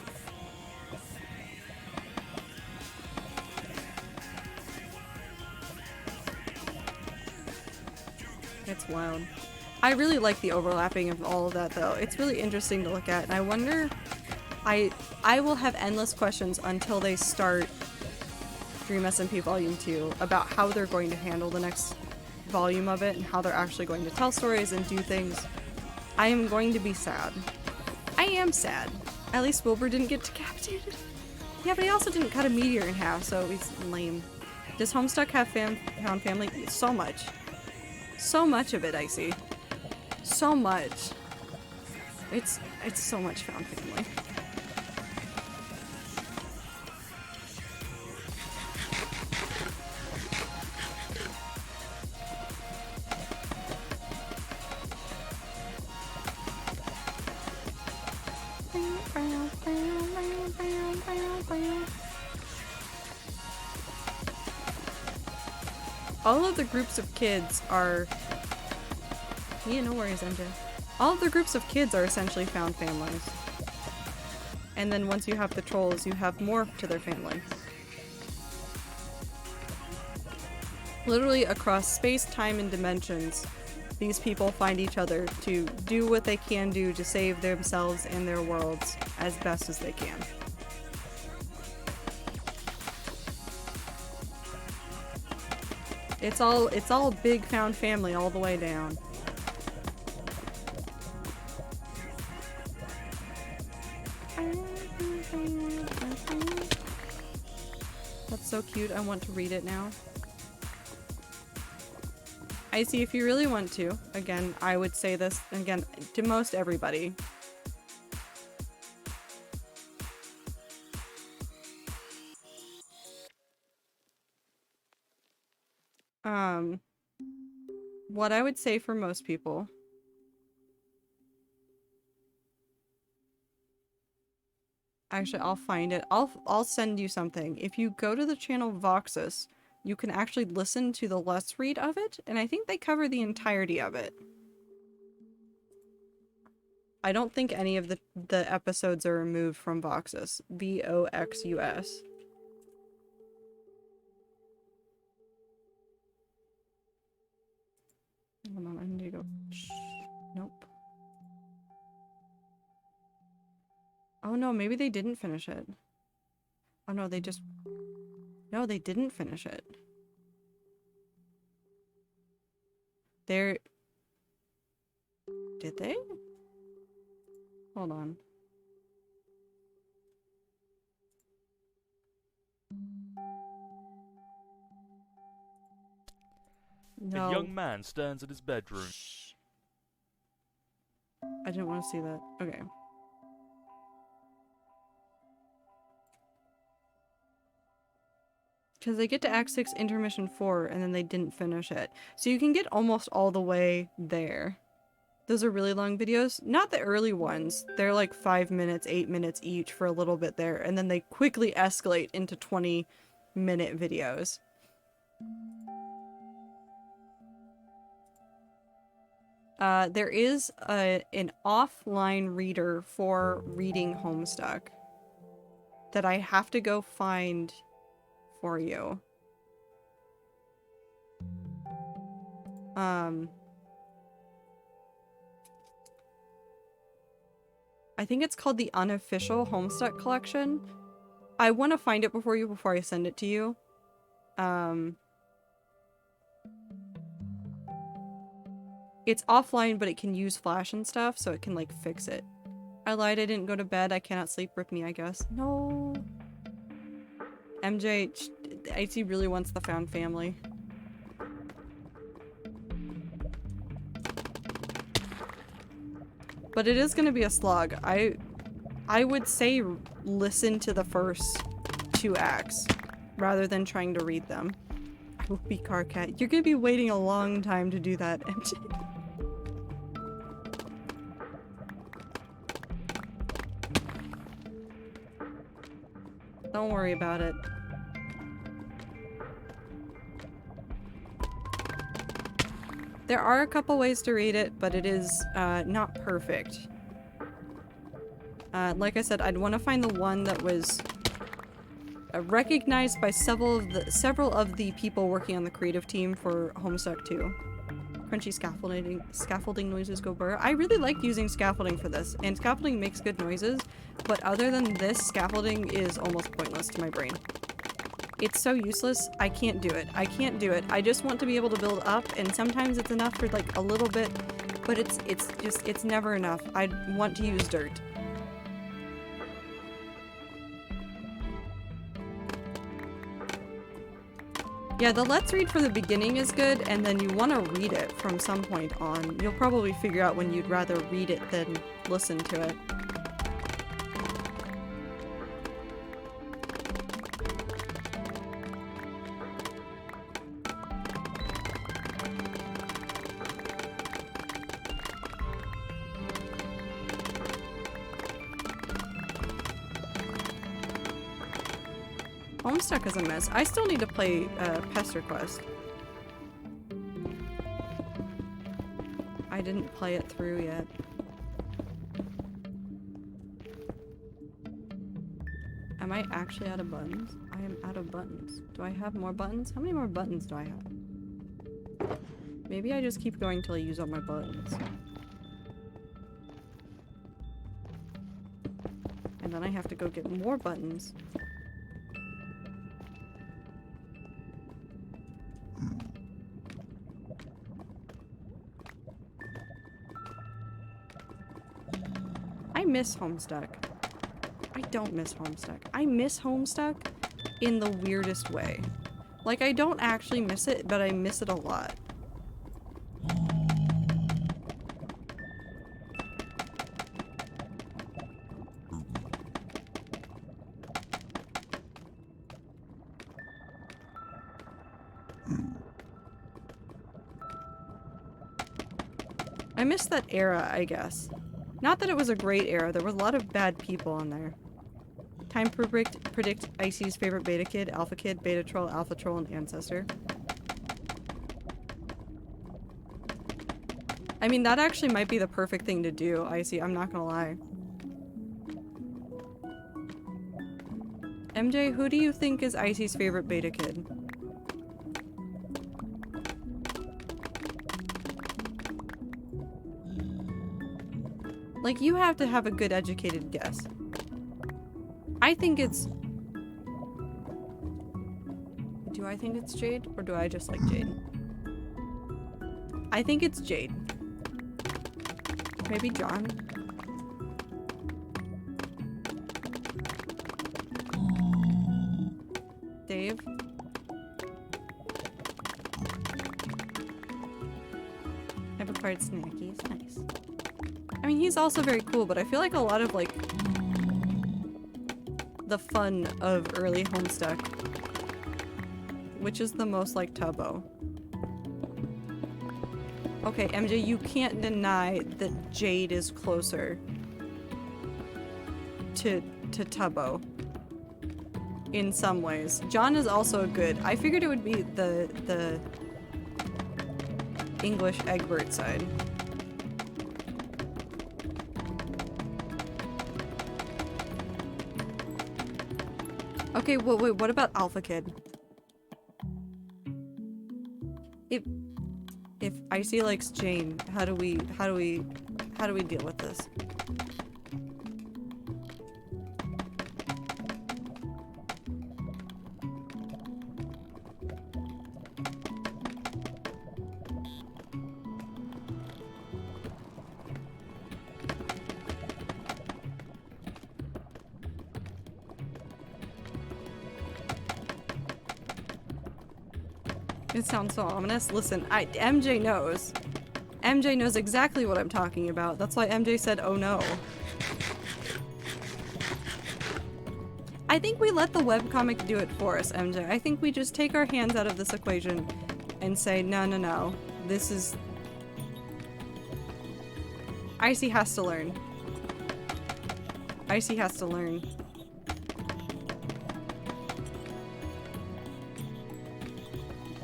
S1: It's wild. I really like the overlapping of all of that though. It's really interesting to look at, and I wonder... I will have endless questions until they start Dream SMP Volume 2 about how they're going to handle the next volume of it and how they're actually going to tell stories and do things. I am going to be sad. I am sad. At least Wilbur didn't get decapitated. Yeah, but he also didn't cut a meteor in half, so he's lame. Does Homestuck have found family? So much. So much of it, I see. So much. It's so much found family. All of the groups of kids are... Yeah, no worries, MJ. All of the groups of kids are essentially found families. And then once you have the trolls, you have more to their family. Literally across space, time, and dimensions, these people find each other to do what they can do to save themselves and their worlds as best as they can. It's all big found family all the way down. That's so cute. I want to read it now. I see, if you really want to, again, I would say this again to most everybody. What I would say for most people, actually, I'll find it. I'll send you something. If you go to the channel Voxus, you can actually listen to the Let's Read of it, and I think they cover the entirety of it. I don't think any of the episodes are removed from Voxus. VOXUS. Hold on, I need to go. Shh. Nope. Oh no, maybe they didn't finish it. Oh no, they just... No, they didn't finish it. They're... Did they? Hold on. No.
S4: A young man stands in his bedroom.
S1: Shh. I didn't want to see that. Okay. Because they get to Act 6 Intermission 4 and then they didn't finish it. So you can get almost all the way there. Those are really long videos. Not the early ones. They're like 5 minutes, 8 minutes each for a little bit there. And then they quickly escalate into 20-minute videos. There is an offline reader for reading Homestuck that I have to go find for you. I think it's called the Unofficial Homestuck Collection. I want to find it before I send it to you. It's offline, but it can use Flash and stuff, so it can, like, fix it. I lied, I didn't go to bed. I cannot sleep. Rip me, I guess. No. MJ, Icy really wants the found family. But it is gonna be a slog. I would say listen to the first 2 acts, rather than trying to read them. I will be Carcat. You're gonna be waiting a long time to do that, MJ. Don't worry about it. There are a couple ways to read it, but it is not perfect. Like I said, I'd want to find the one that was recognized by several of the people working on the creative team for Homestuck 2. Crunchy scaffolding noises go burr. I really like using scaffolding for this, and scaffolding makes good noises, but other than this, scaffolding is almost pointless to my brain. It's so useless, I can't do it. I can't do it. I just want to be able to build up, and sometimes it's enough for like a little bit, but it's never enough. I want to use dirt. Yeah, the Let's Read for the beginning is good, and then you want to read it from some point on. You'll probably figure out when you'd rather read it than listen to it. Homestuck is a mess. I still need to play Pester Quest. I didn't play it through yet. Am I actually out of buttons? I am out of buttons. Do I have more buttons? How many more buttons do I have? Maybe I just keep going till I use all my buttons. And then I have to go get more buttons. I miss Homestuck. I don't miss Homestuck. I miss Homestuck in the weirdest way. Like, I don't actually miss it, but I miss it a lot. I miss that era, I guess. Not that it was a great era, there were a lot of bad people on there. Time predict Icy's favorite beta kid, alpha kid, beta troll, alpha troll, and ancestor. I mean, that actually might be the perfect thing to do, Icy. I'm not gonna lie. MJ, who do you think is Icy's favorite beta kid? Like, you have to have a good educated guess. I think it's... Do I think it's Jade? Or do I just like Jade? I think it's Jade. Maybe John? Dave? I've acquired snackies. Nice. I mean, he's also very cool, but I feel like a lot of, like, the fun of early Homestuck, which is the most like Tubbo. Okay, MJ, you can't deny that Jade is closer to Tubbo in some ways. John is also good. I figured it would be the English Egbert side. Okay, wait, what about Alpha Kid? If Icy likes Jane, how do we deal with this? It sounds so ominous. Listen, MJ knows. MJ knows exactly what I'm talking about. That's why MJ said, oh no. I think we let the webcomic do it for us, MJ. I think we just take our hands out of this equation and say, no. This is... Icy has to learn. Icy has to learn.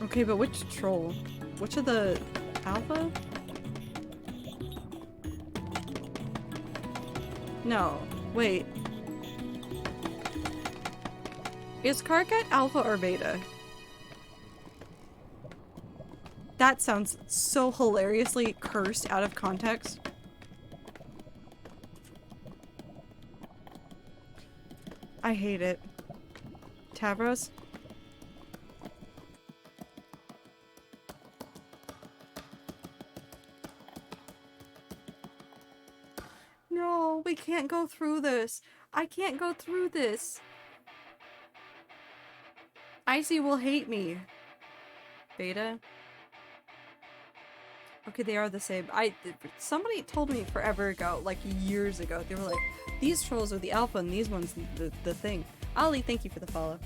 S1: Okay, but which troll? Which of the alpha? No, wait. Is Karkat alpha or beta? That sounds so hilariously cursed out of context. I hate it. Tavros? No, we can't go through this. I can't go through this. Icy will hate me. Beta? Okay, they are the same. Somebody told me forever ago, like years ago, they were like, these trolls are the alpha and these ones the thing. Ollie, thank you for the follow.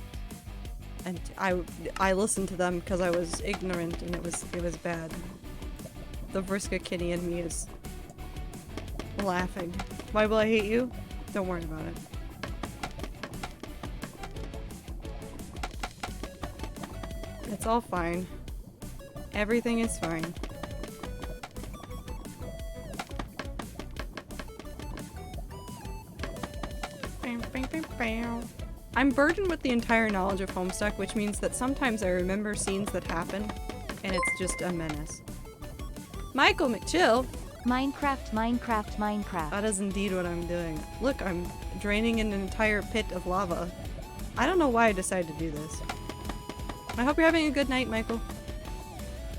S1: And I listened to them because I was ignorant and it was bad. The Vriska Kitty in me is laughing. Why will I hate you? Don't worry about it. It's all fine. Everything is fine. I'm burdened with the entire knowledge of Homestuck, which means that sometimes I remember scenes that happen, and it's just a menace. Michael McChill!
S2: Minecraft.
S1: That is indeed what I'm doing. Look, I'm draining an entire pit of lava. I don't know why I decided to do this. I hope you're having a good night, Michael.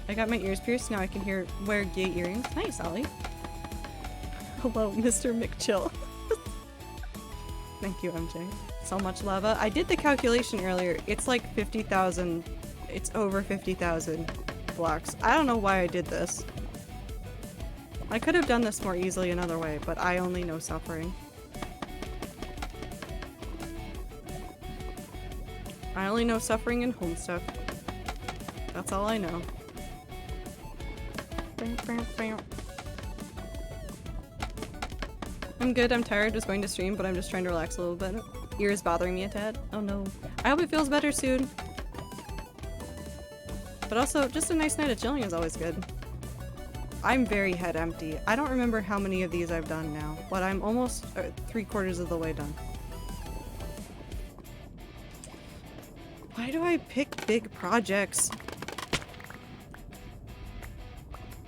S1: I got my ears pierced, now I can wear gay earrings. Nice, Ollie. Hello, Mr. McChill. Thank you, MJ. So much lava. I did the calculation earlier. It's like 50,000. It's over 50,000 blocks. I don't know why I did this. I could have done this more easily another way, but I only know suffering. I only know suffering and Homestuck. That's all I know. I'm good, I'm tired, just going to stream, but I'm just trying to relax a little bit. ear is bothering me a tad. Oh no. I hope it feels better soon. But also, just a nice night of chilling is always good. I'm very head empty. I don't remember how many of these I've done now, but I'm almost 3/4 of the way done. Why do I pick big projects?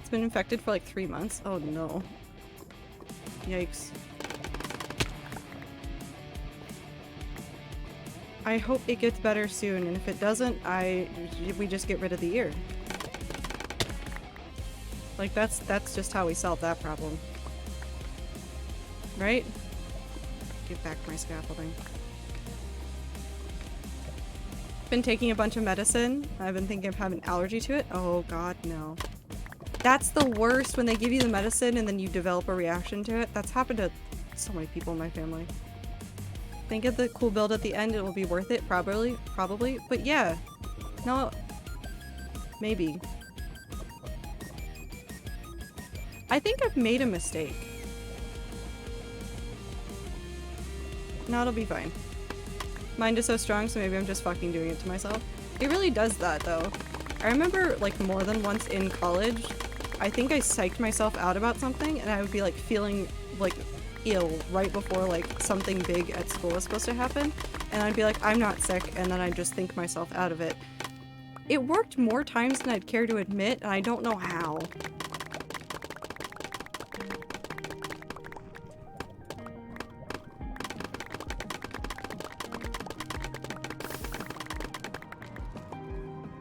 S1: It's been infected for like 3 months. Oh no. Yikes. I hope it gets better soon, and if it doesn't, we just get rid of the ear. Like, that's just how we solve that problem. Right? Give back my scaffolding. Been taking a bunch of medicine. I've been thinking of having an allergy to it. Oh god, no. That's the worst, when they give you the medicine and then you develop a reaction to it. That's happened to so many people in my family. Think of the cool build at the end, it will be worth it, probably, but yeah. No. Maybe. I think I've made a mistake. No, it'll be fine. Mind is so strong, so maybe I'm just fucking doing it to myself. It really does that, though. I remember, like, more than once in college, I think I psyched myself out about something, and I would be, like, feeling, like, ill right before, like, something big at school was supposed to happen, and I'd be like, I'm not sick, and then I'd just think myself out of it. It worked more times than I'd care to admit, and I don't know how.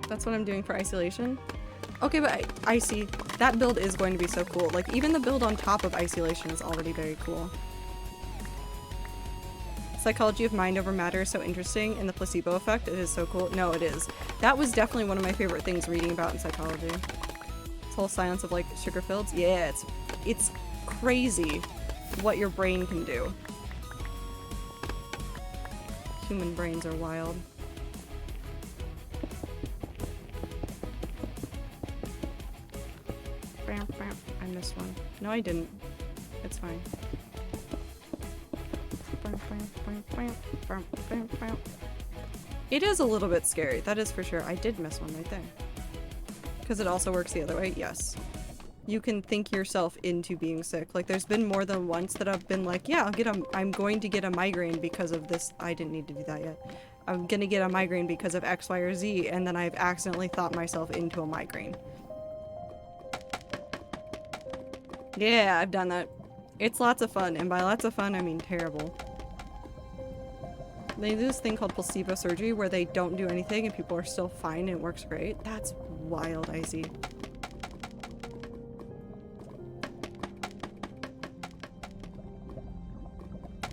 S1: That's what I'm doing for isolation. Okay, but I see. That build is going to be so cool. Like, even the build on top of isolation is already very cool. Psychology of mind over matter is so interesting, and the placebo effect, it is so cool. No, it is. That was definitely one of my favorite things reading about in psychology. This whole science of, like, sugar fields. Yeah, it's crazy what your brain can do. Human brains are wild. I missed one. No, I didn't. It's fine. It is a little bit scary, that is for sure. I did miss one right there. Because it also works the other way, yes. You can think yourself into being sick. Like, there's been more than once that I've been like, yeah, I'm going to get a migraine because of this. I didn't need to do that yet. I'm gonna get a migraine because of X, Y, or Z, and then I've accidentally thought myself into a migraine. Yeah, I've done that. It's lots of fun, and by lots of fun, I mean terrible. They do this thing called placebo surgery where they don't do anything and people are still fine and it works great. That's wild, Icy.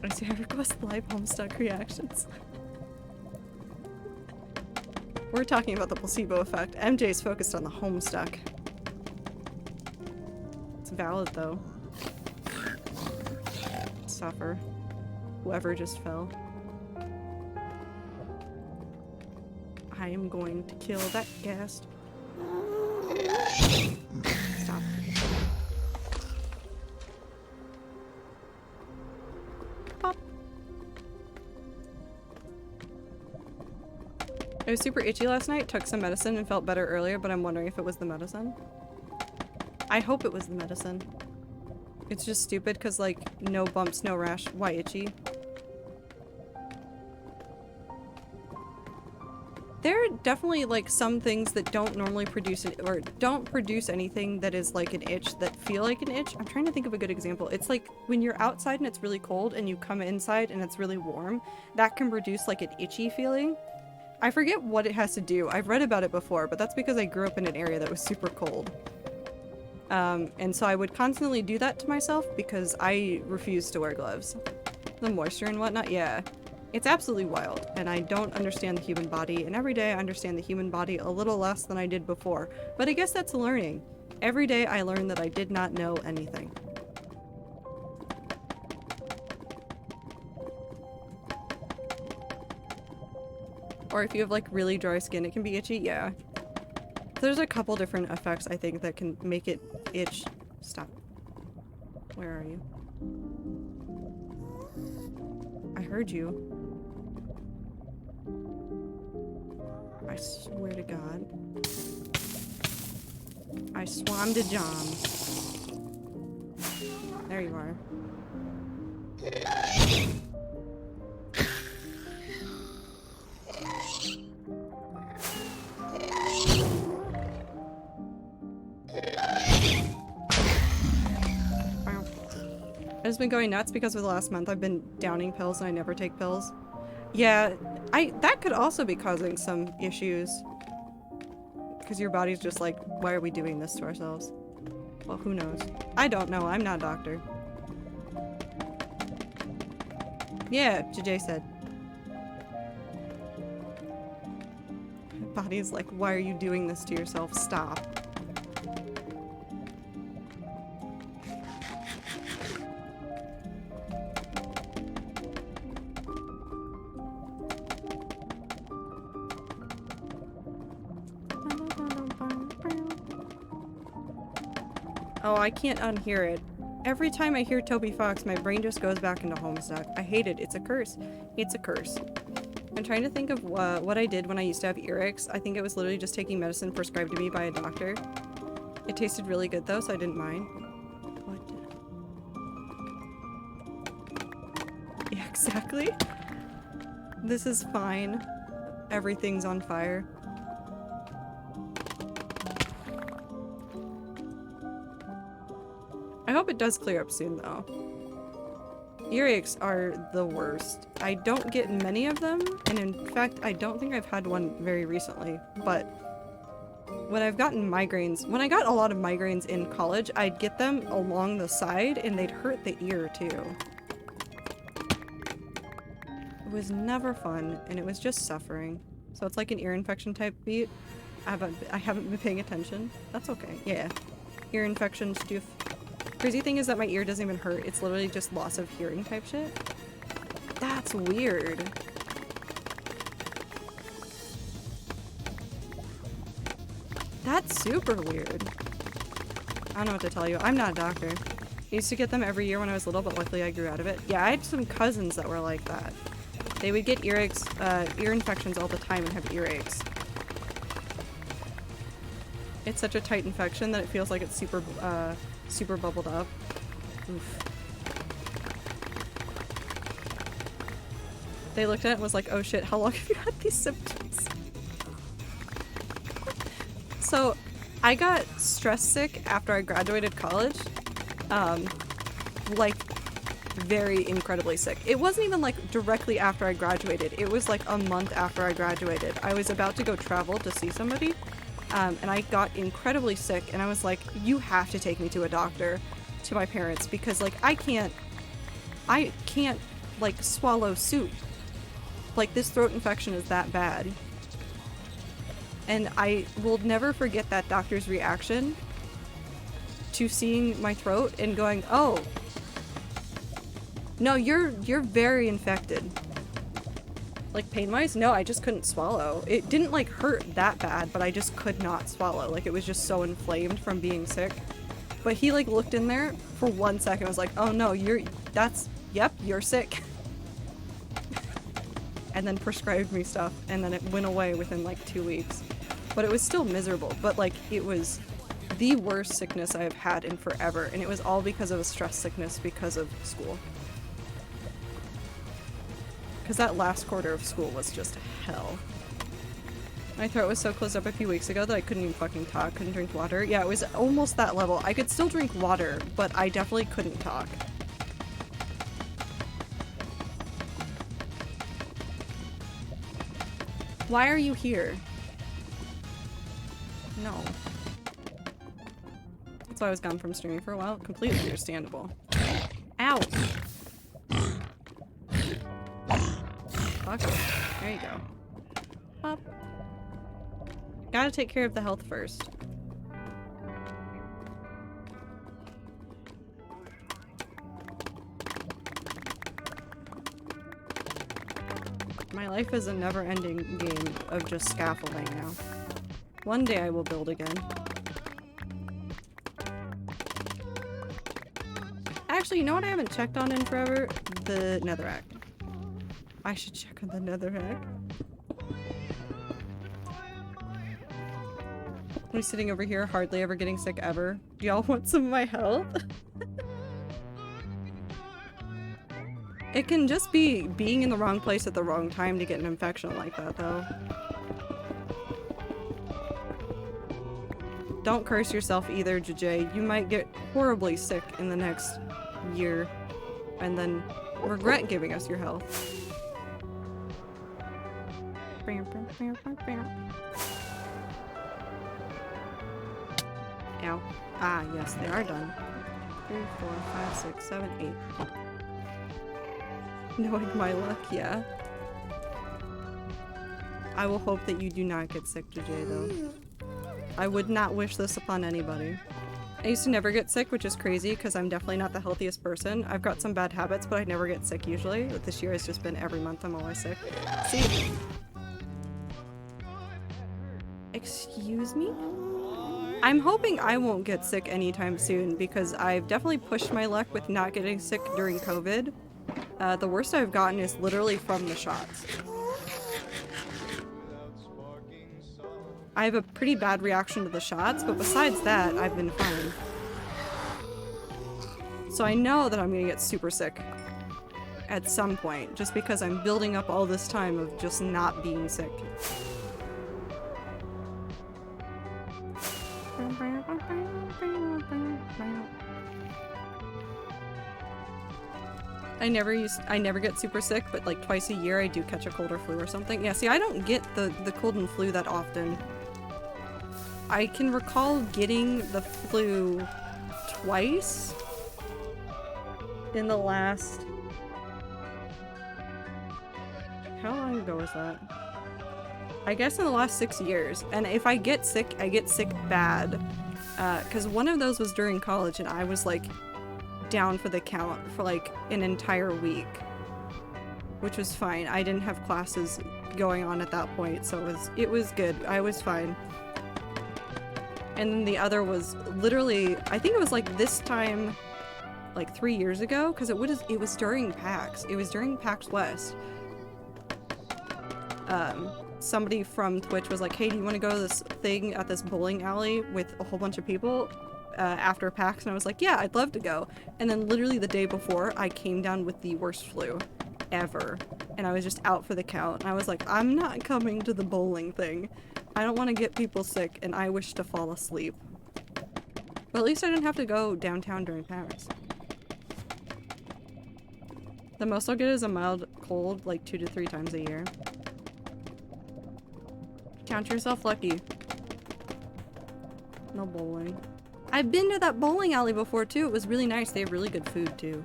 S1: I see. I request live Homestuck reactions. We're talking about the placebo effect. MJ's focused on the Homestuck. It's valid, though. Suffer. Whoever just fell. I am going to kill that ghast. Stop. Pop. I was super itchy last night, took some medicine and felt better earlier, but I'm wondering if it was the medicine. I hope it was the medicine. It's just stupid because, like, no bumps, no rash. Why itchy? There are definitely, like, some things that don't normally produce it, or don't produce anything that is like an itch that feel like an itch. I'm trying to think of a good example. It's like when you're outside and it's really cold and you come inside and it's really warm, that can produce like an itchy feeling. I forget what it has to do. I've read about it before, but that's because I grew up in an area that was super cold. And so I would constantly do that to myself because I refuse to wear gloves. The moisture and whatnot, yeah. It's absolutely wild, and I don't understand the human body, and every day I understand the human body a little less than I did before. But I guess that's learning. Every day I learn that I did not know anything. Or if you have like really dry skin, it can be itchy, yeah. There's a couple different effects I think that can make it itch. Stop. Where are you? I heard you. swear to God. I swam to John. There you are. Wow. I've just been going nuts because for the last month I've been downing pills and I never take pills. Yeah, that could also be causing some issues. Because your body's just like, why are we doing this to ourselves? Well, who knows? I don't know. I'm not a doctor. Yeah, JJ said. My body's like, why are you doing this to yourself? Stop. Oh, I can't unhear it. Every time I hear Toby Fox, my brain just goes back into Homestuck. I hate it. It's a curse. It's a curse. I'm trying to think of what I did when I used to have earaches. I think it was literally just taking medicine prescribed to me by a doctor. It tasted really good though, so I didn't mind. What? Yeah, exactly. This is fine. Everything's on fire. I hope it does clear up soon, though. Earaches are the worst. I don't get many of them, and in fact, I don't think I've had one very recently, but when I've gotten migraines, when I got a lot of migraines in college, I'd get them along the side, and they'd hurt the ear, too. It was never fun, and it was just suffering. So it's like an ear infection type beat. I haven't been paying attention. That's okay. Yeah. Ear infection stoof. Crazy thing is that my ear doesn't even hurt. It's literally just loss of hearing type shit. That's weird. That's super weird. I don't know what to tell you. I'm not a doctor. I used to get them every year when I was little, but luckily I grew out of it. Yeah, I had some cousins that were like that. They would get ear infections all the time and have earaches. It's such a tight infection that it feels like it's super bubbled up. Oof. They looked at it and was like, oh shit, how long have you had these symptoms? So, I got stress sick after I graduated college. Like, very incredibly sick. It wasn't even like directly after I graduated. It was like a month after I graduated. I was about to go travel to see somebody. And I got incredibly sick, and I was like, you have to take me to a doctor, to my parents, because like I can't like swallow soup. Like this throat infection is that bad. And I will never forget that doctor's reaction to seeing my throat and going, oh, no, you're very infected. Like pain-wise? No, I just couldn't swallow. It didn't like hurt that bad, but I just could not swallow. Like it was just so inflamed from being sick. But he like looked in there for 1 second and was like, oh no, yep, you're sick. And then prescribed me stuff, and then it went away within like 2 weeks. But it was still miserable, but like it was the worst sickness I have had in forever, and it was all because of a stress sickness because of school. Because that last quarter of school was just hell. My throat was so closed up a few weeks ago that I couldn't even fucking talk, couldn't drink water. Yeah, it was almost that level. I could still drink water, but I definitely couldn't talk. Why are you here? No. That's why I was gone from streaming for a while. Completely understandable. Ow! Fuck it. There you go. Up. Gotta take care of the health first. My life is a never-ending game of just scaffolding now. One day I will build again. Actually, you know what I haven't checked on in forever? The netherrack. I should check on the netherrack. I'm sitting over here, hardly ever getting sick ever. Do y'all want some of my health? It can just be being in the wrong place at the wrong time to get an infection like that, though. Don't curse yourself either, JJ. You might get horribly sick in the next year and then regret giving us your health. Ow. Ah, yes, they are done. 3, 4, 5, 6, 7, 8. Knowing my luck, yeah. I will hope that you do not get sick, JJ, though. I would not wish this upon anybody. I used to never get sick, which is crazy because I'm definitely not the healthiest person. I've got some bad habits, but I never get sick usually. But this year has just been every month I'm always sick. See? Excuse me? I'm hoping I won't get sick anytime soon because I've definitely pushed my luck with not getting sick during COVID. The worst I've gotten is literally from the shots. I have a pretty bad reaction to the shots, but besides that, I've been fine. So I know that I'm gonna get super sick at some point, just because I'm building up all this time of just not being sick. I never get super sick, but like twice a year I do catch a cold or flu or something. Yeah, see, I don't get the cold and flu that often. I can recall getting the flu twice in the last... How long ago was that? I guess in the last 6 years. And if I get sick, I get sick bad. Because one of those was during college and I was like down for the count for like an entire week. Which was fine. I didn't have classes going on at that point, so it was good. I was fine. And then the other was literally, I think it was like this time, like 3 years ago, because it was during PAX. It was during PAX West. Somebody from Twitch was like, hey, do you want to go to this thing at this bowling alley with a whole bunch of people after PAX? And I was like, yeah, I'd love to go. And then literally the day before, I came down with the worst flu ever. And I was just out for the count. And I was like, I'm not coming to the bowling thing. I don't want to get people sick, and I wish to fall asleep. But at least I didn't have to go downtown during PAX. The most I'll get is a mild cold, like 2 to 3 times a year. Count yourself lucky. No bowling. I've been to that bowling alley before too. It was really nice. They have really good food too.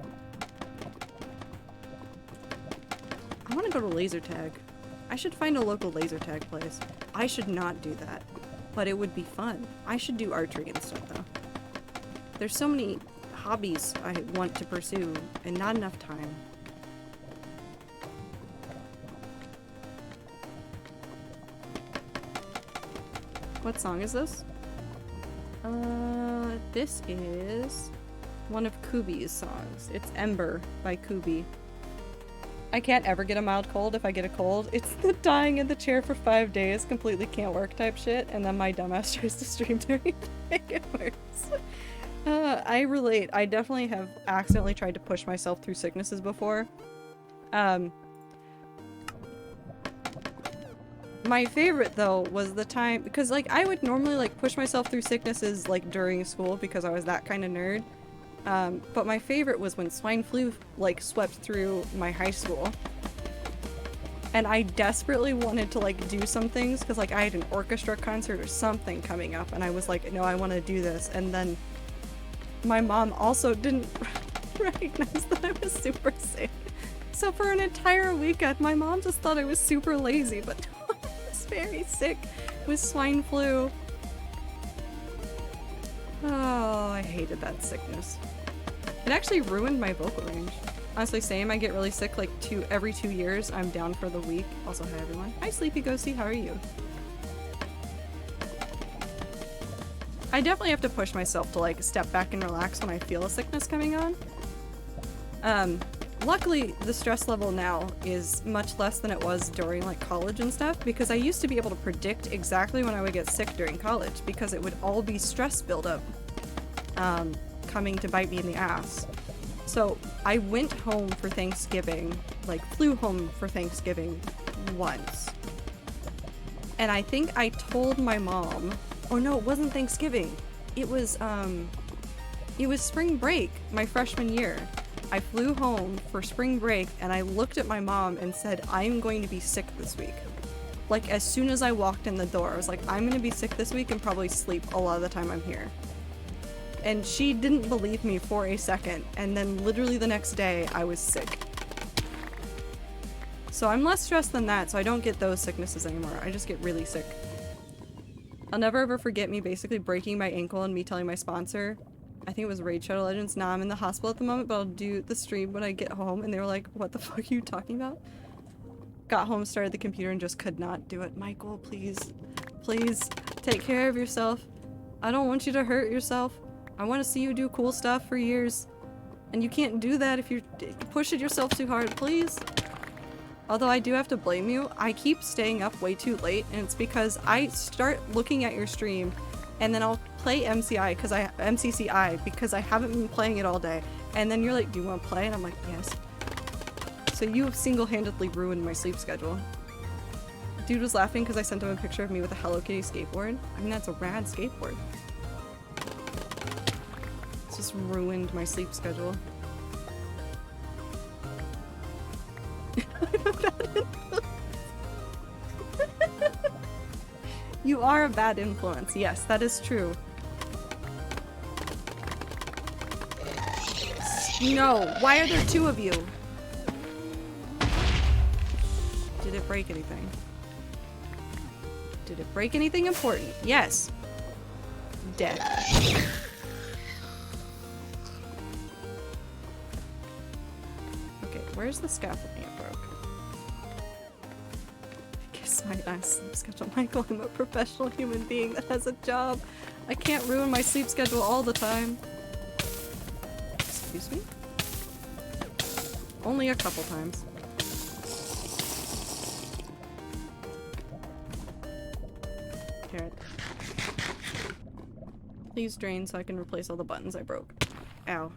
S1: I want to go to laser tag. I should find a local laser tag place. I should not do that, but it would be fun. I should do archery and stuff though. There's so many hobbies I want to pursue and not enough time. What song is this? This is one of Kubi's songs. It's Ember by Kubi. I can't ever get a mild cold if I get a cold. It's the dying in the chair for 5 days, completely can't work type shit, and then my dumbass tries to stream during it to make it worse. I relate. I definitely have accidentally tried to push myself through sicknesses before. My favorite though was the time, because like I would normally like push myself through sicknesses like during school because I was that kind of nerd. But my favorite was when swine flu like swept through my high school. And I desperately wanted to like do some things because like I had an orchestra concert or something coming up and I was like, no, I want to do this. And then my mom also didn't recognize that I was super sick. So for an entire weekend, my mom just thought I was super lazy, but I was very sick with swine flu. Oh, I hated that sickness. It actually ruined my vocal range. Honestly, same. I get really sick like every 2 years. I'm down for the week. Also, hi everyone. Hi Sleepy Ghosty, how are you? I definitely have to push myself to like step back and relax when I feel a sickness coming on. Luckily, the stress level now is much less than it was during like college and stuff, because I used to be able to predict exactly when I would get sick during college, because it would all be stress buildup coming to bite me in the ass. So I went home for Thanksgiving, like flew home for Thanksgiving once. And I think I told my mom, oh no, it wasn't Thanksgiving. It was spring break, my freshman year. I flew home for spring break and I looked at my mom and said, I'm going to be sick this week. Like, as soon as I walked in the door, I was like, I'm gonna be sick this week and probably sleep a lot of the time I'm here. And she didn't believe me for a second, and then literally the next day, I was sick. So I'm less stressed than that, so I don't get those sicknesses anymore. I just get really sick. I'll never ever forget me basically breaking my ankle and me telling my sponsor, I think it was Raid Shadow Legends, nah, I'm in the hospital at the moment, but I'll do the stream when I get home. And they were like, what the fuck are you talking about? Got home, started the computer, and just could not do it. Michael, please, please, take care of yourself. I don't want you to hurt yourself. I want to see you do cool stuff for years. And you can't do that if you're pushing yourself too hard, please. Although I do have to blame you, I keep staying up way too late, and it's because I start looking at your stream, and then I'll play MCCI because I haven't been playing it all day. And then you're like, do you want to play? And I'm like, yes. So you have single-handedly ruined my sleep schedule. Dude was laughing because I sent him a picture of me with a Hello Kitty skateboard. I mean, that's a rad skateboard. It's just ruined my sleep schedule. You are a bad influence. Yes, that is true. No, why are there two of you? Did it break anything? Did it break anything important? Yes. Dead. Okay, where's the scaffolding it broke? Kiss my ass sleep schedule. Michael, I'm a professional human being that has a job. I can't ruin my sleep schedule all the time. Excuse me? Only a couple times. Carrot. Please drain so I can replace all the buttons I broke. Ow.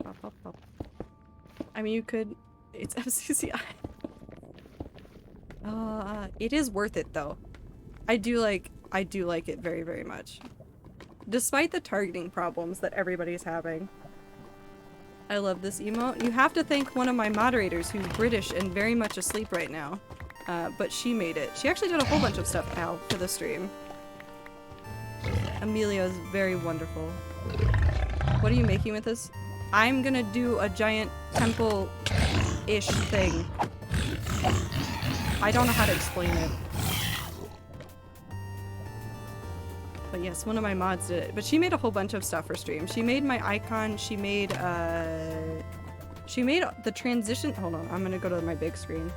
S1: Pop, pop, pop. I mean, you could... It's FCCI. It is worth it, though. I do like it very, very much. Despite the targeting problems that everybody's having. I love this emote. You have to thank one of my moderators who's British and very much asleep right now. But she made it. She actually did a whole bunch of stuff now for the stream. Amelia is very wonderful. What are you making with this? I'm gonna do a giant temple-ish thing. I don't know how to explain it. But yes, one of my mods did it. But she made a whole bunch of stuff for stream. She made my icon, she made the transition- hold on, I'm gonna go to my big screen.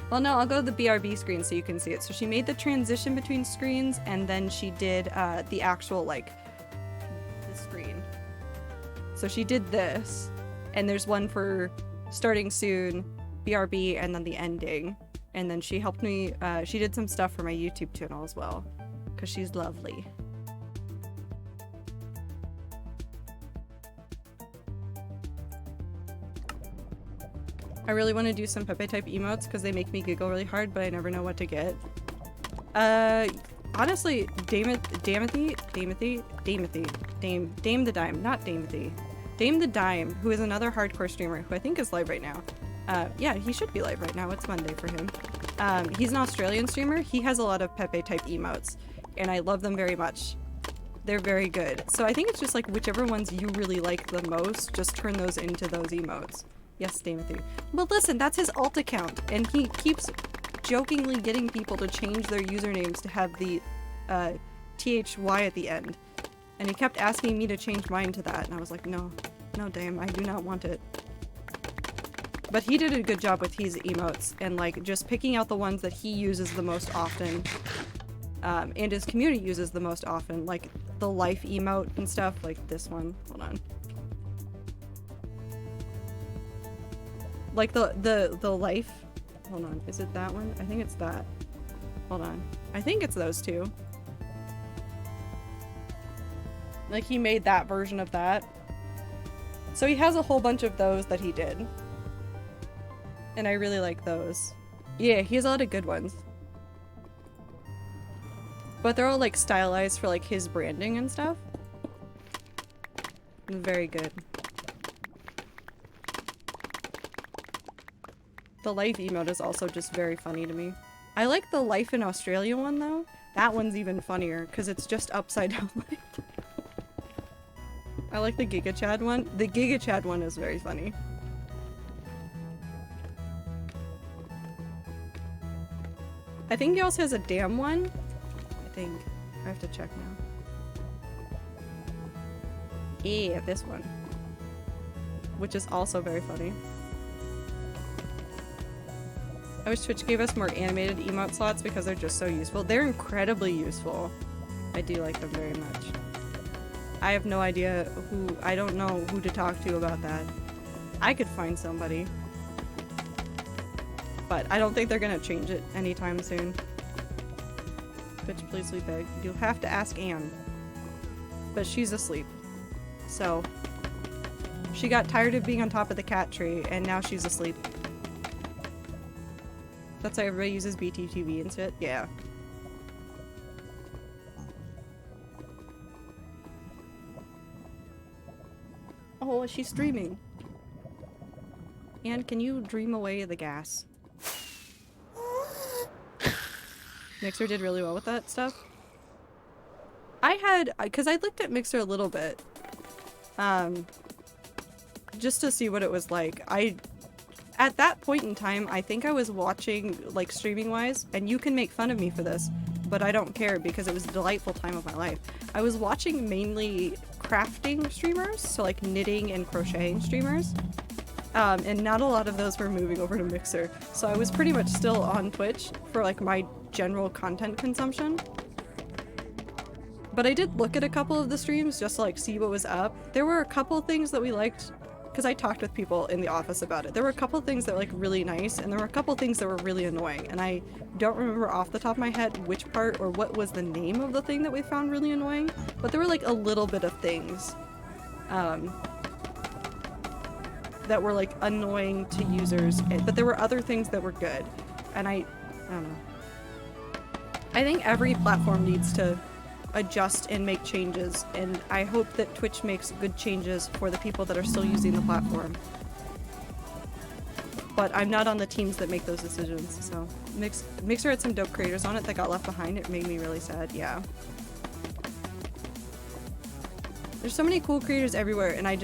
S1: Well, no, I'll go to the BRB screen so you can see it. So she made the transition between screens, and then she did the actual, like, the screen. So she did this, and there's one for starting soon, BRB, and then the ending. And then she helped me, she did some stuff for my YouTube channel as well, because she's lovely. I really want to do some Pepe type emotes because they make me giggle really hard, but I never know what to get. Honestly, Dame the Dime, not Damethy. Dame the Dime, who is another hardcore streamer who I think is live right now. Yeah, he should be live right now. It's Monday for him. He's an Australian streamer. He has a lot of Pepe type emotes, and I love them very much. They're very good. So I think it's just like whichever ones you really like the most, just turn those into those emotes. Yes, Damethy. But listen, that's his alt account, and he keeps jokingly getting people to change their usernames to have the THY at the end. And he kept asking me to change mine to that, and I was like, no, Dame, I do not want it. But he did a good job with his emotes, and like just picking out the ones that he uses the most often, and his community uses the most often. Like, the life emote and stuff, like this one. Hold on. Like the life. Hold on. Is it that one? I think it's that. Hold on. I think it's those two. Like he made that version of that. So he has a whole bunch of those that he did. And I really like those. Yeah, he has a lot of good ones. But they're all like stylized for like his branding and stuff. Very good. The life emote is also just very funny to me. I like the life in Australia one though. That one's even funnier because it's just upside down life. I like the Giga Chad one. The Giga Chad one is very funny. I think he also has a damn one. I think. I have to check now. Yeah, this one. Which is also very funny. I wish Twitch gave us more animated emote slots because they're just so useful. They're incredibly useful. I do like them very much. I have no idea who- I don't know who to talk to about that. I could find somebody. But I don't think they're gonna change it anytime soon. Twitch, please we beg. You'll have to ask Anne. But she's asleep. So, she got tired of being on top of the cat tree, and now she's asleep. That's why everybody uses BTTV instead? Yeah. Oh, she's streaming. Anne, can you dream away the gas? Mixer did really well with that stuff. I had, because I looked at Mixer a little bit, just to see what it was like. At that point in time, I think I was watching, like, streaming-wise, and you can make fun of me for this, but I don't care because it was a delightful time of my life. I was watching mainly crafting streamers, so like knitting and crocheting streamers, and not a lot of those were moving over to Mixer, so I was pretty much still on Twitch for like my general content consumption. But I did look at a couple of the streams just to like see what was up. There were a couple things that we liked, because I talked with people in the office about it. There were a couple things that were like really nice, and there were a couple things that were really annoying, and I don't remember off the top of my head which part or what was the name of the thing that we found really annoying, but there were like a little bit of things that were like annoying to users, but there were other things that were good, and I don't know. I think every platform needs to adjust and make changes, and I hope that Twitch makes good changes for the people that are still using the platform. But I'm not on the teams that make those decisions, so Mixer had some dope creators on it that got left behind. It made me really sad, yeah. There's so many cool creators everywhere, and I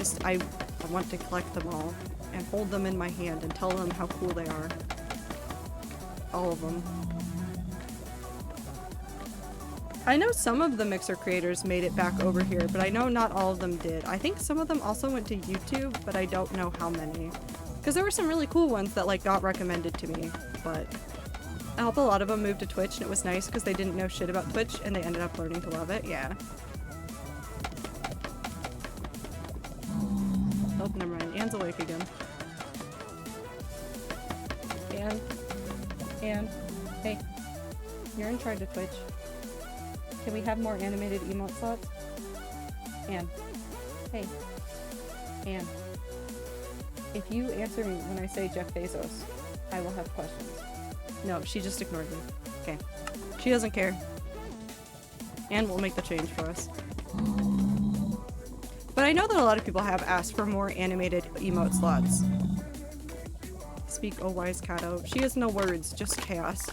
S1: want to collect them all and hold them in my hand and tell them how cool they are. All of them. I know some of the Mixer creators made it back over here, but I know not all of them did. I think some of them also went to YouTube, but I don't know how many. Because there were some really cool ones that like got recommended to me, but I hope a lot of them moved to Twitch, and it was nice because they didn't know shit about Twitch and they ended up learning to love it, yeah. Oh, never mind. Anne's awake again. Anne, hey, you're in charge of Twitch. Can we have more animated emote slots? Anne. Hey. Anne. If you answer me when I say Jeff Bezos, I will have questions. No, she just ignored me. Okay. She doesn't care. Anne will make the change for us. But I know that a lot of people have asked for more animated emote slots. Speak, oh wise Kato. She has no words, just chaos.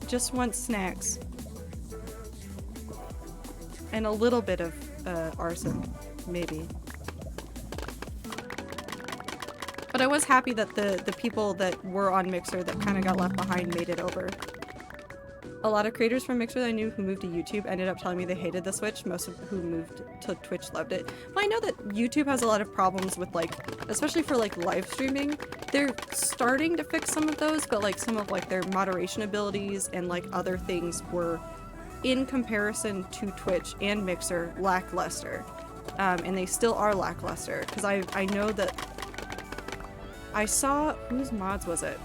S1: Just wants snacks. And a little bit of arson, maybe. But I was happy that the people that were on Mixer that kind of got left behind made it over. A lot of creators from Mixer that I knew who moved to YouTube ended up telling me they hated the Switch. Most of who moved to Twitch loved it. Well, I know that YouTube has a lot of problems with like, especially for like live streaming. They're starting to fix some of those, but like some of like their moderation abilities and like other things were in comparison to Twitch and Mixer, lackluster. And they still are lackluster, because I know that I saw, whose mods was it?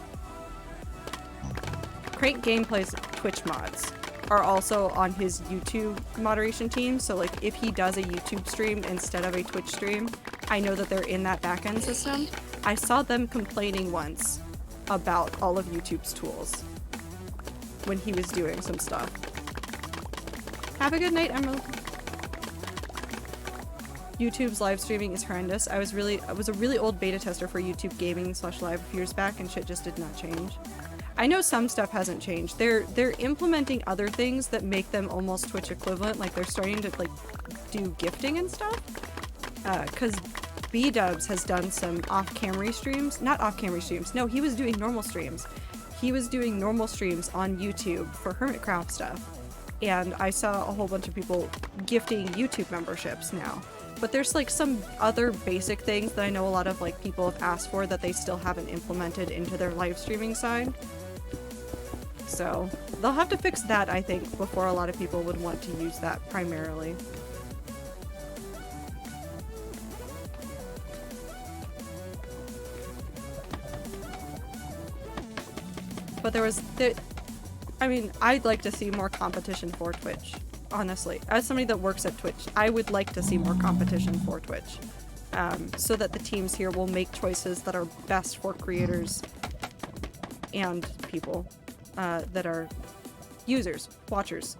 S1: Crank Gameplay's Twitch mods are also on his YouTube moderation team, so like if he does a YouTube stream instead of a Twitch stream, I know that they're in that backend system. I saw them complaining once about all of YouTube's tools when he was doing some stuff. Have a good night, Emerald. YouTube's live streaming is horrendous. I was a really old beta tester for YouTube Gaming / Live a few years back, and shit just did not change. I know some stuff hasn't changed. They're implementing other things that make them almost Twitch equivalent. Like they're starting to like do gifting and stuff. Cause B-Dubs has done some off-camera streams. Not off-camera streams. No, he was doing normal streams. He was doing normal streams on YouTube for Hermitcraft stuff. And I saw a whole bunch of people gifting YouTube memberships now. But there's like some other basic things that I know a lot of like people have asked for that they still haven't implemented into their live streaming side. So they'll have to fix that, I think, before a lot of people would want to use that primarily. But I mean, I'd like to see more competition for Twitch, honestly. As somebody that works at Twitch, I would like to see more competition for Twitch. So that the teams here will make choices that are best for creators and people that are users, watchers.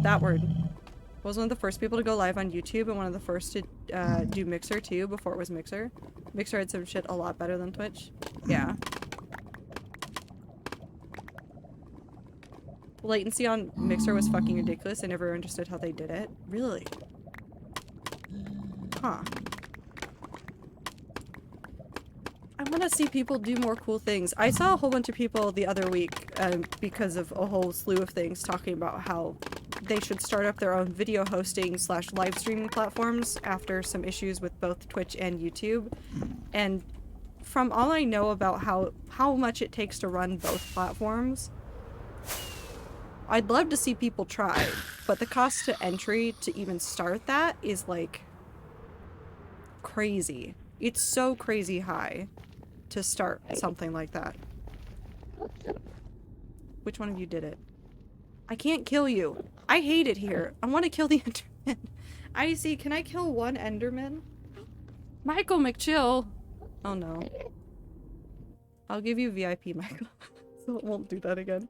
S1: That word. Was one of the first people to go live on YouTube and one of the first to do Mixer too before it was Mixer. Mixer had some shit a lot better than Twitch. Yeah. Latency on Mixer was fucking ridiculous. I never understood how they did it. Really? Huh. I want to see people do more cool things. I saw a whole bunch of people the other week because of a whole slew of things talking about how they should start up their own video hosting / live streaming platforms after some issues with both Twitch and YouTube. And from all I know about how much it takes to run both platforms, I'd love to see people try, but the cost to entry to even start that is like crazy. It's so crazy high to start something like that. Which one of you did it? I can't kill you. I hate it here. I want to kill the Enderman. I see. Can I kill one Enderman? Michael McChill. Oh no. I'll give you VIP, Michael. So it won't do that again.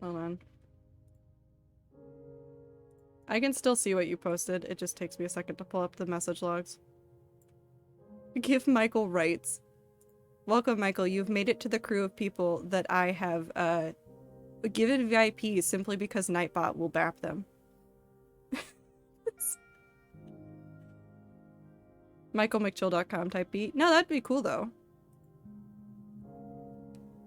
S1: Hold on. I can still see what you posted. It just takes me a second to pull up the message logs. Give Michael rights. Welcome, Michael. You've made it to the crew of people that I have given VIPs simply because Nightbot will bap them. MichaelMcChill.com type beat. No, that'd be cool though.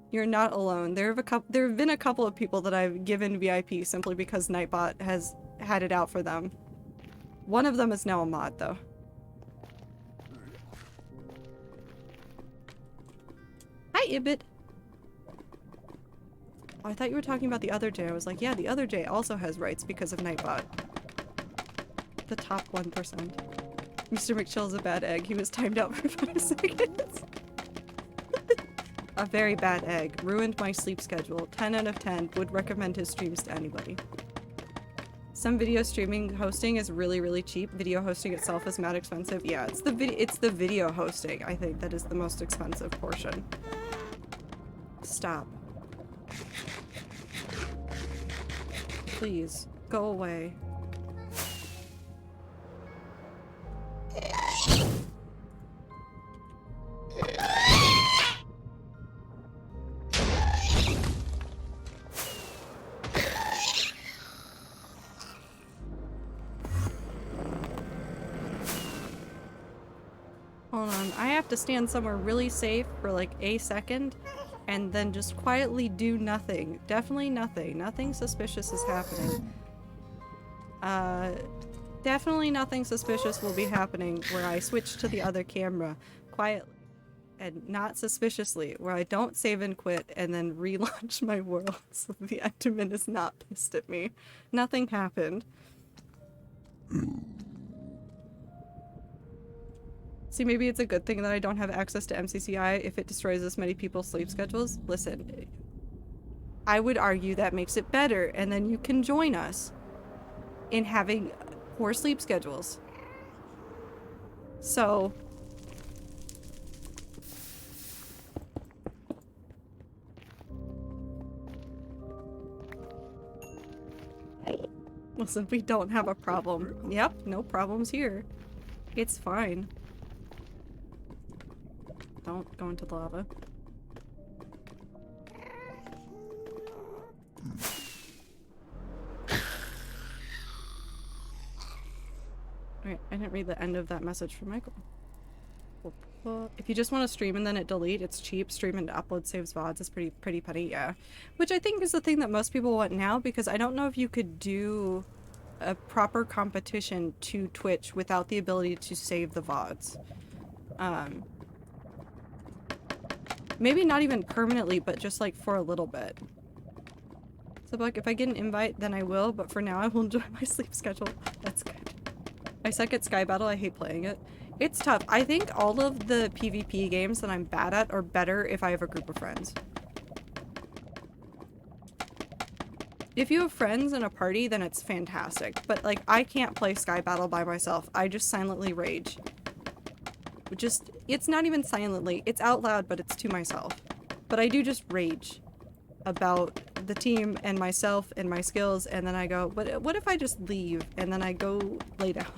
S1: You're not alone. There have been a couple of people that I've given VIP simply because Nightbot has had it out for them. One of them is now a mod, though. Hi, Ibit. Oh, I thought you were talking about the other J. I was like, yeah, the other J also has rights because of Nightbot. The top 1%. Mr. McChill's a bad egg. He was timed out for 5 seconds. A very bad egg. Ruined my sleep schedule. 10 out of 10. Would recommend his streams to anybody. Some video streaming hosting is really, really cheap. Video hosting itself is mad expensive. Yeah, it's the video hosting, I think, that is the most expensive portion. Stop. Please, go away. Hold on, I have to stand somewhere really safe for like a second and then just quietly do nothing. Definitely nothing. Nothing suspicious is happening. definitely nothing suspicious will be happening where I switch to the other camera quietly and not suspiciously, where I don't save and quit and then relaunch my world so the admin is not pissed at me. Nothing happened. See, maybe it's a good thing that I don't have access to MCCI if it destroys this many people's sleep schedules. Listen, I would argue that makes it better, and then you can join us in having poor sleep schedules. So... listen, we don't have a problem. Yep, no problems here. It's fine. Don't go into the lava. Alright, I didn't read the end of that message from Michael. If you just want to stream and then it delete, it's cheap. Stream and upload saves VODs is pretty petty, yeah. Which I think is the thing that most people want now, because I don't know if you could do a proper competition to Twitch without the ability to save the VODs. Maybe not even permanently, but just like for a little bit. So like if I get an invite, then I will, but for now I will enjoy my sleep schedule. That's good. I suck at Sky Battle, I hate playing it. It's tough. I think all of the PvP games that I'm bad at are better if I have a group of friends. If you have friends in a party, then it's fantastic. But like, I can't play Sky Battle by myself. I just silently rage. Just, it's not even silently. It's out loud, but it's to myself. But I do just rage about the team and myself and my skills, and then I go, what if I just leave and then I go lay down?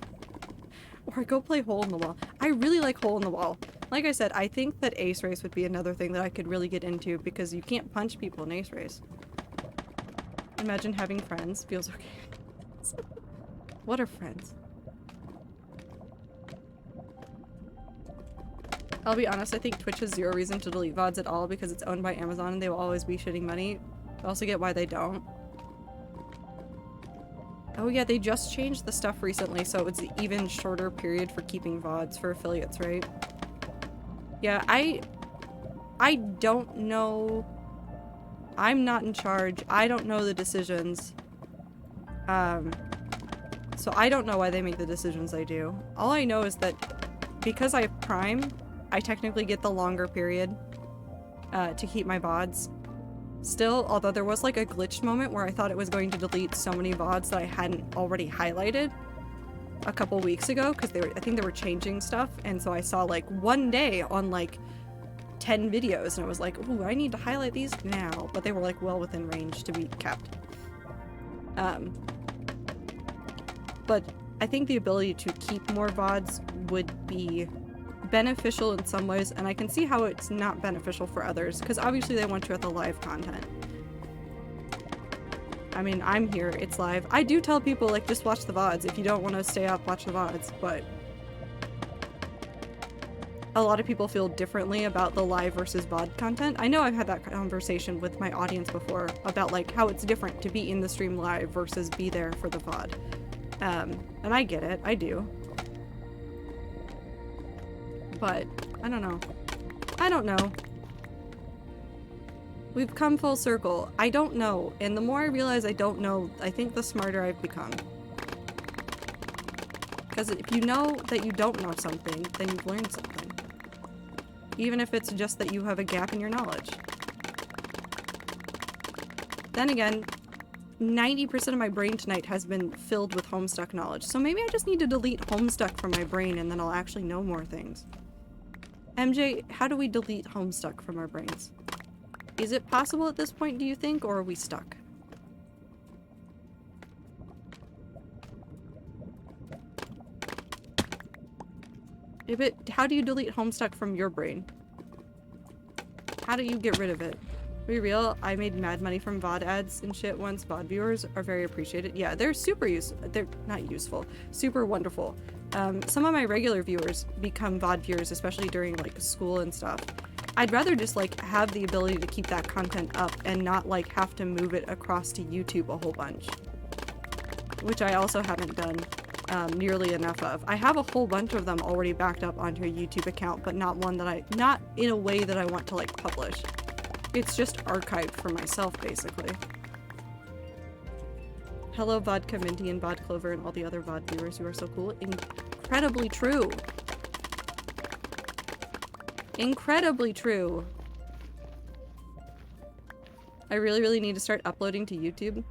S1: Or I go play Hole in the Wall. I really like Hole in the Wall. Like I said, I think that Ace Race would be another thing that I could really get into because you can't punch people in Ace Race. Imagine having friends. Feels okay. What are friends? I'll be honest, I think Twitch has zero reason to delete VODs at all because it's owned by Amazon and they will always be shitting money. I also get why they don't. Oh yeah, they just changed the stuff recently, so it's an even shorter period for keeping VODs for affiliates, right? Yeah, I don't know. I'm not in charge. I don't know the decisions. So I don't know why they make the decisions they do. All I know is that because I have Prime, I technically get the longer period to keep my VODs. Still, although there was like a glitched moment where I thought it was going to delete so many VODs that I hadn't already highlighted a couple weeks ago, because I think they were changing stuff, and so I saw like one day on like 10 videos and I was like, ooh, I need to highlight these now, but they were like well within range to be kept. But I think the ability to keep more VODs would be beneficial in some ways, and I can see how it's not beneficial for others, because obviously they want you at the live content. I mean, I'm here, it's live. I do tell people, like, just watch the VODs. If you don't want to stay up, watch the VODs, but a lot of people feel differently about the live versus VOD content. I know I've had that conversation with my audience before about, like, how it's different to be in the stream live versus be there for the VOD. And I get it, I do. But, I don't know. I don't know. We've come full circle. I don't know. And the more I realize I don't know, I think the smarter I've become. Because if you know that you don't know something, then you've learned something. Even if it's just that you have a gap in your knowledge. Then again, 90% of my brain tonight has been filled with Homestuck knowledge. So maybe I just need to delete Homestuck from my brain and then I'll actually know more things. MJ, how do we delete Homestuck from our brains? Is it possible at this point, do you think, or are we stuck? How do you delete Homestuck from your brain? How do you get rid of it? Be real, I made mad money from VOD ads and shit once. VOD viewers are very appreciated. Yeah, they're super they're not useful, super wonderful. Some of my regular viewers become VOD viewers, especially during like school and stuff. I'd rather just like have the ability to keep that content up and not like have to move it across to YouTube a whole bunch. Which I also haven't done. nearly enough of. I have a whole bunch of them already backed up onto a YouTube account, but not one that not in a way that I want to like publish. It's just archived for myself, basically. Hello, Vodka Minty and Vod Clover and all the other VOD viewers who are so cool. Incredibly true. Incredibly true. I really, really need to start uploading to YouTube.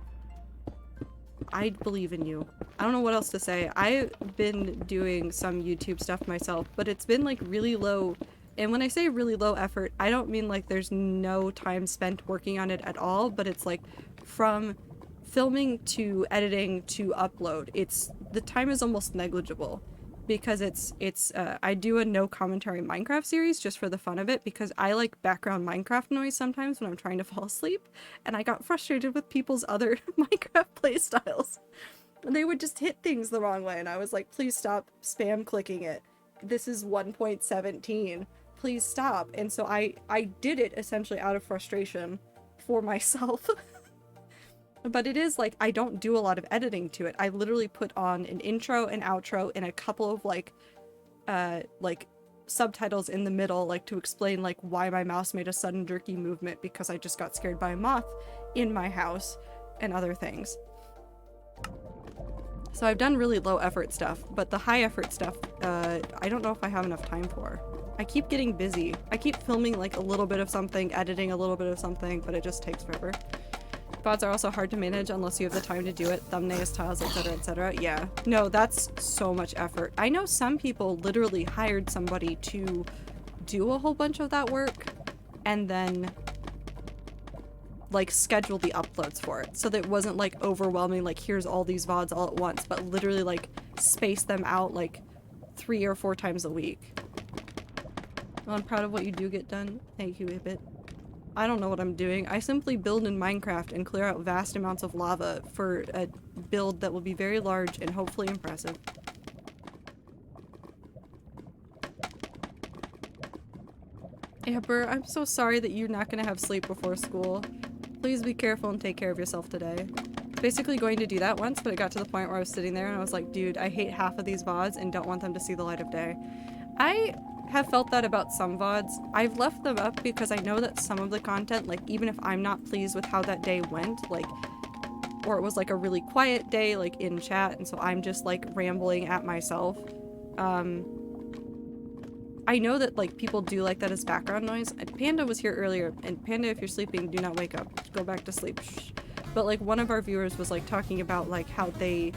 S1: I believe in you. I don't know what else to say. I've been doing some YouTube stuff myself, but it's been like really low. And when I say really low effort, I don't mean like there's no time spent working on it at all, but it's like from filming to editing to upload. The time is almost negligible because I do a no commentary Minecraft series just for the fun of it because I like background Minecraft noise sometimes when I'm trying to fall asleep, and I got frustrated with people's other Minecraft playstyles. They would just hit things the wrong way, and I was like, please stop spam clicking it. This is 1.17. Please stop. And so I did it essentially out of frustration for myself. But it is like, I don't do a lot of editing to it. I literally put on an intro and outro and a couple of like subtitles in the middle, like to explain like why my mouse made a sudden jerky movement because I just got scared by a moth in my house and other things. So I've done really low effort stuff, but the high effort stuff, I don't know if I have enough time for. I keep getting busy. I keep filming like a little bit of something, editing a little bit of something, but it just takes forever. VODs are also hard to manage unless you have the time to do it. Thumbnails, tiles, etc, etc. Yeah. No, that's so much effort. I know some people literally hired somebody to do a whole bunch of that work and then like schedule the uploads for it so that it wasn't like overwhelming, like here's all these VODs all at once, but literally like space them out like 3 or 4 times a week. Well, I'm proud of what you do get done. Thank you, Ibit. I don't know what I'm doing. I simply build in Minecraft and clear out vast amounts of lava for a build that will be very large and hopefully impressive. Amber, I'm so sorry that you're not gonna have sleep before school. Please be careful and take care of yourself today. Basically going to do that once, but it got to the point where I was sitting there and I was like, dude, I hate half of these VODs and don't want them to see the light of day. I have felt that about some VODs. I've left them up because I know that some of the content, like even if I'm not pleased with how that day went, like, or it was like a really quiet day, like in chat, and so I'm just like rambling at myself. I know that like people do like that as background noise. Panda was here earlier, and Panda, if you're sleeping, do not wake up. Just go back to sleep. Shh. But like one of our viewers was like talking about like how they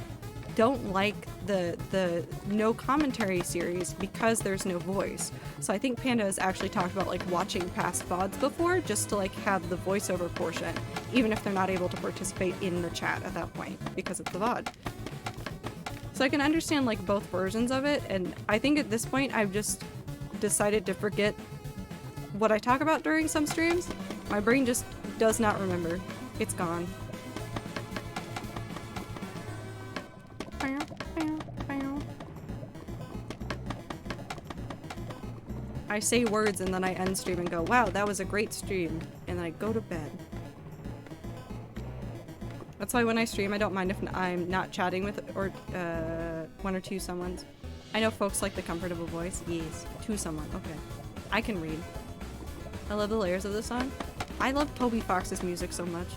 S1: don't like the no commentary series because there's no voice. So I think Panda has actually talked about like watching past VODs before just to like have the voiceover portion, even if they're not able to participate in the chat at that point because it's the VOD. So I can understand like both versions of it, and I think at this point I've just decided to forget what I talk about during some streams. My brain just does not remember. It's gone. I say words and then I end stream and go, wow, that was a great stream, and then I go to bed. That's why when I stream, I don't mind if I'm not chatting with or 1 or 2 someones. I know folks like the comfort of a voice. Yes, to someone. Okay. I can read. I love the layers of this song. I love Toby Fox's music so much.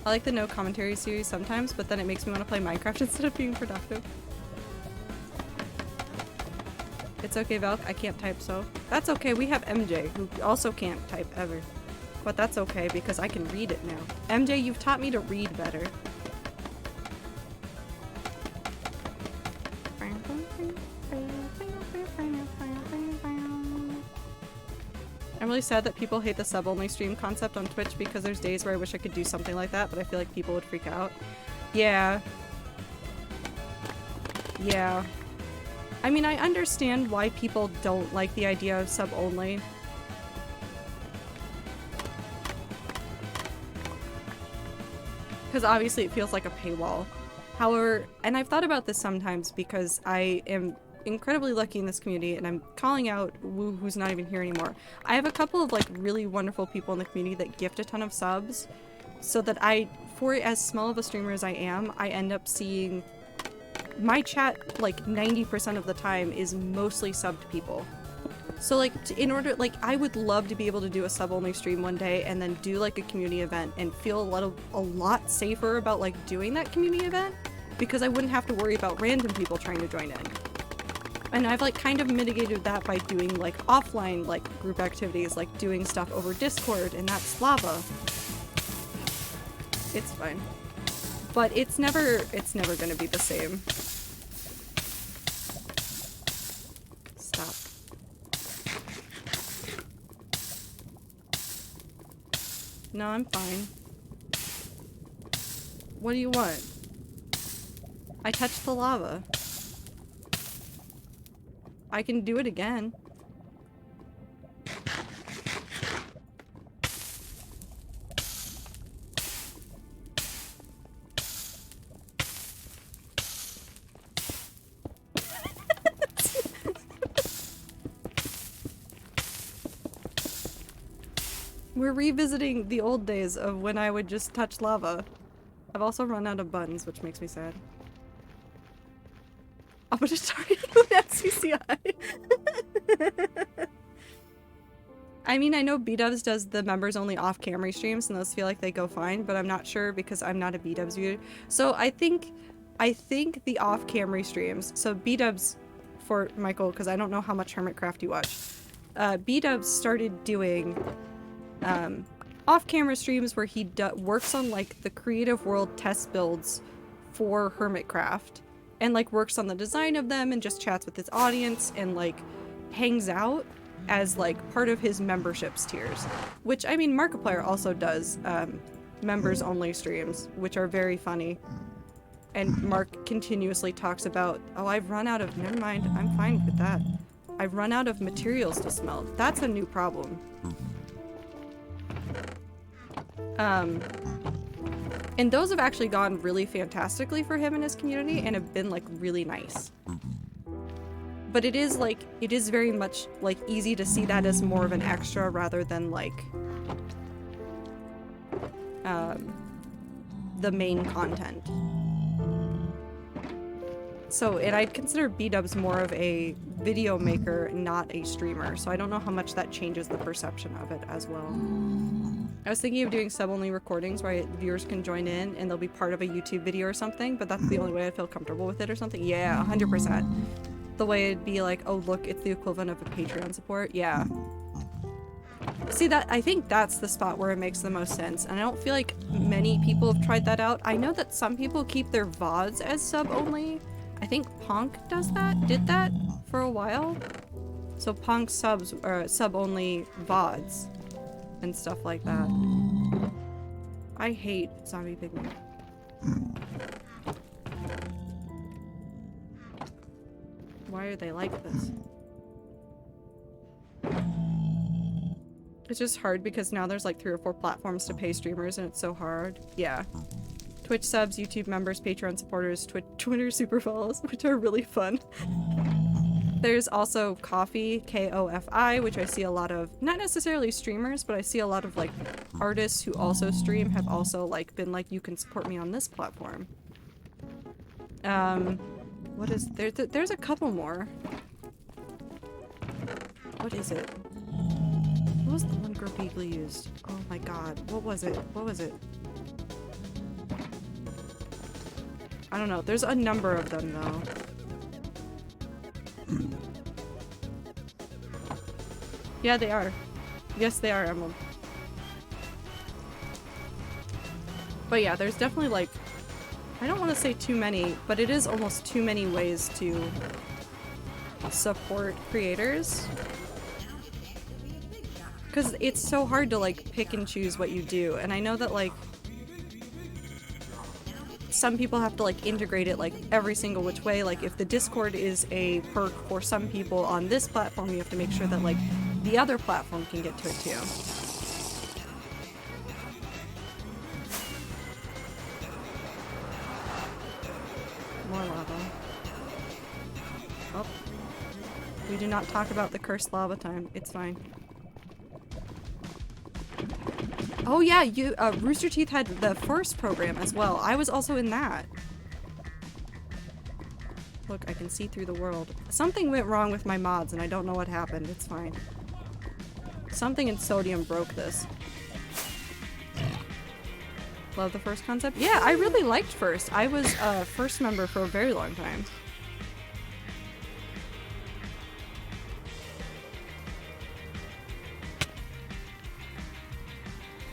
S1: I like the no commentary series sometimes, but then it makes me want to play Minecraft instead of being productive. It's okay, Valk. I can't type, so that's okay. We have MJ, who also can't type ever. But that's okay, because I can read it now. MJ, you've taught me to read better. I'm really sad that people hate the sub-only stream concept on Twitch because there's days where I wish I could do something like that, but I feel like people would freak out. Yeah. Yeah. I mean, I understand why people don't like the idea of sub-only. Because obviously it feels like a paywall. However, and I've thought about this sometimes because I am incredibly lucky in this community, and I'm calling out Woo, who's not even here anymore. I have a couple of like really wonderful people in the community that gift a ton of subs, so that for as small of a streamer as I am, I end up seeing my chat like 90% of the time is mostly subbed people. So like in order, like I would love to be able to do a sub-only stream one day and then do like a community event and feel a lot safer about like doing that community event because I wouldn't have to worry about random people trying to join in. And I've like kind of mitigated that by doing like offline like group activities, like doing stuff over Discord, and that's lava. It's fine. But it's never gonna be the same. Stop. No, I'm fine. What do you want? I touched the lava. I can do it again. We're revisiting the old days of when I would just touch lava. I've also run out of buns, which makes me sad. I'm gonna target you at CCI. I mean, I know B-dubs does the members only off-camera streams and those feel like they go fine, but I'm not sure because I'm not a B-dubs viewer. So I think the off-camera streams, so B-dubs for Michael, because I don't know how much Hermitcraft you watch. B-dubs started doing off-camera streams where he works on like the creative world test builds for Hermitcraft and like works on the design of them and just chats with his audience and like hangs out as like part of his memberships tiers, which I mean Markiplier also does members only streams, which are very funny. And Mark continuously talks about, oh, I've run out of, never mind, I'm fine with that. I've run out of materials to smelt. That's a new problem. And those have actually gone really fantastically for him and his community and have been like really nice. But it is very much like easy to see that as more of an extra rather than like the main content. So, and I'd consider B-dubs more of a video maker, not a streamer, so I don't know how much that changes the perception of it as well. I was thinking of doing sub-only recordings where viewers can join in and they'll be part of a YouTube video or something, but that's the only way I feel comfortable with it or something. Yeah, 100%. The way it'd be like, oh look, it's the equivalent of a Patreon support. Yeah. See, that I think that's the spot where it makes the most sense, and I don't feel like many people have tried that out. I know that some people keep their VODs as sub-only. I think Ponk did that for a while. So Ponk subs or sub-only VODs and stuff like that. I hate zombie pigmen. Why are they like this? It's just hard because now there's like 3 or 4 platforms to pay streamers and it's so hard. Yeah. Twitch subs, YouTube members, Patreon supporters, Twitter super follows, which are really fun. There's also Ko-fi, K-O-F-I, which I see a lot of, not necessarily streamers, but I see a lot of like artists who also stream have also like been like, you can support me on this platform. What is, there's a couple more. What is it? What was the one group Eagle used? Oh my god, what was it? What was it? I don't know. There's a number of them, though. Yeah, they are. Yes, they are, Emerald. But yeah, there's definitely, like... I don't want to say too many, but it is almost too many ways to support creators. Because it's so hard to, like, pick and choose what you do. And I know that, like... some people have to like integrate it like every single which way. Like if the Discord is a perk for some people on this platform, you have to make sure that like the other platform can get to it too. More lava. Oh. We do not talk about the cursed lava time. It's fine. Oh yeah, you Rooster Teeth had the first program as well. I was also in that. Look, I can see through the world. Something went wrong with my mods and I don't know what happened. It's fine. Something in Sodium broke this. Love the first concept. Yeah, I really liked first. I was a first member for a very long time.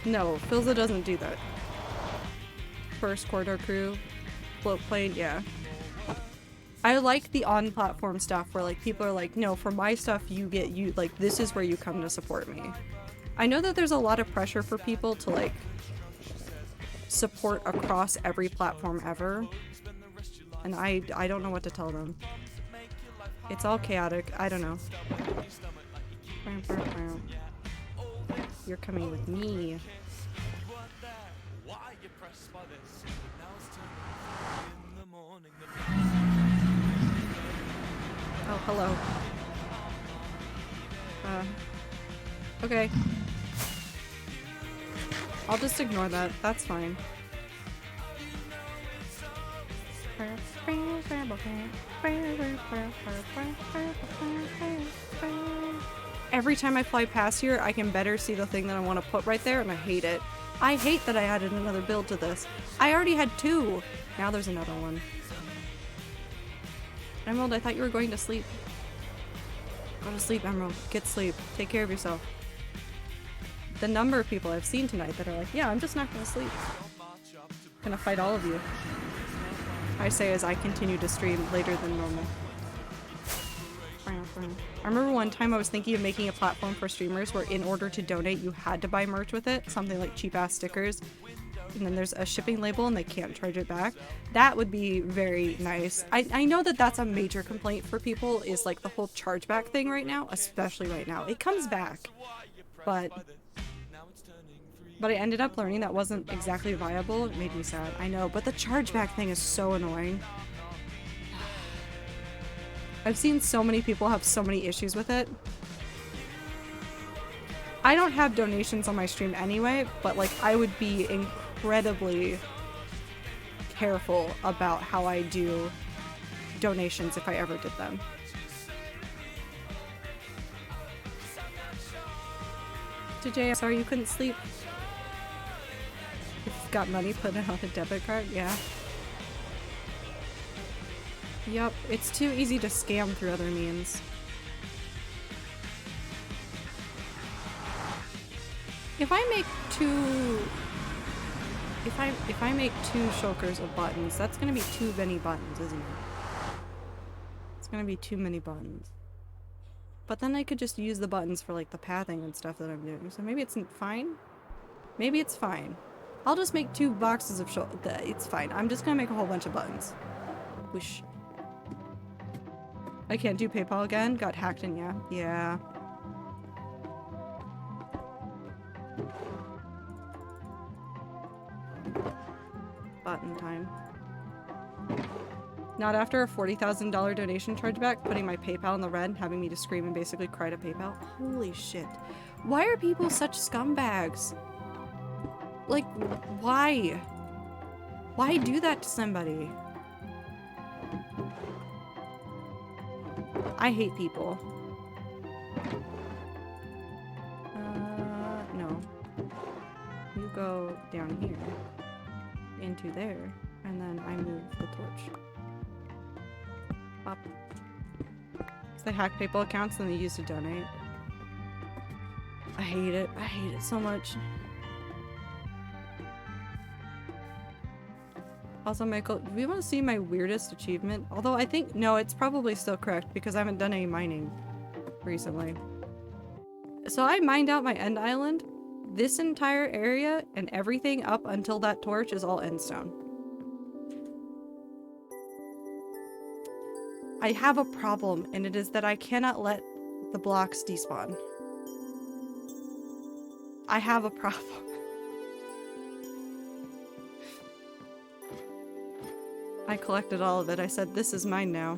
S1: No, Filza doesn't do that. First corridor crew, float plane, yeah. I like the on-platform stuff where like people are like, no, for my stuff like this is where you come to support me. I know that there's a lot of pressure for people to like support across every platform ever, and I don't know what to tell them. It's all chaotic. I don't know. You're coming with me. Oh, hello. Okay. I'll just ignore that. That's fine. Every time I fly past here, I can better see the thing that I want to put right there, and I hate it. I hate that I added another build to this. I already had 2. Now there's another one. Emerald, I thought you were going to sleep. Go to sleep, Emerald. Get sleep. Take care of yourself. The number of people I've seen tonight that are like, yeah, I'm just not gonna sleep. Gonna fight all of you. I say as I continue to stream later than normal. I remember one time I was thinking of making a platform for streamers where in order to donate you had to buy merch with it, something like cheap ass stickers, and then there's a shipping label and they can't charge it back. That would be very nice. I know that that's a major complaint for people, is like the whole chargeback thing right now, especially right now. It comes back, but I ended up learning that wasn't exactly viable. It made me sad. I know, but the chargeback thing is so annoying. I've seen so many people have so many issues with it. I don't have donations on my stream anyway, but like I would be incredibly careful about how I do donations if I ever did them. Today, sorry you couldn't sleep. If you've got money, put it on a debit card, yeah. Yup, it's too easy to scam through other means. If I make 2... If I make 2 shulkers of buttons, that's gonna be too many buttons, isn't it? It's gonna be too many buttons. But then I could just use the buttons for like the pathing and stuff that I'm doing, so maybe it's fine? Maybe it's fine. I'll just make 2 boxes of shulkers. It's fine. I'm just gonna make a whole bunch of buttons. Whoosh. I can't do PayPal again? Got hacked in, yeah. Yeah. Button time. Not after a $40,000 donation chargeback, putting my PayPal in the red, having me to scream and basically cry to PayPal. Holy shit. Why are people such scumbags? Like, why? Why do that to somebody? I hate people. No. You go down here. Into there. And then I move the torch. Up. So they hack PayPal accounts and they use to donate. I hate it. I hate it so much. Also, Michael, do you want to see my weirdest achievement? Although I think, no, it's probably still correct because I haven't done any mining recently. So I mined out my end island. This entire area and everything up until that torch is all endstone. I have a problem, and it is that I cannot let the blocks despawn. I have a problem. I collected all of it. I said, this is mine now.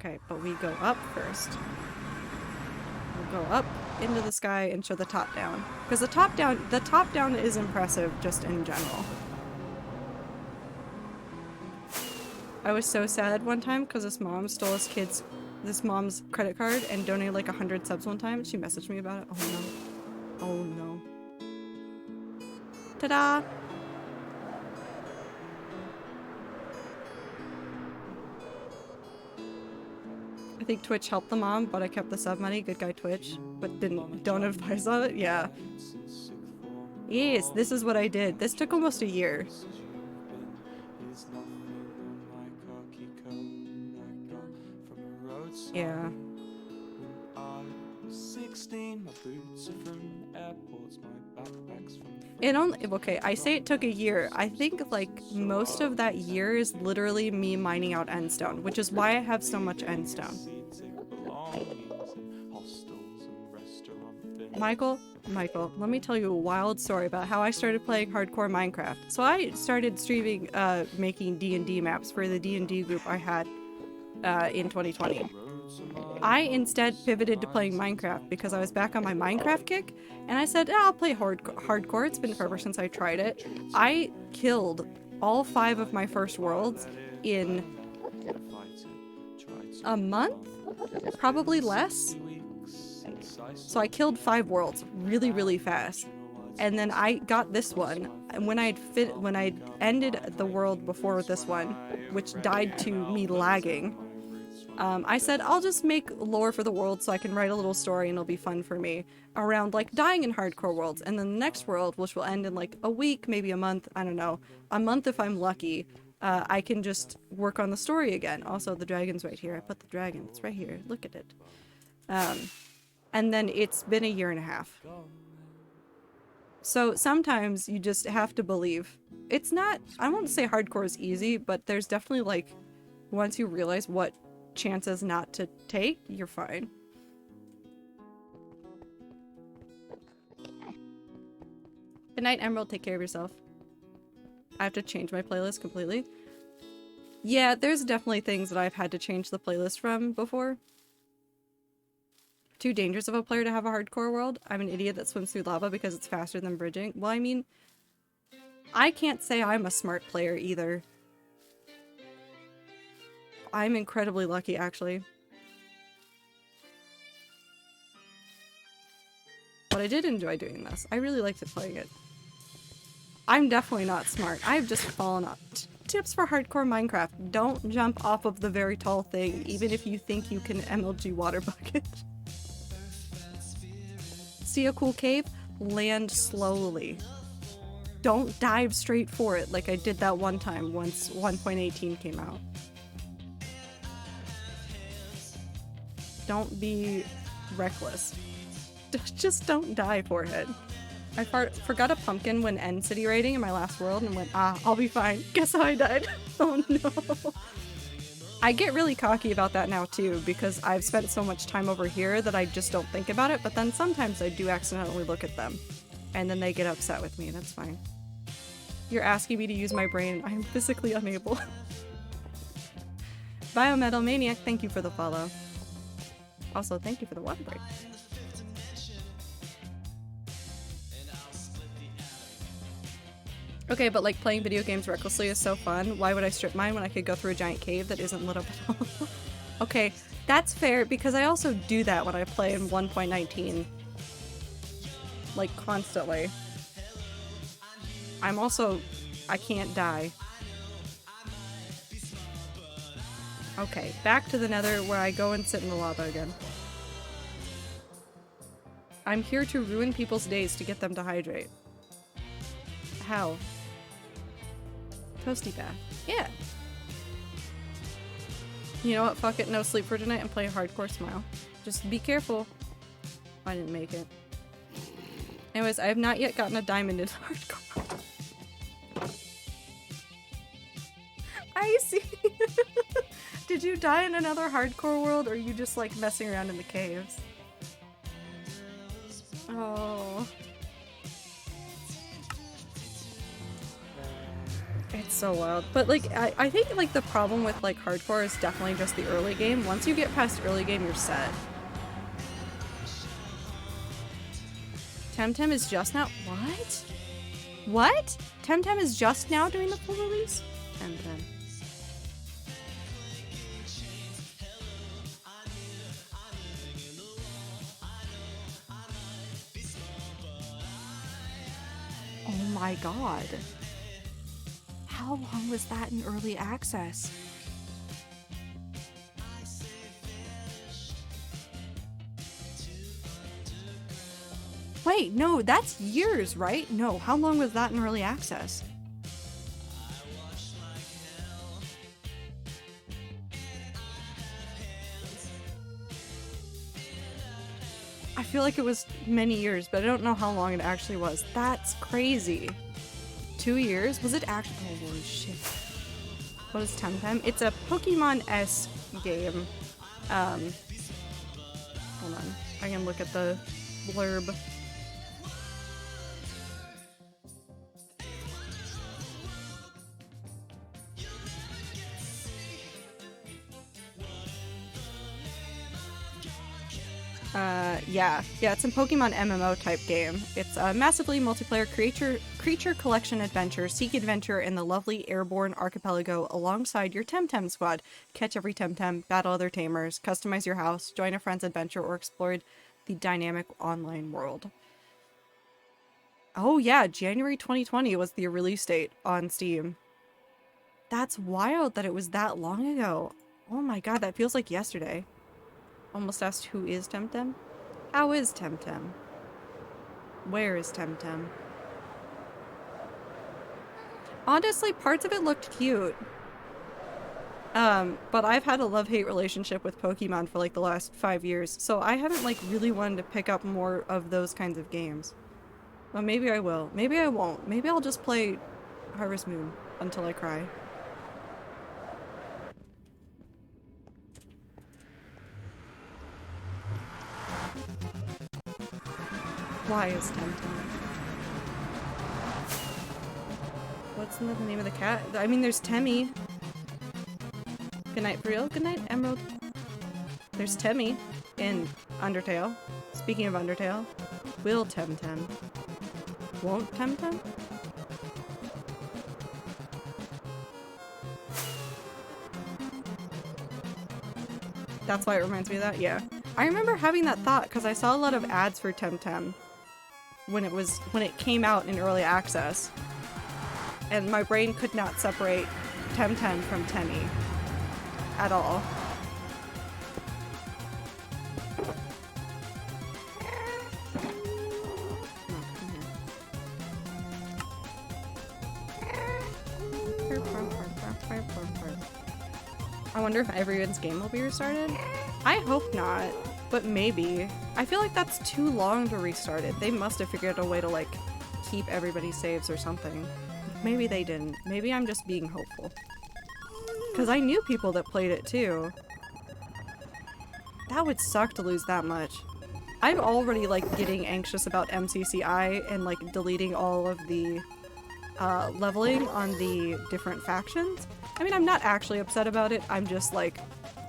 S1: Okay, but we go up first. We'll go up into the sky and show the top down. Because the top down is impressive just in general. I was so sad one time because this mom stole this mom's credit card and donated like 100 subs one time. She messaged me about it. Oh no. Oh no. Ta-da! I think Twitch helped the mom, but I kept the sub money. Good guy Twitch. But don't advise on it? Yeah. Yes, this is what I did. This took almost a year. Yeah. It only, okay, I say it took a year. I think like most of that year is literally me mining out endstone, which is why I have so much endstone. Michael, let me tell you a wild story about how I started playing hardcore Minecraft. So I started streaming, making D&D maps for the D&D group I had in 2020. I instead pivoted to playing Minecraft because I was back on my Minecraft kick, and I said, I'll play hardcore. It's been forever since I tried it. I killed all 5 of my first worlds in a month? Probably less. So I killed 5 worlds really, really fast. And then I got this one, and when I'd ended the world before this one, which died to me lagging, I said, I'll just make lore for the world so I can write a little story and it'll be fun for me around like dying in hardcore worlds. And then the next world, which will end in like a week, maybe a month, I don't know, a month if I'm lucky, I can just work on the story again. Also, the dragon's right here. I put the dragon, it's right here, look at it. And then it's been a year and a half. So sometimes you just have to believe. It's not, I won't say hardcore is easy, but there's definitely like, once you realize what chances not to take, you're fine. Good night, Emerald. Take care of yourself. I have to change my playlist completely. Yeah, there's definitely things that I've had to change the playlist from before. Too dangerous of a player to have a hardcore world. I'm an idiot that swims through lava because it's faster than bridging. Well, I mean, I can't say I'm a smart player either. I'm incredibly lucky, actually. But I did enjoy doing this. I really liked playing it. I'm definitely not smart. I've just fallen off. Tips for hardcore Minecraft. Don't jump off of the very tall thing, even if you think you can MLG water bucket. See a cool cave? Land slowly. Don't dive straight for it like I did that one time once 1.18 came out. Don't be reckless. Just don't die for it. I forgot a pumpkin when End City raiding in my last world and went, I'll be fine. Guess how I died? Oh no. I get really cocky about that now too, because I've spent so much time over here that I just don't think about it, but then sometimes I do accidentally look at them. And then they get upset with me, that's fine. You're asking me to use my brain, I'm physically unable. Biometal Maniac, thank you for the follow. Also, thank you for the water break. Okay, but like playing video games recklessly is so fun. Why would I strip mine when I could go through a giant cave that isn't lit up at all? Okay, that's fair because I also do that when I play in 1.19. Like constantly. I can't die. Okay, back to the nether where I go and sit in the lava again. I'm here to ruin people's days to get them to hydrate. How? Toasty bath. Yeah. You know what? Fuck it. No sleep for tonight and play a hardcore smile. Just be careful. I didn't make it. Anyways, I have not yet gotten a diamond in hardcore. I see. Did you die in another hardcore world or are you just like messing around in the caves? Oh. It's so wild. But like I think like the problem with like hardcore is definitely just the early game. Once you get past early game, you're set. Temtem is just now. What? What? Temtem is just now doing the full release? Temtem. Oh my god. How long was that in early access? Wait, no, that's years, right? No, how long was that in early access? I feel like it was many years, but I don't know how long it actually was. That's crazy. 2 years? Was it actually? Oh, holy shit. What is Temtem? It's a Pokemon-esque game. Hold on. I can look at the blurb. Yeah, it's a Pokemon MMO type game. It's a massively multiplayer creature collection adventure. Seek adventure in the lovely airborne archipelago alongside your Temtem squad. Catch every Temtem, battle other tamers, customize your house, join a friend's adventure, or explore the dynamic online world. Oh yeah, January 2020 was the release date on Steam. That's wild that it was that long ago. Oh my god, that feels like yesterday. Almost asked who is Temtem? How is Temtem? Where is Temtem? Honestly, parts of it looked cute. But I've had a love-hate relationship with Pokemon for like the last 5 years, so I haven't like really wanted to pick up more of those kinds of games. Well, maybe I will. Maybe I won't. Maybe I'll just play Harvest Moon until I cry. Why is Temtem? What's the name of the cat? I mean, there's Temmie. Good night, for real? Good night, Emerald. There's Temmie in Undertale. Speaking of Undertale, will Temtem? Won't Temtem? That's why it reminds me of that? Yeah. I remember having that thought because I saw a lot of ads for Temtem when it came out in early access. And my brain could not separate Temtem from Temmie at all. I wonder if everyone's game will be restarted? I hope not, but maybe. I feel like that's too long to restart it. They must have figured out a way to like keep everybody's saves or something. Maybe they didn't. Maybe I'm just being hopeful. Because I knew people that played it too. That would suck to lose that much. I'm already like getting anxious about MCCI and like deleting all of the leveling on the different factions. I mean, I'm not actually upset about it. I'm just like,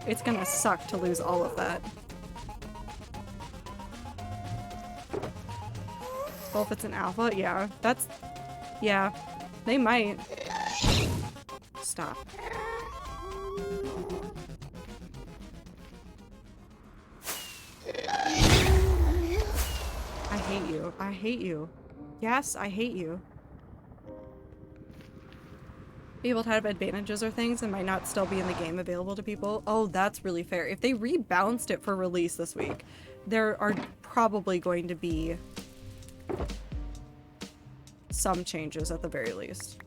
S1: it's gonna suck to lose all of that. Well, if it's an alpha, yeah. Yeah. They might. Stop. I hate you. I hate you. Yes, I hate you. People to have advantages or things and might not still be in the game available to people. Oh, that's really fair. If they rebalanced it for release this week, there are probably going to be some changes at the very least.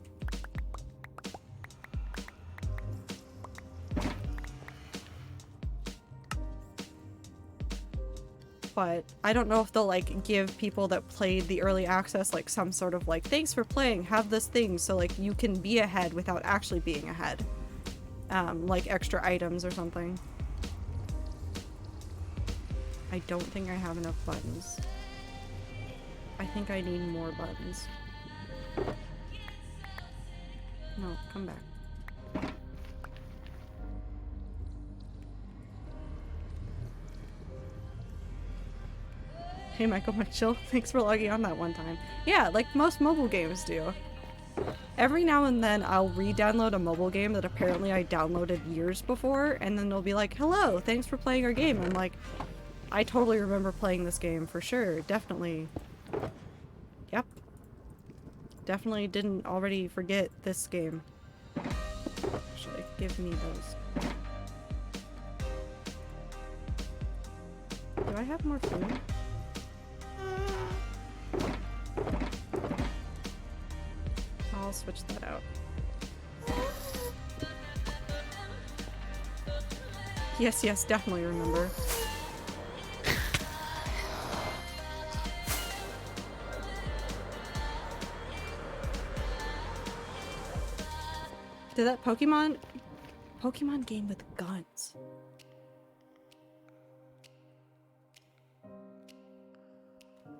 S1: But I don't know if they'll like give people that played the early access like some sort of like, thanks for playing, have this thing so like you can be ahead without actually being ahead. Like extra items or something. I don't think I have enough buttons. I think I need more buttons. No, come back. Hey Michael, Mike Chill, thanks for logging on that one time. Yeah, like most mobile games do. Every now and then I'll re-download a mobile game that apparently I downloaded years before, and then they'll be like, hello, thanks for playing our game. I'm like, I totally remember playing this game for sure, definitely. Yep. Definitely didn't already forget this game. Actually, give me those. Do I have more food? I'll switch that out. Yes, yes, definitely remember. Did that Pokemon game with guns?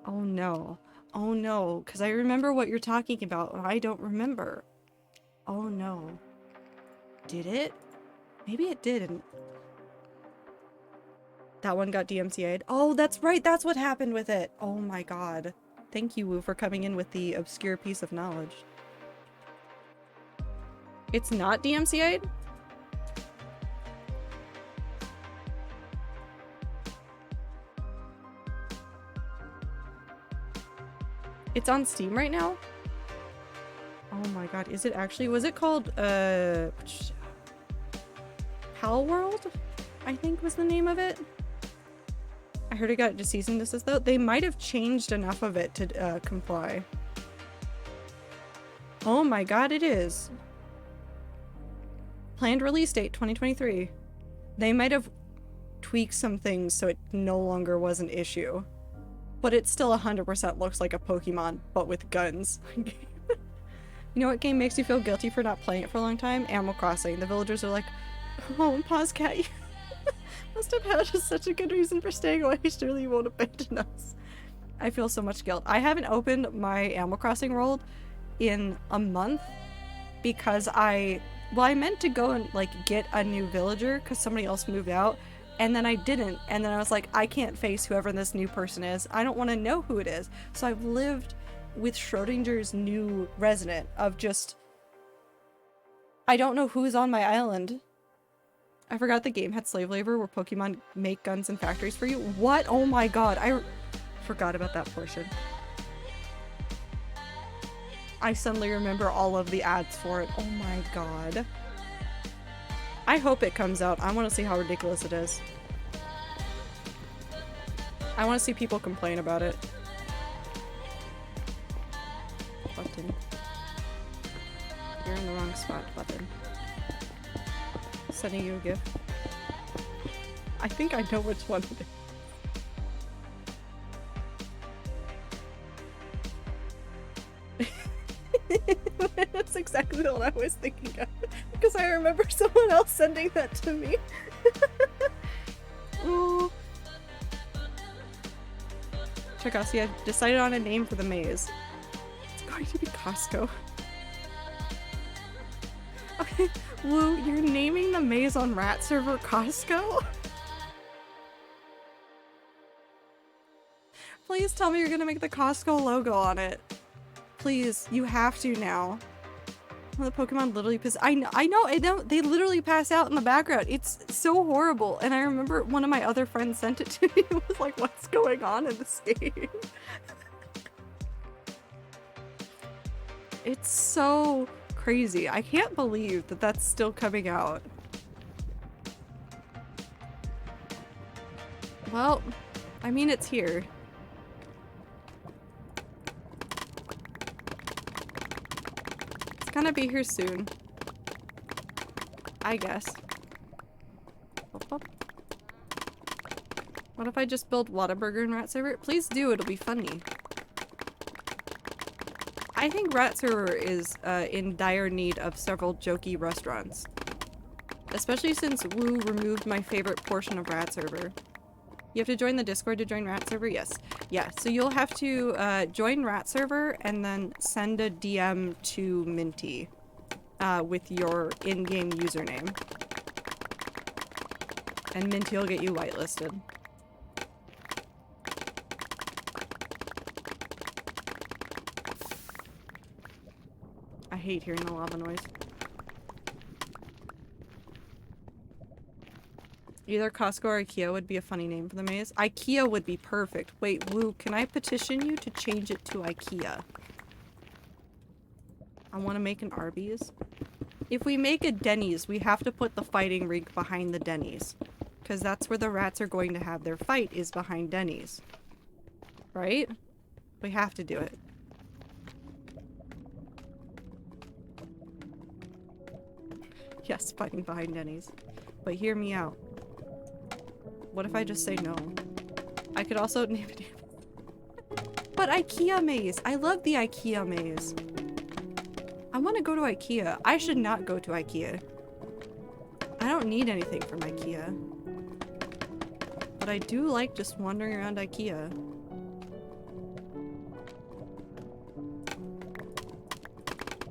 S1: Oh no. Oh no, because I remember what you're talking about, and I don't remember. Oh no. Did it? Maybe it didn't. That one got DMCA'd. Oh, that's right, that's what happened with it. Oh my god. Thank you, Woo, for coming in with the obscure piece of knowledge. It's not DMCA'd? It's on Steam right now? Oh my god, is it actually? Was it called, Pal World? I think was the name of it. I heard it got to cease and desist though. They might have changed enough of it to comply. Oh my god, it is. Planned release date 2023. They might have tweaked some things so it no longer was an issue. But it still 100% looks like a Pokemon, but with guns. You know what game makes you feel guilty for not playing it for a long time? Animal Crossing. The villagers are like, oh, pause cat, you must have had such a good reason for staying away. Surely you won't abandon us. I feel so much guilt. I haven't opened my Animal Crossing world in a month because I meant to go and like get a new villager because somebody else moved out. And then I didn't, and then I was like, I can't face whoever this new person is. I don't want to know who it is. So I've lived with Schrodinger's new resident of just... I don't know who's on my island. I forgot the game had slave labor where Pokemon make guns in factories for you. What? Oh my god, I forgot about that portion. I suddenly remember all of the ads for it. Oh my god. I hope it comes out. I want to see how ridiculous it is. I want to see people complain about it. Button. You're in the wrong spot, button. Sending you a gift. I think I know which one it is. That's exactly what I was thinking of. Because I remember someone else sending that to me. Ooh. Check out, see, I decided on a name for the maze. It's going to be Costco. Okay, Woo, you're naming the maze on Rat Server Costco? Please tell me you're gonna make the Costco logo on it. Please, you have to now. The Pokemon literally piss. I know, they literally pass out in the background. It's so horrible. And I remember one of my other friends sent it to me and was like, what's going on in this game? It's so crazy. I can't believe that that's still coming out. Well, I mean, it's here. Gonna be here soon. I guess. What if I just build Whataburger and Rat Server? Please do, it'll be funny. I think Rat Server is in dire need of several jokey restaurants. Especially since Woo removed my favorite portion of Rat Server. You have to join the Discord to join Rat Server? Yes. Yeah, so you'll have to join Rat Server and then send a DM to Minty. with your in-game username. And Minty will get you whitelisted. I hate hearing the lava noise. Either Costco or IKEA would be a funny name for the maze. IKEA would be perfect. Wait, Woo, can I petition you to change it to IKEA? I want to make an Arby's. If we make a Denny's, we have to put the fighting rink behind the Denny's. Because that's where the rats are going to have their fight, is behind Denny's. Right? We have to do it. Yes, fighting behind Denny's. But hear me out. What if I just say no? I could also name it. But IKEA maze! I love the IKEA maze. I want to go to IKEA. I should not go to IKEA. I don't need anything from IKEA. But I do like just wandering around IKEA.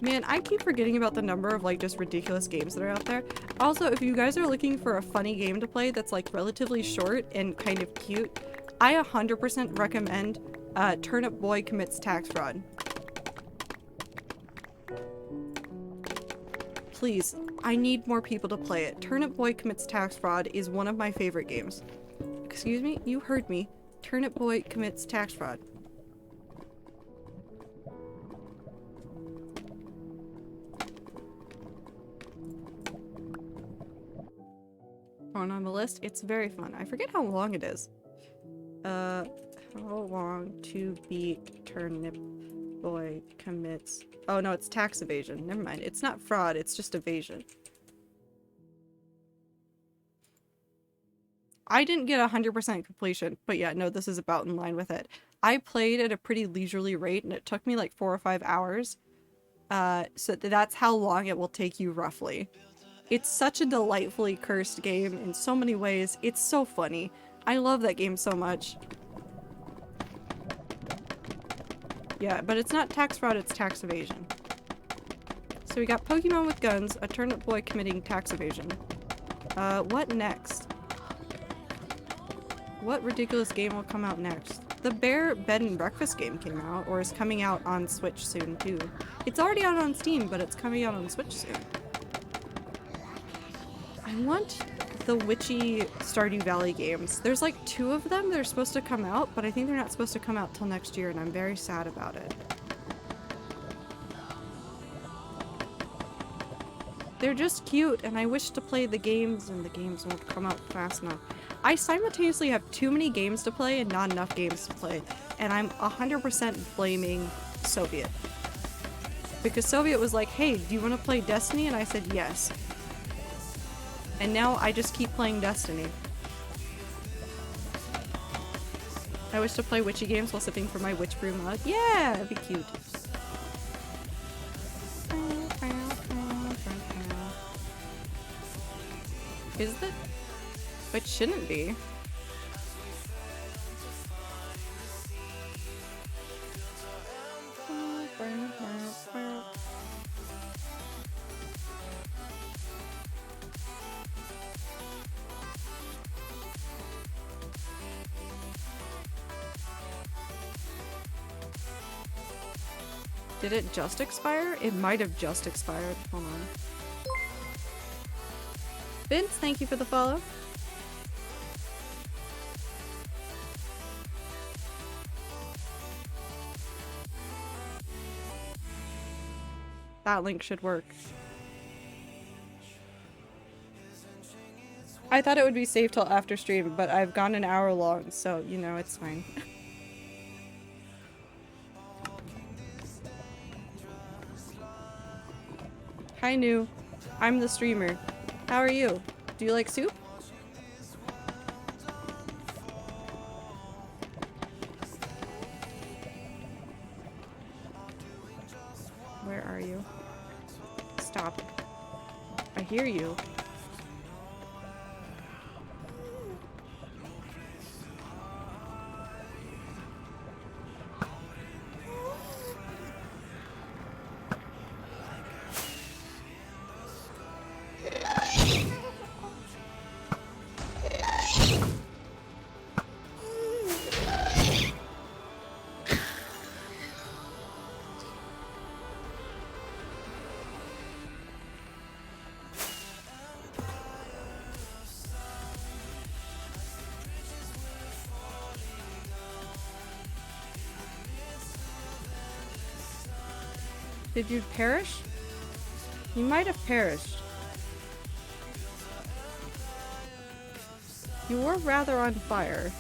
S1: Man, I keep forgetting about the number of like just ridiculous games that are out there. Also, if you guys are looking for a funny game to play that's like relatively short and kind of cute, I 100% recommend Turnip Boy Commits Tax Fraud. Please, I need more people to play it. Turnip Boy Commits Tax Fraud is one of my favorite games. Excuse me? You heard me. Turnip Boy Commits Tax Fraud. On the list, it's very fun. I forget how long it is. How long to beat Turnip Boy Commits... Oh no, it's tax evasion. Never mind. It's not fraud, it's just evasion. I didn't get 100% completion, but yeah, no, this is about in line with it. I played at a pretty leisurely rate, and it took me like 4 or 5 hours. So that's how long it will take you roughly. It's such a delightfully cursed game in so many ways. It's so funny. I love that game so much. Yeah, but it's not tax fraud, it's tax evasion. So we got Pokemon with guns, a Turnip Boy committing tax evasion. What next? What ridiculous game will come out next? The Bear Bed and Breakfast game came out, or is coming out on Switch soon too. It's already out on Steam, but it's coming out on Switch soon. I want the witchy Stardew Valley games. There's like 2 of them that are supposed to come out, but I think they're not supposed to come out till next year, and I'm very sad about it. They're just cute, and I wish to play the games, and the games won't come out fast enough. I simultaneously have too many games to play and not enough games to play, and I'm 100% blaming Soviet. Because Soviet was like, hey, do you want to play Destiny? And I said yes. And now I just keep playing Destiny. I wish to play witchy games while sipping from my witch brew mug. Yeah, it'd be cute. Is it? It shouldn't be. Did it just expire? It might have just expired. Hold on. Vince, thank you for the follow. That link should work. I thought it would be safe till after stream, but I've gone an hour long, so, you know, it's fine. Hi, New. I'm the streamer. How are you? Do you like soup? Where are you? Stop. I hear you. Did you perish? You might have perished. You were rather on fire.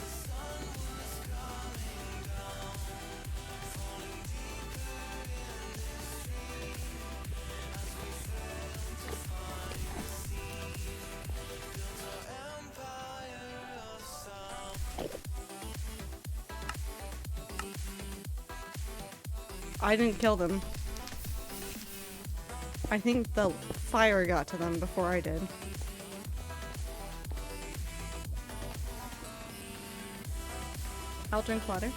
S1: I didn't kill them. I think the fire got to them before I did. I'll drink water.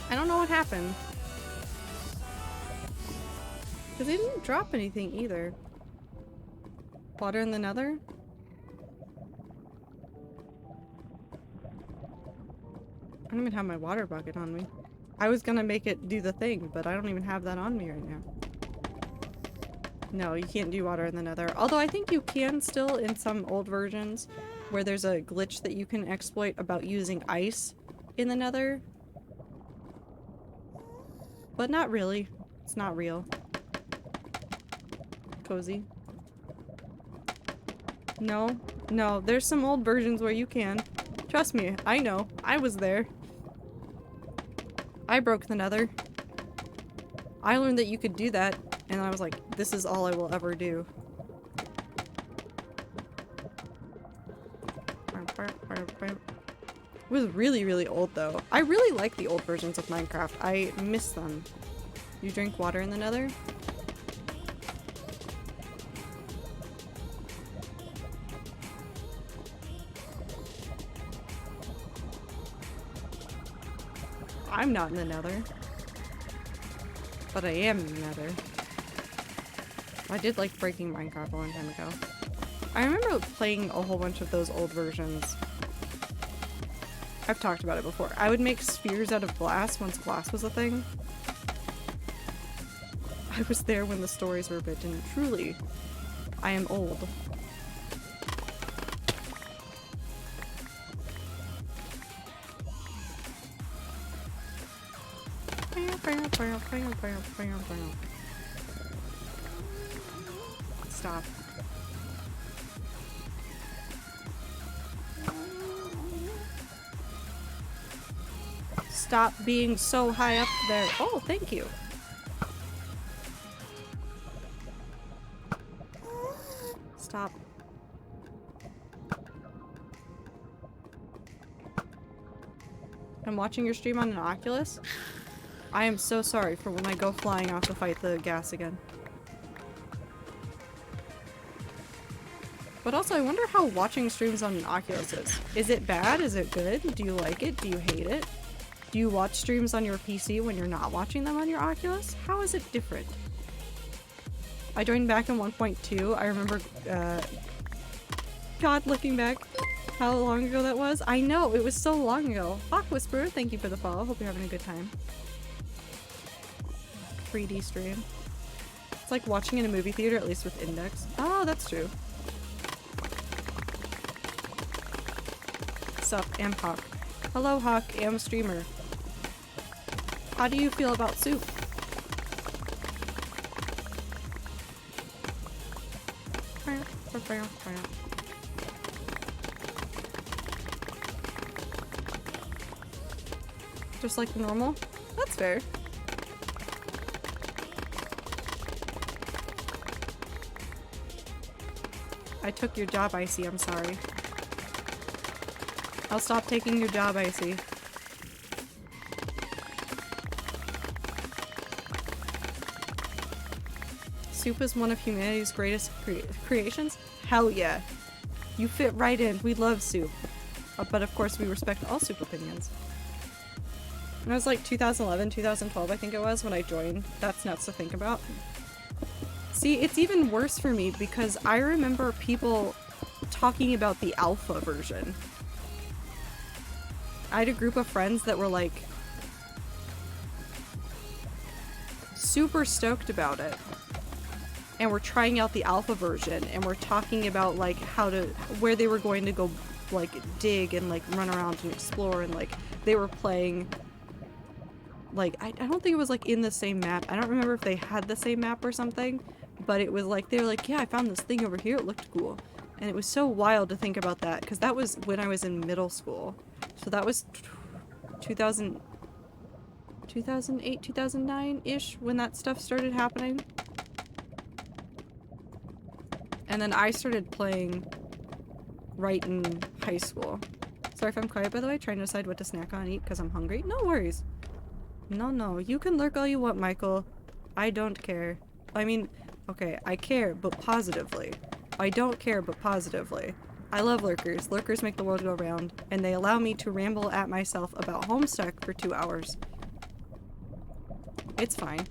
S1: I don't know what happened. Because they didn't drop anything either. Water in the nether? I don't even have my water bucket on me. I was gonna make it do the thing, but I don't even have that on me right now. No, you can't do water in the nether. Although I think you can still in some old versions where there's a glitch that you can exploit about using ice in the nether. But not really. It's not real. Cozy. No. No, there's some old versions where you can. Trust me, I know. I was there. I broke the nether. I learned that you could do that, and I was like, this is all I will ever do. It was really, really old though. I really like the old versions of Minecraft. I miss them. You drink water in the nether? I'm not in the nether. But I am in the nether. I did like breaking Minecraft a long time ago. I remember playing a whole bunch of those old versions. I've talked about it before. I would make spheres out of glass once glass was a thing. I was there when the stories were written. Truly, I am old. Stop. Stop being so high up there. Oh, thank you. Stop. I'm watching your stream on an Oculus. I am so sorry for when I go flying off to fight the gas again. But also, I wonder how watching streams on an Oculus is. Is it bad? Is it good? Do you like it? Do you hate it? Do you watch streams on your PC when you're not watching them on your Oculus? How is it different? I joined back in 1.2. I remember, God, looking back, how long ago that was. I know, it was so long ago. Hawk Whisperer, thank you for the follow. Hope you're having a good time. 3D stream. It's like watching in a movie theater, at least with Index. Oh, that's true. Sup, am Hawk. Hello, Hawk, am streamer. How do you feel about soup? Just like normal? That's fair. I took your job, Icy. I'm sorry. I'll stop taking your job, Icy. Soup is one of humanity's greatest creations? Hell yeah. You fit right in. We love soup. But of course we respect all soup opinions. And it was like 2011, 2012 I think it was when I joined. That's nuts to think about. See, it's even worse for me because I remember people talking about the alpha version. I had a group of friends that were like super stoked about it. And we're trying out the alpha version and we're talking about like where they were going to go like dig and like run around and explore, and like they were playing like I don't think it was like in the same map. I don't remember if they had the same map or something, but it was like they were like, yeah, I found this thing over here, it looked cool. And it was so wild to think about that, because that was when I was in middle school. So that was 2008, 2009-ish when that stuff started happening. And then I started playing right in high school. Sorry if I'm quiet, by the way, trying to decide what to snack on and eat because I'm hungry. No worries. No, you can lurk all you want, Michael. I don't care. I mean, okay, I care, but positively. I don't care, but positively. I love lurkers. Lurkers make the world go round, and they allow me to ramble at myself about Homestuck for 2 hours. It's fine.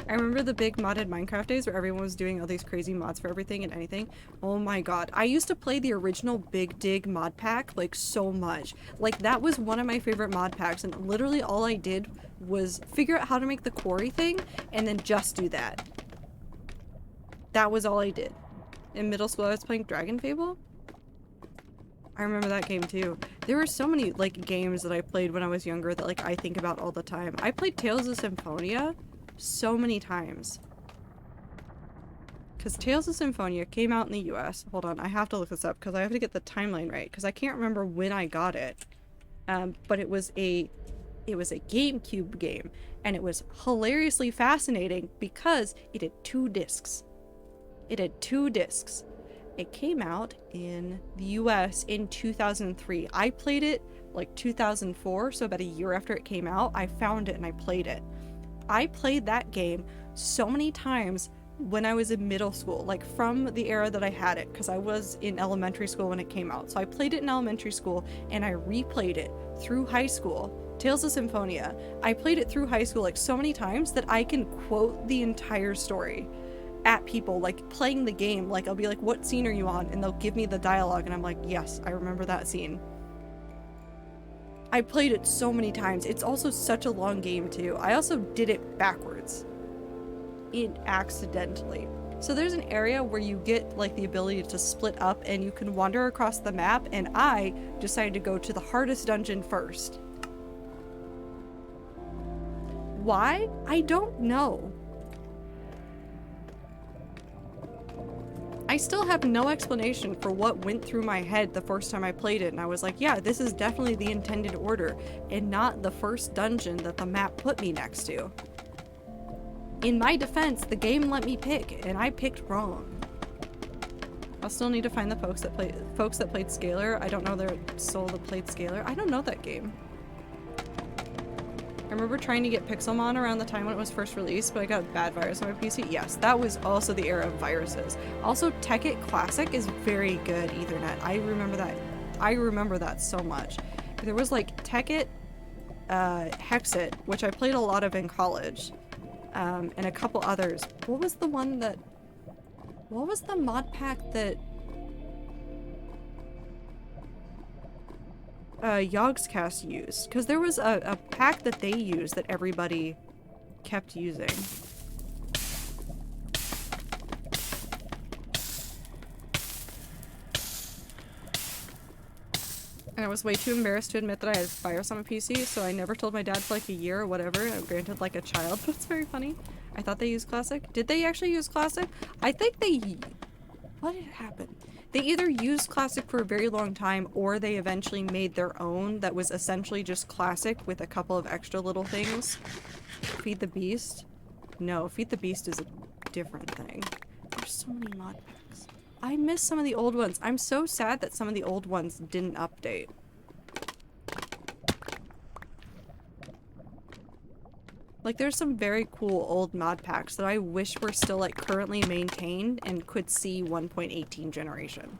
S1: I remember the big modded Minecraft days where everyone was doing all these crazy mods for everything and anything. Oh my god. I used to play the original Big Dig mod pack, like, so much. Like, that was one of my favorite mod packs, and literally all I did was figure out how to make the quarry thing, and then just do that. That was all I did. In middle school, I was playing Dragon Fable. I remember that game too. There were so many, like, games that I played when I was younger that, like, I think about all the time. I played Tales of Symphonia so many times. Because Tales of Symphonia came out in the US. Hold on, I have to look this up because I have to get the timeline right because I can't remember when I got it. But it was a GameCube game, and it was hilariously fascinating because it had 2 discs. It had 2 discs. It came out in the US in 2003. I played it like 2004, so about a year after it came out, I found it and I played it. I played that game so many times when I was in middle school, like from the era that I had it, because I was in elementary school when it came out. So I played it in elementary school and I replayed it through high school. Tales of Symphonia. I played it through high school like so many times that I can quote the entire story at people, like playing the game. Like I'll be like, what scene are you on? And they'll give me the dialogue and I'm like, yes, I remember that scene. I played it so many times. It's also such a long game too. I also did it backwards. Accidentally. So there's an area where you get like the ability to split up and you can wander across the map, and I decided to go to the hardest dungeon first. Why? I don't know. I still have no explanation for what went through my head the first time I played it, and I was like, yeah, this is definitely the intended order, and not the first dungeon that the map put me next to. In my defense, the game let me pick, and I picked wrong. I'll still need to find the folks that played Scalar. I don't know their soul that played Scalar. I don't know that game. I remember trying to get Pixelmon around the time when it was first released, but I got a bad virus on my PC. Yes, that was also the era of viruses. Also, Tekkit Classic is very good Ethernet. I remember that. I remember that so much. There was like Tekkit, Hexit, which I played a lot of in college, and a couple others. What was the mod pack that Yogscast used? Because there was a pack that they used that everybody kept using. And I was way too embarrassed to admit that I had a virus on my PC, so I never told my dad for like a year or whatever. I'm granted like a child, but it's very funny. I thought they used Classic. Did they actually use Classic? I think they... What had happened? They either used Classic for a very long time, or they eventually made their own that was essentially just Classic with a couple of extra little things. Feed the Beast? No, Feed the Beast is a different thing. There's so many mod packs. I miss some of the old ones. I'm so sad that some of the old ones didn't update. Like, there's some very cool old mod packs that I wish were still, like, currently maintained and could see 1.18 generation.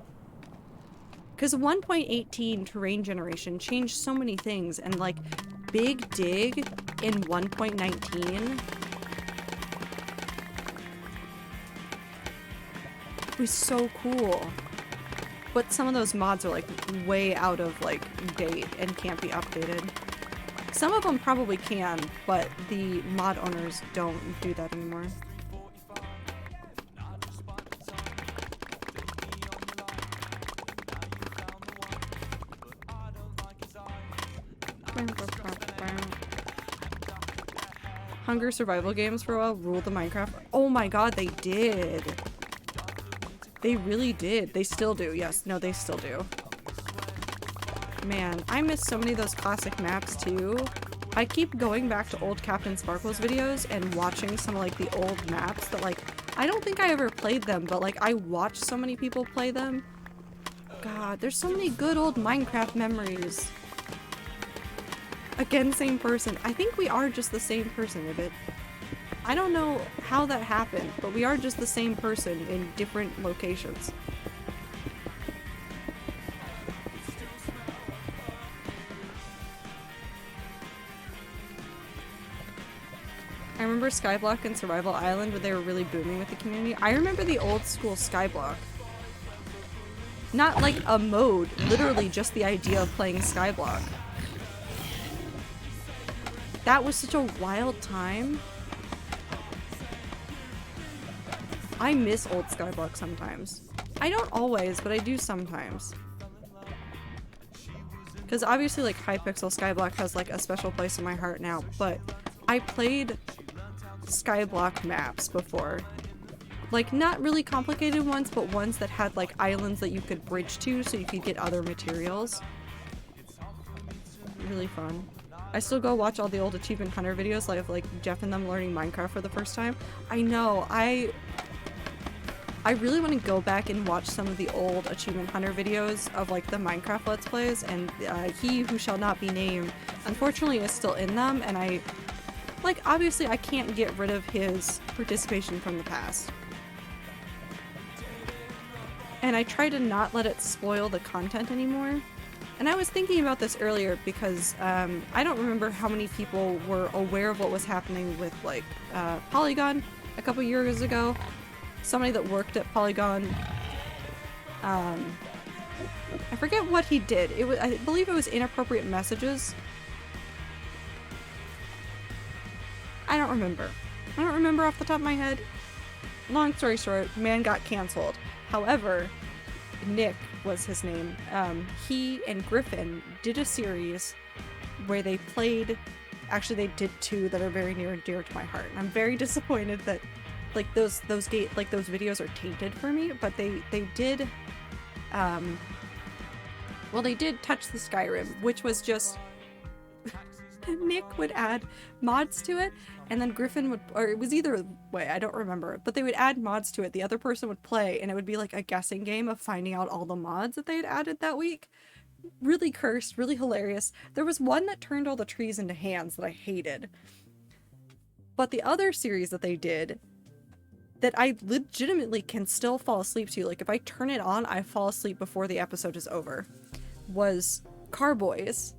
S1: Because 1.18 terrain generation changed so many things, and, like, Big Dig in 1.19 was so cool. But some of those mods are, like, way out of, like, date and can't be updated. Some of them probably can, but the mod owners don't do that anymore. Hunger survival games for a while ruled the Minecraft. Oh my god, they did. They really did. They still do. Yes. No, they still do. Man, I miss so many of those classic maps too. I keep going back to old Captain Sparkle's videos and watching some of like the old maps that like, I don't think I ever played them, but like I watched so many people play them. God, there's so many good old Minecraft memories. Again, same person. I think we are just the same person, Ibit. I don't know how that happened, but we are just the same person in different locations. I remember Skyblock and Survival Island where they were really booming with the community. I remember the old school Skyblock. Not like a mode, literally just the idea of playing Skyblock. That was such a wild time. I miss old Skyblock sometimes. I don't always, but I do sometimes. Because obviously like Hypixel Skyblock has like a special place in my heart now, but I played Skyblock maps before. Like not really complicated ones, but ones that had like islands that you could bridge to so you could get other materials. Really fun. I still go watch all the old Achievement Hunter videos like of like Jeff and them learning Minecraft for the first time. I know, I really want to go back and watch some of the old Achievement Hunter videos of like the Minecraft Let's Plays, and he who shall not be named unfortunately is still in them, and I like obviously I can't get rid of his participation from the past. And I try to not let it spoil the content anymore. And I was thinking about this earlier because I don't remember how many people were aware of what was happening with like Polygon a couple years ago. Somebody that worked at Polygon, I forget what he did. It was, I believe it was inappropriate messages. I don't remember. I don't remember off the top of my head. Long story short, man got canceled. However, Nick was his name. He and Griffin did a series where they played, actually they did two that are very near and dear to my heart. And I'm very disappointed that like those videos are tainted for me, but they did well, they did touch the Skyrim, which was just Nick would add mods to it, and then Griffin would, or it was either way, I don't remember, but they would add mods to it. The other person would play, and it would be like a guessing game of finding out all the mods that they had added that week. Really cursed, really hilarious. There was one that turned all the trees into hands that I hated. But the other series that they did, that I legitimately can still fall asleep to, like if I turn it on, I fall asleep before the episode is over, was Carboys.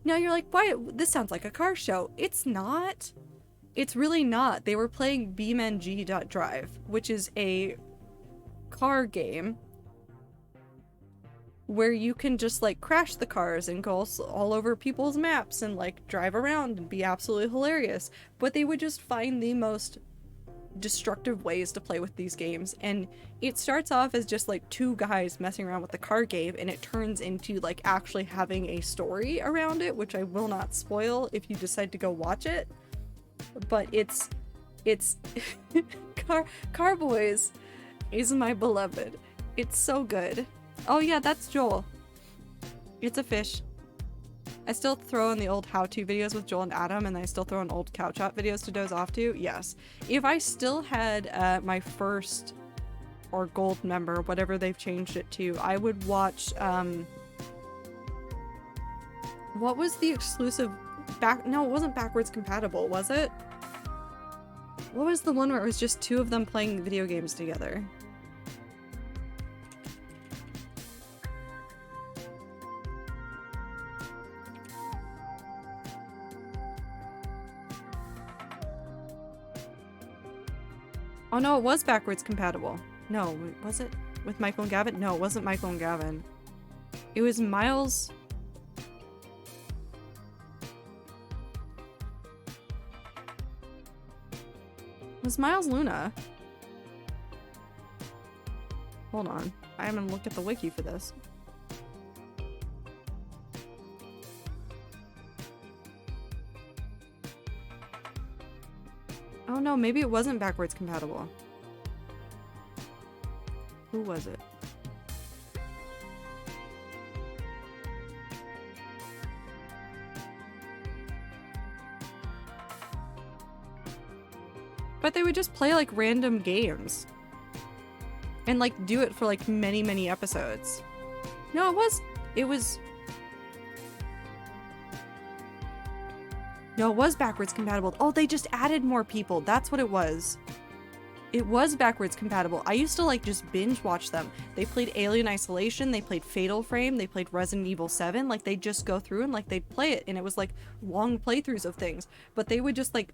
S1: Now you're like, why? This sounds like a car show. It's not. It's really not. They were playing BeamNG.drive, which is a car game where you can just like crash the cars and go all over people's maps and like drive around and be absolutely hilarious. But they would just find the most destructive ways to play with these games, and it starts off as just like two guys messing around with the car game, and it turns into like actually having a story around it, which I will not spoil if you decide to go watch it. But it's Carboys is my beloved. It's so good. Oh yeah, that's Joel. It's a fish. I still throw in the old how-to videos with Joel and Adam, and I still throw in old couch hop videos to doze off to. Yes. If I still had my first or gold member, whatever they've changed it to, I would watch, what was the exclusive no, it wasn't backwards compatible, was it? What was the one where it was just two of them playing video games together? Oh no, it was backwards compatible. No, was it with Michael and Gavin? No, it wasn't Michael and Gavin. It was Miles. It was Miles Luna. Hold on. I haven't looked at the wiki for this. know, maybe it wasn't backwards compatible. Who was it? But they would just play like random games. And like do it for like many, many episodes. No, it was No, it was backwards compatible. Oh, they just added more people. That's what it was. It was backwards compatible. I used to like just binge watch them. They played Alien Isolation, they played Fatal Frame, they played Resident Evil 7. Like they'd just go through and like they'd play it, and it was like long playthroughs of things. But they would just like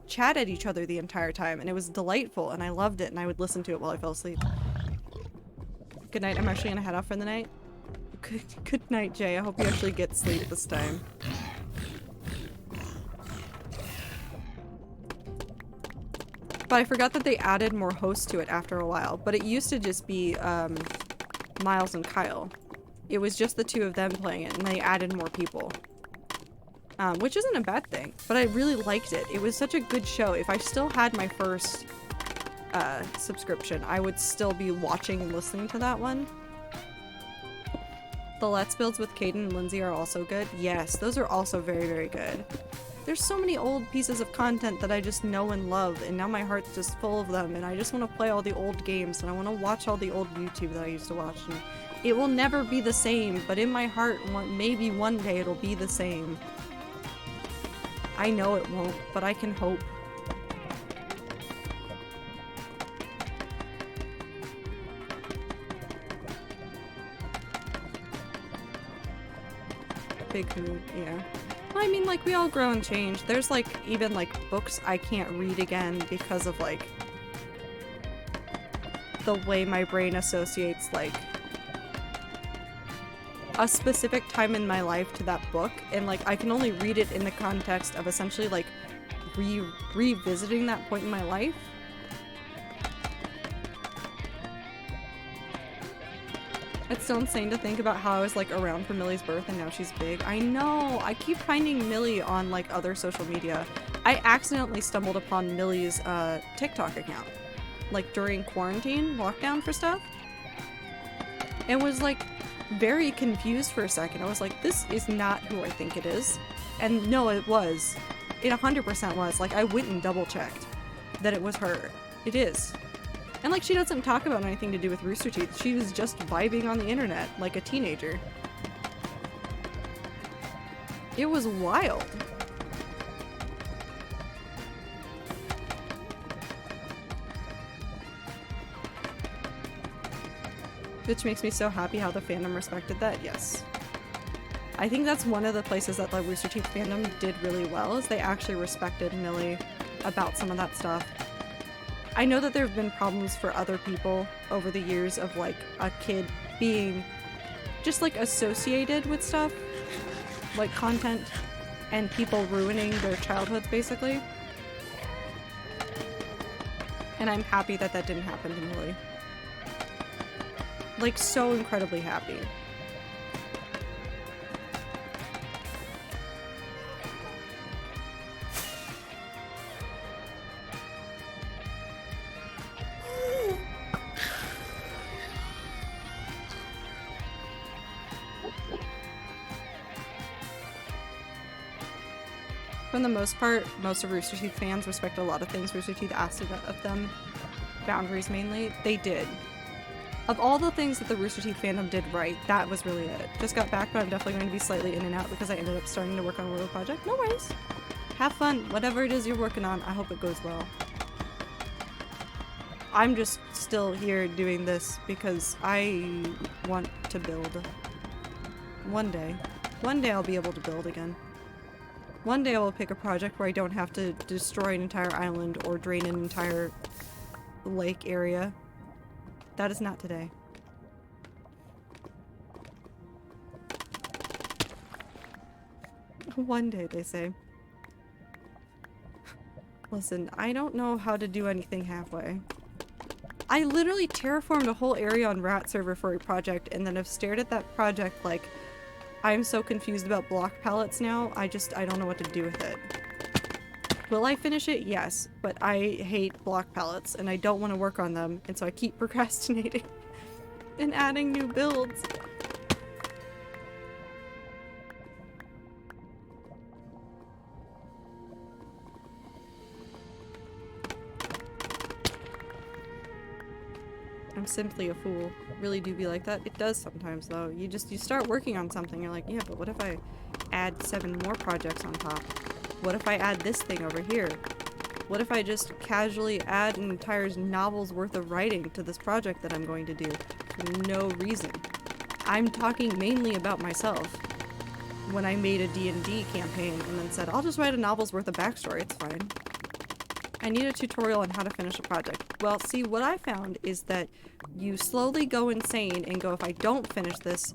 S1: chat at each other the entire time, and it was delightful, and I loved it, and I would listen to it while I fell asleep. Good night. I'm actually gonna head off for the night. Good night, Jay. I hope you actually get sleep this time. But I forgot that they added more hosts to it after a while. But it used to just be Miles and Kyle. It was just the two of them playing it, and they added more people. Which isn't a bad thing, but I really liked it. It was such a good show. If I still had my first subscription, I would still be watching and listening to that one. The Let's Builds with Caden and Lindsay are also good. Yes, those are also very, very good. There's so many old pieces of content that I just know and love, and now my heart's just full of them, and I just want to play all the old games, and I want to watch all the old YouTube that I used to watch. And it will never be the same, but in my heart, maybe one day it'll be the same. I know it won't, but I can hope. Big mood, yeah. Well, I mean, like, we all grow and change. There's, like, even, like, books I can't read again because of, like, the way my brain associates, like, a specific time in my life to that book, and, like, I can only read it in the context of essentially, like, revisiting that point in my life. It's so insane to think about how I was, like, around for Millie's birth and now she's big. I know! I keep finding Millie on, like, other social media. I accidentally stumbled upon Millie's, TikTok account. Like, during quarantine, lockdown for stuff. And was, like, very confused for a second. I was like, this is not who I think it is. And no, it was. It 100% was. Like, I went and double-checked that it was her. It is. And, like, she doesn't talk about anything to do with Rooster Teeth. She was just vibing on the internet like a teenager. It was wild. Which makes me so happy how the fandom respected that, yes. I think that's one of the places that the Rooster Teeth fandom did really well, is they actually respected Millie about some of that stuff. I know that there have been problems for other people over the years of, like, a kid being just, like, associated with stuff, like content, and people ruining their childhoods, basically. And I'm happy that that didn't happen to Millie. Like, so incredibly happy. For the most part, most of Rooster Teeth fans respect a lot of things Rooster Teeth asked of them. Boundaries mainly. They did. Of all the things that the Rooster Teeth fandom did right, that was really it. Just got back, but I'm definitely going to be slightly in and out because I ended up starting to work on a little project. No worries. Have fun. Whatever it is you're working on, I hope it goes well. I'm just still here doing this because I want to build. One day. One day I'll be able to build again. One day I will pick a project where I don't have to destroy an entire island or drain an entire lake area. That is not today. One day, they say. Listen, I don't know how to do anything halfway. I literally terraformed a whole area on Rat server for a project, and then I've stared at that project like, I'm so confused about block palettes now, I don't know what to do with it. Will I finish it? Yes, but I hate block palettes and I don't want to work on them, and so I keep procrastinating and adding new builds. I'm simply a fool. Really do be like that. It does sometimes though. You start working on something, you're like, yeah, but what if I add 7 more projects on top? What if I add this thing over here? What if I just casually add an entire novel's worth of writing to this project that I'm going to do for no reason? I'm talking mainly about myself. When I made a D&D campaign and then said, I'll just write a novel's worth of backstory, it's fine. I need a tutorial on how to finish a project. Well, see, what I found is that you slowly go insane and go, if I don't finish this,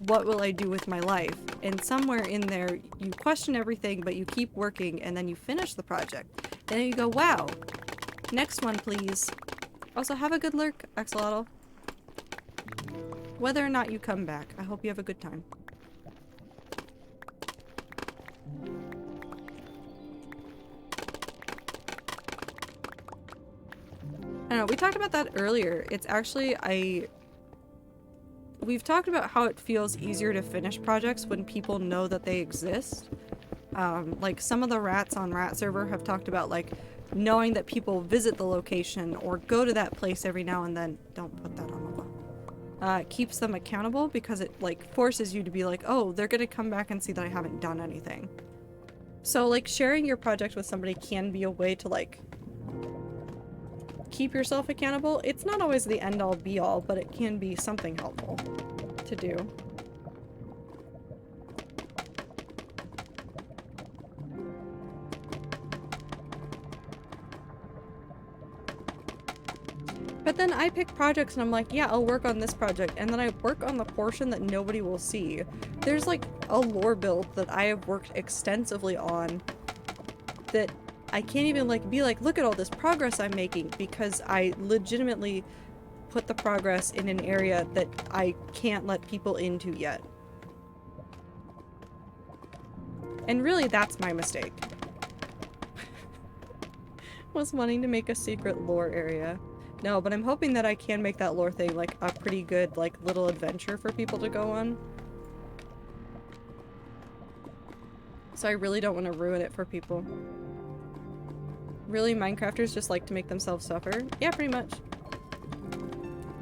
S1: what will I do with my life? And somewhere in there, you question everything, but you keep working, and then you finish the project. And then you go, wow, next one, please. Also, have a good lurk, Axolotl. Whether or not you come back, I hope you have a good time. I don't know, we talked about that earlier. It's actually, we've talked about how it feels easier to finish projects when people know that they exist. Like some of the rats on Rat Server have talked about like knowing that people visit the location or go to that place every now and then. Don't put that on the wall. Keeps them accountable because it like forces you to be like, oh, they're gonna come back and see that I haven't done anything. So like sharing your project with somebody can be a way to like keep yourself accountable. It's not always the end-all be-all, but it can be something helpful to do. But then I pick projects and I'm like, yeah, I'll work on this project, and then I work on the portion that nobody will see. There's like a lore build that I have worked extensively on that I can't even like be like, look at all this progress I'm making, because I legitimately put the progress in an area that I can't let people into yet. And really that's my mistake. Was wanting to make a secret lore area. No, but I'm hoping that I can make that lore thing like a pretty good like little adventure for people to go on. So I really don't want to ruin it for people. Really, Minecrafters just like to make themselves suffer? Yeah, pretty much.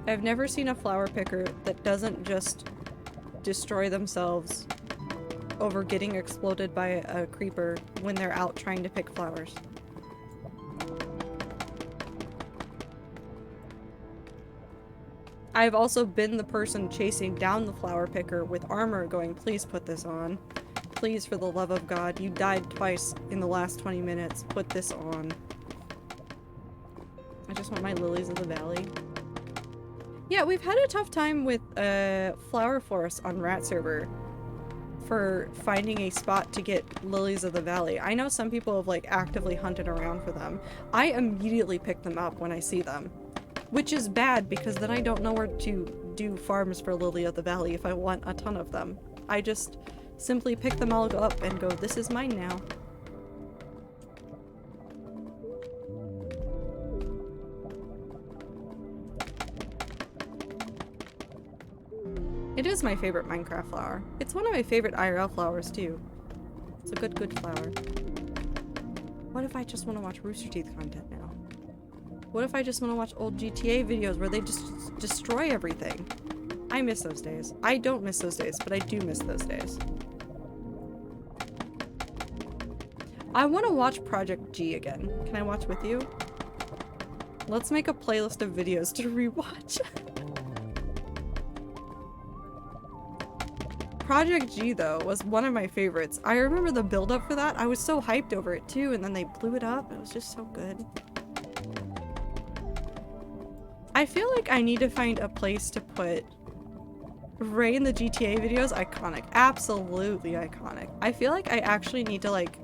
S1: I've never seen a flower picker that doesn't just destroy themselves over getting exploded by a creeper when they're out trying to pick flowers. I've also been the person chasing down the flower picker with armor going, please put this on. Please, for the love of God, you died twice in the last 20 minutes. Put this on. I just want my lilies of the valley. Yeah, we've had a tough time with flower forests on Rat Server for finding a spot to get lilies of the valley. I know some people have like actively hunted around for them. I immediately pick them up when I see them, which is bad because then I don't know where to do farms for lily of the valley if I want a ton of them. I just simply pick them all up and go, this is mine now. It is my favorite Minecraft flower. It's one of my favorite IRL flowers too. It's a good flower. What if I just want to watch Rooster Teeth content now? What if I just want to watch old GTA videos where they just destroy everything? I miss those days. I don't miss those days, but I do miss those days. I want to watch Project G again. Can I watch with you? Let's make a playlist of videos to rewatch. Project G, though, was one of my favorites. I remember the build-up for that. I was so hyped over it, too, and then they blew it up. It was just so good. I feel like I need to find a place to put Ray in the GTA videos. Iconic. Absolutely iconic. I feel like I actually need to, like,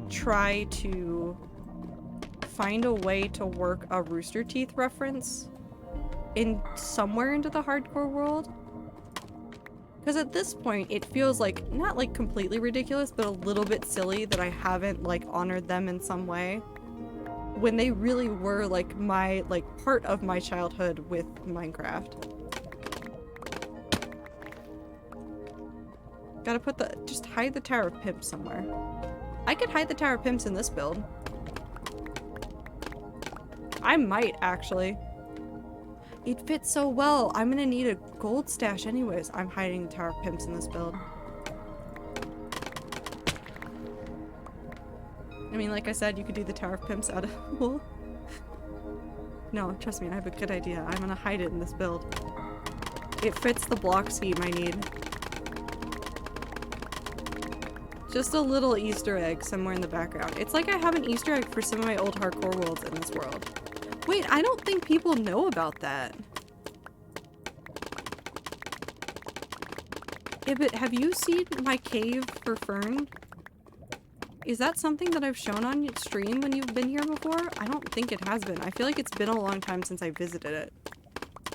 S1: try to find a way to work a Rooster Teeth reference in somewhere into the hardcore world. Because at this point, it feels like, not like completely ridiculous, but a little bit silly that I haven't like honored them in some way. When they really were like my, like part of my childhood with Minecraft. Gotta put the, just hide the Tower of Pimps somewhere. I could hide the Tower of Pimps in this build. I might, actually. It fits so well. I'm gonna need a gold stash anyways. I'm hiding the Tower of Pimps in this build. I mean, like I said, you could do the Tower of Pimps out of wool. No, trust me, I have a good idea. I'm gonna hide it in this build. It fits the block scheme I need. Just a little Easter egg somewhere in the background. It's like I have an Easter egg for some of my old hardcore worlds in this world. Wait, I don't think people know about that. Yeah, but have you seen my cave for Fern? Is that something that I've shown on stream when you've been here before? I don't think it has been. I feel like it's been a long time since I visited it.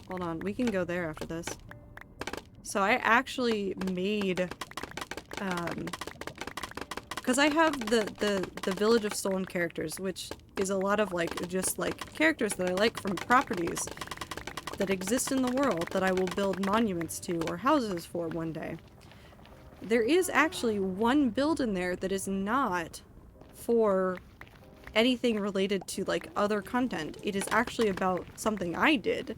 S1: Hold on, we can go there after this. So I actually made, because I have the Village of Stolen Characters, which is a lot of like, just like characters that I like from properties that exist in the world that I will build monuments to or houses for one day. There is actually one build in there that is not for anything related to like other content. It is actually about something I did.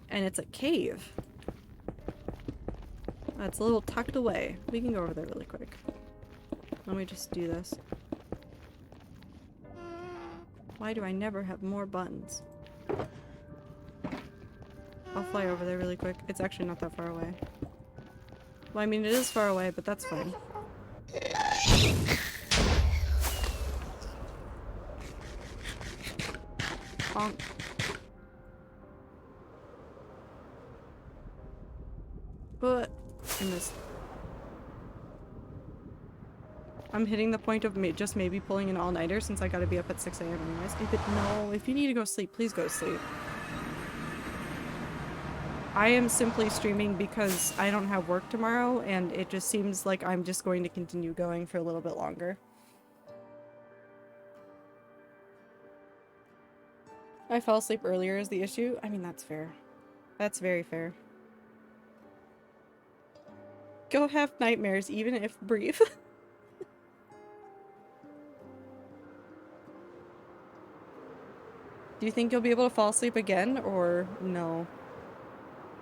S1: And it's a cave. It's a little tucked away. We can go over there really quick. Let me just do this. Why do I never have more buttons? I'll fly over there really quick. It's actually not that far away. Well, I mean, it is far away, but that's fine. Honk. But I missed. I'm hitting the point of just maybe pulling an all-nighter since I gotta be up at 6 a.m. anyways. No, if you need to go sleep, please go to sleep. I am simply streaming because I don't have work tomorrow, and it just seems like I'm just going to continue going for a little bit longer. I fell asleep earlier is the issue. I mean, that's fair. That's very fair. Go have nightmares, even if brief. Do you think you'll be able to fall asleep again, or no?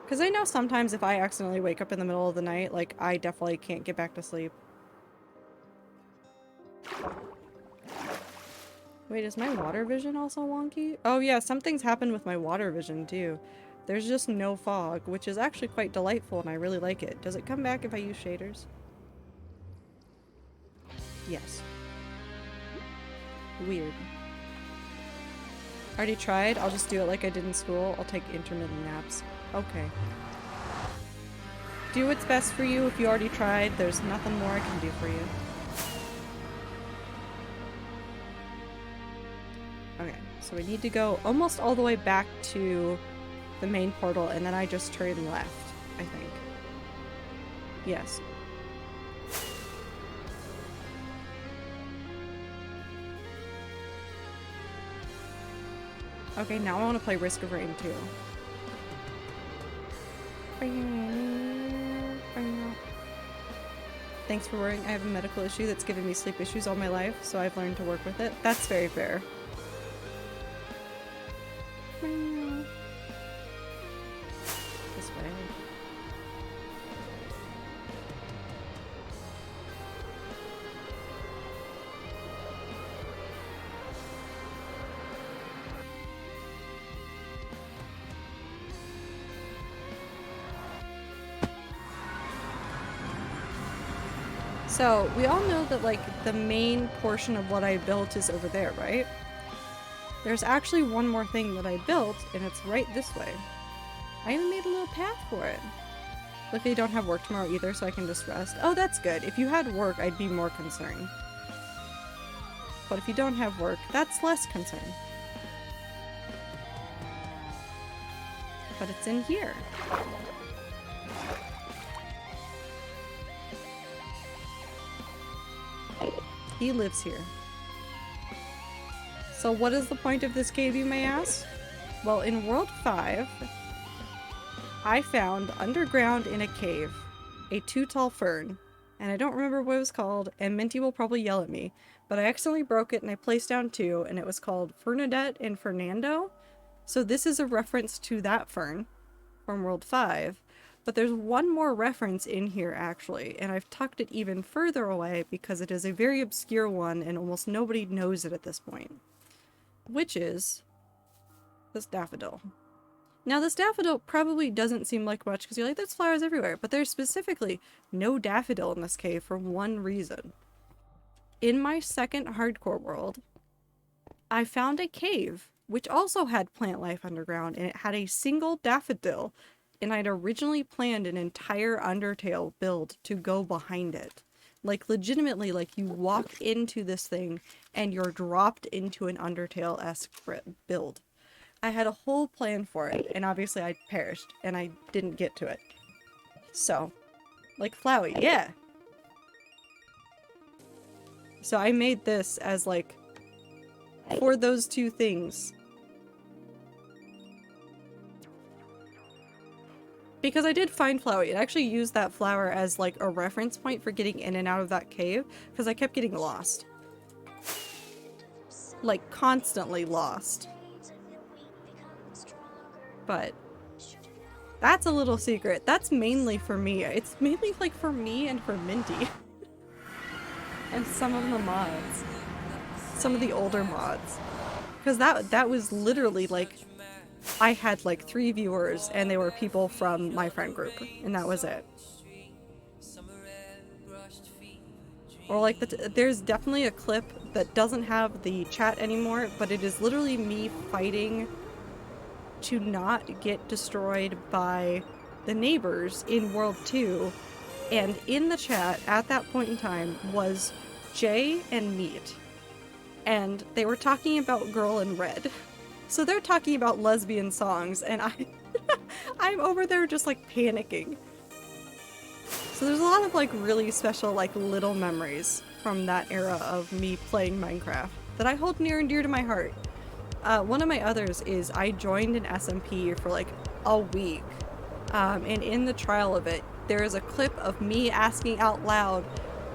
S1: Because I know sometimes if I accidentally wake up in the middle of the night, like, I definitely can't get back to sleep. Wait, is my water vision also wonky? Oh yeah, something's happened with my water vision too. There's just no fog, which is actually quite delightful and I really like it. Does it come back if I use shaders? Yes. Weird. Already tried? I'll just do it like I did in school. I'll take intermittent naps. Okay. Do what's best for you. If you already tried, there's nothing more I can do for you. Okay, so we need to go almost all the way back to the main portal, and then I just turn left, I think. Yes. Okay, now I want to play Risk of Rain too. Thanks for worrying. I have a medical issue that's given me sleep issues all my life, so I've learned to work with it. That's very fair. This way. So, we all know that, like, the main portion of what I built is over there, right? There's actually one more thing that I built, and it's right this way. I even made a little path for it. Luckily, I don't have work tomorrow either, so I can just rest. Oh, that's good. If you had work, I'd be more concerned. But if you don't have work, that's less concern. But it's in here. He lives here. So what is the point of this cave, you may ask? Well, in World 5, I found underground in a cave a 2 tall fern, and I don't remember what it was called, and Minty will probably yell at me, but I accidentally broke it and I placed down 2, and it was called Fernadette and Fernando. So this is a reference to that fern from World 5, but there's one more reference in here actually, and I've tucked it even further away because it is a very obscure one and almost nobody knows it at this point, which is this daffodil. Now, this daffodil probably doesn't seem like much because you're like, there's flowers everywhere, but there's specifically no daffodil in this cave for one reason. In my second hardcore world, I found a cave which also had plant life underground, and it had a single daffodil, and I'd originally planned an entire Undertale build to go behind it. Like, legitimately, like, you walk into this thing and you're dropped into an Undertale-esque build. I had a whole plan for it, and obviously I perished, and I didn't get to it. So, like Flowey, yeah! So I made this as, like, for those 2 things. Because I did find Flowey, and actually used that flower as, like, a reference point for getting in and out of that cave, because I kept getting lost. Like, constantly lost. But that's a little secret. That's mainly for me. It's mainly like for me and for Minty. And some of the mods. Some of the older mods. Because that was literally like, I had like 3 viewers and they were people from my friend group. And that was it. Or like, there's definitely a clip that doesn't have the chat anymore, but it is literally me fighting to not get destroyed by the neighbors in World 2, and in the chat at that point in time was Jay and Meat, and they were talking about Girl in Red. So they're talking about lesbian songs, and I'm over there just like panicking. So there's a lot of like really special like little memories from that era of me playing Minecraft that I hold near and dear to my heart. One of my others is I joined an SMP for like a week, and in the trial of it, there is a clip of me asking out loud,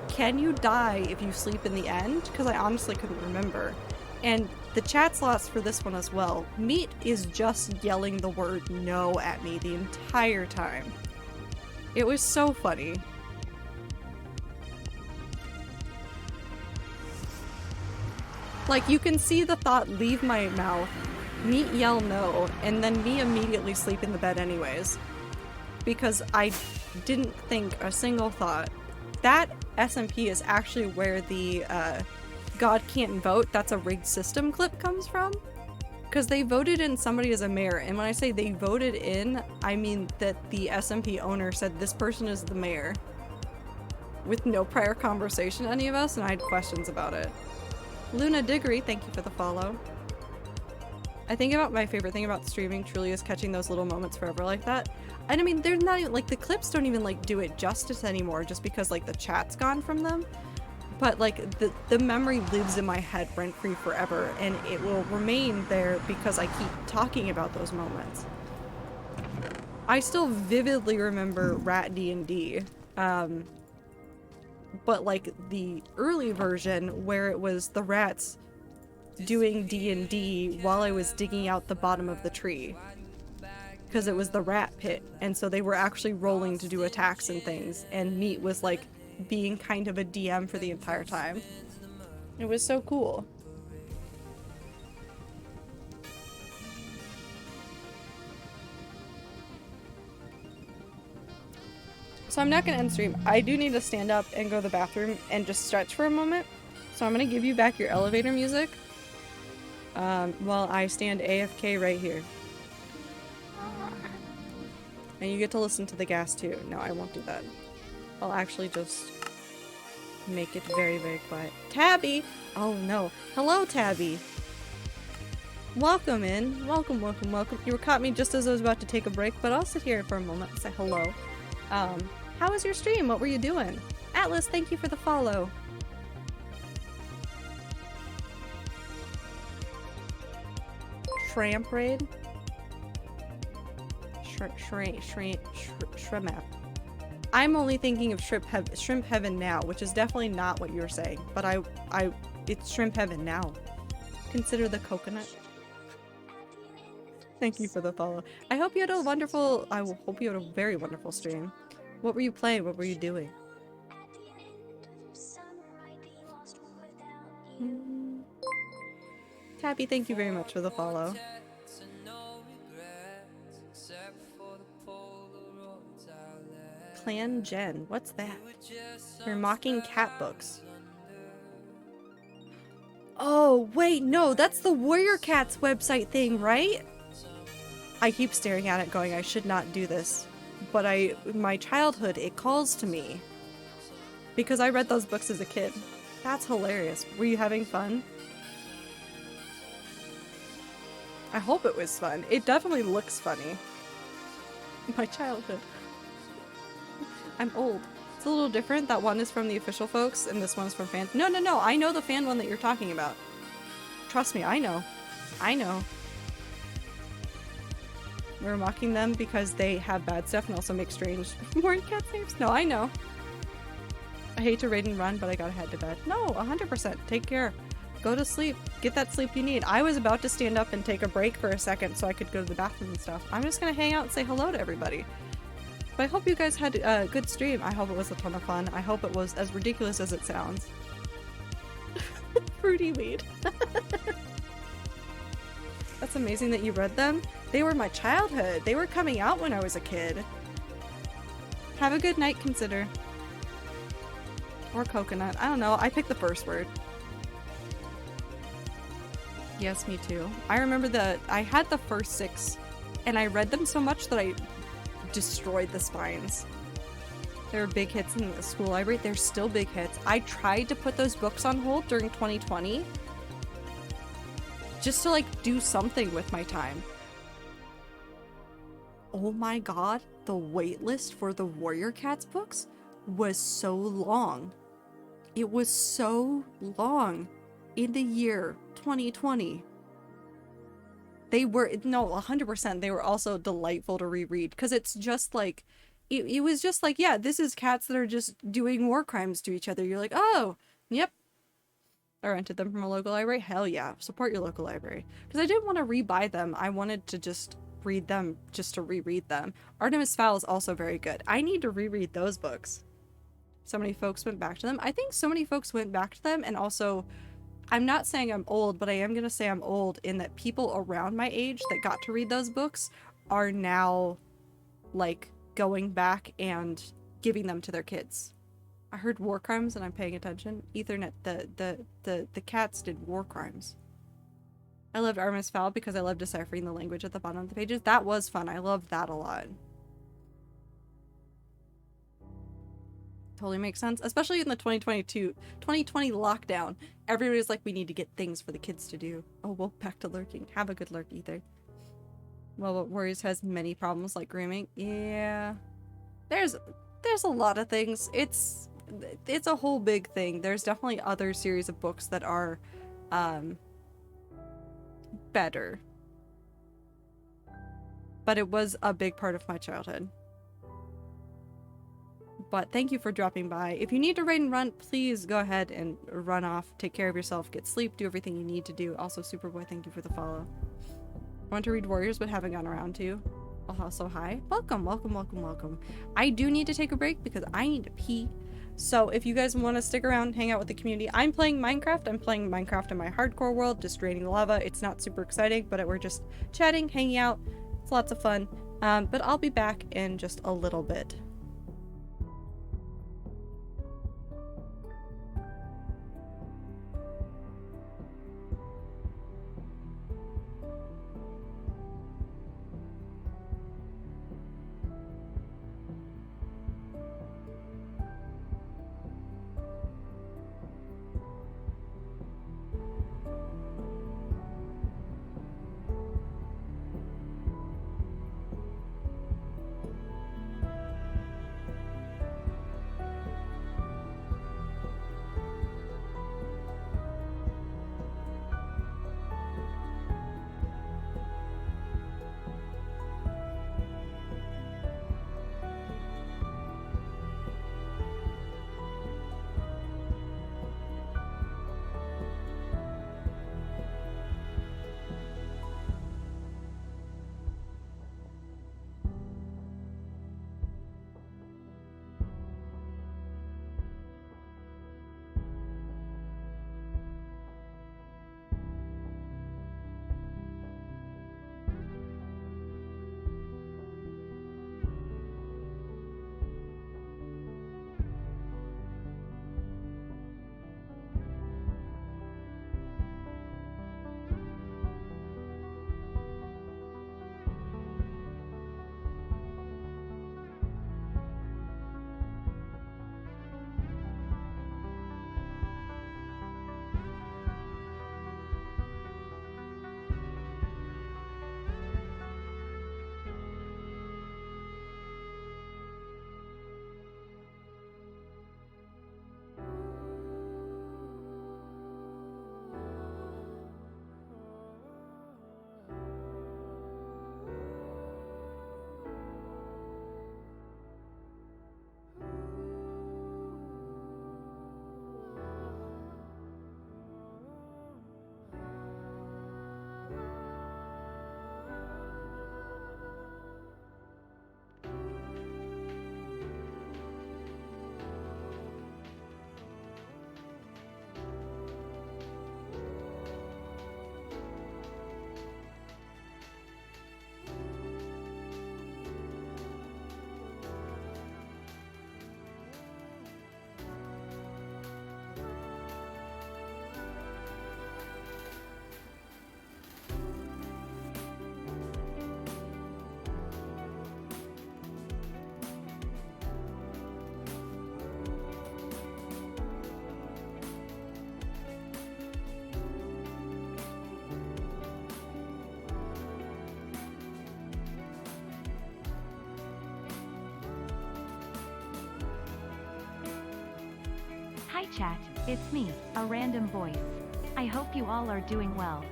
S1: can you die if you sleep in the end? Because I honestly couldn't remember. And the chat slots for this one as well. Meat is just yelling the word no at me the entire time. It was so funny. Like, you can see the thought leave my mouth, Meat yell no, and then me immediately sleep in the bed anyways. Because I didn't think a single thought. That SMP is actually where the God can't vote, that's a rigged system clip comes from. Because they voted in somebody as a mayor, and when I say they voted in, I mean that the SMP owner said this person is the mayor. With no prior conversation to any of us, and I had questions about it. Luna Diggory, thank you for the follow. I think about my favorite thing about streaming truly is catching those little moments forever like that. And I mean, they're not even, like, the clips don't even, like, do it justice anymore just because, like, the chat's gone from them. But, like, the memory lives in my head rent-free forever, and it will remain there because I keep talking about those moments. I still vividly remember Rat D&D. But like the early version where it was the rats doing D&D while I was digging out the bottom of the tree. Because it was the rat pit, and so they were actually rolling to do attacks and things, and Meat was like being kind of a DM for the entire time. It was so cool. So I'm not going to end stream. I do need to stand up and go to the bathroom and just stretch for a moment. So I'm going to give you back your elevator music while I stand AFK right here. And you get to listen to the gas too. No, I won't do that. I'll actually just make it very, very quiet. Tabby! Oh no. Hello, Tabby! Welcome in. Welcome, welcome, welcome. You caught me just as I was about to take a break, but I'll sit here for a moment and say hello. How was your stream? What were you doing? Atlas, thank you for the follow. Shrimp raid? Shrimp. I'm only thinking of shrimp heaven now, which is definitely not what you're saying. But it's shrimp heaven now. Consider the coconut. Thank you for the follow. I hope you had a wonderful. I hope you had a very wonderful stream. What were you playing? What were you doing? Tabby, thank you very much for the follow. Clan Gen, what's that? They're mocking cat books. Oh, wait, no, that's the Warrior Cats website thing, right? I keep staring at it going, I should not do this. But my childhood, it calls to me. Because I read those books as a kid. That's hilarious. Were you having fun? I hope it was fun. It definitely looks funny. My childhood. I'm old. It's a little different. That one is from the official folks, and this one's from fans. No, I know the fan one that you're talking about. Trust me, I know. I know. We're mocking them because they have bad stuff and also make strange Warrior Cat names. No, I know. I hate to raid and run, but I gotta head to bed. No, 100%. Take care. Go to sleep. Get that sleep you need. I was about to stand up and take a break for a second so I could go to the bathroom and stuff. I'm just gonna hang out and say hello to everybody. But I hope you guys had a good stream. I hope it was a ton of fun. I hope it was as ridiculous as it sounds. Fruity weed. That's amazing that you read them. They were my childhood. They were coming out when I was a kid. Have a good night, Consider. Or coconut. I don't know. I picked the first word. Yes, me too. I remember I had the first 6 and I read them so much that I destroyed the spines. They were big hits in the school library. They're still big hits. I tried to put those books on hold during 2020 just to like do something with my time. Oh my god, the wait list for the Warrior Cats books was so long. It was so long in the year 2020. They were, no, 100%, they were also delightful to reread because it's just like, it was just like, yeah, this is cats that are just doing war crimes to each other. You're like, oh, yep. I rented them from a local library. Hell yeah, support your local library. Because I didn't want to rebuy them. I wanted to just read them just to reread them. Artemis Fowl is also very good. I need to reread those books. So many folks went back to them. I think so many folks went back to them, and also, I'm not saying I'm old, but I am going to say I'm old in that people around my age that got to read those books are now, like, going back and giving them to their kids. I heard war crimes and I'm paying attention. Ethernet, the cats did war crimes. I loved Artemis Fowl because I loved deciphering the language at the bottom of the pages. That was fun. I loved that a lot. Totally makes sense, especially in the 2020 lockdown. Everybody's like, we need to get things for the kids to do. Oh, well, back to lurking. Have a good lurk, Ether. Well, Warriors has many problems like grooming. Yeah, there's a lot of things. It's a whole big thing. There's definitely other series of books that are better, but it was a big part of my childhood. But thank you for dropping by. If you need to raid and run, please go ahead and run off. Take care of yourself. Get sleep. Do everything you need to do. Also, Superboy, thank you for the follow. I want to read Warriors, but haven't gotten around to. Also, hi. Welcome, welcome, welcome, welcome. I do need to take a break because I need to pee. So if you guys want to stick around, hang out with the community. I'm playing Minecraft. I'm playing Minecraft in my hardcore world, just draining lava. It's not super exciting, but we're just chatting, hanging out. It's lots of fun. But I'll be back in just a little bit.
S2: Hi chat, it's me, a random voice. I hope you all are doing well.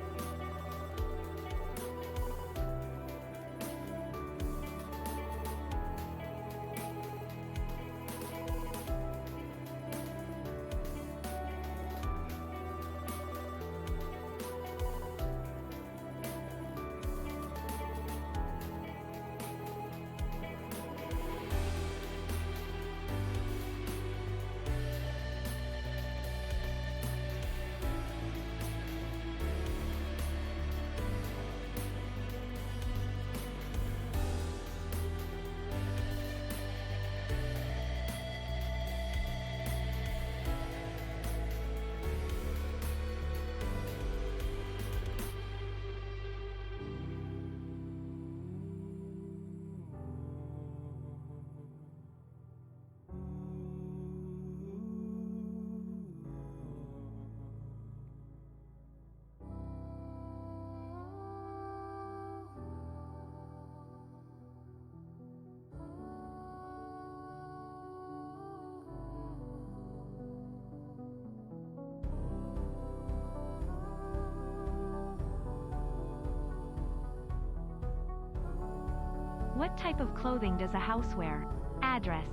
S2: What type of clothing does a house wear? Address.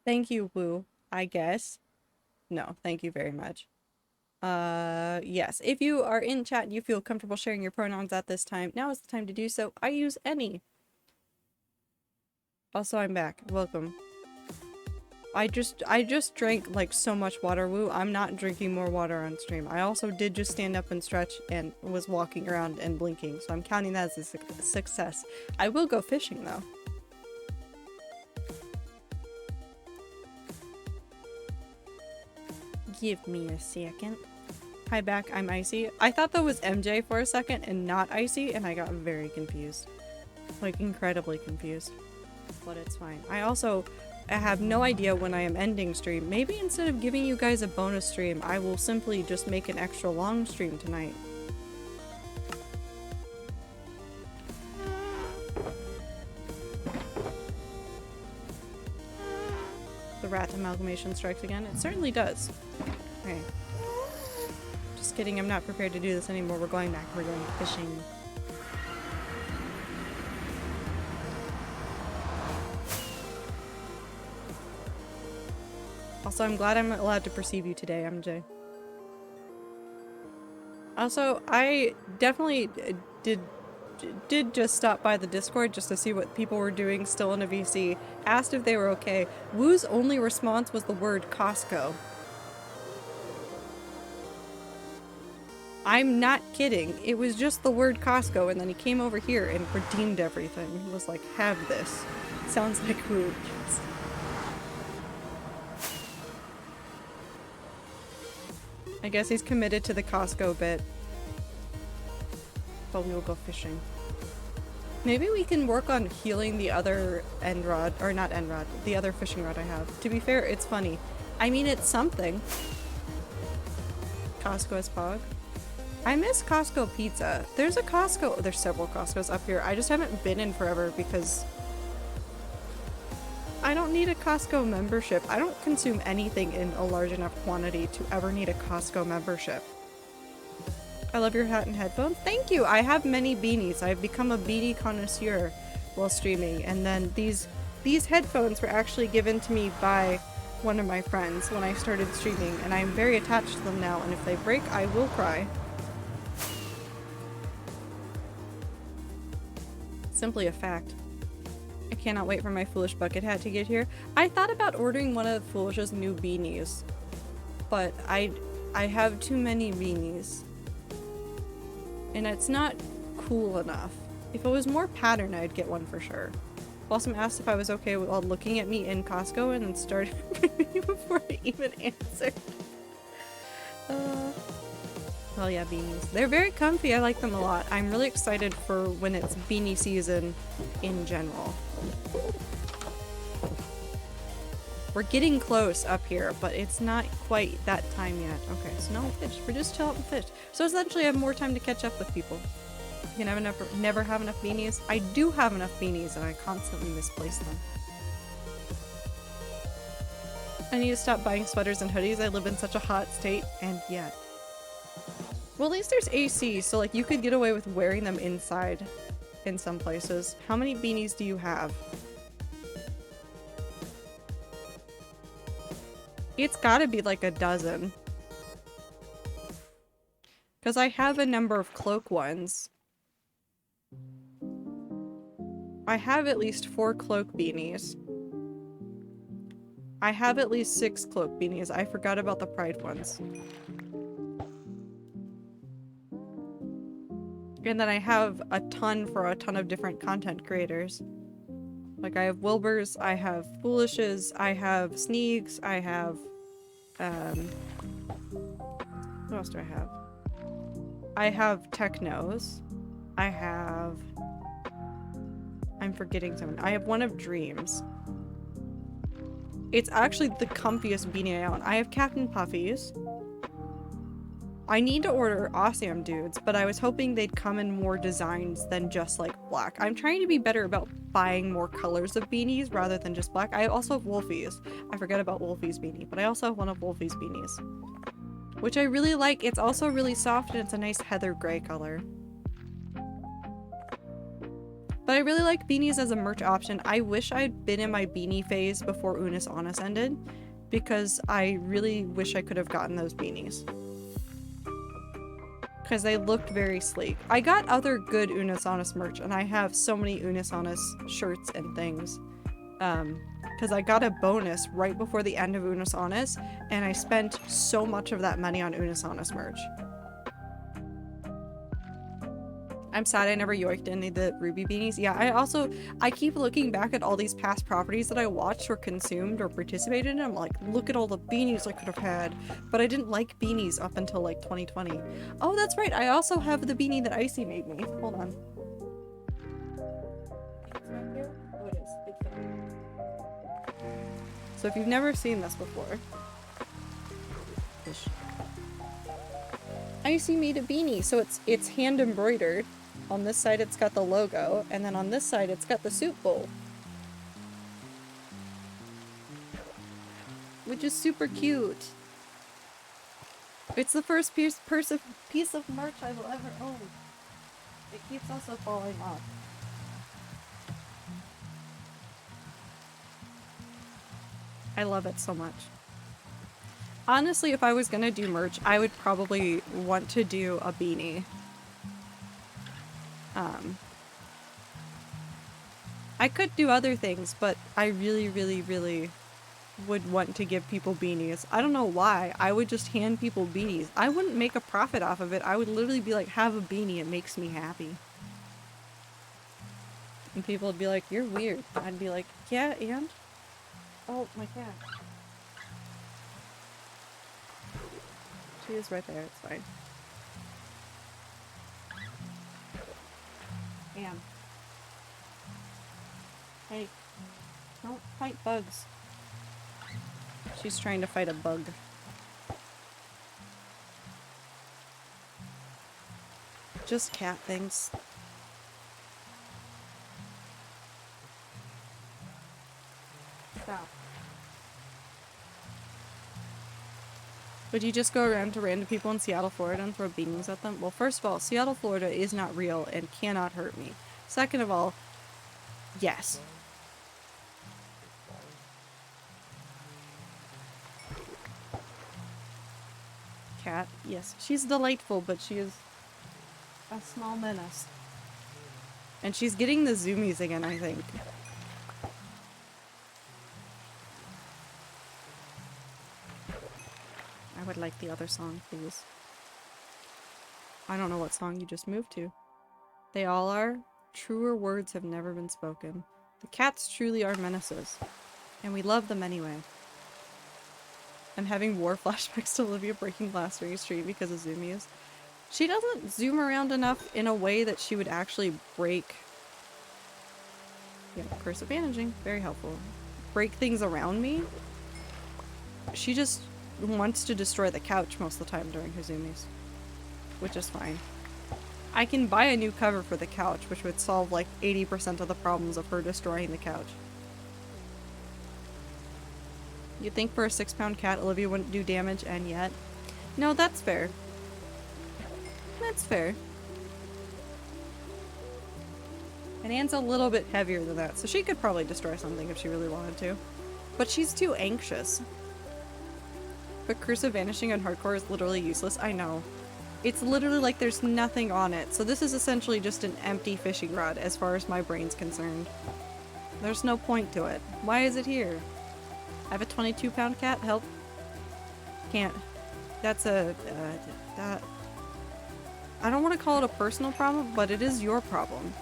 S1: Thank you, Woo, I guess. No, thank you very much. Yes, if you are in chat and you feel comfortable sharing your pronouns at this time, now is the time to do so. I use any. Also, I'm back. Welcome. I just drank like so much water, Woo. I'm not drinking more water on stream. I also did just stand up and stretch and was walking around and blinking, so I'm counting that as a success. I will go fishing though. Give me a second. Hi back, I'm Icy. I thought that was MJ for a second and not Icy, and I got very confused. Like, incredibly confused. But it's fine. I have no idea when I am ending stream. Maybe instead of giving you guys a bonus stream, I will simply just make an extra long stream tonight. The rat amalgamation strikes again. It certainly does. Okay. Just kidding, I'm not prepared to do this anymore. We're going back. We're going fishing. Also, I'm glad I'm allowed to perceive you today, MJ. Also, I definitely did just stop by the Discord just to see what people were doing still in a VC. Asked if they were okay. Woo's only response was the word Costco. I'm not kidding. It was just the word Costco, and then he came over here and redeemed everything. He was like, have this. Sounds like Woo. I guess he's committed to the Costco bit. But we will go fishing. Maybe we can work on healing the other end rod, or not end rod, the other fishing rod I have. To be fair, it's funny. I mean, it's something. Costco is Pog. I miss Costco pizza. There's a Costco, there's several Costcos up here. I just haven't been in forever because I don't need a Costco membership. I don't consume anything in a large enough quantity to ever need a Costco membership. I love your hat and headphones. Thank you! I have many beanies. I've become a beanie connoisseur while streaming, and then these headphones were actually given to me by one of my friends when I started streaming, and I'm very attached to them now, and if they break, I will cry. Simply a fact. I cannot wait for my Foolish bucket hat to get here. I thought about ordering one of Foolish's new beanies, but I have too many beanies. And it's not cool enough. If it was more pattern, I'd get one for sure. Blossom asked if I was okay with looking at me in Costco and then started before I even answered. Well, yeah, beanies. They're very comfy. I like them a lot. I'm really excited for when it's beanie season in general. We're getting close up here, but it's not quite that time yet. Okay, so now we fish. We're just chill out and fish. So essentially I have more time to catch up with people. You can never have enough beanies. I do have enough beanies and I constantly misplace them. I need to stop buying sweaters and hoodies. I live in such a hot state, and yet. Well, at least there's AC, so like you could get away with wearing them inside in some places. How many beanies do you have? It's gotta be like a dozen. Because I have a number of cloak ones. I have at least 4 cloak beanies. I have at least 6 cloak beanies. I forgot about the pride ones. And then I have a ton for a ton of different content creators. Like I have Wilbur's, I have Foolish's, I have Sneegs, I have, what else do I have? I have Technos. I have, I'm forgetting someone. I have one of Dreams. It's actually the comfiest beanie I own. I have Captain Puffy's. I need to order Awesome Dudes, but I was hoping they'd come in more designs than just like black. I'm trying to be better about buying more colors of beanies rather than just black. I also have Wolfie's. I forget about Wolfie's beanie, but I also have one of Wolfie's beanies, which I really like. It's also really soft and it's a nice heather gray color. But I really like beanies as a merch option. I wish I'd been in my beanie phase before Unis Honest ended, because I really wish I could have gotten those beanies. Because they looked very sleek. I got other good Unis Honest merch, and I have so many Unis Honest shirts and things. Because I got a bonus right before the end of Unis Honest, and I spent so much of that money on Unis Honest merch. I'm sad I never yoinked any of the Ruby beanies. Yeah, I keep looking back at all these past properties that I watched or consumed or participated in. I'm like, look at all the beanies I could have had. But I didn't like beanies up until like 2020. Oh, that's right. I also have the beanie that Icy made me. Hold on. Oh, it is. So if you've never seen this before, Icy made a beanie. So it's hand embroidered. On this side it's got the logo, and then on this side it's got the soup bowl. Which is super cute. It's the first piece of merch I will ever own. It keeps also falling off. I love it so much. Honestly, if I was gonna do merch, I would probably want to do a beanie. I could do other things, but I really, really, really would want to give people beanies. I don't know why. I would just hand people beanies. I wouldn't make a profit off of it. I would literally be like, have a beanie, it makes me happy. And people would be like, you're weird. I'd be like, yeah, and? Oh, my cat. She is right there, it's fine. Damn. Hey, don't fight bugs. She's trying to fight a bug. Just cat things. Stop. Would you just go around to random people in Seattle, Florida and throw beanies at them? Well, first of all, Seattle, Florida is not real and cannot hurt me. Second of all, yes. Cat, yes. She's delightful, but she is a small menace. And she's getting the zoomies again, I think. I would like the other song, please. I don't know what song you just moved to. They all are. Truer words have never been spoken. The cats truly are menaces. And we love them anyway. I'm having war flashbacks to Olivia breaking glass during a stream because of zoomies. She doesn't zoom around enough in a way that she would actually break... Yeah, cursive managing. Very helpful. Break things around me. She just wants to destroy the couch most of the time during her zoomies. Which is fine. I can buy a new cover for the couch, which would solve like 80% of the problems of her destroying the couch. You'd think for a 6-pound cat, Olivia wouldn't do damage, and yet... No, that's fair. That's fair. And Anne's a little bit heavier than that, so she could probably destroy something if she really wanted to. But she's too anxious. But cursive vanishing on hardcore is literally useless. I know. It's literally like there's nothing on it. So this is essentially just an empty fishing rod as far as my brain's concerned. There's no point to it. Why is it here? I have a 22-pound cat. Help. Can't. That's a... that... I don't want to call it a personal problem, but it is your problem.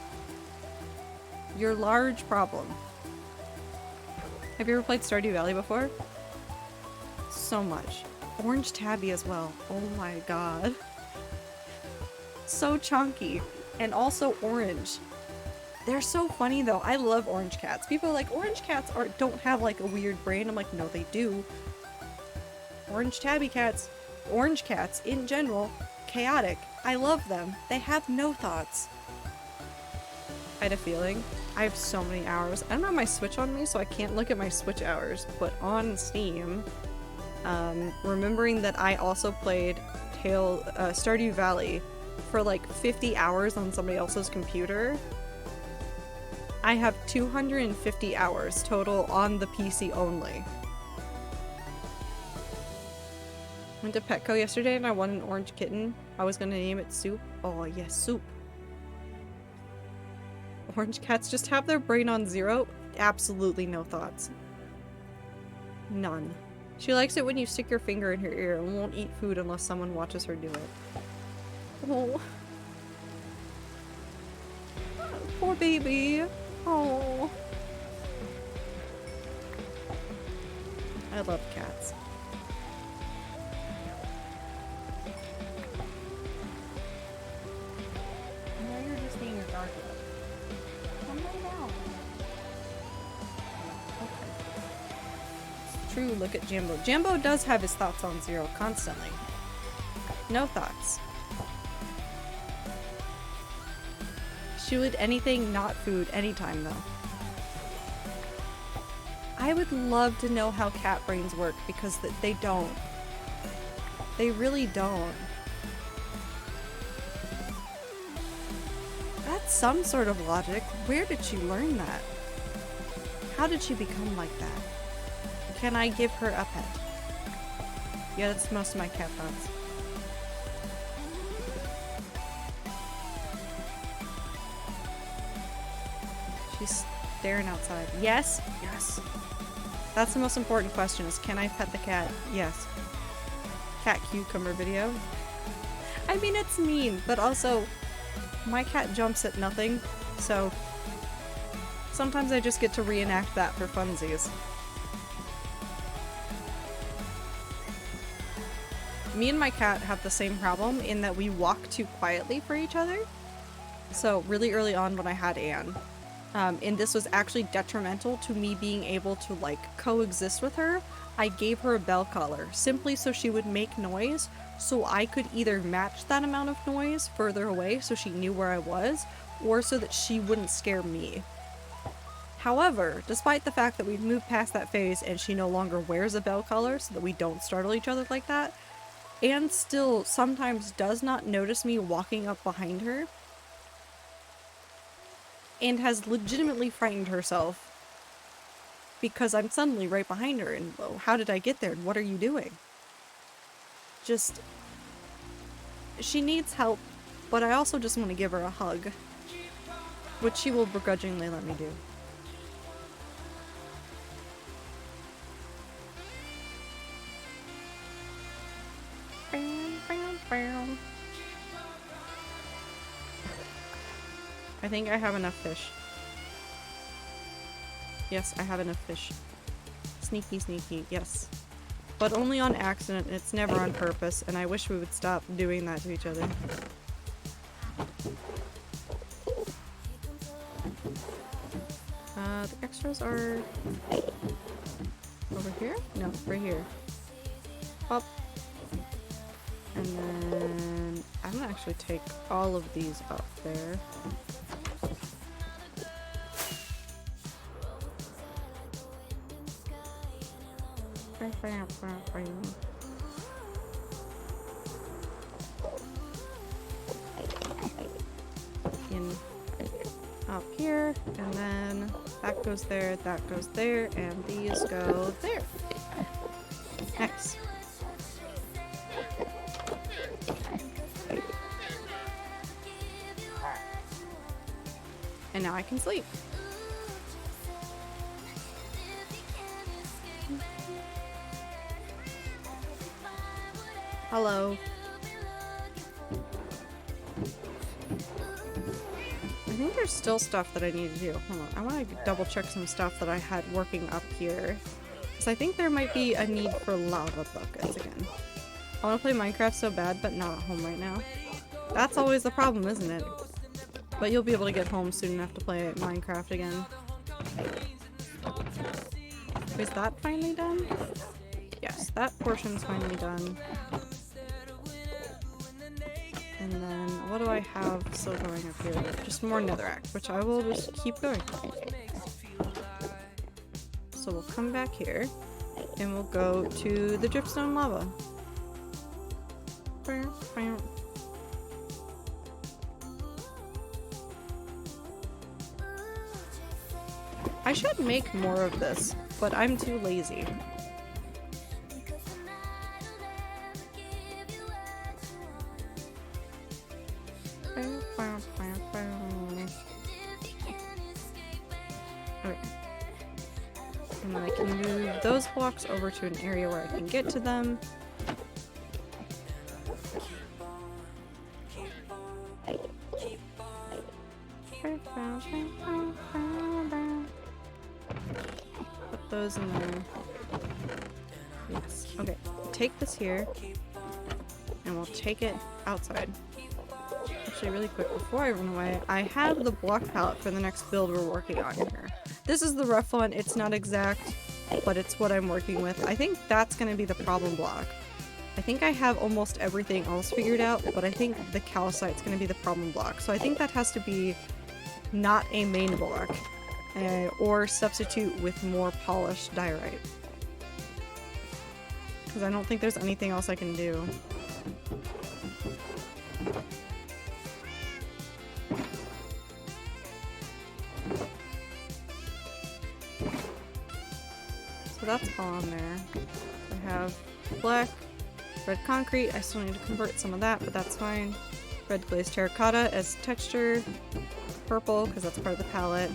S1: Your large problem. Have you ever played Stardew Valley before? So much. Orange tabby as well. Oh my god. So chunky. And also orange. They're so funny though. I love orange cats. People are like, orange cats don't have like a weird brain. I'm like, no they do. Orange tabby cats, orange cats in general, chaotic. I love them. They have no thoughts. I had a feeling. I have so many hours. I don't have my Switch on me, so I can't look at my Switch hours, but on Steam, remembering that I also played Stardew Valley for like 50 hours on somebody else's computer. I have 250 hours total on the PC only. Went to Petco yesterday and I won an orange kitten. I was gonna name it Soup. Oh yes, Soup. Orange cats just have their brain on 0. Absolutely no thoughts. None. She likes it when you stick your finger in her ear and won't eat food unless someone watches her do it. Oh. Poor baby. Oh. I love cats. Now you're just being a dark one. Come right down. Okay. It's true, look at Jambo. Jambo does have his thoughts on 0 constantly. No thoughts. She would anything, not food, anytime though. I would love to know how cat brains work because they don't. They really don't. That's some sort of logic. Where did she learn that? How did she become like that? Can I give her a pet? Yeah, that's most of my cat thoughts. She's staring outside. Yes? Yes. That's the most important question is, can I pet the cat? Yes. Cat cucumber video. I mean, it's mean, but also, my cat jumps at nothing, so sometimes I just get to reenact that for funsies. Me and my cat have the same problem in that we walk too quietly for each other. So really early on when I had Anne, and this was actually detrimental to me being able to like coexist with her, I gave her a bell collar simply so she would make noise so I could either match that amount of noise further away so she knew where I was, or so that she wouldn't scare me. However, despite the fact that we've moved past that phase and she no longer wears a bell collar so that we don't startle each other like that, and still sometimes does not notice me walking up behind her, and has legitimately frightened herself because I'm suddenly right behind her and, oh, how did I get there and what are you doing? Just, she needs help, but I also just want to give her a hug, which she will begrudgingly let me do. I think I have enough fish. Yes, I have enough fish. Sneaky, sneaky, yes. But only on accident, it's never on purpose, and I wish we would stop doing that to each other. The extras are over here? No, right here. Up. And then I'm gonna actually take all of these up there. In up here, and then that goes there, and these go there. Nice. And now I can sleep. Hello. I think there's still stuff that I need to do. Hold on. I want to double check some stuff that I had working up here. Because I think there might be a need for lava buckets again. I want to play Minecraft so bad, but not at home right now. That's always the problem, isn't it? But you'll be able to get home soon enough to play Minecraft again. Is that finally done? Yes, that portion's finally done. And then, what do I have still going up here? Just more netherrack, which I will just keep going. So we'll come back here, and we'll go to the dripstone lava. I should make more of this, but I'm too lazy. Okay. And then I can move those blocks over to an area where I can get to them. Put those in there. Yes. Okay. Take this here, and we'll take it outside. Actually, really quick, before I run away, I have the block palette for the next build we're working on here. This is the rough one. It's not exact, but it's what I'm working with. I think that's going to be the problem block. I think I have almost everything else figured out, but I think the calcite's going to be the problem block. So I think that has to be not a main block, or substitute with more polished diorite. Because I don't think there's anything else I can do. So that's all on there. I have black, red concrete. I still need to convert some of that, but that's fine. Red glazed terracotta as texture. Purple, because that's part of the palette.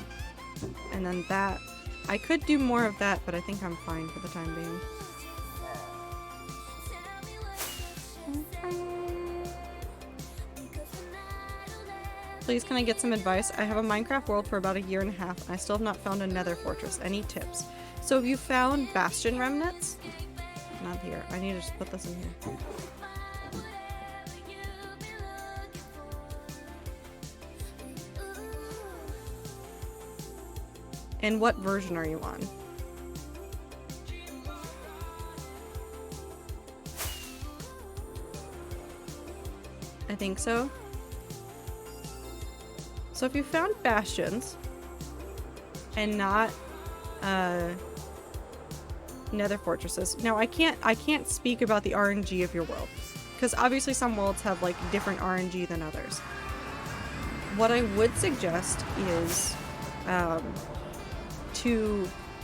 S1: And then that. I could do more of that, but I think I'm fine for the time being. Please, can I get some advice? I have a Minecraft world for about 1.5 years, and I still have not found a nether fortress. Any tips? So have you found bastion remnants? Not here. I need to just put this in here. And what version are you on? I think so. So if you found bastions, and not nether fortresses. Now I can't speak about the RNG of your world, because obviously some worlds have like different RNG than others. What I would suggest is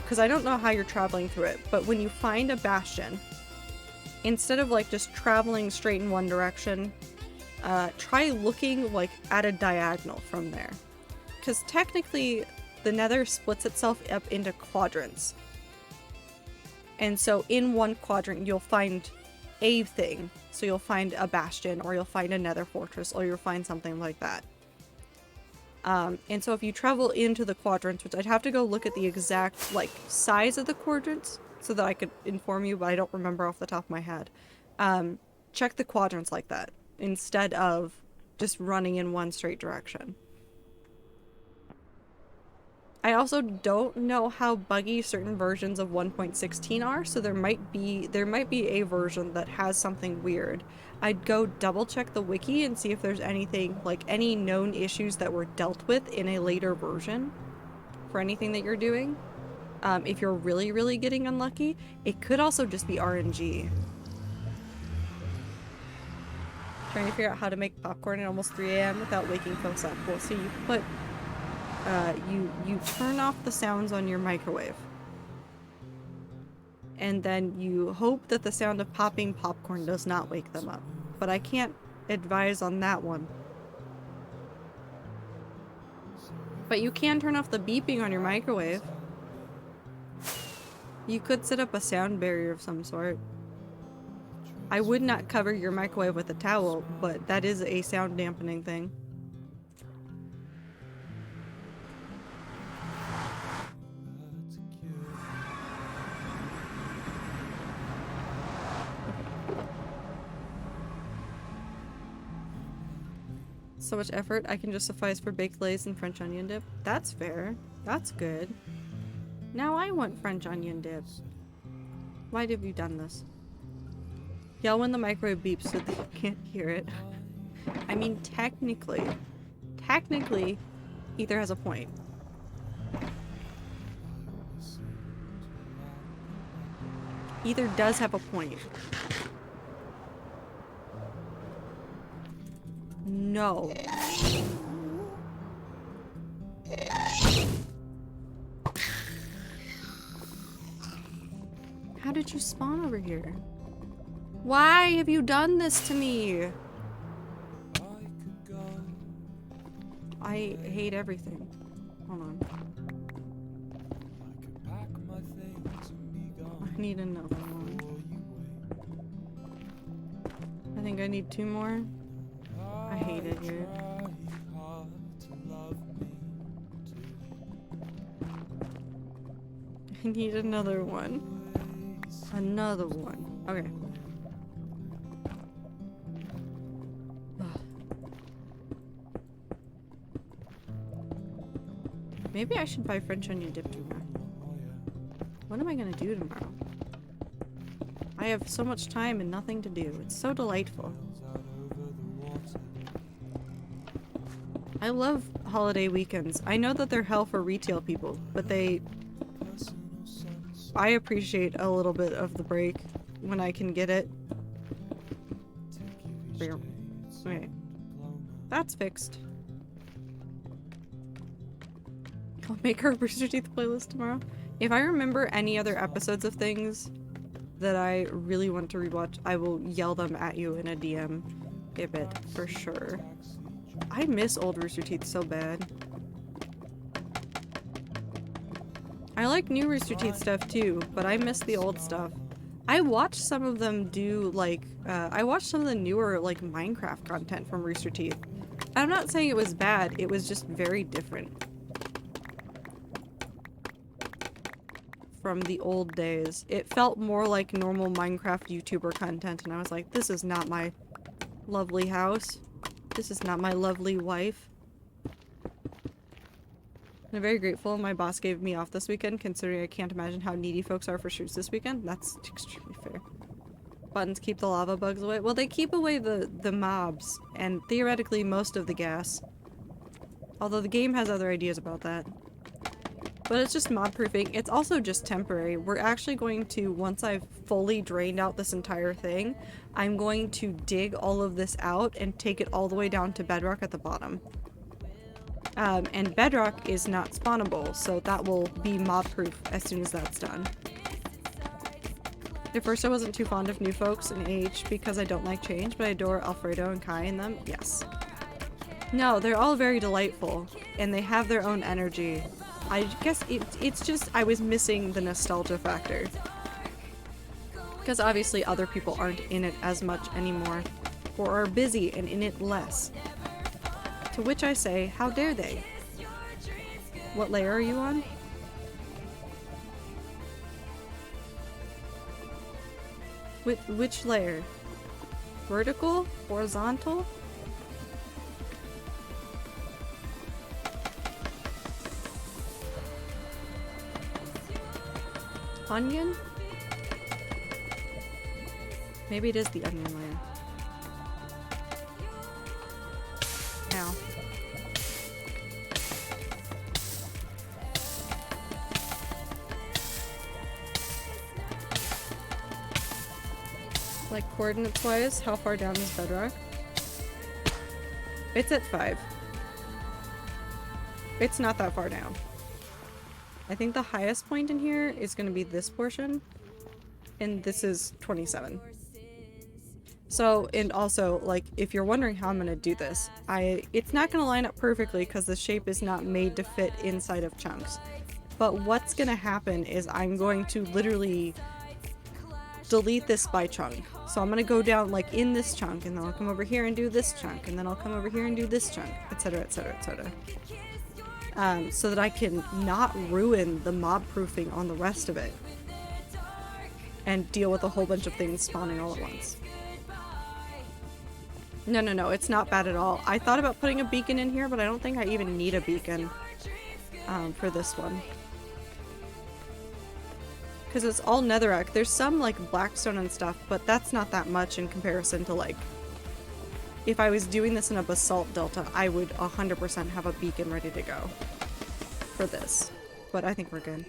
S1: because I don't know how you're traveling through it, but when you find a bastion, instead of like just traveling straight in one direction, try looking like at a diagonal from there. Because technically the nether splits itself up into quadrants. And so in one quadrant you'll find a thing. So you'll find a bastion, or you'll find a nether fortress, or you'll find something like that. And so if you travel into the quadrants, which I'd have to go look at the exact like size of the quadrants so that I could inform you, but I don't remember off the top of my head. Check the quadrants like that instead of just running in one straight direction. I also don't know how buggy certain versions of 1.16 are, so there might be a version that has something weird. I'd go double check the wiki and see if there's anything, like any known issues that were dealt with in a later version for anything that you're doing. If you're really, really getting unlucky, it could also just be RNG. Trying to figure out how to make popcorn at almost 3 a.m. without waking folks up. Well, so you put you turn off the sounds on your microwave. And then you hope that the sound of popping popcorn does not wake them up. But I can't advise on that one. But you can turn off the beeping on your microwave. You could set up a sound barrier of some sort. I would not cover your microwave with a towel, but that is a sound dampening thing. So much effort, I can just suffice for baked lays and French onion dip. That's fair. That's good. Now I want French onion dip. Why have you done this? Yell when the microwave beeps so that you can't hear it. I mean, technically, Ether has a point. Ether does have a point. No. How did you spawn over here? Why have you done this to me? I hate everything. Hold on. I need another one. I think I need 2 more. I hate it here. I need another one. Another one. Okay. Maybe I should buy French onion dip tomorrow. What am I gonna do tomorrow? I have so much time and nothing to do. It's so delightful. I love holiday weekends. I know that they're hell for retail people, but I appreciate a little bit of the break when I can get it. Okay. That's fixed. I'll make our Rooster Teeth playlist tomorrow. If I remember any other episodes of things that I really want to rewatch, I will yell them at you in a DM. A bit, for sure. I miss old Rooster Teeth so bad. I like new Rooster Teeth stuff too, but I miss the old stuff. I watched some of them do like, I watched some of the newer like Minecraft content from Rooster Teeth. I'm not saying it was bad, it was just very different from the old days. It felt more like normal Minecraft YouTuber content, and I was like, this is not my lovely house. This is not my lovely wife. I'm very grateful my boss gave me off this weekend, considering I can't imagine how needy folks are for shoots this weekend. That's extremely fair. Buttons keep the lava bugs away. Well, they keep away the mobs, and theoretically most of the gas. Although the game has other ideas about that. But it's just mob proofing. It's also just temporary. We're actually going to, once I've fully drained out this entire thing, I'm going to dig all of this out and take it all the way down to bedrock at the bottom. And bedrock is not spawnable, so that will be mob proof as soon as that's done. At first I wasn't too fond of new folks in AH because I don't like change, but I adore Alfredo and Kai in them. Yes. No, they're all very delightful, and they have their own energy. I guess it's just I was missing the nostalgia factor. Because obviously other people aren't in it as much anymore, or are busy and in it less. To which I say, how dare they? What layer are you on? Which layer? Vertical? Horizontal? Onion? Maybe it is the onion layer. Ow. Like coordinates wise, how far down is bedrock? It's at 5. It's not that far down. I think the highest point in here is going to be this portion, and this is 27. So, and also, like, if you're wondering how I'm going to do this, it's not going to line up perfectly because the shape is not made to fit inside of chunks. But what's going to happen is I'm going to literally delete this by chunk. So I'm going to go down, like, in this chunk, and then I'll come over here and do this chunk, and then I'll come over here and do this chunk, etc, etc, etc. So that I can not ruin the mob proofing on the rest of it and deal with a whole bunch of things spawning all at once. No, it's not bad at all. I thought about putting a beacon in here, but I don't think I even need a beacon for this one. Because it's all netherrack. There's some like blackstone and stuff, but that's not that much in comparison to like if I was doing this in a basalt delta, I would 100% have a beacon ready to go for this. But I think we're good.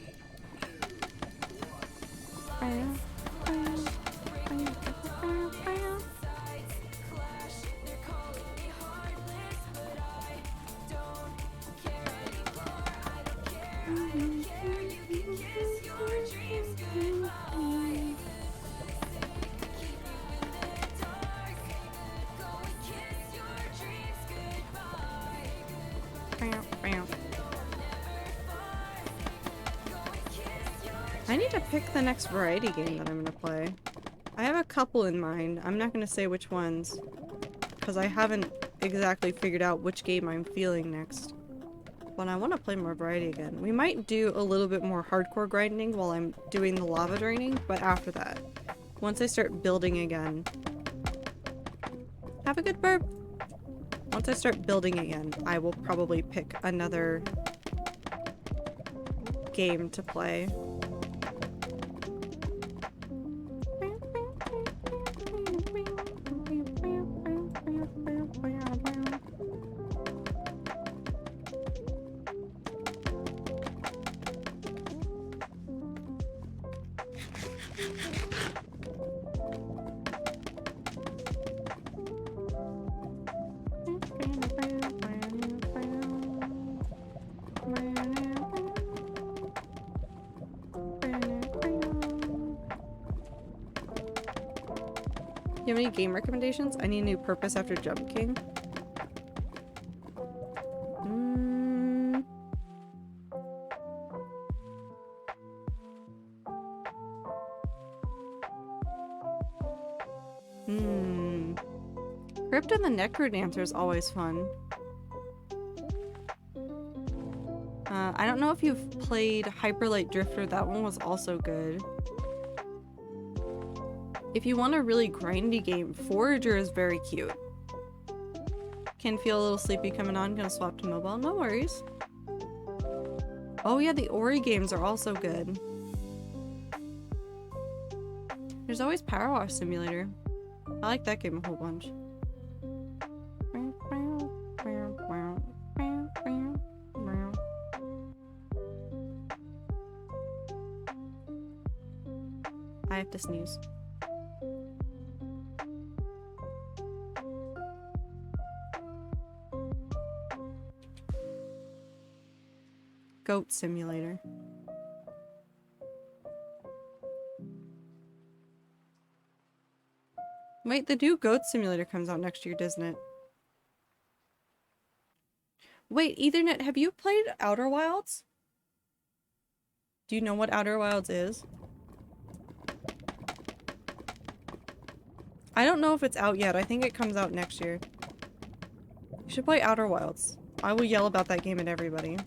S1: I need to pick the next variety game that I'm gonna play. I have a couple in mind. I'm not gonna say which ones, because I haven't exactly figured out which game I'm feeling next. But I want to play more variety again. We might do a little bit more hardcore grinding while I'm doing the lava draining, but after that, once I start building again. Have a good burp! Once I start building again, I will probably pick another game to play. You have any game recommendations? I need a new purpose after Jump King. Crypt and the Necrodancer is always fun. I don't know if you've played Hyperlight Drifter, that one was also good. If you want a really grindy game, Forager is very cute. Can feel a little sleepy coming on, gonna swap to mobile, no worries. Oh yeah, the Ori games are also good. There's always Power Wash Simulator. I like that game a whole bunch. I have to sneeze. Goat Simulator. Wait, the new Goat Simulator comes out next year, doesn't it? Wait, Ethernet, have you played Outer Wilds? Do you know what Outer Wilds is? I don't know if it's out yet. I think it comes out next year. You should play Outer Wilds. I will yell about that game at everybody.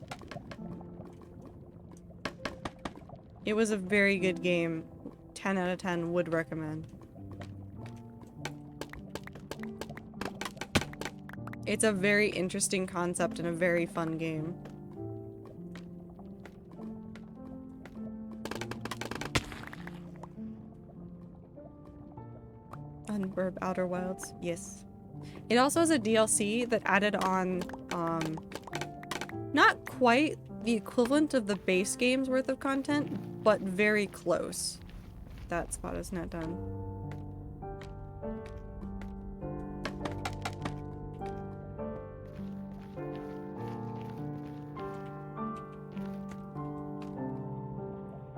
S1: It was a very good game. 10 out of 10 would recommend. It's a very interesting concept and a very fun game. Unburb Outer Wilds, yes. It also has a DLC that added on, not quite the equivalent of the base game's worth of content, but very close. That spot is not done.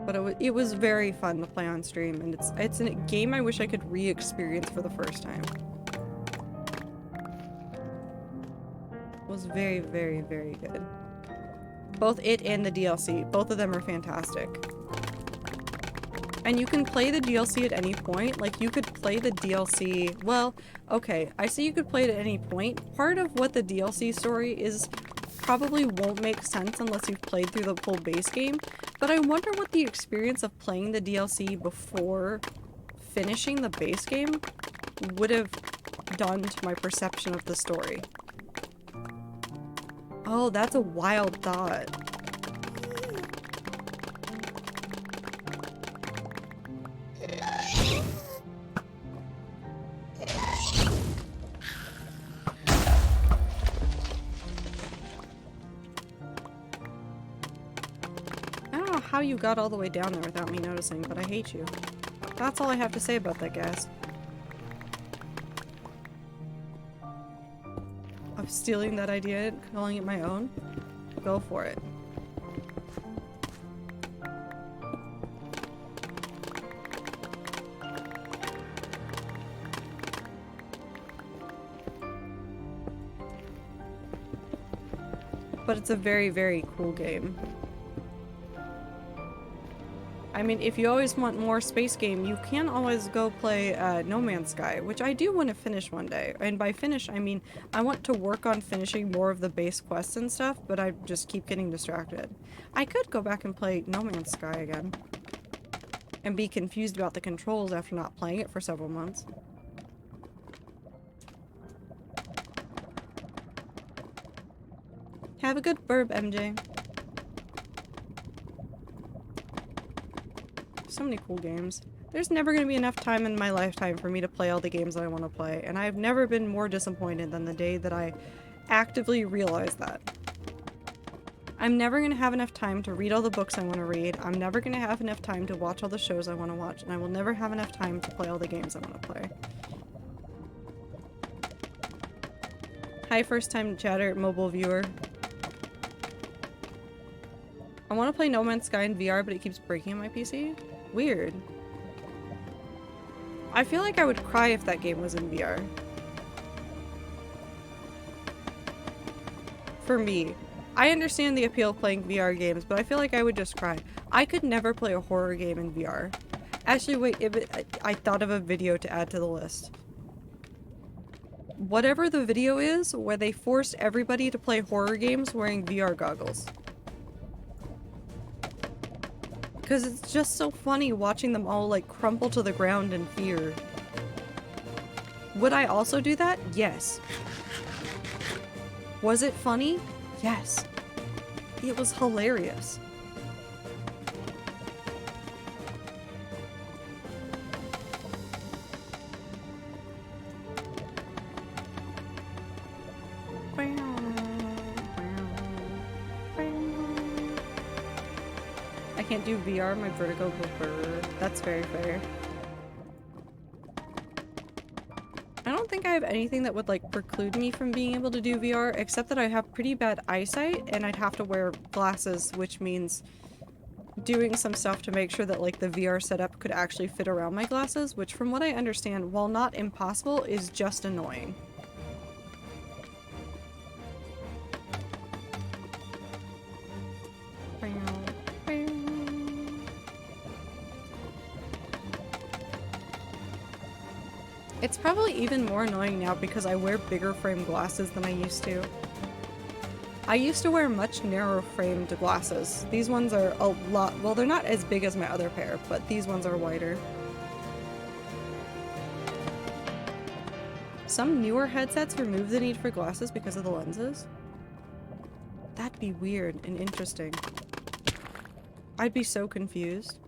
S1: But it was very fun to play on stream, and it's a game I wish I could re-experience for the first time. It was very, very, very good. Both it and the DLC, both of them are fantastic. And you can play the DLC at any point. Like, you could play the DLC... Well, okay, I say you could play it at any point. Part of what the DLC story is probably won't make sense unless you've played through the full base game. But I wonder what the experience of playing the DLC before finishing the base game would have done to my perception of the story. Oh, that's a wild thought. I don't know how you got all the way down there without me noticing, but I hate you. That's all I have to say about that, guys. Of stealing that idea and calling it my own? Go for it. But it's a very, very cool game. I mean, if you always want more space game, you can always go play No Man's Sky, which I do want to finish one day. And by finish, I mean, I want to work on finishing more of the base quests and stuff, but I just keep getting distracted. I could go back and play No Man's Sky again. And be confused about the controls after not playing it for several months. Have a good burp, MJ. So many cool games. There's never going to be enough time in my lifetime for me to play all the games that I want to play, and I've never been more disappointed than the day that I actively realized that. I'm never going to have enough time to read all the books I want to read, I'm never going to have enough time to watch all the shows I want to watch, and I will never have enough time to play all the games I want to play. Hi, first time chatter, mobile viewer. I want to play No Man's Sky in VR, but it keeps breaking on my PC. Weird. I feel like I would cry if that game was in VR. For me. I understand the appeal of playing VR games, but I feel like I would just cry. I could never play a horror game in VR. Actually, wait, I thought of a video to add to the list. Whatever the video is, where they forced everybody to play horror games wearing VR goggles. Because it's just so funny watching them all like crumple to the ground in fear. Would I also do that? Yes. Was it funny? Yes. It was hilarious. I can't do VR, my vertigo will burn. That's very fair. I don't think I have anything that would like preclude me from being able to do VR, except that I have pretty bad eyesight and I'd have to wear glasses, which means doing some stuff to make sure that like the VR setup could actually fit around my glasses, which from what I understand, while not impossible, is just annoying. It's probably even more annoying now because I wear bigger frame glasses than I used to. I used to wear much narrower framed glasses. These ones are a lot, well, they're not as big as my other pair, but these ones are wider. Some newer headsets remove the need for glasses because of the lenses. That'd be weird and interesting. I'd be so confused.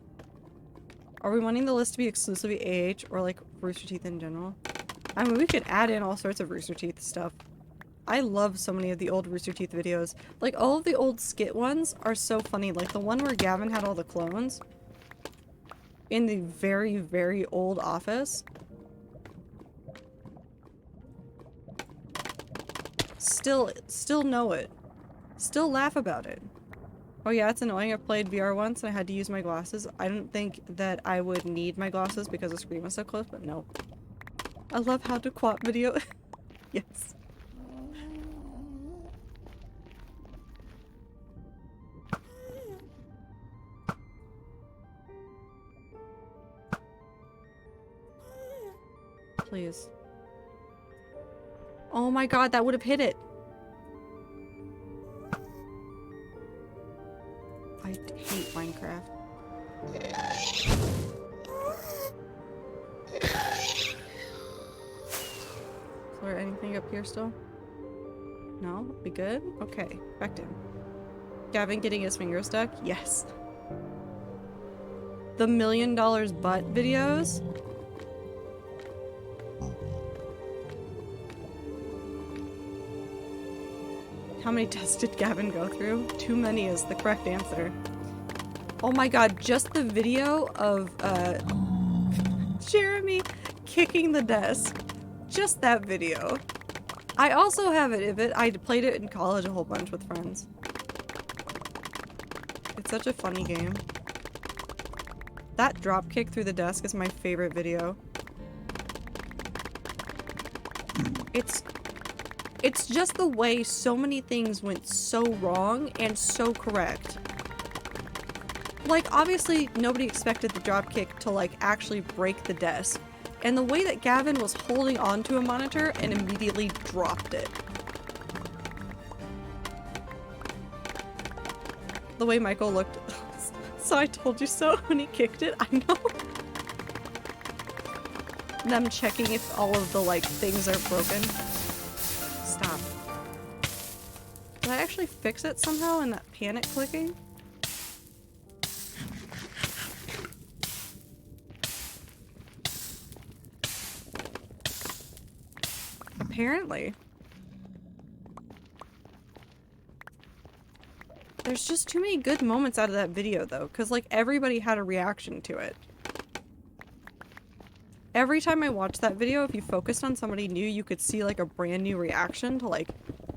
S1: Are we wanting the list to be exclusively AH or like Rooster Teeth in general? I mean, we could add in all sorts of Rooster Teeth stuff. I love so many of the old Rooster Teeth videos. Like, all of the old skit ones are so funny. Like, the one where Gavin had all the clones in the very, very old office. Still know it. Still laugh about it. Oh yeah, it's annoying. I played VR once and I had to use my glasses. I didn't think that I would need my glasses because the screen was so close, but no. I love how to co-op video. Yes. Please. Oh my god, that would have hit it. I hate Minecraft. Is there anything up here still? No? We good? Okay, back in. Gavin getting his finger stuck? Yes. The $1 million butt videos? How many tests did Gavin go through? Too many is the correct answer. Oh my god, just the video of Jeremy kicking the desk. Just that video. I also have it, I played it in college a whole bunch with friends. It's such a funny game. That drop kick through the desk is my favorite video. It's just the way so many things went so wrong and so correct. Like, obviously, nobody expected the dropkick to, like, actually break the desk. And the way that Gavin was holding onto a monitor and immediately dropped it. The way Michael looked. So I told you so when he kicked it, I know. Them checking if all of the, like, things are broken. Stop. Did I actually fix it somehow in that panic clicking? Apparently. There's just too many good moments out of that video though, because like everybody had a reaction to it. Every time I watched that video, if you focused on somebody new, you could see like a brand new reaction to like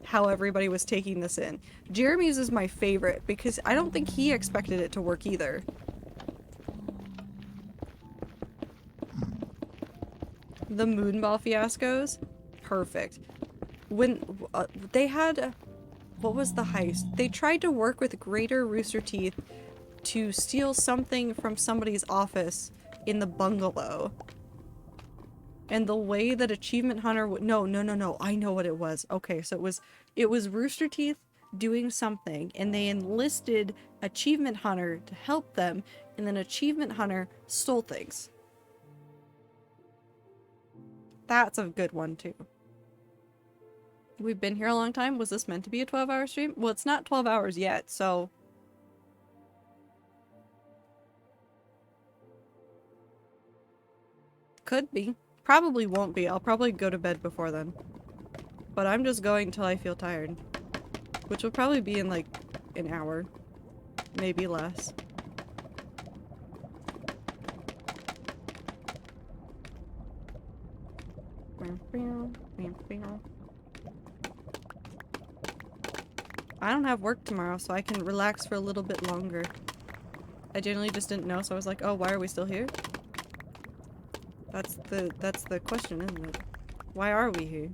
S1: how everybody was taking this in. Jeremy's is my favorite because I don't think he expected it to work either. The moonball fiascos? Perfect. When they had... what was the heist? They tried to work with Greater Rooster Teeth to steal something from somebody's office in the bungalow. And the way that Achievement Hunter would... No. I know what it was. Okay, so it was Rooster Teeth doing something, and they enlisted Achievement Hunter to help them, and then Achievement Hunter stole things. That's a good one, too. We've been here a long time. Was this meant to be a 12-hour stream? Well, it's not 12 hours yet, so... Could be. Probably won't be. I'll probably go to bed before then. But I'm just going till I feel tired. Which will probably be in like an hour. Maybe less. I don't have work tomorrow, so I can relax for a little bit longer. I generally just didn't know, so I was like, oh, why are we still here? That's the question, isn't it? Why are we here?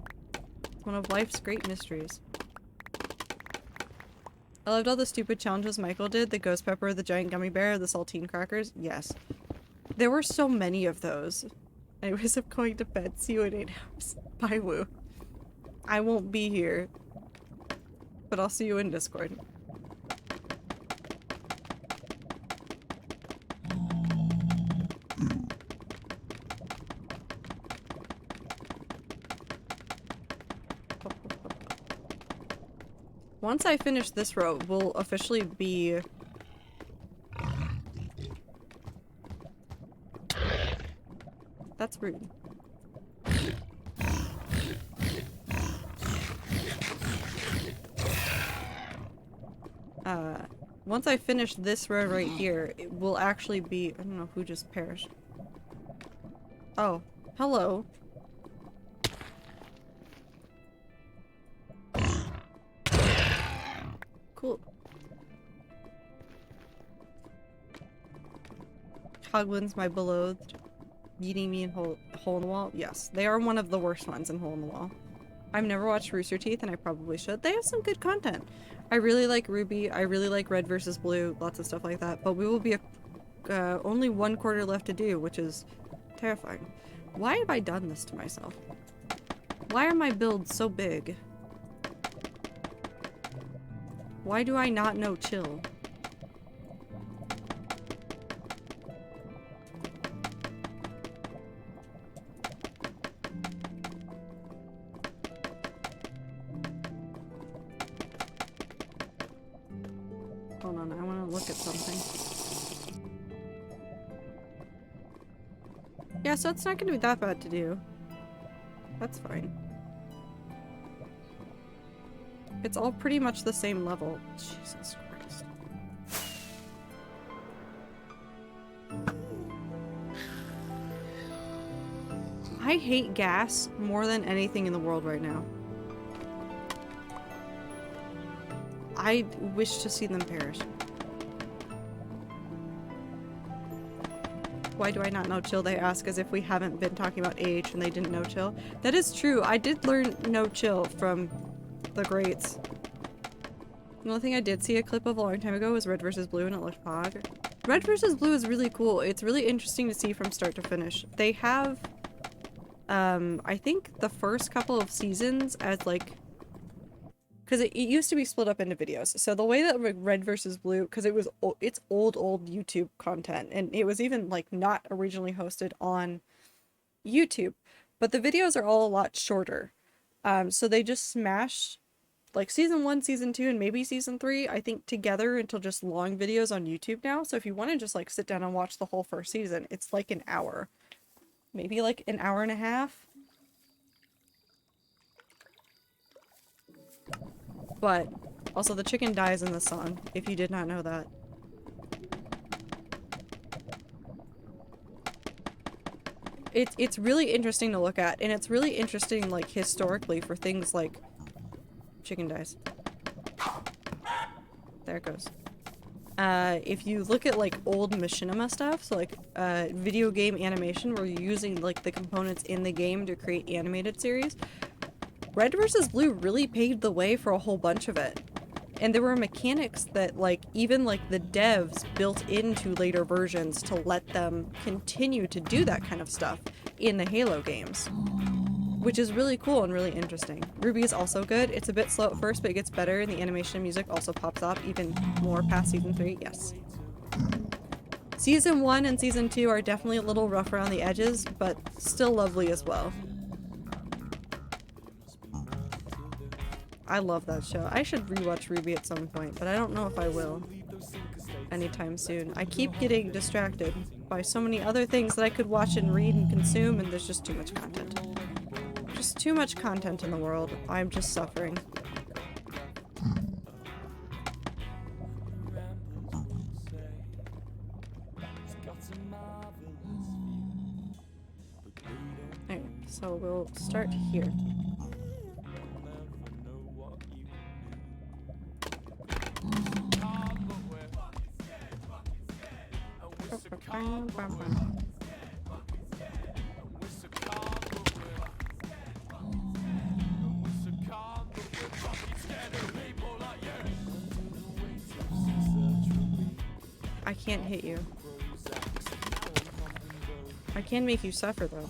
S1: It's one of life's great mysteries. I loved all the stupid challenges Michael did. The ghost pepper, the giant gummy bear, the saltine crackers. Yes. There were so many of those. Anyways, I'm going to bed. See you in 8 hours. Bye, Woo. I won't be here. But I'll see you in Discord. Once I finish this row, we'll officially be... That's rude. Once I finish this row right here, it will actually be... I don't know who just perished. Oh, hello. Cool. Hogwin's my beloved. Beating me in Hole in the Wall? Yes. They are one of the worst ones in Hole in the Wall. I've never watched Rooster Teeth and I probably should. They have some good content. I really like Ruby. I really like Red versus Blue. Lots of stuff like that. But we will be only 1 quarter left to do, which is terrifying. Why have I done this to myself? Why are my builds so big? Why do I not know chill? Hold on, I want to look at something. Yeah, so it's not going to be that bad to do. That's fine. It's all pretty much the same level. Jesus Christ. I hate gas more than anything in the world right now. I wish to see them perish. Why do I not know chill? They ask as if we haven't been talking about age and they didn't know chill. That is true. I did learn no chill from the greats. The only thing I did see a clip of a long time ago was Red versus Blue and it looked pog. Red versus Blue is really cool. It's really interesting to see from start to finish. They have, I think the first couple of seasons as like, because it used to be split up into videos. So the way that Red versus Blue, because it's old YouTube content, and it was even like not originally hosted on YouTube, but the videos are all a lot shorter. So they just smashed like season 1, season 2, and maybe season 3, I think together into just long videos on YouTube now. So if you want to just like sit down and watch the whole first season, it's like an hour, maybe like an hour and a half. But also the chicken dies in the song, if you did not know that. It's really interesting to look at, and it's really interesting like historically for things like chicken dies. There it goes. If you look at like old machinima stuff, so like video game animation where you're using like the components in the game to create animated series, Red vs. Blue really paved the way for a whole bunch of it. And there were mechanics that like even like the devs built into later versions to let them continue to do that kind of stuff in the Halo games. Which is really cool and really interesting. Ruby is also good. It's a bit slow at first, but it gets better, and the animation and music also pops up even more past season 3, yes. Season 1 and season 2 are definitely a little rough around the edges, but still lovely as well. I love that show. I should rewatch Ruby at some point, but I don't know if I will anytime soon. I keep getting distracted by so many other things that I could watch and read and consume, and there's just too much content. Just too much content in the world. I'm just suffering. Anyways. So we'll start here. I can't hit you. I can make you suffer though.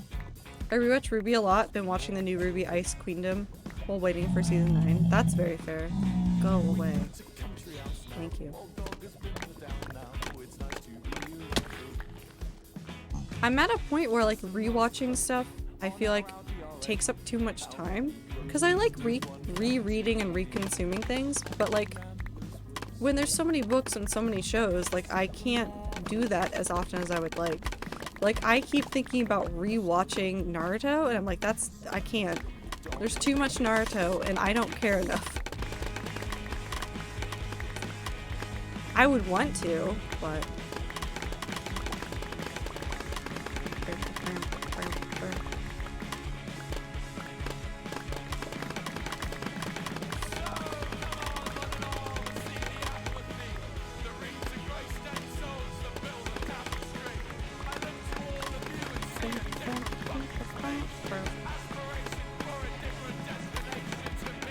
S1: I rewatch Ruby a lot, been watching the new Ruby Ice Queendom while waiting for season 9. That's very fair. Go away. Thank you. I'm at a point where like rewatching stuff I feel like takes up too much time. Because I like rereading and reconsuming things, but like when there's so many books and so many shows, like I can't do that as often as I would like. Like I keep thinking about rewatching Naruto and I'm like, I can't. There's too much Naruto and I don't care enough. I would want to, but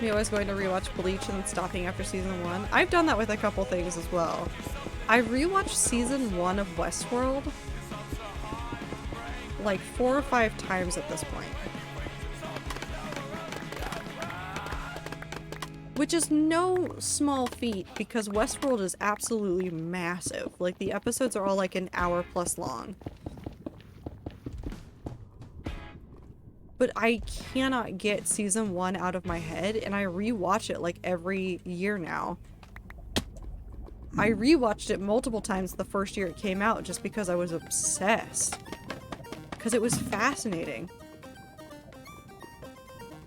S1: me always going to rewatch Bleach and stopping after season 1. I've done that with a couple things as well. I rewatched season 1 of Westworld like 4 or 5 times at this point. Which is no small feat because Westworld is absolutely massive. Like the episodes are all like an hour plus long. But I cannot get season 1 out of my head, and I rewatch it like every year now. I rewatched it multiple times the first year it came out just because I was obsessed. Because it was fascinating.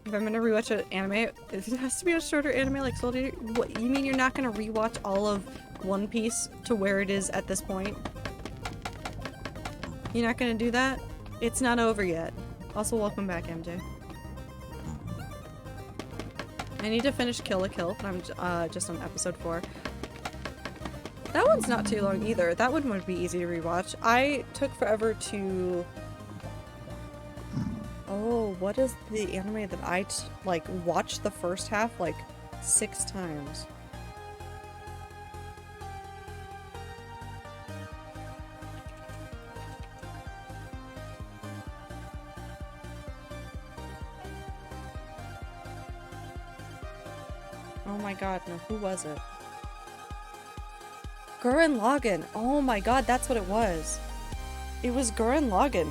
S1: If I'm gonna rewatch an anime, it has to be a shorter anime like Soul Eater. What, you mean you're not gonna rewatch all of One Piece to where it is at this point? You're not gonna do that? It's not over yet. Also, welcome back, MJ. I need to finish Kill la Kill. I'm just on episode 4. That one's not too long either. That one would be easy to rewatch. I took forever to... Oh, what is the anime that I like watched the first half like 6 times? Oh my god, no, who was it? Gurren Lagann! Oh my god, that's what it was. It was Gurren Lagann.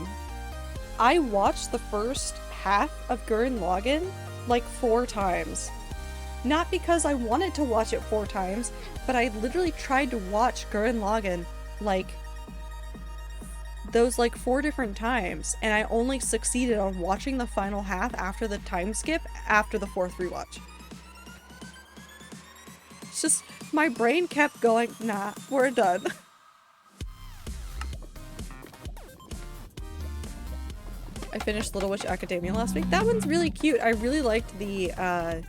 S1: I watched the first half of Gurren Lagann like 4 times. Not because I wanted to watch it 4 times, but I literally tried to watch Gurren Lagann like those like 4 different times, and I only succeeded on watching the final half after the time skip after the 4th rewatch. It's just, my brain kept going, nah, we're done. I finished Little Witch Academia last week. That one's really cute. I really liked the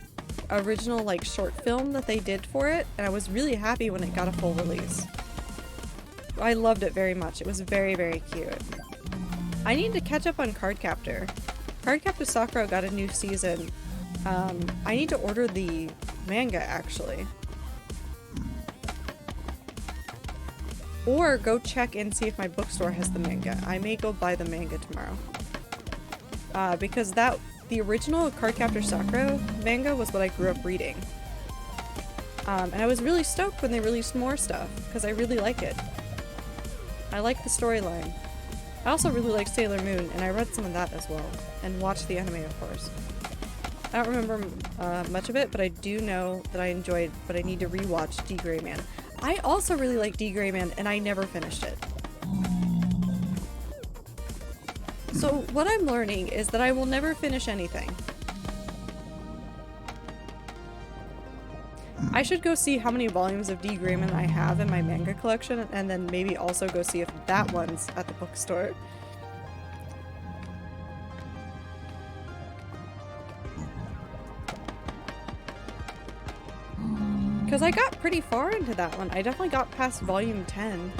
S1: original like short film that they did for it, and I was really happy when it got a full release. I loved it very much. It was very, very cute. I need to catch up on Cardcaptor. Cardcaptor Sakura got a new season. I need to order the manga actually. Or go check and see if my bookstore has the manga. I may go buy the manga tomorrow. Because the original Cardcaptor Sakura manga was what I grew up reading. And I was really stoked when they released more stuff, because I really like it. I like the storyline. I also really like Sailor Moon, and I read some of that as well. And watched the anime, of course. I don't remember much of it, but I do know that I enjoyed, but I need to rewatch D. Gray Man. I also really like D. Gray Man, and I never finished it. So what I'm learning is that I will never finish anything. I should go see how many volumes of D. Gray Man I have in my manga collection, and then maybe also go see if that one's at the bookstore. Because I got pretty far into that one. I definitely got past volume 10.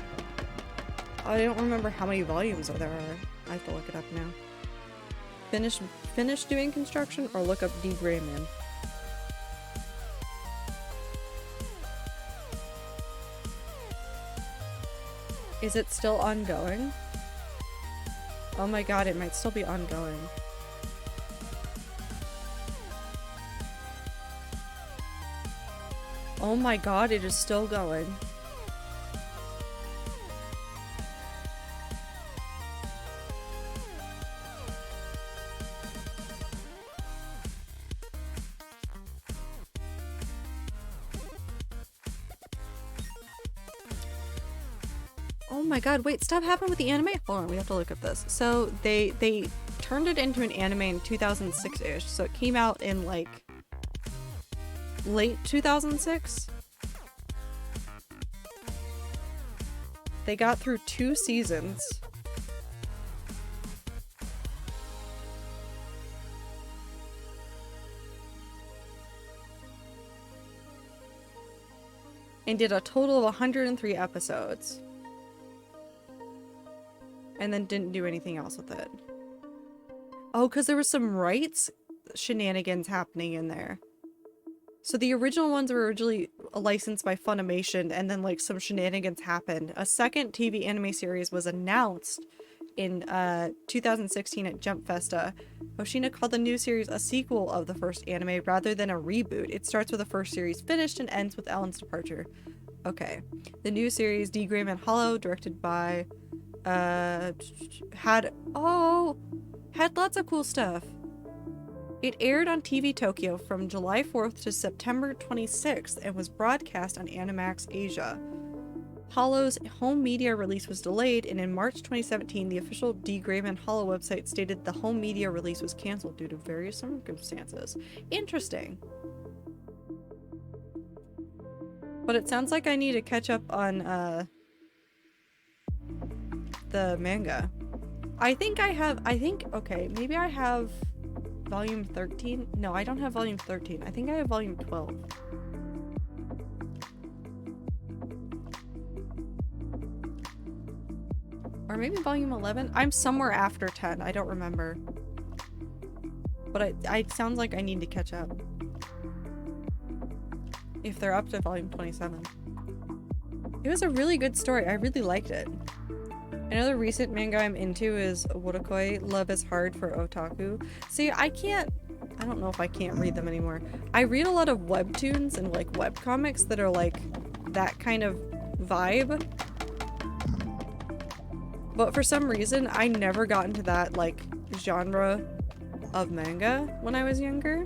S1: I don't remember how many volumes there are. I have to look it up now. Finish doing construction or look up D. Grayman. Is it still ongoing? Oh my god, it might still be ongoing. Oh my god, it is still going. Oh my god, wait, stuff happened with the anime? Hold on, we have to look at this. So they turned it into an anime in 2006-ish, so it came out in like late 2006. They got through 2 seasons. And did a total of 103 episodes. And then didn't do anything else with it. Oh, because there was some rights shenanigans happening in there. So the original ones were originally licensed by Funimation, and then like some shenanigans happened. A second TV anime series was announced in 2016 at Jump Festa. Hoshina called the new series a sequel of the first anime rather than a reboot. It starts with the first series finished and ends with Ellen's departure. Okay. The new series, D. Grayman Hollow, directed by had lots of cool stuff. It aired on TV Tokyo from July 4th to September 26th and was broadcast on Animax Asia. Hollow's home media release was delayed, and in March 2017, the official D. Grayman Hollow website stated the home media release was cancelled due to various circumstances. Interesting. But it sounds like I need to catch up on the manga. Okay, maybe I have volume 13? No, I don't have volume 13. I think I have volume 12. Or maybe volume 11? I'm somewhere after 10. I don't remember. But it sounds like I need to catch up. If they're up to volume 27. It was a really good story. I really liked it. Another recent manga I'm into is Wotakoi, Love is Hard for Otaku. See, I don't know if I can't read them anymore. I read a lot of webtoons and like webcomics that are like that kind of vibe. But for some reason, I never got into that like genre of manga when I was younger.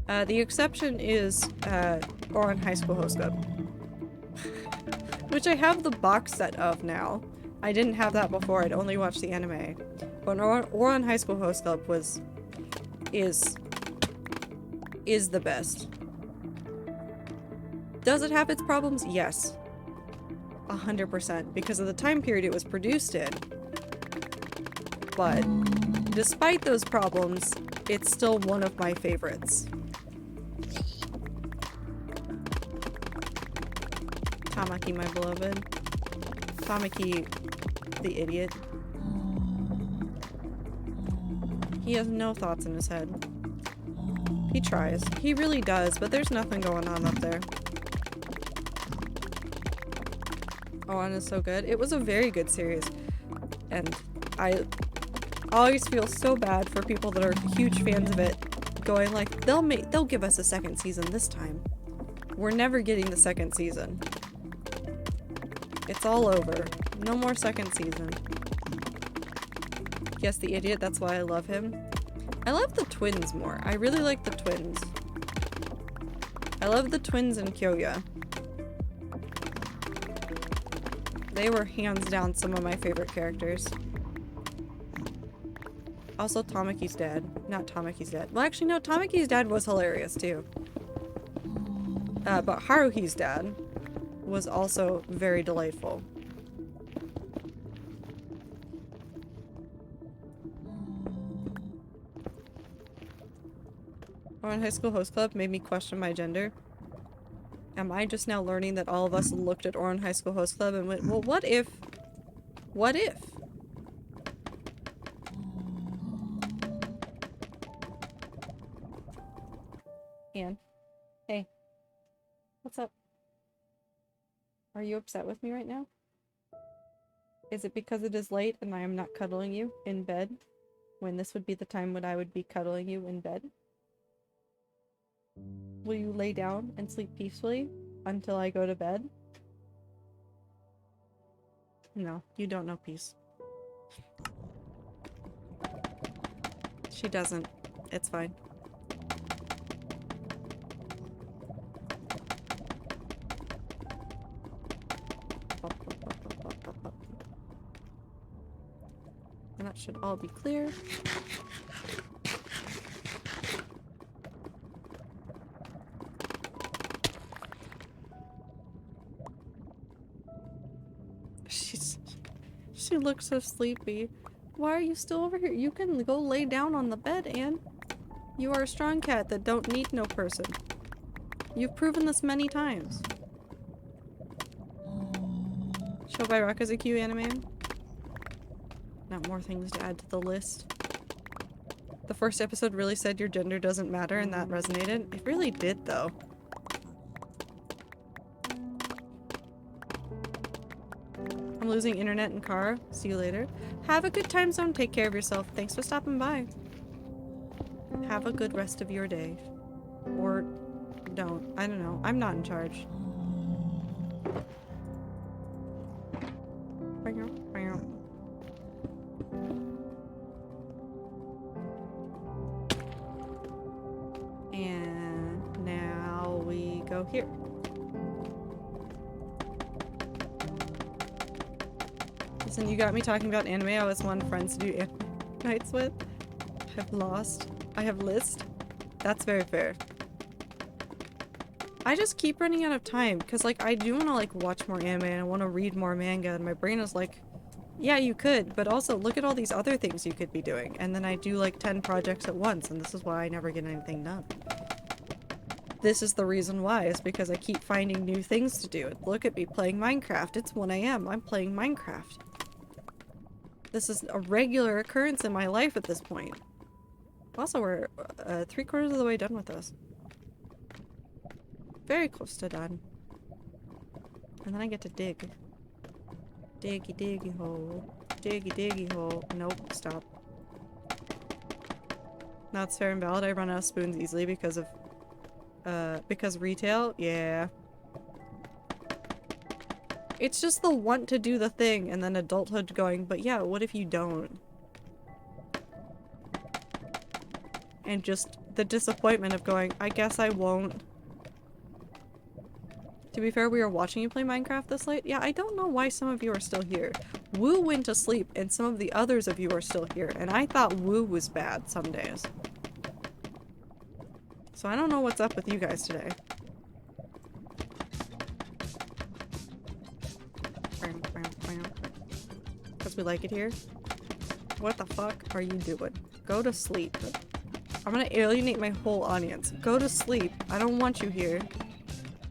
S1: The exception is Ouran High School Host Club. Which I have the box set of now. I didn't have that before, I'd only watched the anime. But Ouran High School Host Club is the best. Does it have its problems? Yes. 100%, because of the time period it was produced in. But despite those problems, it's still one of my favorites. Tamaki, my beloved. Tamaki, the idiot. He has no thoughts in his head. He tries. He really does, but there's nothing going on up there. Oh, and it's so good. It was a very good series. And I always feel so bad for people that are huge fans of it, going like, they'll give us a second season this time. We're never getting the second season. It's all over. No more second season. Yes, the idiot, that's why I love him. I love the twins more. I really like the twins. I love the twins in Kyoya. They were hands down some of my favorite characters. Also, Tamaki's dad. Not Tamaki's dad. Well, actually, no, Tamaki's dad was hilarious, too. But Haruhi's dad was also very delightful. Ouran High School Host Club made me question my gender. Am I just now learning that all of us looked at Oran High School Host Club and went, well, what if? What if? Anne. Hey. What's up? Are you upset with me right now? Is it because it is late and I am not cuddling you in bed? When this would be the time when I would be cuddling you in bed? Will you lay down and sleep peacefully until I go to bed? No, you don't know peace. She doesn't. It's fine. And that should all be clear. She looks so sleepy. Why are you still over here? You can go lay down on the bed, Anne. You are a strong cat that don't need no person. You've proven this many times. Show by Rock as a Q anime. Not more things to add to the list. The first episode really said your gender doesn't matter, and that resonated. It really did, though. I'm losing internet and car. See you later. Have a good time zone. Take care of yourself. Thanks for stopping by. Have a good rest of your day. Or don't. I don't know. I'm not in charge. And now we go here. Listen, you got me talking about anime. I always wanted friends to do anime nights with. I've lost. I have list. That's very fair. I just keep running out of time because, like, I do want to, like, watch more anime and I want to read more manga, and my brain is like, yeah, you could, but also look at all these other things you could be doing. And then I do, like, 10 projects at once, and this is why I never get anything done. This is the reason why, is because I keep finding new things to do. Look at me playing Minecraft. It's 1 AM. I'm playing Minecraft. This is a regular occurrence in my life at this point. Also, we're 3/4 of the way done with this. Very close to done. And then I get to dig. Diggy diggy hole. Diggy diggy hole. Nope, stop. That's fair and valid. I run out of spoons easily because retail? Yeah. It's just the want to do the thing and then adulthood going, but yeah, what if you don't? And just the disappointment of going, I guess I won't. To be fair, we were watching you play Minecraft this late. Yeah, I don't know why some of you are still here. Woo went to sleep and some of the others of you are still here, and I thought Woo was bad some days. So I don't know what's up with you guys today. Because we like it here? What the fuck are you doing? Go to sleep. I'm gonna alienate my whole audience. Go to sleep. I don't want you here.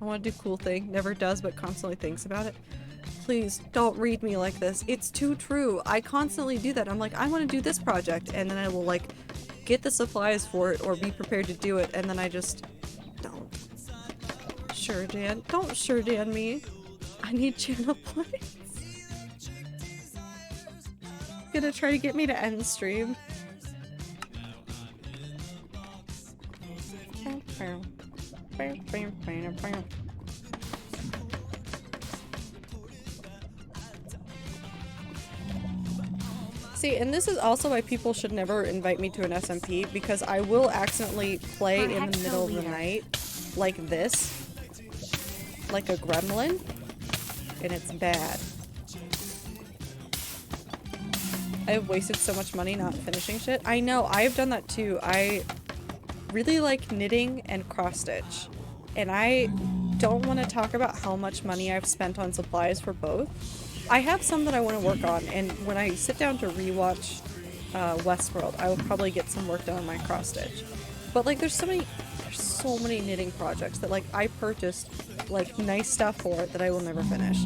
S1: I want to do cool thing. Never does, but constantly thinks about it. Please, don't read me like this. It's too true. I constantly do that. I'm like, I want to do this project, and then I will, like, get the supplies for it or be prepared to do it, and then I just don't. Sure, Dan. Don't sure, Dan me. I need channel points. Gonna try to get me to end stream. See, and this is also why people should never invite me to an SMP, because I will accidentally play in the middle of the night like this, like a gremlin, and it's bad. I have wasted so much money not finishing shit. I know, I've done that too. I really like knitting and cross-stitch, and I don't want to talk about how much money I've spent on supplies for both. I have some that I want to work on, and when I sit down to rewatch Westworld, I will probably get some work done on my cross-stitch. But like there's so many knitting projects that like I purchased like nice stuff for it that I will never finish.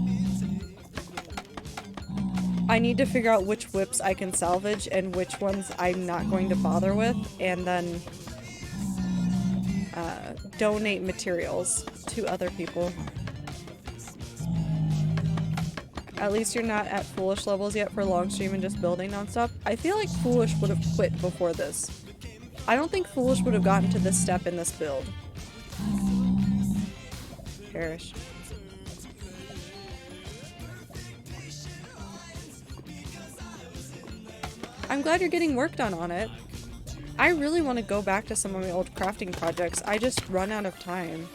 S1: I need to figure out which whips I can salvage and which ones I'm not going to bother with, and then donate materials to other people. At least you're not at Foolish levels yet for long stream and just building nonstop. I feel like Foolish would have quit before this. I don't think Foolish would have gotten to this step in this build. Perish. I'm glad you're getting work done on it. I really want to go back to some of my old crafting projects. I just run out of time.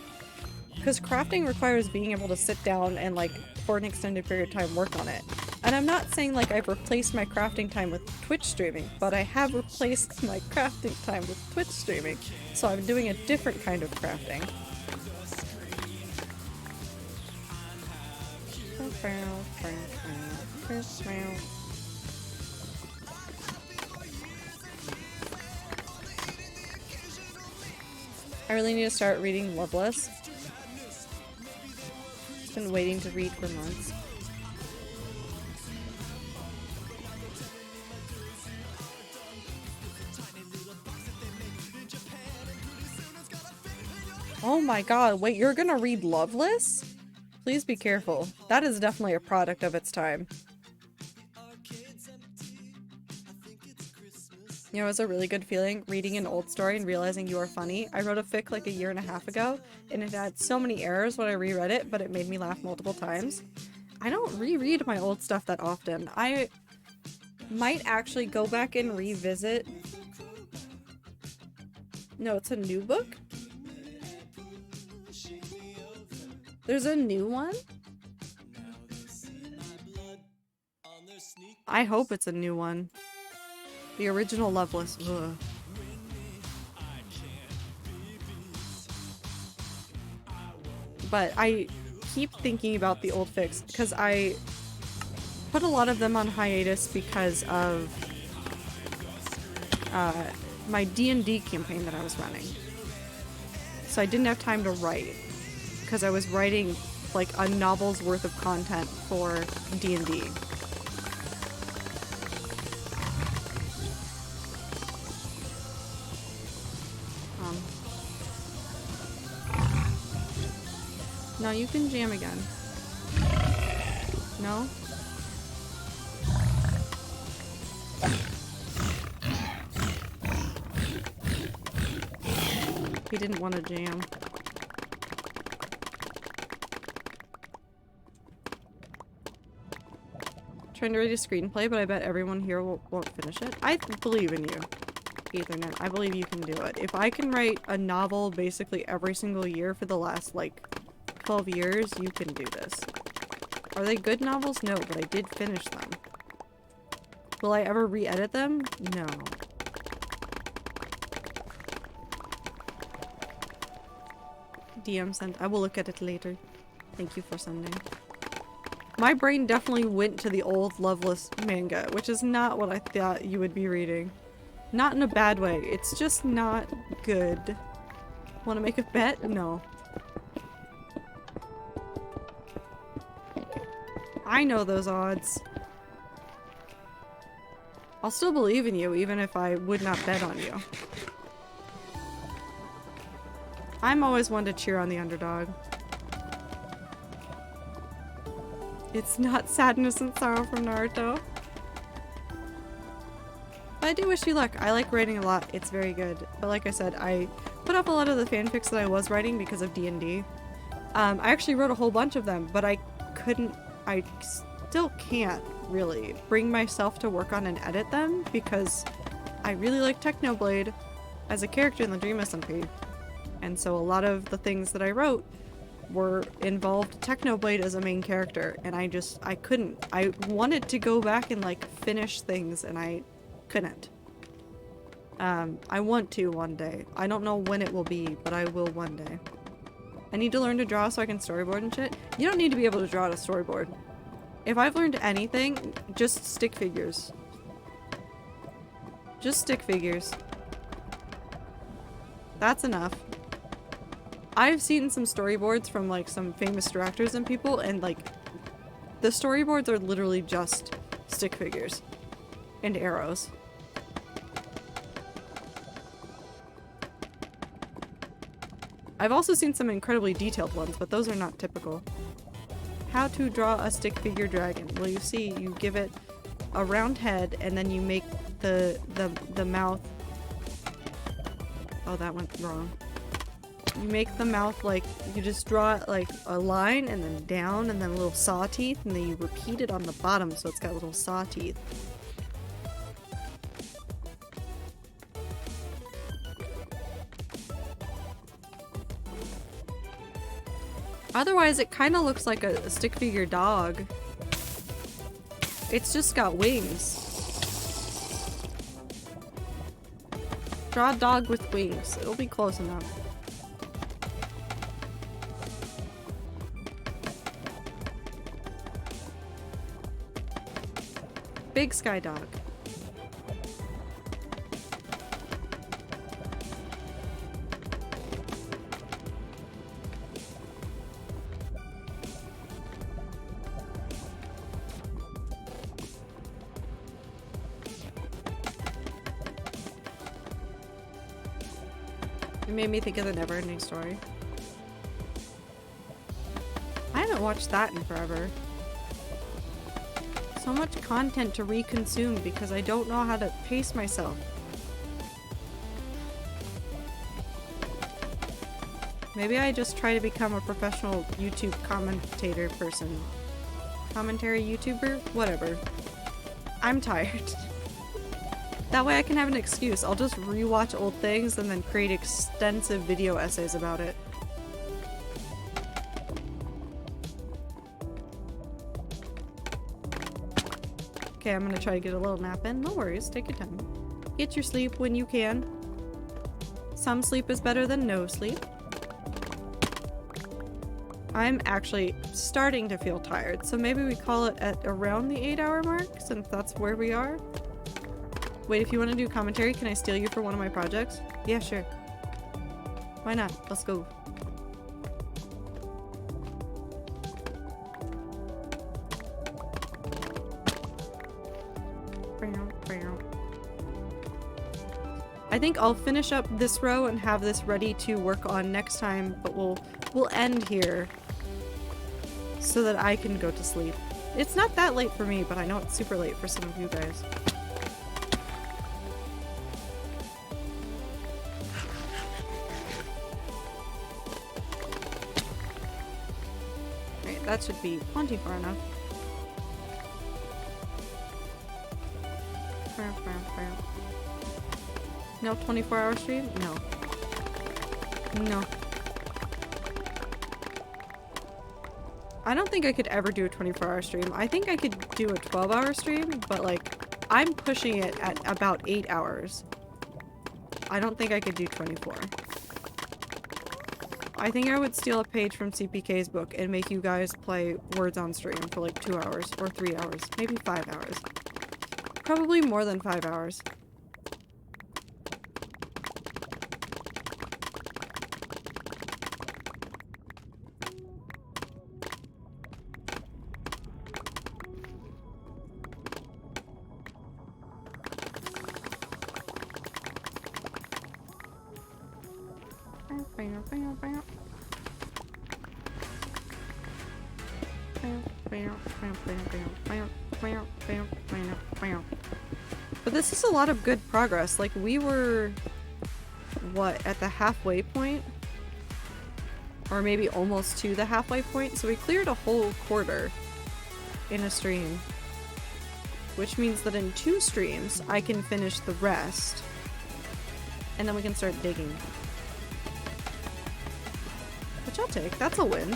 S1: Because crafting requires being able to sit down and, like, for an extended period of time work on it. And I'm not saying, like, I've replaced my crafting time with Twitch streaming, but I have replaced my crafting time with Twitch streaming. So I'm doing a different kind of crafting. I really need to start reading Loveless. Been waiting to read for months. Oh my god, wait, you're gonna read Loveless? Please be careful. That is definitely a product of its time. You know, it was a really good feeling reading an old story and realizing you are funny. I wrote a fic like a year and a half ago, and it had so many errors when I reread it, but it made me laugh multiple times. I don't reread my old stuff that often. I might actually go back and revisit... No, it's a new book? There's a new one? I hope it's a new one. The original Loveless. Ugh. But I keep thinking about the old fics because I put a lot of them on hiatus because of my D&D campaign that I was running. So I didn't have time to write because I was writing like a novel's worth of content for D&D. No, you can jam again. No? He didn't want to jam. Trying to write a screenplay, but I bet everyone here won't finish it. I believe in you, Ethernet. I believe you can do it. If I can write a novel basically every single year for the last, like, 12 years, you can do this. Are they good novels? No, but I did finish them. Will I ever re-edit them? No. DM sent. I will look at it later. Thank you for sending. My brain definitely went to the old Loveless manga, which is not what I thought you would be reading. Not in a bad way. It's just not good. Want to make a bet? No. I know those odds. I'll still believe in you, even if I would not bet on you. I'm always one to cheer on the underdog. It's not sadness and sorrow from Naruto. But I do wish you luck. I like writing a lot. It's very good. But like I said, I put up a lot of the fanfics that I was writing because of D&D. I actually wrote a whole bunch of them, but I still can't really bring myself to work on and edit them because I really like Technoblade as a character in the Dream SMP. And so a lot of the things that I wrote involved Technoblade as a main character, and I couldn't. I wanted to go back and like finish things and I couldn't. I want to one day. I don't know when it will be, but I will one day. I need to learn to draw so I can storyboard and shit. You don't need to be able to draw to storyboard. If I've learned anything, just stick figures. Just stick figures. That's enough. I've seen some storyboards from like some famous directors and people, and like the storyboards are literally just stick figures and arrows. I've also seen some incredibly detailed ones, but those are not typical. How to draw a stick figure dragon. Well, you see, you give it a round head and then you make the mouth. Oh, that went wrong. You make the mouth like, you just draw it like a line and then down and then little saw teeth, and then you repeat it on the bottom so it's got little saw teeth. Otherwise, it kind of looks like a stick figure dog. It's just got wings. Draw a dog with wings. It'll be close enough. Big sky dog. It made me think of the Neverending Story. I haven't watched that in forever. So much content to reconsume because I don't know how to pace myself. Maybe I just try to become a professional YouTube commentator person. Commentary YouTuber? Whatever. I'm tired. That way I can have an excuse. I'll just rewatch old things and then create extensive video essays about it. Okay, I'm gonna try to get a little nap in. No worries, take your time. Get your sleep when you can. Some sleep is better than no sleep. I'm actually starting to feel tired, so maybe we call it at around the 8-hour mark, since that's where we are. Wait, if you want to do commentary, can I steal you for one of my projects? Yeah, sure. Why not? Let's go. I think I'll finish up this row and have this ready to work on next time, but we'll end here so that I can go to sleep. It's not that late for me, but I know it's super late for some of you guys. Right, that should be plenty far enough. No 24-hour stream? No. No. I don't think I could ever do a 24-hour stream. I think I could do a 12-hour stream, but like, I'm pushing it at about 8 hours. I don't think I could do 24. I think I would steal a page from CPK's book and make you guys play Words on stream for like 2 hours or 3 hours, maybe 5 hours. Probably more than 5 hours. But this is a lot of good progress. Like, we were, what, at the halfway point? Or maybe almost to the halfway point. So we cleared a whole quarter in a stream. Which means that in 2 streams, I can finish the rest. And then we can start digging. Which I'll take. That's a win.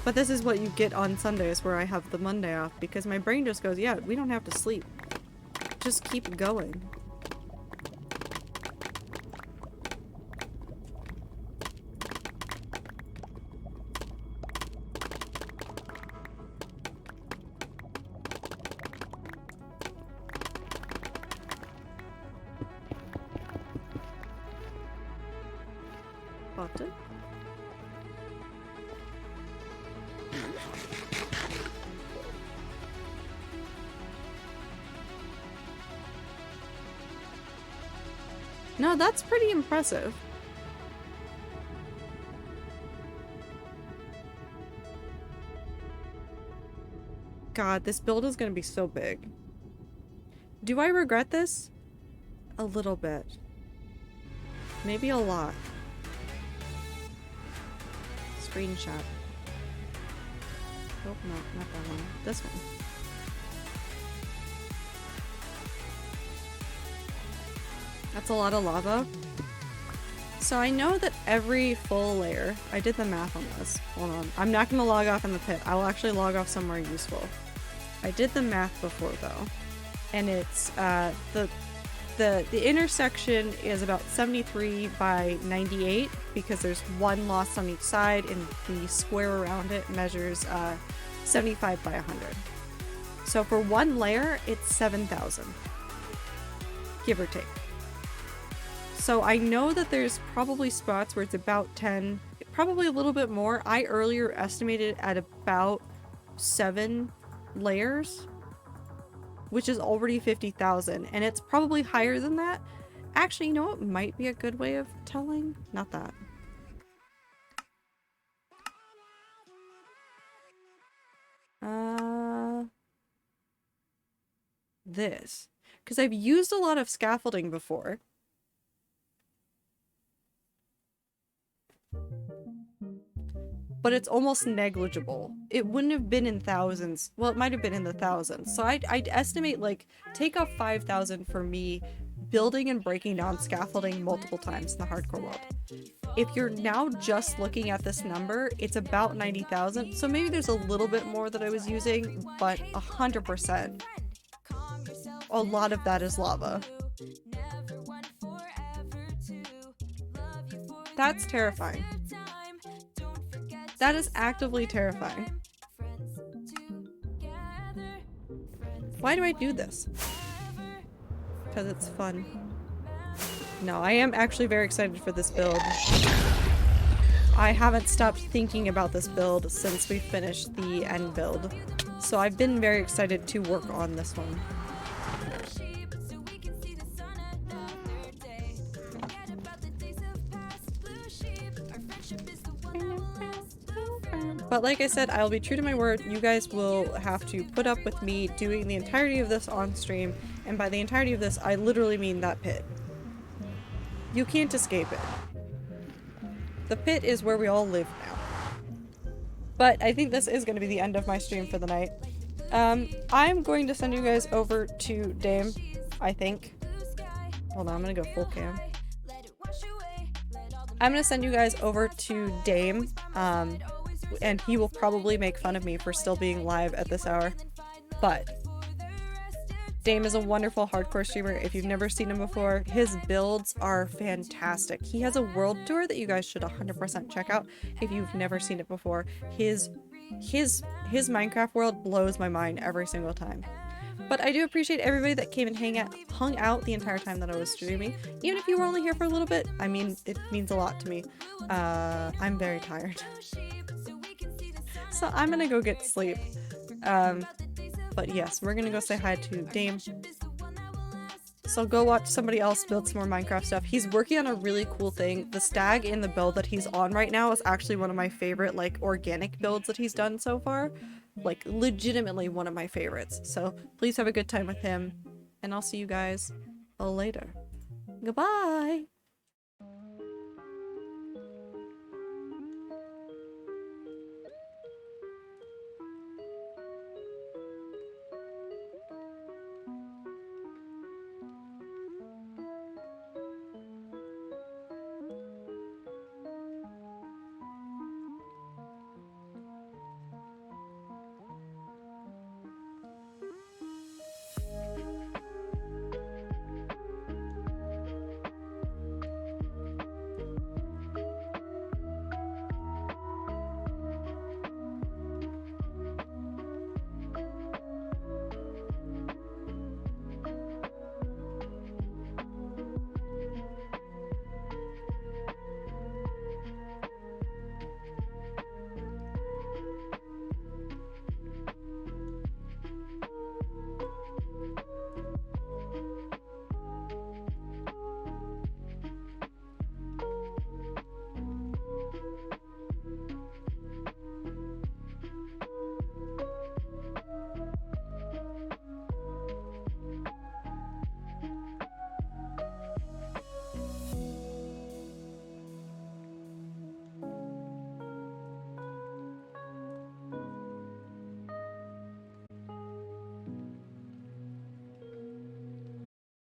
S1: But this is what you get on Sundays where I have the Monday off because my brain just goes, yeah, we don't have to sleep. Just keep going. Button. No, that's pretty impressive. God, this build is gonna be so big. Do I regret this? A little bit. Maybe a lot. Screenshot. Oh, no, not that one. This one. That's a lot of lava. So I know that every full layer, I did the math on this. Hold on. I'm not going to log off in the pit. I will actually log off somewhere useful. I did the math before though. And it's, the intersection is about 73 by 98 because there's one lost on each side and the square around it measures 75 by 100. So for one layer, it's 7,000. Give or take. So I know that there's probably spots where it's about 10, probably a little bit more. I earlier estimated at about 7 layers, which is already 50,000, and it's probably higher than that. Actually, you know what might be a good way of telling? Not that. This. Because I've used a lot of scaffolding before. But it's almost negligible. It wouldn't have been in thousands. Well, it might have been in the thousands. So I'd estimate, like, take off 5,000 for me building and breaking down scaffolding multiple times in the hardcore world. If you're now just looking at this number, it's about 90,000. So maybe there's a little bit more that I was using, but 100%. A lot of that is lava. That's terrifying. That is actively terrifying. Why do I do this? Because it's fun. No, I am actually very excited for this build. I haven't stopped thinking about this build since we finished the end build. So I've been very excited to work on this one. But like I said, I'll be true to my word. You guys will have to put up with me doing the entirety of this on stream. And by the entirety of this, I literally mean that pit. You can't escape it. The pit is where we all live now. But I think this is going to be the end of my stream for the night. I'm going to send you guys over to Dame, I think. Hold on, I'm going to go full cam. I'm going to send you guys over to Dame. And he will probably make fun of me for still being live at this hour. But Dame is a wonderful hardcore streamer. If you've never seen him before, his builds are fantastic. He has a world tour that you guys should 100% check out if you've never seen it before. His Minecraft world blows my mind every single time. But I do appreciate everybody that came and hung out the entire time that I was streaming. Even if you were only here for a little bit, I mean, it means a lot to me. I'm very tired. So I'm gonna go get sleep. But yes, we're gonna go say hi to Dame. So go watch somebody else build some more Minecraft stuff. He's working on a really cool thing. The stag in the build that he's on right now is actually one of my favorite, like, organic builds that he's done so far. Like, legitimately one of my favorites. So please have a good time with him. And I'll see you guys later. Goodbye!